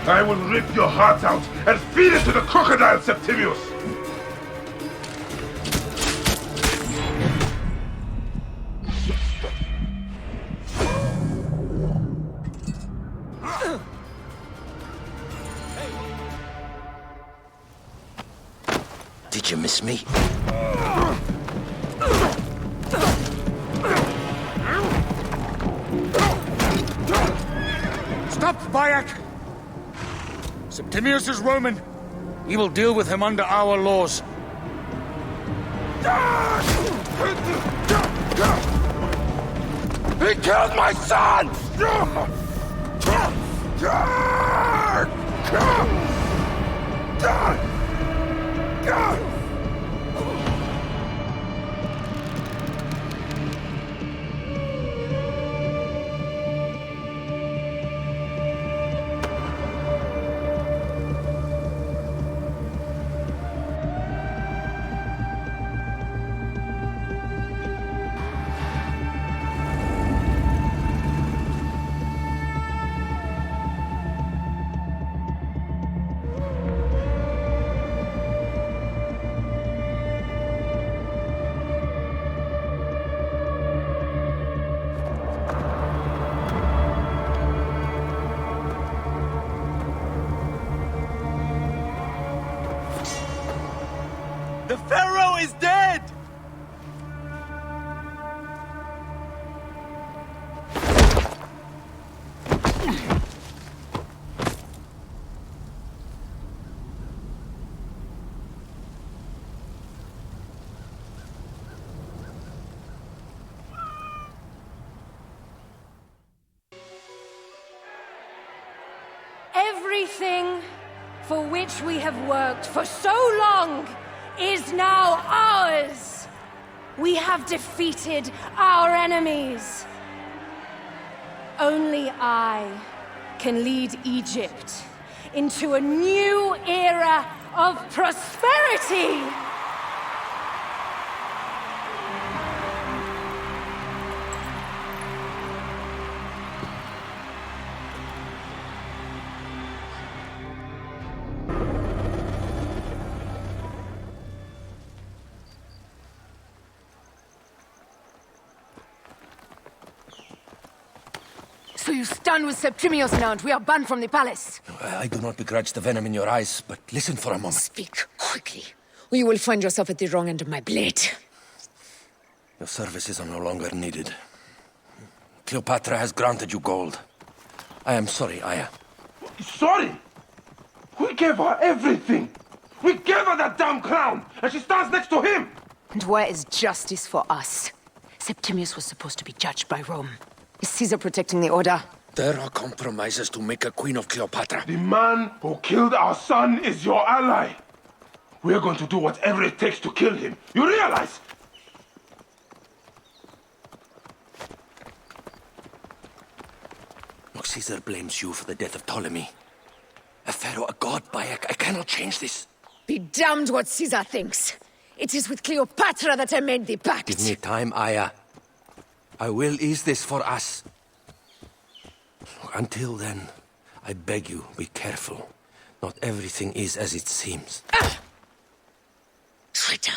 [SPEAKER 5] I will rip your heart out and feed it to the crocodile, Septimius!
[SPEAKER 13] Did you miss me?
[SPEAKER 20] Stop, Bayek! Septimius is Roman. We will deal with him under our laws.
[SPEAKER 2] He killed my son!
[SPEAKER 6] Everything for which we have worked for so long is now ours. We have defeated our enemies. Only I can lead Egypt into a new era of prosperity.
[SPEAKER 3] So you stand with Septimius now, and we are banned from the palace.
[SPEAKER 11] I do not begrudge the venom in your eyes, but listen for a moment.
[SPEAKER 3] Speak quickly, or you will find yourself at the wrong end of my blade.
[SPEAKER 11] Your services are no longer needed. Cleopatra has granted you gold. I am sorry, Aya.
[SPEAKER 5] Sorry? We gave her everything. We gave her that damn crown, and she stands next to him.
[SPEAKER 3] And where is justice for us? Septimius was supposed to be judged by Rome. Is Caesar protecting the order?
[SPEAKER 11] There are compromises to make a queen of Cleopatra.
[SPEAKER 5] The man who killed our son is your ally. We're going to do whatever it takes to kill him. You realize?
[SPEAKER 11] Look, Caesar blames you for the death of Ptolemy. A pharaoh, a god, Bayek. I cannot change this.
[SPEAKER 3] Be damned what Caesar thinks. It is with Cleopatra that I made the pact.
[SPEAKER 11] Give me time, Aya. I will ease this for us. Until then, I beg you, be careful. Not everything is as it seems.
[SPEAKER 3] Traitor.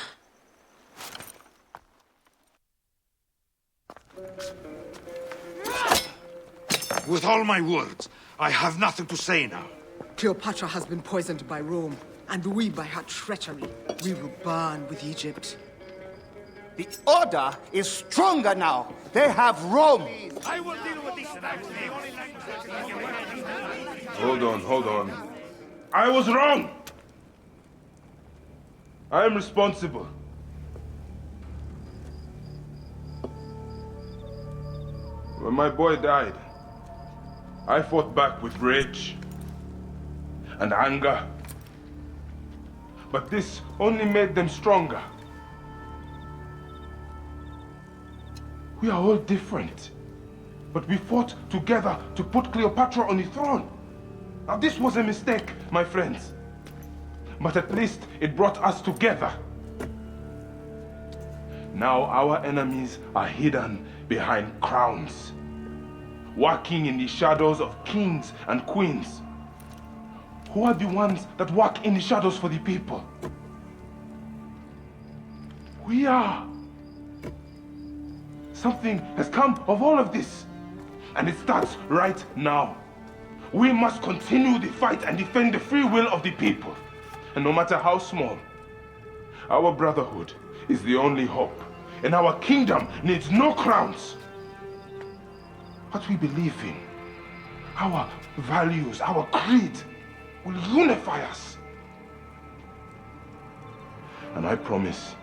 [SPEAKER 12] With all my words, I have nothing to say now.
[SPEAKER 9] Cleopatra has been poisoned by Rome, and we by her treachery. We will burn with Egypt.
[SPEAKER 16] The order is stronger now. They have Rome.
[SPEAKER 12] I will deal with this.
[SPEAKER 5] Hold on. I was wrong. I am responsible. When my boy died, I fought back with rage and anger. But this only made them stronger. We are all different, but we fought together to put Cleopatra on the throne. Now this was a mistake, my friends, but at least it brought us together. Now our enemies are hidden behind crowns, working in the shadows of kings and queens. Who are the ones that work in the shadows for the people? We are. Something has come of all of this, and it starts right now. We must continue the fight and defend the free will of the people. And no matter how small, our brotherhood is the only hope, and our kingdom needs no crowns. What we believe in, our values, our creed, will unify us. And I promise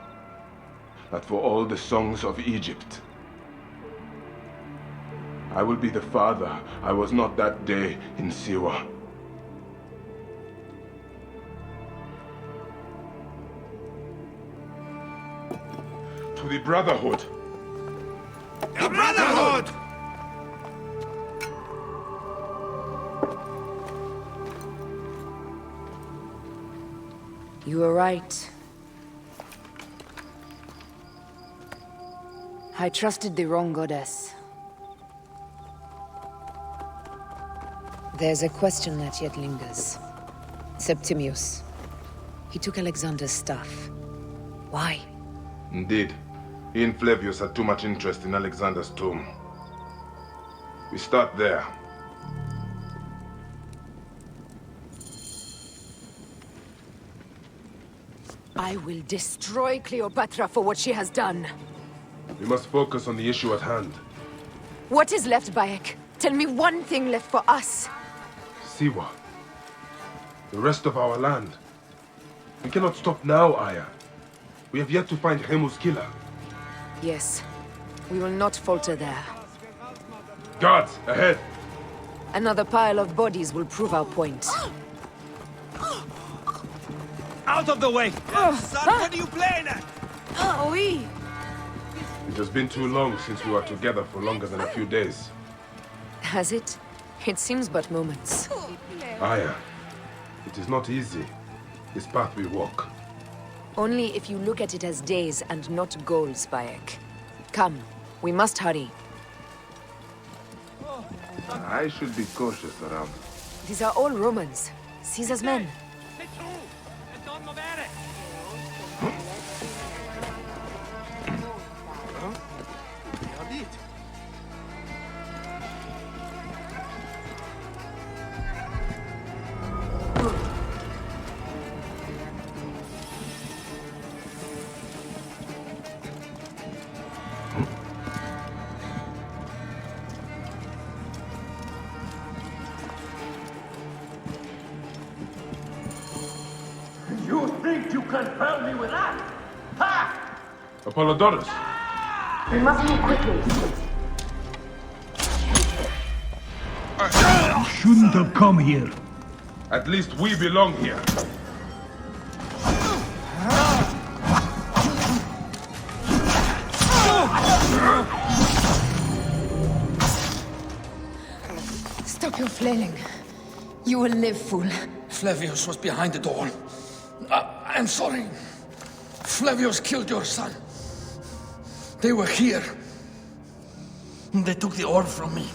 [SPEAKER 5] that for all the songs of Egypt, I will be the father I was not that day in Siwa. To the Brotherhood.
[SPEAKER 12] The Brotherhood!
[SPEAKER 3] You were right. I trusted the wrong goddess. There's a question that yet lingers. Septimius. He took Alexander's staff. Why?
[SPEAKER 5] Indeed. He and Flavius had too much interest in Alexander's tomb. We start there.
[SPEAKER 3] I will destroy Cleopatra for what she has done.
[SPEAKER 5] We must focus on the issue at hand.
[SPEAKER 3] What is left, Bayek? Tell me one thing left for us.
[SPEAKER 5] Siwa. The rest of our land. We cannot stop now, Aya. We have yet to find Hemu's killer.
[SPEAKER 3] Yes. We will not falter there.
[SPEAKER 5] Guards, ahead!
[SPEAKER 3] Another pile of bodies will prove our point.
[SPEAKER 16] Out of the way! Son, what are you playing at?
[SPEAKER 3] Oui.
[SPEAKER 5] It has been too long since we were together for longer than a few days.
[SPEAKER 3] Has it? It seems but moments.
[SPEAKER 5] Aya, it is not easy, this path we walk.
[SPEAKER 3] Only if you look at it as days and not goals, Bayek. Come, we must hurry.
[SPEAKER 5] I should be cautious around.
[SPEAKER 3] These are all Romans, Caesar's men.
[SPEAKER 22] You think you can fool me with that? Ha!
[SPEAKER 5] Apollodorus!
[SPEAKER 3] We must move quickly.
[SPEAKER 14] You shouldn't have come here.
[SPEAKER 5] At least we belong here.
[SPEAKER 3] Stop your flailing. You will live, fool.
[SPEAKER 11] Flavius was behind the door. I'm sorry. Flavius killed your son. They were here. They took the orb from me.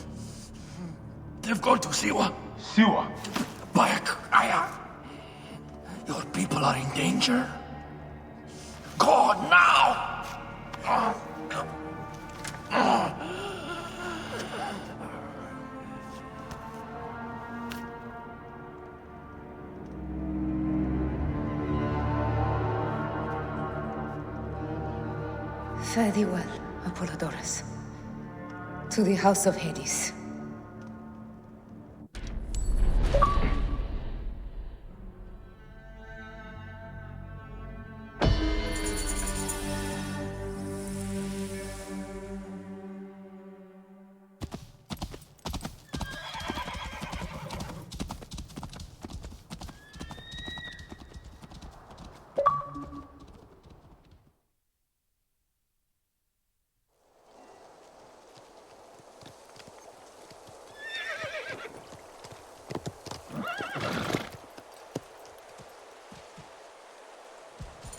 [SPEAKER 11] They've gone to Siwa.
[SPEAKER 5] Siwa?
[SPEAKER 11] Bayek, Aya. Your people are in danger. Go now!
[SPEAKER 3] Fare thee well, Apollodorus. To the House of Hades.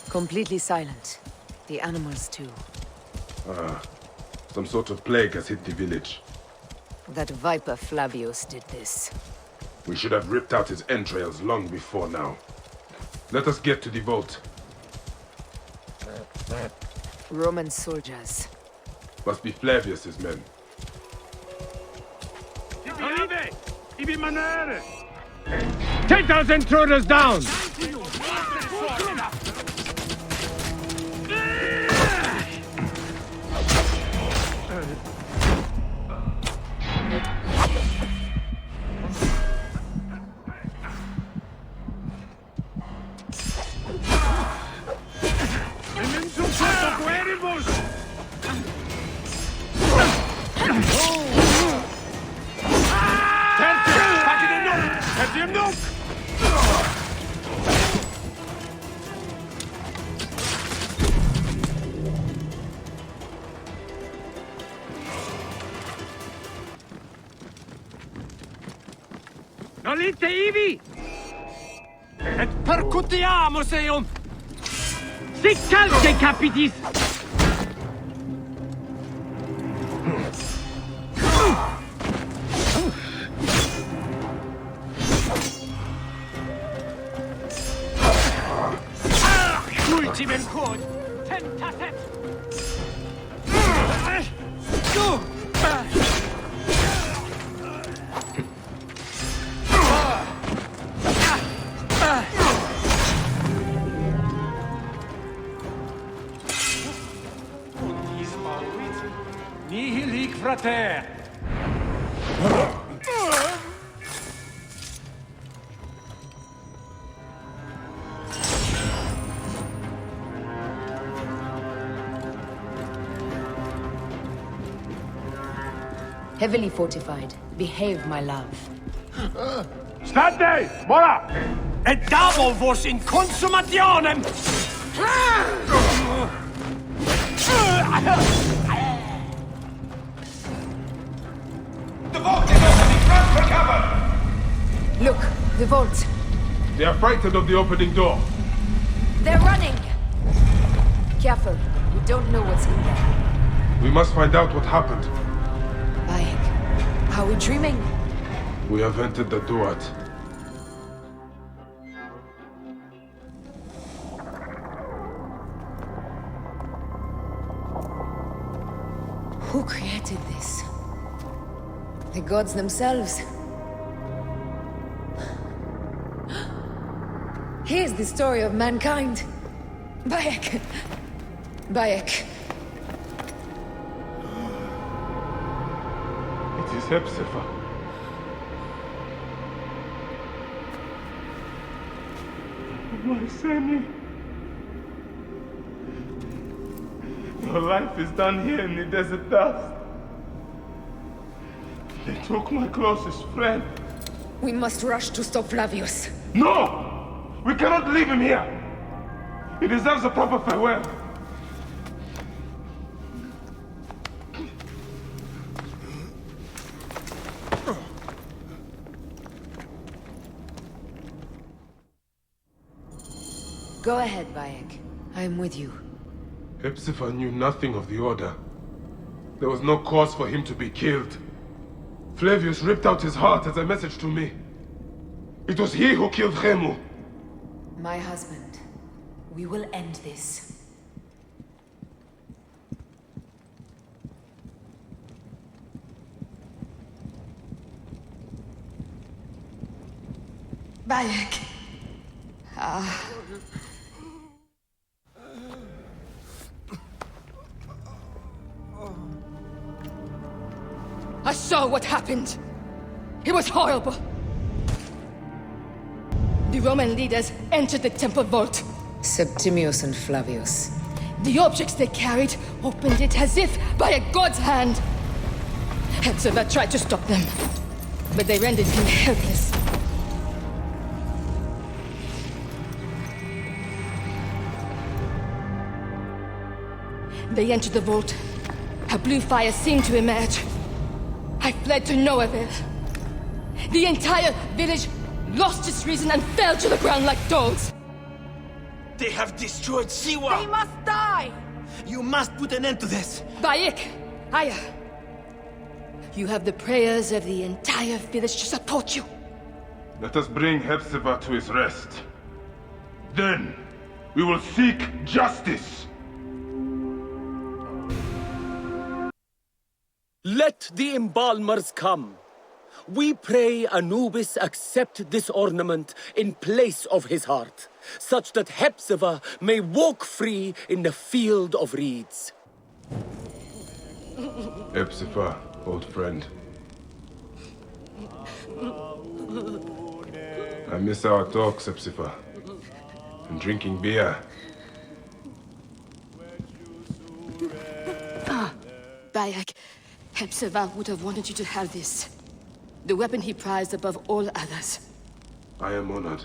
[SPEAKER 3] Completely silent. The animals too.
[SPEAKER 5] Some sort of plague has hit the village.
[SPEAKER 3] That viper Flavius did this.
[SPEAKER 5] We should have ripped out his entrails long before now. Let us get to the vault.
[SPEAKER 3] Roman soldiers.
[SPEAKER 5] Must be Flavius's men.
[SPEAKER 1] 'Take those intruders down! Nolite ivi! Et percutiamo seum! Sic calce capitis! Ultimem quod tentatet! Nihil hic frater!
[SPEAKER 3] Heavily fortified. Behave, my love.
[SPEAKER 12] State! Mora!
[SPEAKER 16] Et davo vos in consumationem!
[SPEAKER 12] The vault is opening! Run for cover!
[SPEAKER 3] Look, the vault.
[SPEAKER 5] They are frightened of the opening door.
[SPEAKER 3] They're running! Careful. We don't know what's in there.
[SPEAKER 5] We must find out what happened.
[SPEAKER 3] Bayek, are we dreaming?
[SPEAKER 5] We have entered the Duat.
[SPEAKER 3] Who created this? The gods themselves. Here's the story of mankind. Bayek. Bayek.
[SPEAKER 5] It is Hepzibah.
[SPEAKER 12] My Sammy. Your life is done here in the desert dust. They took my closest friend.
[SPEAKER 3] We must rush to stop Flavius.
[SPEAKER 12] No! We cannot leave him here! He deserves a proper farewell.
[SPEAKER 3] Go ahead, Bayek. I am with you.
[SPEAKER 5] Hepzibah knew nothing of the Order. There was no cause for him to be killed. Flavius ripped out his heart as a message to me. It was he who killed Khemu.
[SPEAKER 3] My husband. We will end this. Bayek. I saw what happened. It was horrible. The Roman leaders entered the temple vault. Septimius and Flavius. The objects they carried opened it as if by a god's hand. Hepzibah tried to stop them, but they rendered him helpless. They entered the vault. A blue fire seemed to emerge. I fled to no avail. The entire village lost its reason and fell to the ground like dogs.
[SPEAKER 16] They have destroyed Siwa!
[SPEAKER 21] They must die!
[SPEAKER 16] You must put an end to this!
[SPEAKER 3] Bayek, Aya, you have the prayers of the entire village to support you.
[SPEAKER 5] Let us bring Hepzibah to his rest. Then, we will seek justice.
[SPEAKER 22] Let the embalmers come. We pray Anubis accept this ornament in place of his heart, such that Hepzibah may walk free in the field of reeds.
[SPEAKER 5] Hepzibah, old friend. I miss our talks, Hepzibah. And drinking beer.
[SPEAKER 3] Bayek, Hepzibah would have wanted you to have this. The weapon he prized above all others.
[SPEAKER 5] I am honored.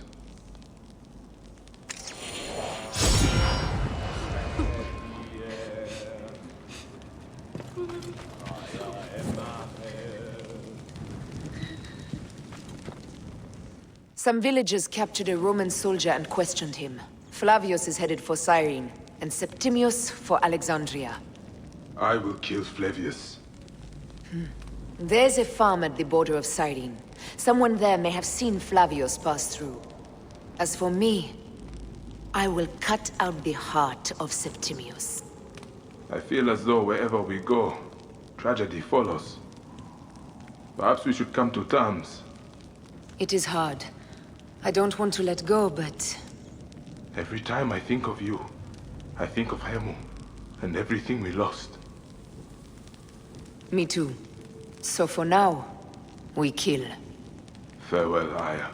[SPEAKER 3] Some villagers captured a Roman soldier and questioned him. Flavius is headed for Cyrene, and Septimius for Alexandria.
[SPEAKER 5] I will kill Flavius.
[SPEAKER 3] There's a farm at the border of Cyrene. Someone there may have seen Flavius pass through. As for me, I will cut out the heart of Septimius.
[SPEAKER 5] I feel as though wherever we go, tragedy follows. Perhaps we should come to terms.
[SPEAKER 3] It is hard. I don't want to let go, but...
[SPEAKER 5] Every time I think of you, I think of Khemu, and everything we lost.
[SPEAKER 3] Me too. So for now, we kill.
[SPEAKER 5] Farewell, Aya.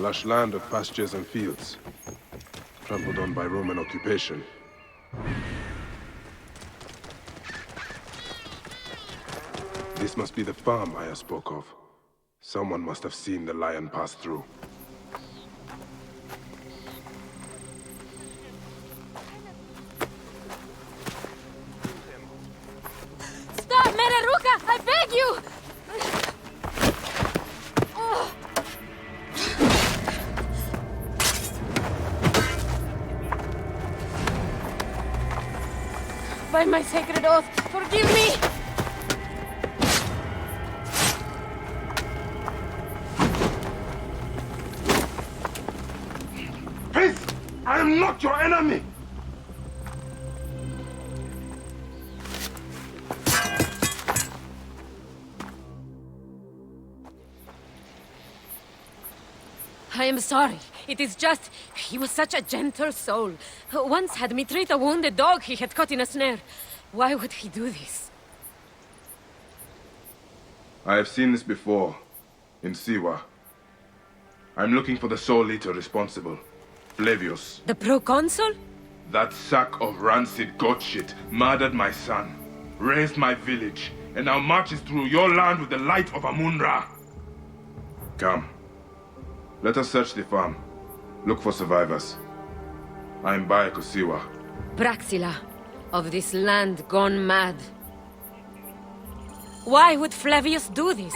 [SPEAKER 5] lush land of pastures and fields, trampled on by Roman occupation. This must be the farm Aya spoke of. Someone must have seen the lion pass through.
[SPEAKER 21] Stop, Meraruka! I beg you! By my sacred oath, forgive me!
[SPEAKER 2] Peace! I am not your enemy!
[SPEAKER 21] I am sorry. It is just... he was such a gentle soul. Once had me treat a wounded dog he had caught in a snare. Why would he do this?
[SPEAKER 5] I have seen this before, in Siwa. I'm looking for the soul eater responsible, Flavius.
[SPEAKER 21] The proconsul?
[SPEAKER 5] That sack of rancid goat shit murdered my son, raised my village, and now marches through your land with the light of Amun-Ra. Come. Let us search the farm. Look for survivors. I am Bayekofsiwa.
[SPEAKER 21] Praxila, of this land gone mad. Why would Flavius do this?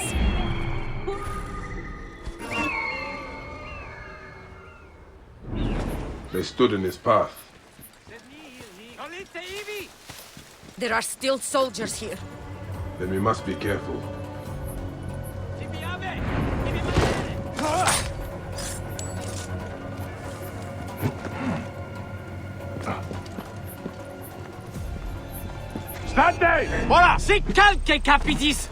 [SPEAKER 5] They stood in his path.
[SPEAKER 21] There are still soldiers here.
[SPEAKER 5] Then we must be careful.
[SPEAKER 16] State! Voilà! C'est calque, capitis!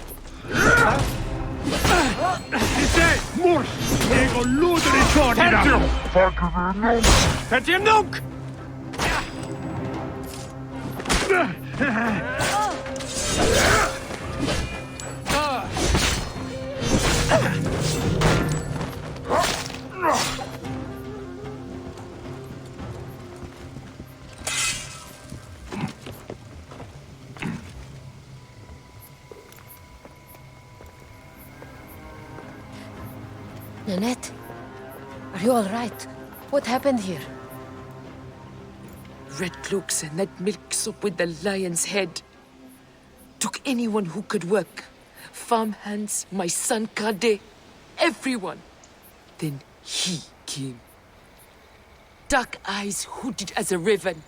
[SPEAKER 16] Dite! Murs! Ego ludere ciordina! Tertium nunc!
[SPEAKER 21] Nanette, are you all right? What happened here?
[SPEAKER 7] Red cloaks and that milk soup with the lion's head. Took anyone who could work. Farmhands, my son Kade, everyone. Then he came. Dark eyes hooded as a raven.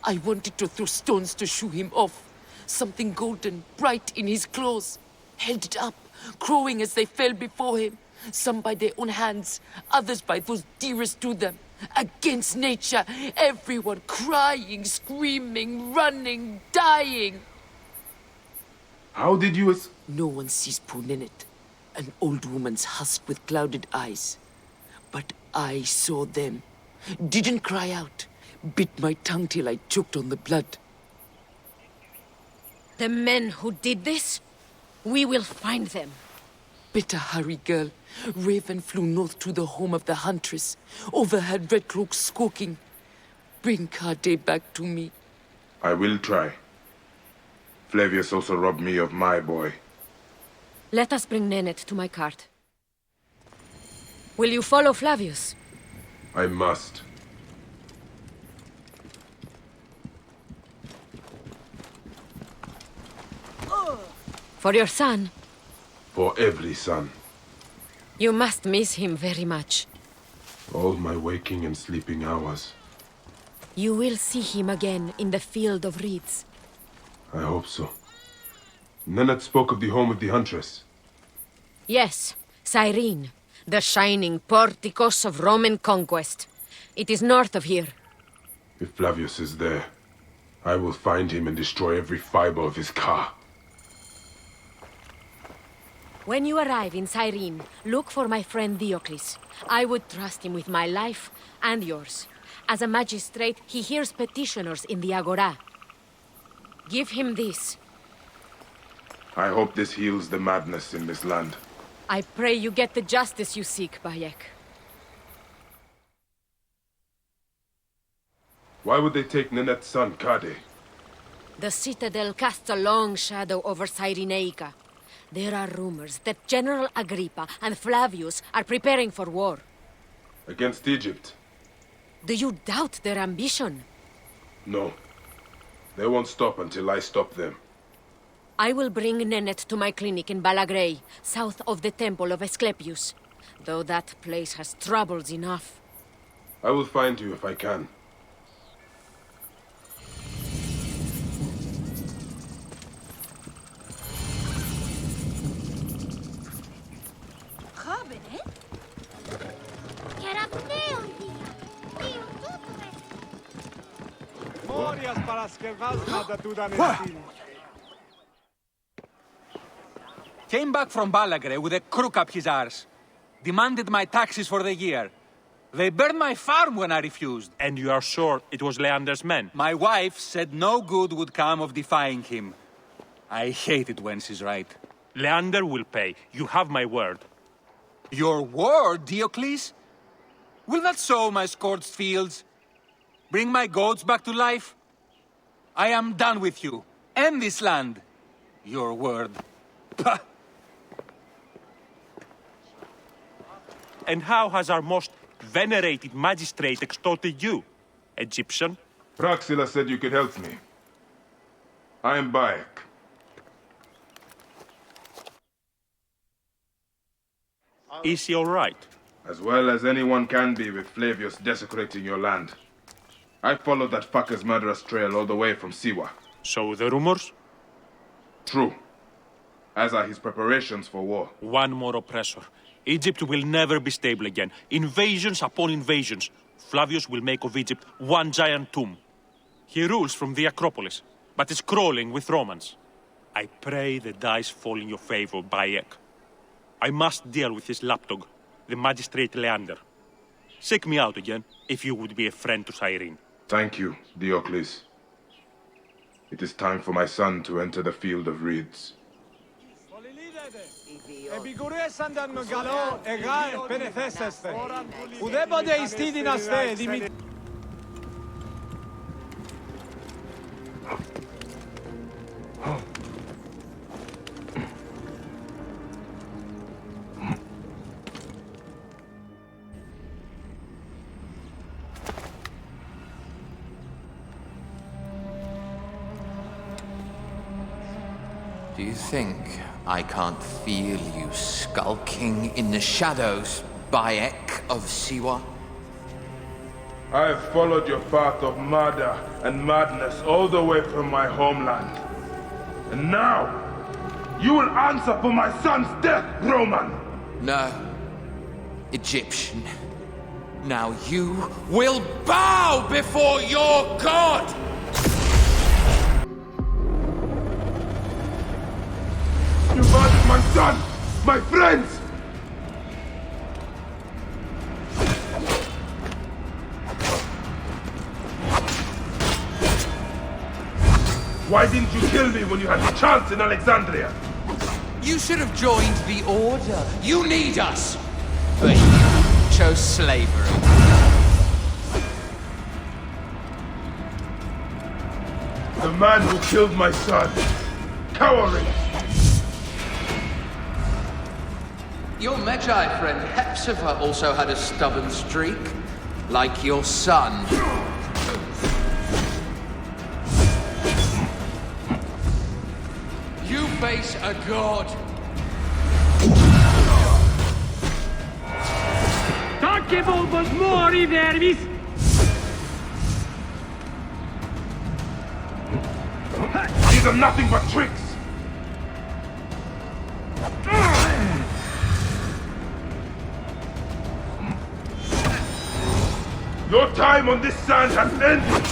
[SPEAKER 7] I wanted to throw stones to shoo him off. Something golden, bright in his claws. Held it up, crowing as they fell before him. Some by their own hands, others by those dearest to them. Against nature, everyone crying, screaming, running, dying.
[SPEAKER 5] How did you
[SPEAKER 7] No one sees poor Ninette, an old woman's husk with clouded eyes. But I saw them. Didn't cry out. Bit my tongue till I choked on the blood.
[SPEAKER 21] The men who did this? We will find them.
[SPEAKER 7] Better hurry, girl. Raven flew north to the home of the huntress. Overheard Red Cloak squawking. Bring Kade back to me.
[SPEAKER 5] I will try. Flavius also robbed me of my boy.
[SPEAKER 21] Let us bring Nanette to my cart. Will you follow Flavius?
[SPEAKER 5] I must.
[SPEAKER 21] For your son?
[SPEAKER 5] For every son.
[SPEAKER 21] You must miss him very much.
[SPEAKER 5] All my waking and sleeping hours.
[SPEAKER 21] You will see him again in the field of reeds.
[SPEAKER 5] I hope so. Nanette spoke of the home of the huntress.
[SPEAKER 21] Yes, Cyrene, the shining porticos of Roman conquest. It is north of here.
[SPEAKER 5] If Flavius is there, I will find him and destroy every fiber of his car.
[SPEAKER 21] When you arrive in Cyrene, look for my friend Diocles. I would trust him with my life and yours. As a magistrate, he hears petitioners in the Agora. Give him this.
[SPEAKER 5] I hope this heals the madness in this land.
[SPEAKER 21] I pray you get the justice you seek, Bayek.
[SPEAKER 5] Why would they take Nenet's son, Kade?
[SPEAKER 21] The Citadel casts a long shadow over Cyrenaica. There are rumors that General Agrippa and Flavius are preparing for war.
[SPEAKER 5] Against Egypt?
[SPEAKER 21] Do you doubt their ambition?
[SPEAKER 5] No. They won't stop until I stop them.
[SPEAKER 21] I will bring Nenet to my clinic in Balagrey, south of the Temple of Asclepius. Though that place has troubles enough.
[SPEAKER 5] I will find you if I can.
[SPEAKER 10] Came back from Balagre with a crook up his arse. Demanded my taxes for the year. They burned my farm when I refused.
[SPEAKER 8] And you are sure it was Leander's men?
[SPEAKER 10] My wife said no good would come of defying him. I hate it when she's right.
[SPEAKER 8] Leander will pay. You have my word.
[SPEAKER 10] Your word, Diocles? Will that sow my scorched fields? Bring my goats back to life? I am done with you. And this land. Your word. Pah!
[SPEAKER 8] And how has our most venerated magistrate extorted you, Egyptian?
[SPEAKER 5] Praxila said you could help me. I am Bayek.
[SPEAKER 8] Is he all right?
[SPEAKER 5] As well as anyone can be with Flavius desecrating your land. I followed that fucker's murderous trail all the way from Siwa.
[SPEAKER 8] So the rumors?
[SPEAKER 5] True. As are his preparations for war.
[SPEAKER 8] One more oppressor. Egypt will never be stable again. Invasions upon invasions. Flavius will make of Egypt one giant tomb. He rules from the Acropolis, but is crawling with Romans. I pray the dice fall in your favor, Bayek. I must deal with this lapdog, the magistrate Leander. Seek me out again, if you would be a friend to Cyrene.
[SPEAKER 5] Thank you, Diocles. It is time for my son to enter the field of reeds.
[SPEAKER 4] Do you think I can't feel you skulking in the shadows, Bayek of Siwa?
[SPEAKER 5] I have followed your path of murder and madness all the way from my homeland. And now, you will answer for my son's death, Roman!
[SPEAKER 4] No, Egyptian. Now you will bow before your god!
[SPEAKER 5] You murdered my son! My friends! Why didn't you kill me when you had the chance in Alexandria?
[SPEAKER 4] You should have joined the Order. You need us! But you chose slavery.
[SPEAKER 5] The man who killed my son. Cowering!
[SPEAKER 4] Your Magi friend Hepzibah also had a stubborn streak, like your son. You face a god.
[SPEAKER 5] These are nothing but tricks! Your time on this sand has ended!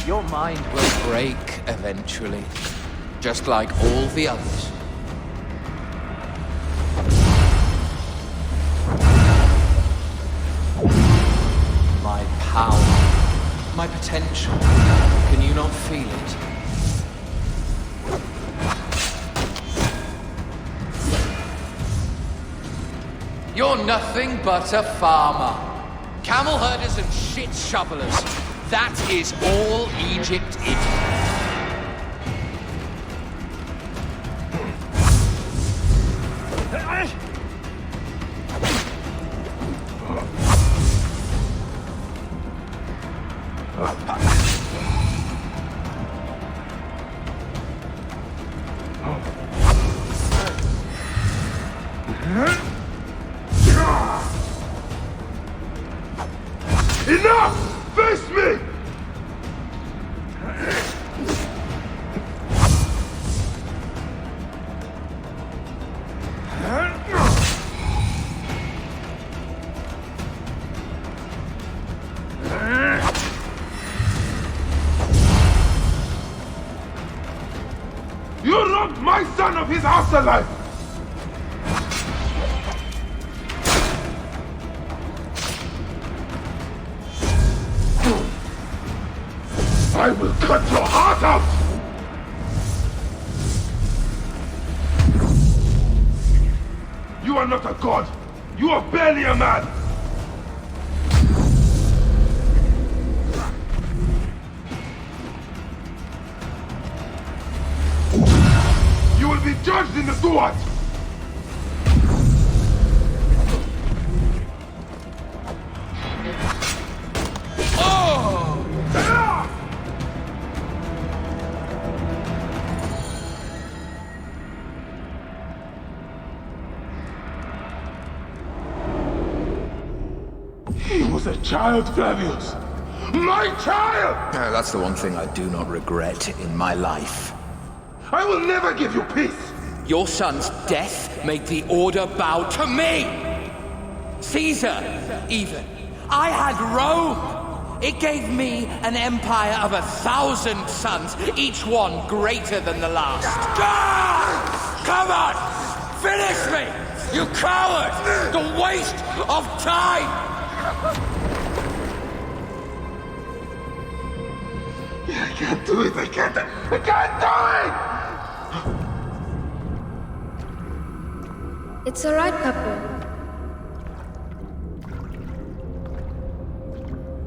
[SPEAKER 4] Your mind will break eventually, just like all the others. My power, my potential, can you not feel it? You're nothing but a farmer. Camel herders and shit shovelers. That is all Egypt is.
[SPEAKER 2] Enough! Face me! You robbed my son of his afterlife! I will cut your heart out! You are not a god! You are barely a man! You will be judged in the Duat! He was a child, Flavius! My child!
[SPEAKER 4] That's the one thing I do not regret in my life.
[SPEAKER 2] I will never give you peace!
[SPEAKER 4] Your son's death made the Order bow to me! Caesar, even. I had Rome! It gave me an empire of 1,000 sons, each one greater than the last. Come on! Finish me! You coward! The waste of time!
[SPEAKER 2] I can't do it, I can't do it!
[SPEAKER 17] It's alright, Papa.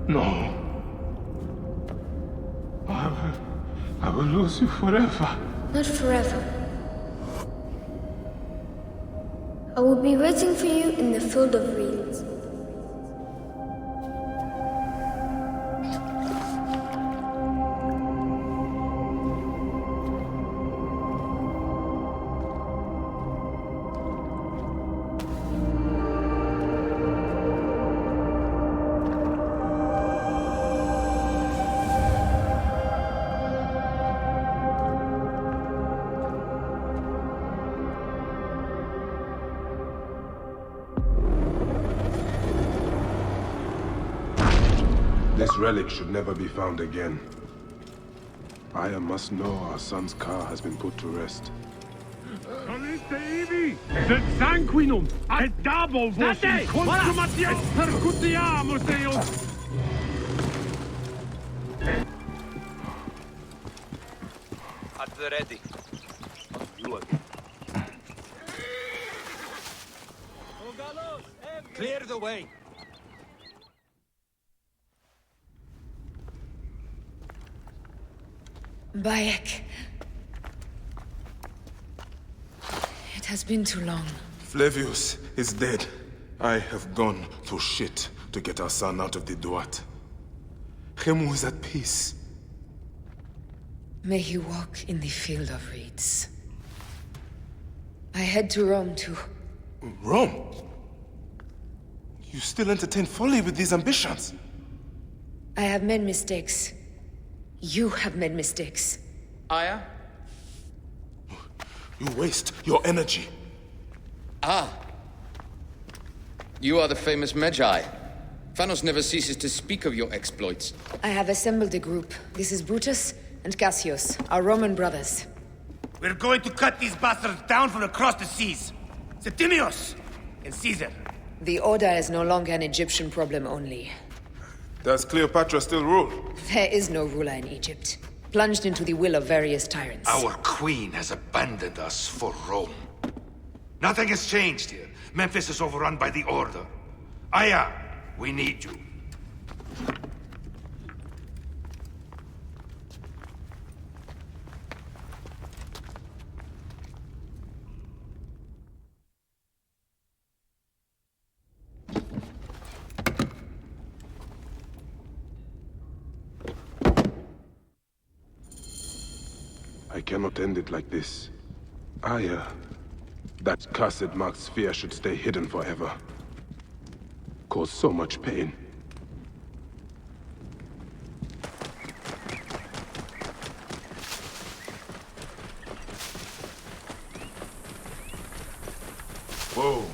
[SPEAKER 2] No. I will lose you forever.
[SPEAKER 17] Not forever. I will be waiting for you in the field of reeds.
[SPEAKER 5] This relic should never be found again. Aya must know our son's car has been put to rest.
[SPEAKER 15] Sed sanguinum et dabo vosum consumatio et percutiamus Deus.
[SPEAKER 19] At the ready.
[SPEAKER 10] Clear the way.
[SPEAKER 3] Bayek. It has been too long.
[SPEAKER 2] Flavius is dead. I have gone through shit to get our son out of the Duat. Khemu is at peace.
[SPEAKER 3] May he walk in the field of reeds. I head to Rome too.
[SPEAKER 2] Rome? You still entertain folly with these ambitions?
[SPEAKER 3] I have made mistakes. You have made mistakes.
[SPEAKER 4] Aya?
[SPEAKER 2] You waste your energy.
[SPEAKER 4] Ah. You are the famous Magi. Phanos never ceases to speak of your exploits.
[SPEAKER 3] I have assembled a group. This is Brutus and Cassius, our Roman brothers.
[SPEAKER 16] We're going to cut these bastards down from across the seas. Septimius and Caesar.
[SPEAKER 3] The Order is no longer an Egyptian problem only.
[SPEAKER 2] Does Cleopatra still rule?
[SPEAKER 3] There is no ruler in Egypt. Plunged into the will of various tyrants.
[SPEAKER 12] Our queen has abandoned us for Rome. Nothing has changed here. Memphis is overrun by the Order. Aya, we need you.
[SPEAKER 5] cannot end it like this. That cursed marked sphere should stay hidden forever. Caused so much pain. Whoa.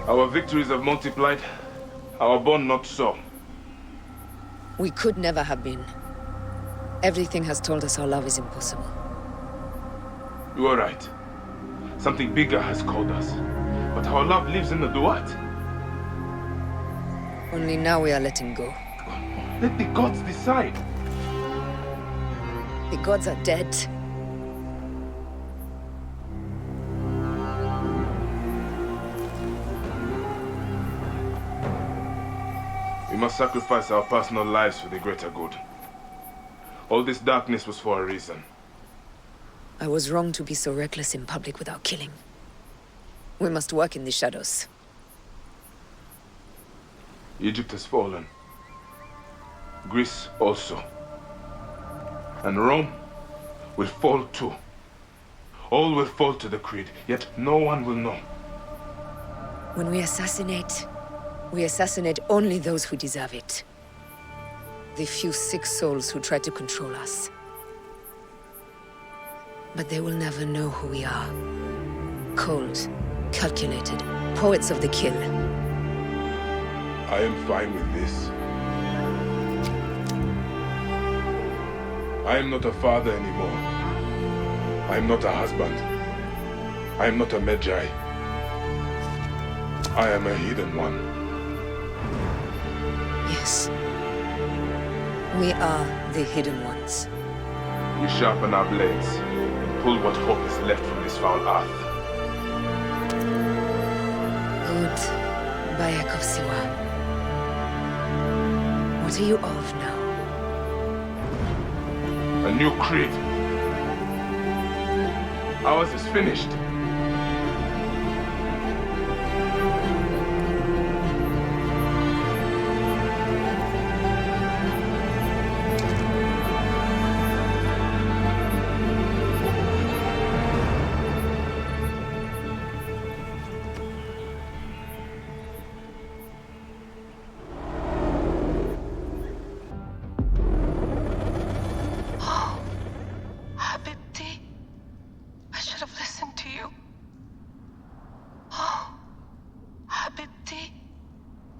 [SPEAKER 5] Our victories have multiplied, our bond not so.
[SPEAKER 3] We could never have been. Everything has told us our love is impossible.
[SPEAKER 5] You are right. Something bigger has called us. But our love lives in the Duat.
[SPEAKER 3] Only now we are letting go.
[SPEAKER 5] Let the gods decide.
[SPEAKER 3] The gods are dead.
[SPEAKER 5] We must sacrifice our personal lives for the greater good. All this darkness was for a reason.
[SPEAKER 3] I was wrong to be so reckless in public without killing. We must work in the shadows.
[SPEAKER 5] Egypt has fallen. Greece also. And Rome will fall too. All will fall to the creed, yet no one will know.
[SPEAKER 3] When we assassinate only those who deserve it. The few sick souls who try to control us. But they will never know who we are. Cold, calculated, poets of the kill.
[SPEAKER 5] I am fine with this. I am not a father anymore. I am not a husband. I am not a Magi. I am a hidden one.
[SPEAKER 3] Yes. We are the hidden ones.
[SPEAKER 5] We sharpen our blades and pull what hope is left from this foul earth.
[SPEAKER 3] Good. Bayekofsiwa. What are you of now?
[SPEAKER 5] A new creed. Ours is finished.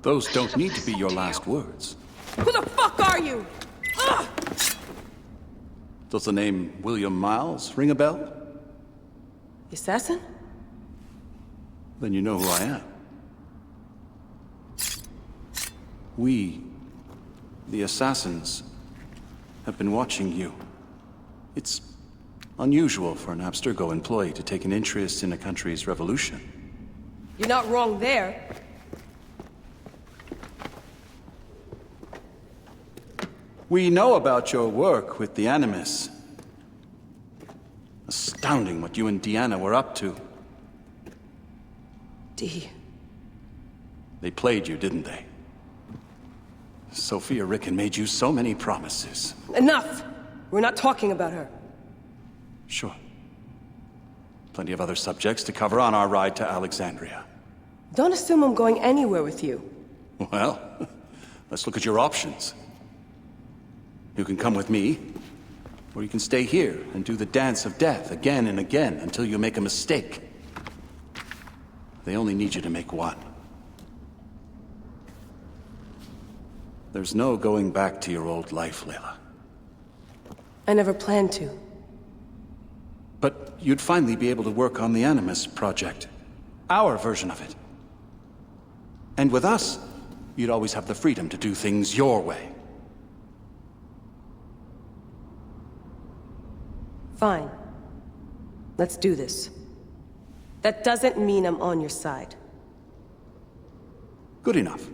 [SPEAKER 13] Those don't need to be your last words.
[SPEAKER 21] Who the fuck are you? Ugh!
[SPEAKER 13] Does the name William Miles ring a bell?
[SPEAKER 21] The assassin?
[SPEAKER 13] Then you know who I am. We, the assassins, have been watching you. It's unusual for an Abstergo employee to take an interest in a country's revolution.
[SPEAKER 21] You're not wrong there.
[SPEAKER 13] We know about your work with the Animus. Astounding what you and Deanna were up to.
[SPEAKER 21] Dee.
[SPEAKER 13] They played you, didn't they? Sophia Ricken made you so many promises.
[SPEAKER 21] Enough! We're not talking about her.
[SPEAKER 13] Sure. Plenty of other subjects to cover on our ride to Alexandria.
[SPEAKER 21] Don't assume I'm going anywhere with you.
[SPEAKER 13] Well, let's look at your options. You can come with me, or you can stay here and do the dance of death again and again until you make a mistake. They only need you to make one. There's no going back to your old life, Layla.
[SPEAKER 21] I never planned to.
[SPEAKER 13] But you'd finally be able to work on the Animus project. Our version of it. And with us, you'd always have the freedom to do things your way.
[SPEAKER 21] Fine. Let's do this. That doesn't mean I'm on your side.
[SPEAKER 13] Good enough.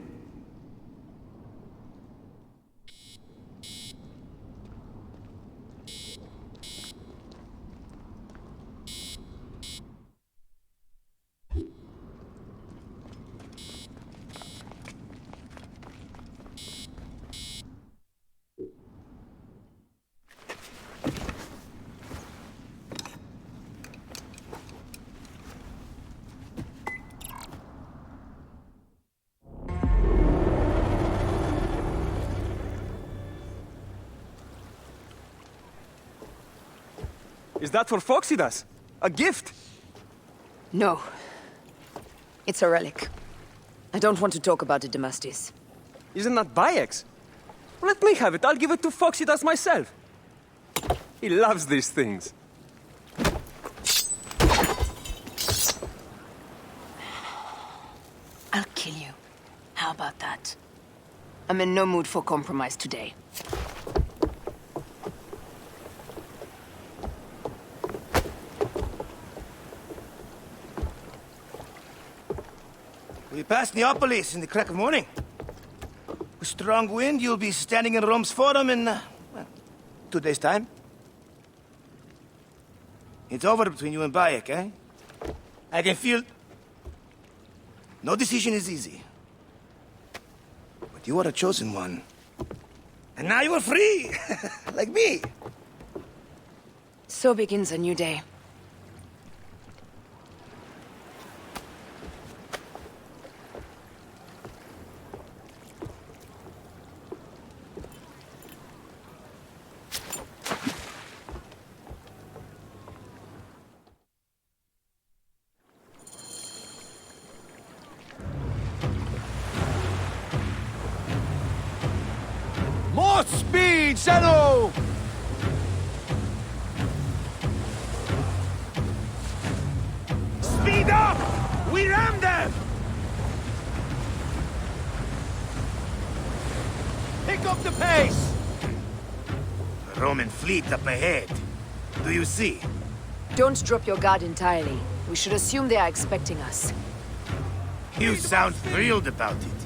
[SPEAKER 18] Is that for Foxidas? A gift?
[SPEAKER 20] No. It's a relic. I don't want to talk about it, Damastis.
[SPEAKER 18] Isn't that Bayek's? Let me have it. I'll give it to Foxidas myself. He loves these things.
[SPEAKER 20] I'll kill you. How about that? I'm in no mood for compromise today.
[SPEAKER 16] We pass Neapolis in the crack of morning. With strong wind, you'll be standing in Rome's Forum in, well, 2 days' time. It's over between you and Bayek, eh? I can feel... No decision is easy. But you are a chosen one. And now you are free! Like me!
[SPEAKER 20] So begins a new day.
[SPEAKER 16] More speed, Zeno! Speed up! We ram them! Pick up the pace! A Roman fleet up ahead. Do you see?
[SPEAKER 20] Don't drop your guard entirely. We should assume they are expecting us.
[SPEAKER 16] You sound thrilled about it.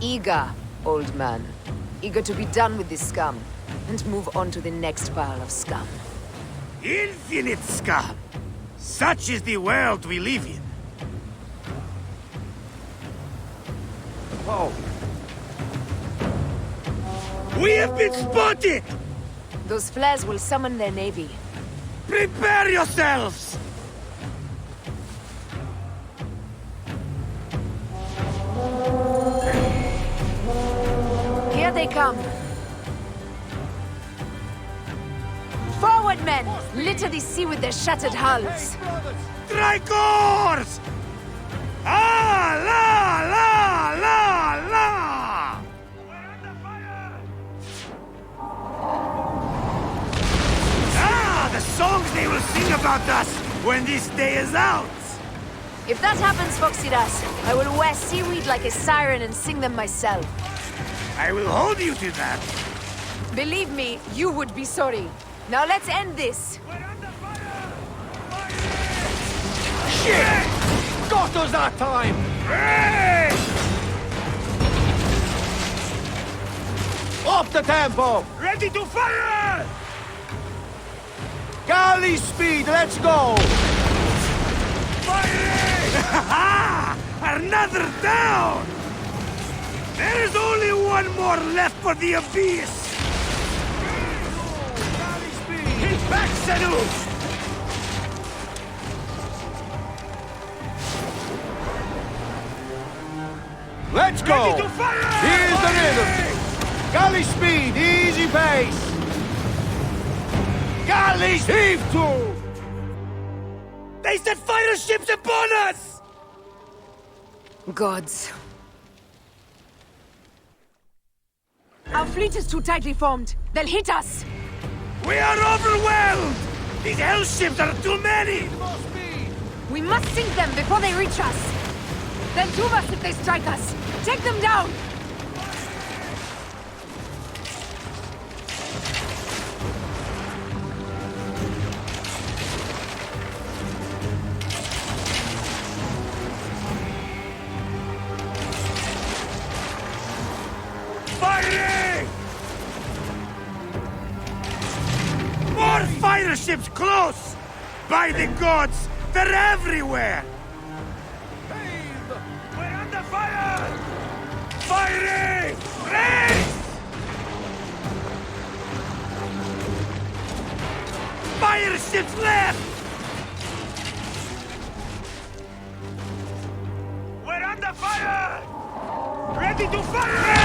[SPEAKER 20] Eager, old man. Eager to be done with this scum, and move on to the next pile of scum.
[SPEAKER 16] Infinite scum! Such is the world we live in.
[SPEAKER 20] Whoa.
[SPEAKER 16] We have been spotted!
[SPEAKER 20] Those flares will summon their navy.
[SPEAKER 16] Prepare yourselves!
[SPEAKER 20] Here they come. Forward, men! Litter the sea with their shattered hulls.
[SPEAKER 16] Strike oars! Ah, la, la, la, la! Ah, the songs they will sing about us when this day is out!
[SPEAKER 20] If that happens, Foxidas, I will wear seaweed like a siren and sing them myself.
[SPEAKER 16] I will hold you to that.
[SPEAKER 20] Believe me, you would be sorry. Now let's end this.
[SPEAKER 16] Shit!
[SPEAKER 18] Got us that time!
[SPEAKER 16] Hey!
[SPEAKER 18] Up the tempo!
[SPEAKER 16] Ready to fire!
[SPEAKER 18] Galley speed, let's go!
[SPEAKER 16] Firing! Another down! There is only one more left for the abyss! Hit back, Senu!
[SPEAKER 18] Let's go!
[SPEAKER 16] Ready to fire!
[SPEAKER 18] Here's the rhythm! Galley speed, easy pace!
[SPEAKER 16] Galley
[SPEAKER 18] heave to!
[SPEAKER 16] They set fighter ships upon us!
[SPEAKER 20] Gods. Our fleet is too tightly formed. They'll hit us.
[SPEAKER 16] We are overwhelmed! These hell ships are too many!
[SPEAKER 20] We must sink them before they reach us. They'll doom us if they strike us. Take them down!
[SPEAKER 16] Firing! More fighter ships close! By the gods, they're everywhere! We're under fire! Firing! Race! Fire ships left! We're under fire! Ready to fire!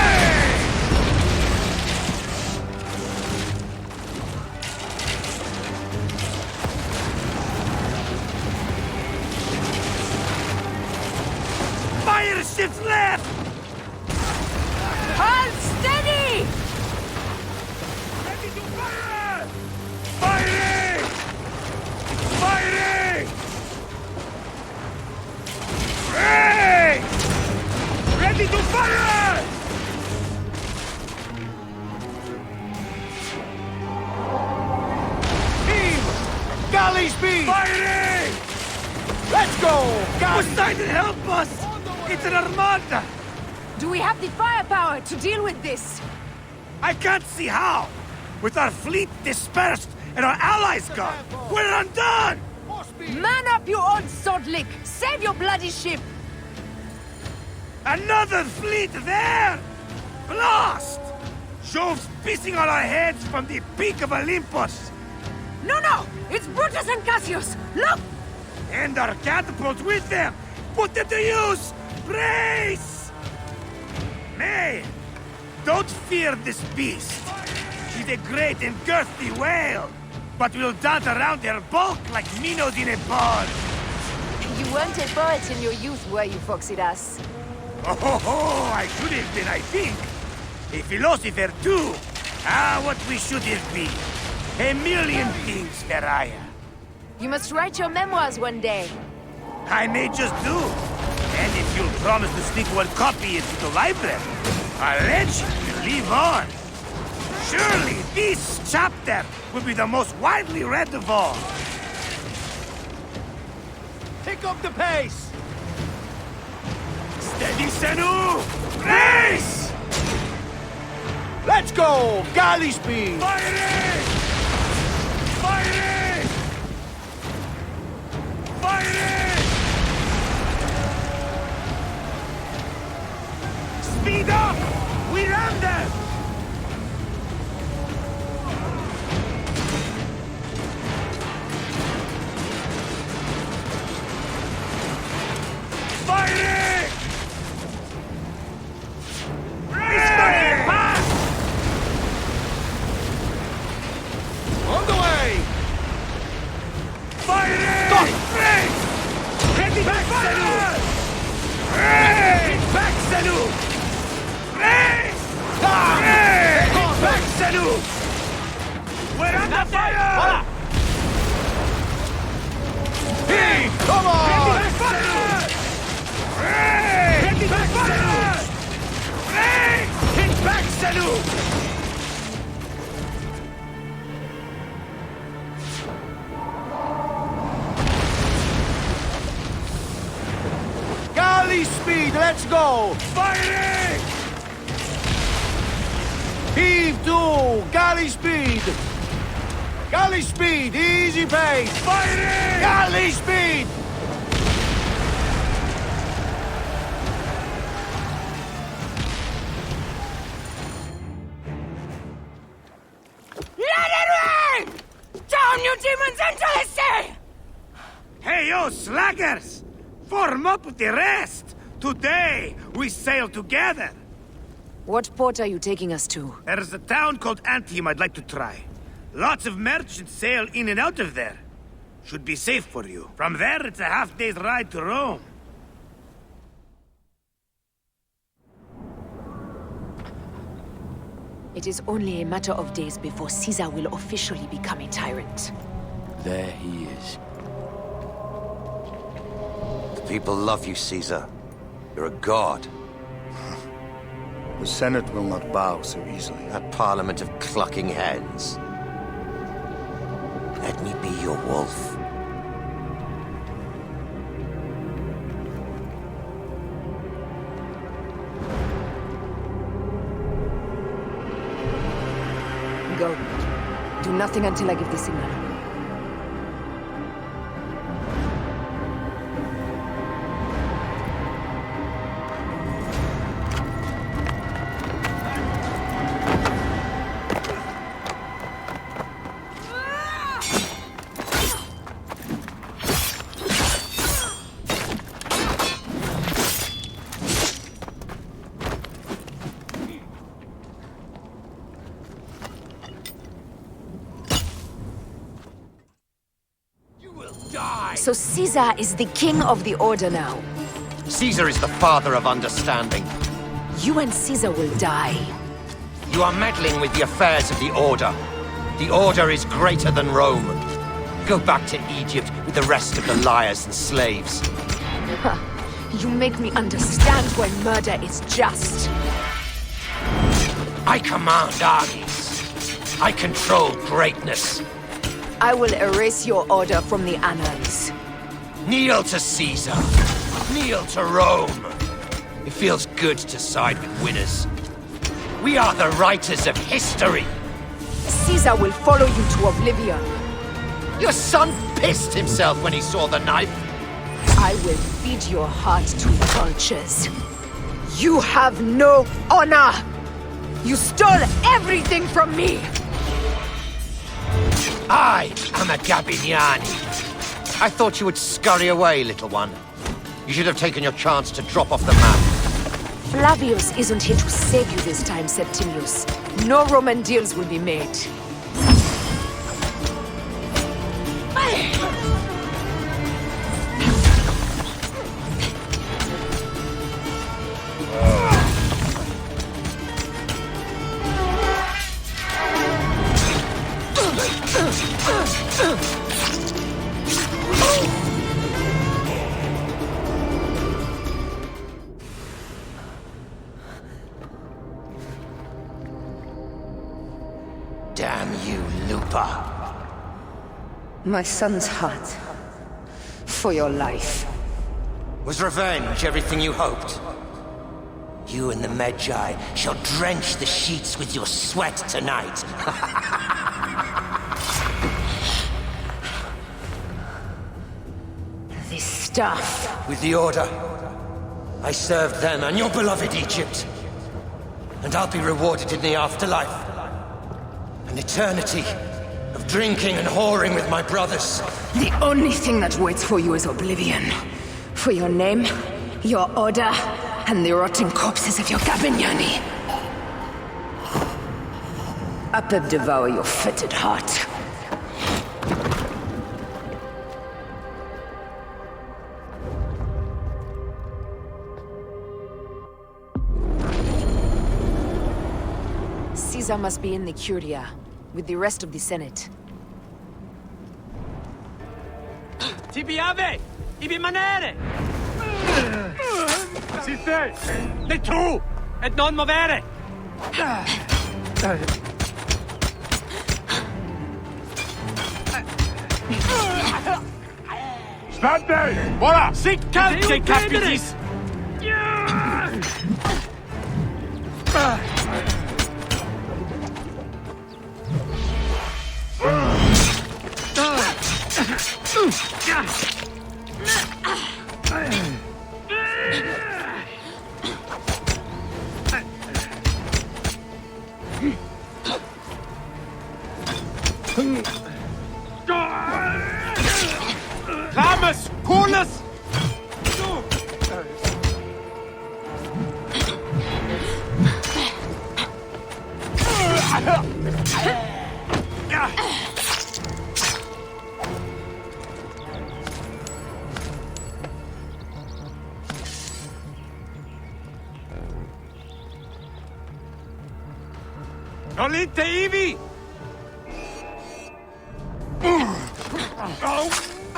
[SPEAKER 16] minutes left!
[SPEAKER 21] Hold steady!
[SPEAKER 16] Ready to fire! Firing! Firing! Hey! Ready to fire! Team! Galley speed! Firing! Let's go! Poseidon, help us! It's an armada!
[SPEAKER 21] Do we have the firepower to deal with this?
[SPEAKER 16] I can't see how! With our fleet dispersed and our allies gone, we're undone!
[SPEAKER 21] Man up, you old sod lick! Save your bloody ship!
[SPEAKER 16] Another fleet there! Blast! Jove's pissing on our heads from the peak of Olympus!
[SPEAKER 21] No! It's Brutus and Cassius! Look!
[SPEAKER 16] And our catapults with them! Put them to use! Brace! Nay! Don't fear this beast! She's a great and girthy whale! But we'll dart around her bulk like minnows in a pond!
[SPEAKER 21] You weren't a poet in your youth, were you, Foxidas?
[SPEAKER 16] Oh, I should have been, I think. A philosopher, too. What we should have been. A million things, Ferraya.
[SPEAKER 21] You must write your memoirs one day.
[SPEAKER 16] I may just do. And if you'll promise to sneak one copy into the library, our legend will live on. Surely this chapter will be the most widely read of all.
[SPEAKER 10] Pick up the pace!
[SPEAKER 16] Steady, Senu! Race!
[SPEAKER 10] Let's go! Galley speed!
[SPEAKER 16] Firing! Firing! Firing! Speed up! We ram them! Firing!
[SPEAKER 10] On the way!
[SPEAKER 16] Firing! Ready back, Senu! Back, Senu! Back, Senu! We're under fire!
[SPEAKER 10] Hey! Come on!
[SPEAKER 16] Ready back, fire! Ready back, fire! Hit back, Senu!
[SPEAKER 10] Galley speed, let's go!
[SPEAKER 16] Firing!
[SPEAKER 10] Heave to! Galley speed! Galley speed, easy pace!
[SPEAKER 16] Firing!
[SPEAKER 10] Galley speed!
[SPEAKER 21] Let it rain! Down, you demons, into the sea!
[SPEAKER 16] Hey, yo, slackers! Form up with the rest! Today, we sail together!
[SPEAKER 21] What port are you taking us to?
[SPEAKER 16] There's a town called Antium I'd like to try. Lots of merchants sail in and out of there. Should be safe for you. From there, it's a half-day's ride to Rome.
[SPEAKER 21] It is only a matter of days before Caesar will officially become a tyrant.
[SPEAKER 11] There he is. The people love you, Caesar. You're a god.
[SPEAKER 6] The Senate will not bow so easily.
[SPEAKER 11] A parliament of clucking hens. Let me be your wolf.
[SPEAKER 21] Go. Do nothing until I give the signal. So Caesar is the king of the Order now.
[SPEAKER 9] Caesar is the father of understanding.
[SPEAKER 20] You and Caesar will die.
[SPEAKER 9] You are meddling with the affairs of the Order. The Order is greater than Rome. Go back to Egypt with the rest of the liars and slaves.
[SPEAKER 20] You make me understand why murder is just.
[SPEAKER 9] I command armies. I control greatness.
[SPEAKER 20] I will erase your order from the annals.
[SPEAKER 9] Kneel to Caesar. Kneel to Rome. It feels good to side with winners. We are the writers of history.
[SPEAKER 20] Caesar will follow you to oblivion.
[SPEAKER 9] Your son pissed himself when he saw the knife.
[SPEAKER 20] I will feed your heart to vultures. You have no honor! You stole everything from me!
[SPEAKER 9] I am a Gabiniani. I thought you would scurry away, little one. You should have taken your chance to drop off the map.
[SPEAKER 20] Flavius isn't here to save you this time, Septimius. No Roman deals will be made.
[SPEAKER 9] Damn you, Lupa.
[SPEAKER 20] My son's heart. For your life.
[SPEAKER 9] Was revenge everything you hoped? You and the Magi shall drench the sheets with your sweat tonight.
[SPEAKER 20] This stuff.
[SPEAKER 9] With the Order, I served them and your beloved Egypt. And I'll be rewarded in the afterlife. An eternity of drinking and whoring with my brothers.
[SPEAKER 20] The only thing that waits for you is oblivion. For your name, your order, and the rotting corpses of your Gabiniani. Up and devour your fetid heart. Caesar must be in the Curia, with the rest of the Senate.
[SPEAKER 18] Tibi ave! Ibi manere! Si te! Le tu! Et non movere!
[SPEAKER 15] State! Voilà!
[SPEAKER 18] Si calce capitis!
[SPEAKER 15] Lamus! Coolness!
[SPEAKER 18] Nolite ivi!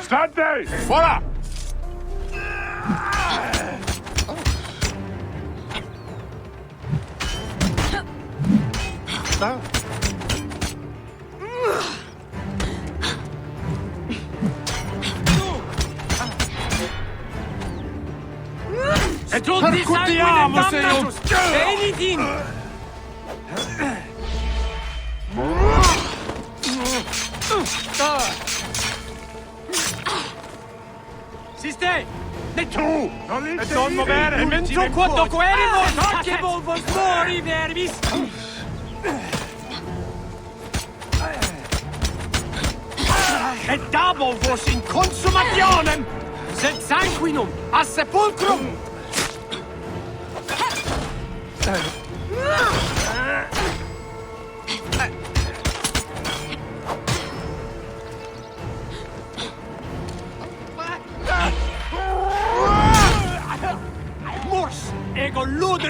[SPEAKER 15] State! Voilà!
[SPEAKER 18] E tutti
[SPEAKER 15] Percutiamo,
[SPEAKER 18] sangue anything! Siste!
[SPEAKER 15] Ne tu!
[SPEAKER 18] E non movere! Mentre quanto querimo! Che volvos mori, verbis!
[SPEAKER 15] Et double vos in consumationem!
[SPEAKER 18] Sed sanguinum a sepulcrum!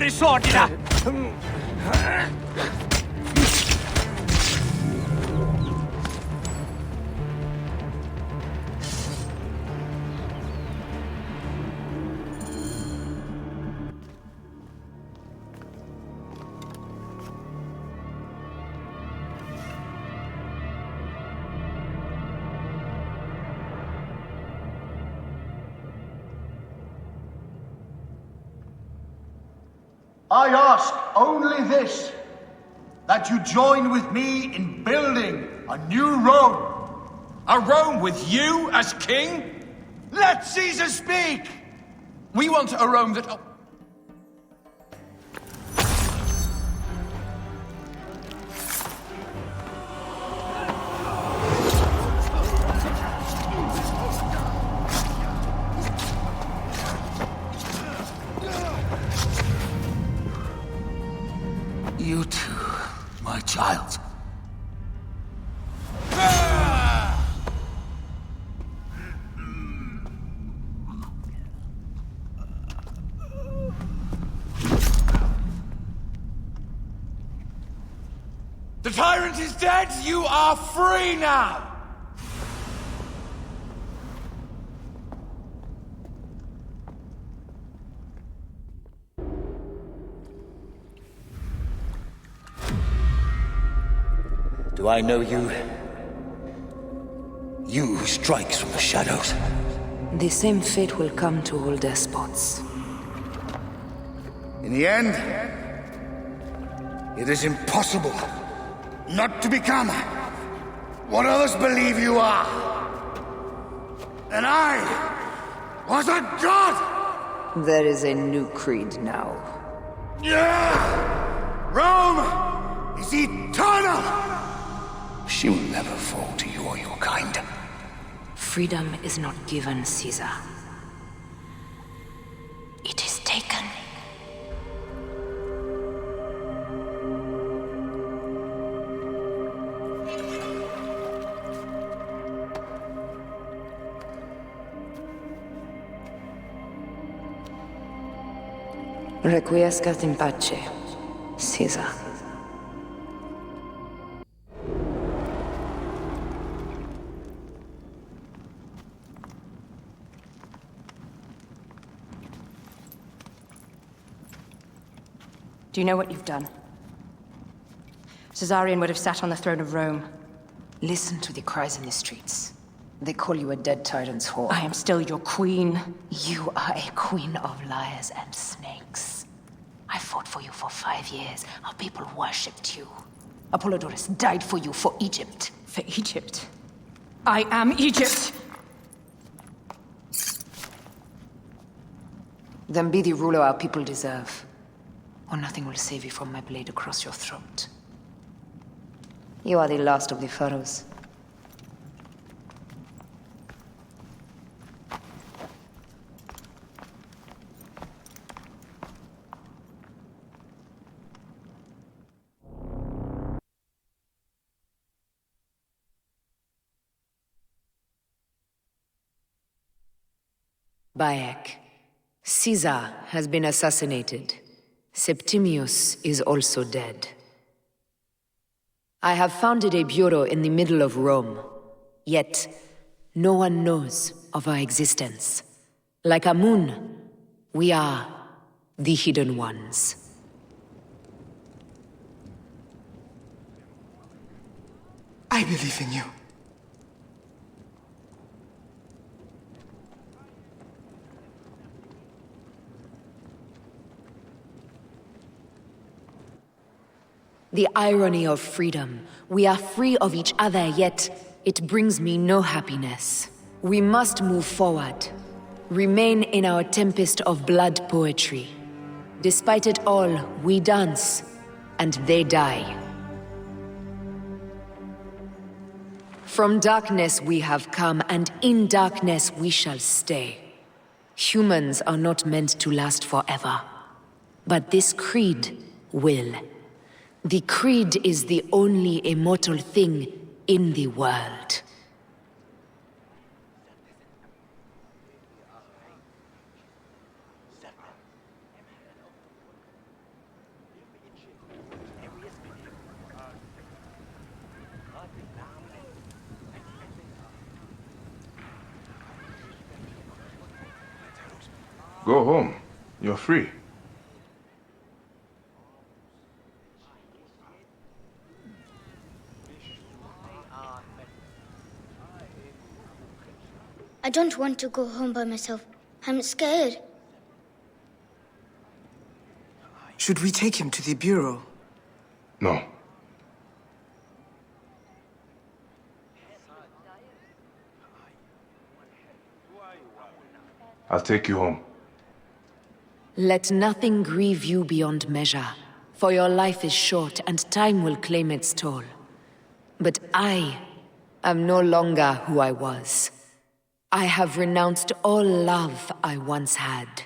[SPEAKER 16] disordine!
[SPEAKER 1] I ask only this, that you join with me in building a new Rome.
[SPEAKER 14] A Rome with you as king?
[SPEAKER 1] Let Caesar speak!
[SPEAKER 14] We want a Rome that...
[SPEAKER 1] You too, my child.
[SPEAKER 4] The tyrant is dead! You are free now!
[SPEAKER 16] Do I know you? You who strikes from the shadows.
[SPEAKER 23] The same fate will come to all despots.
[SPEAKER 1] In the end, it is impossible not to become what others believe you are. And I was a god!
[SPEAKER 23] There is a new creed now.
[SPEAKER 1] Yeah! Rome is eternal!
[SPEAKER 23] She will never fall to you or your kind. Freedom is not given, Caesar. It is taken. Requiescat in pace, Caesar.
[SPEAKER 24] Do you know what you've done? Caesarion would have sat on the throne of Rome.
[SPEAKER 23] Listen to the cries in the streets. They call you a dead tyrant's whore.
[SPEAKER 24] I am still your queen.
[SPEAKER 23] You are a queen of liars and snakes. I fought for you for 5 years. Our people worshipped you. Apollodorus died for you, for Egypt.
[SPEAKER 24] For Egypt? I am Egypt!
[SPEAKER 23] Then be the ruler our people deserve. Or nothing will save you from my blade across your throat. You are the last of the pharaohs. Bayek. Caesar has been assassinated. Septimius is also dead. I have founded a bureau in the middle of Rome, yet no one knows of our existence. Like Amun, we are the hidden ones.
[SPEAKER 25] I believe in you.
[SPEAKER 23] The irony of freedom. We are free of each other, yet it brings me no happiness. We must move forward. Remain in our tempest of blood poetry. Despite it all, we dance, and they die. From darkness we have come, and in darkness we shall stay. Humans are not meant to last forever. But this creed will. The creed is the only immortal thing in the world.
[SPEAKER 5] Go home. You're free.
[SPEAKER 7] I don't want to go home by myself. I'm scared.
[SPEAKER 8] Should we take him to the Bureau?
[SPEAKER 5] No. I'll take you home.
[SPEAKER 23] Let nothing grieve you beyond measure, for your life is short and time will claim its toll. But I am no longer who I was. I have renounced all love I once had.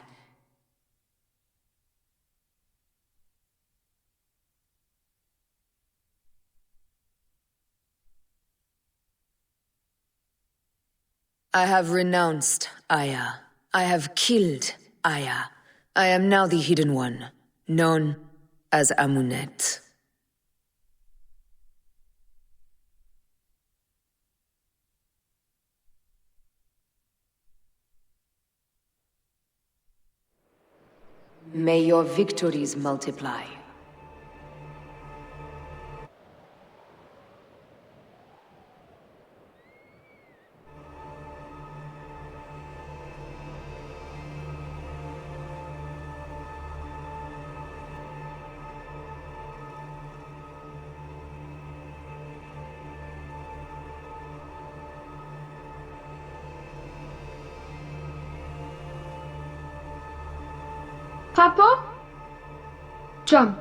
[SPEAKER 23] I have renounced Aya. I have killed Aya. I am now the Hidden One, known as Amunet. May your victories multiply.
[SPEAKER 17] Papa? Jump.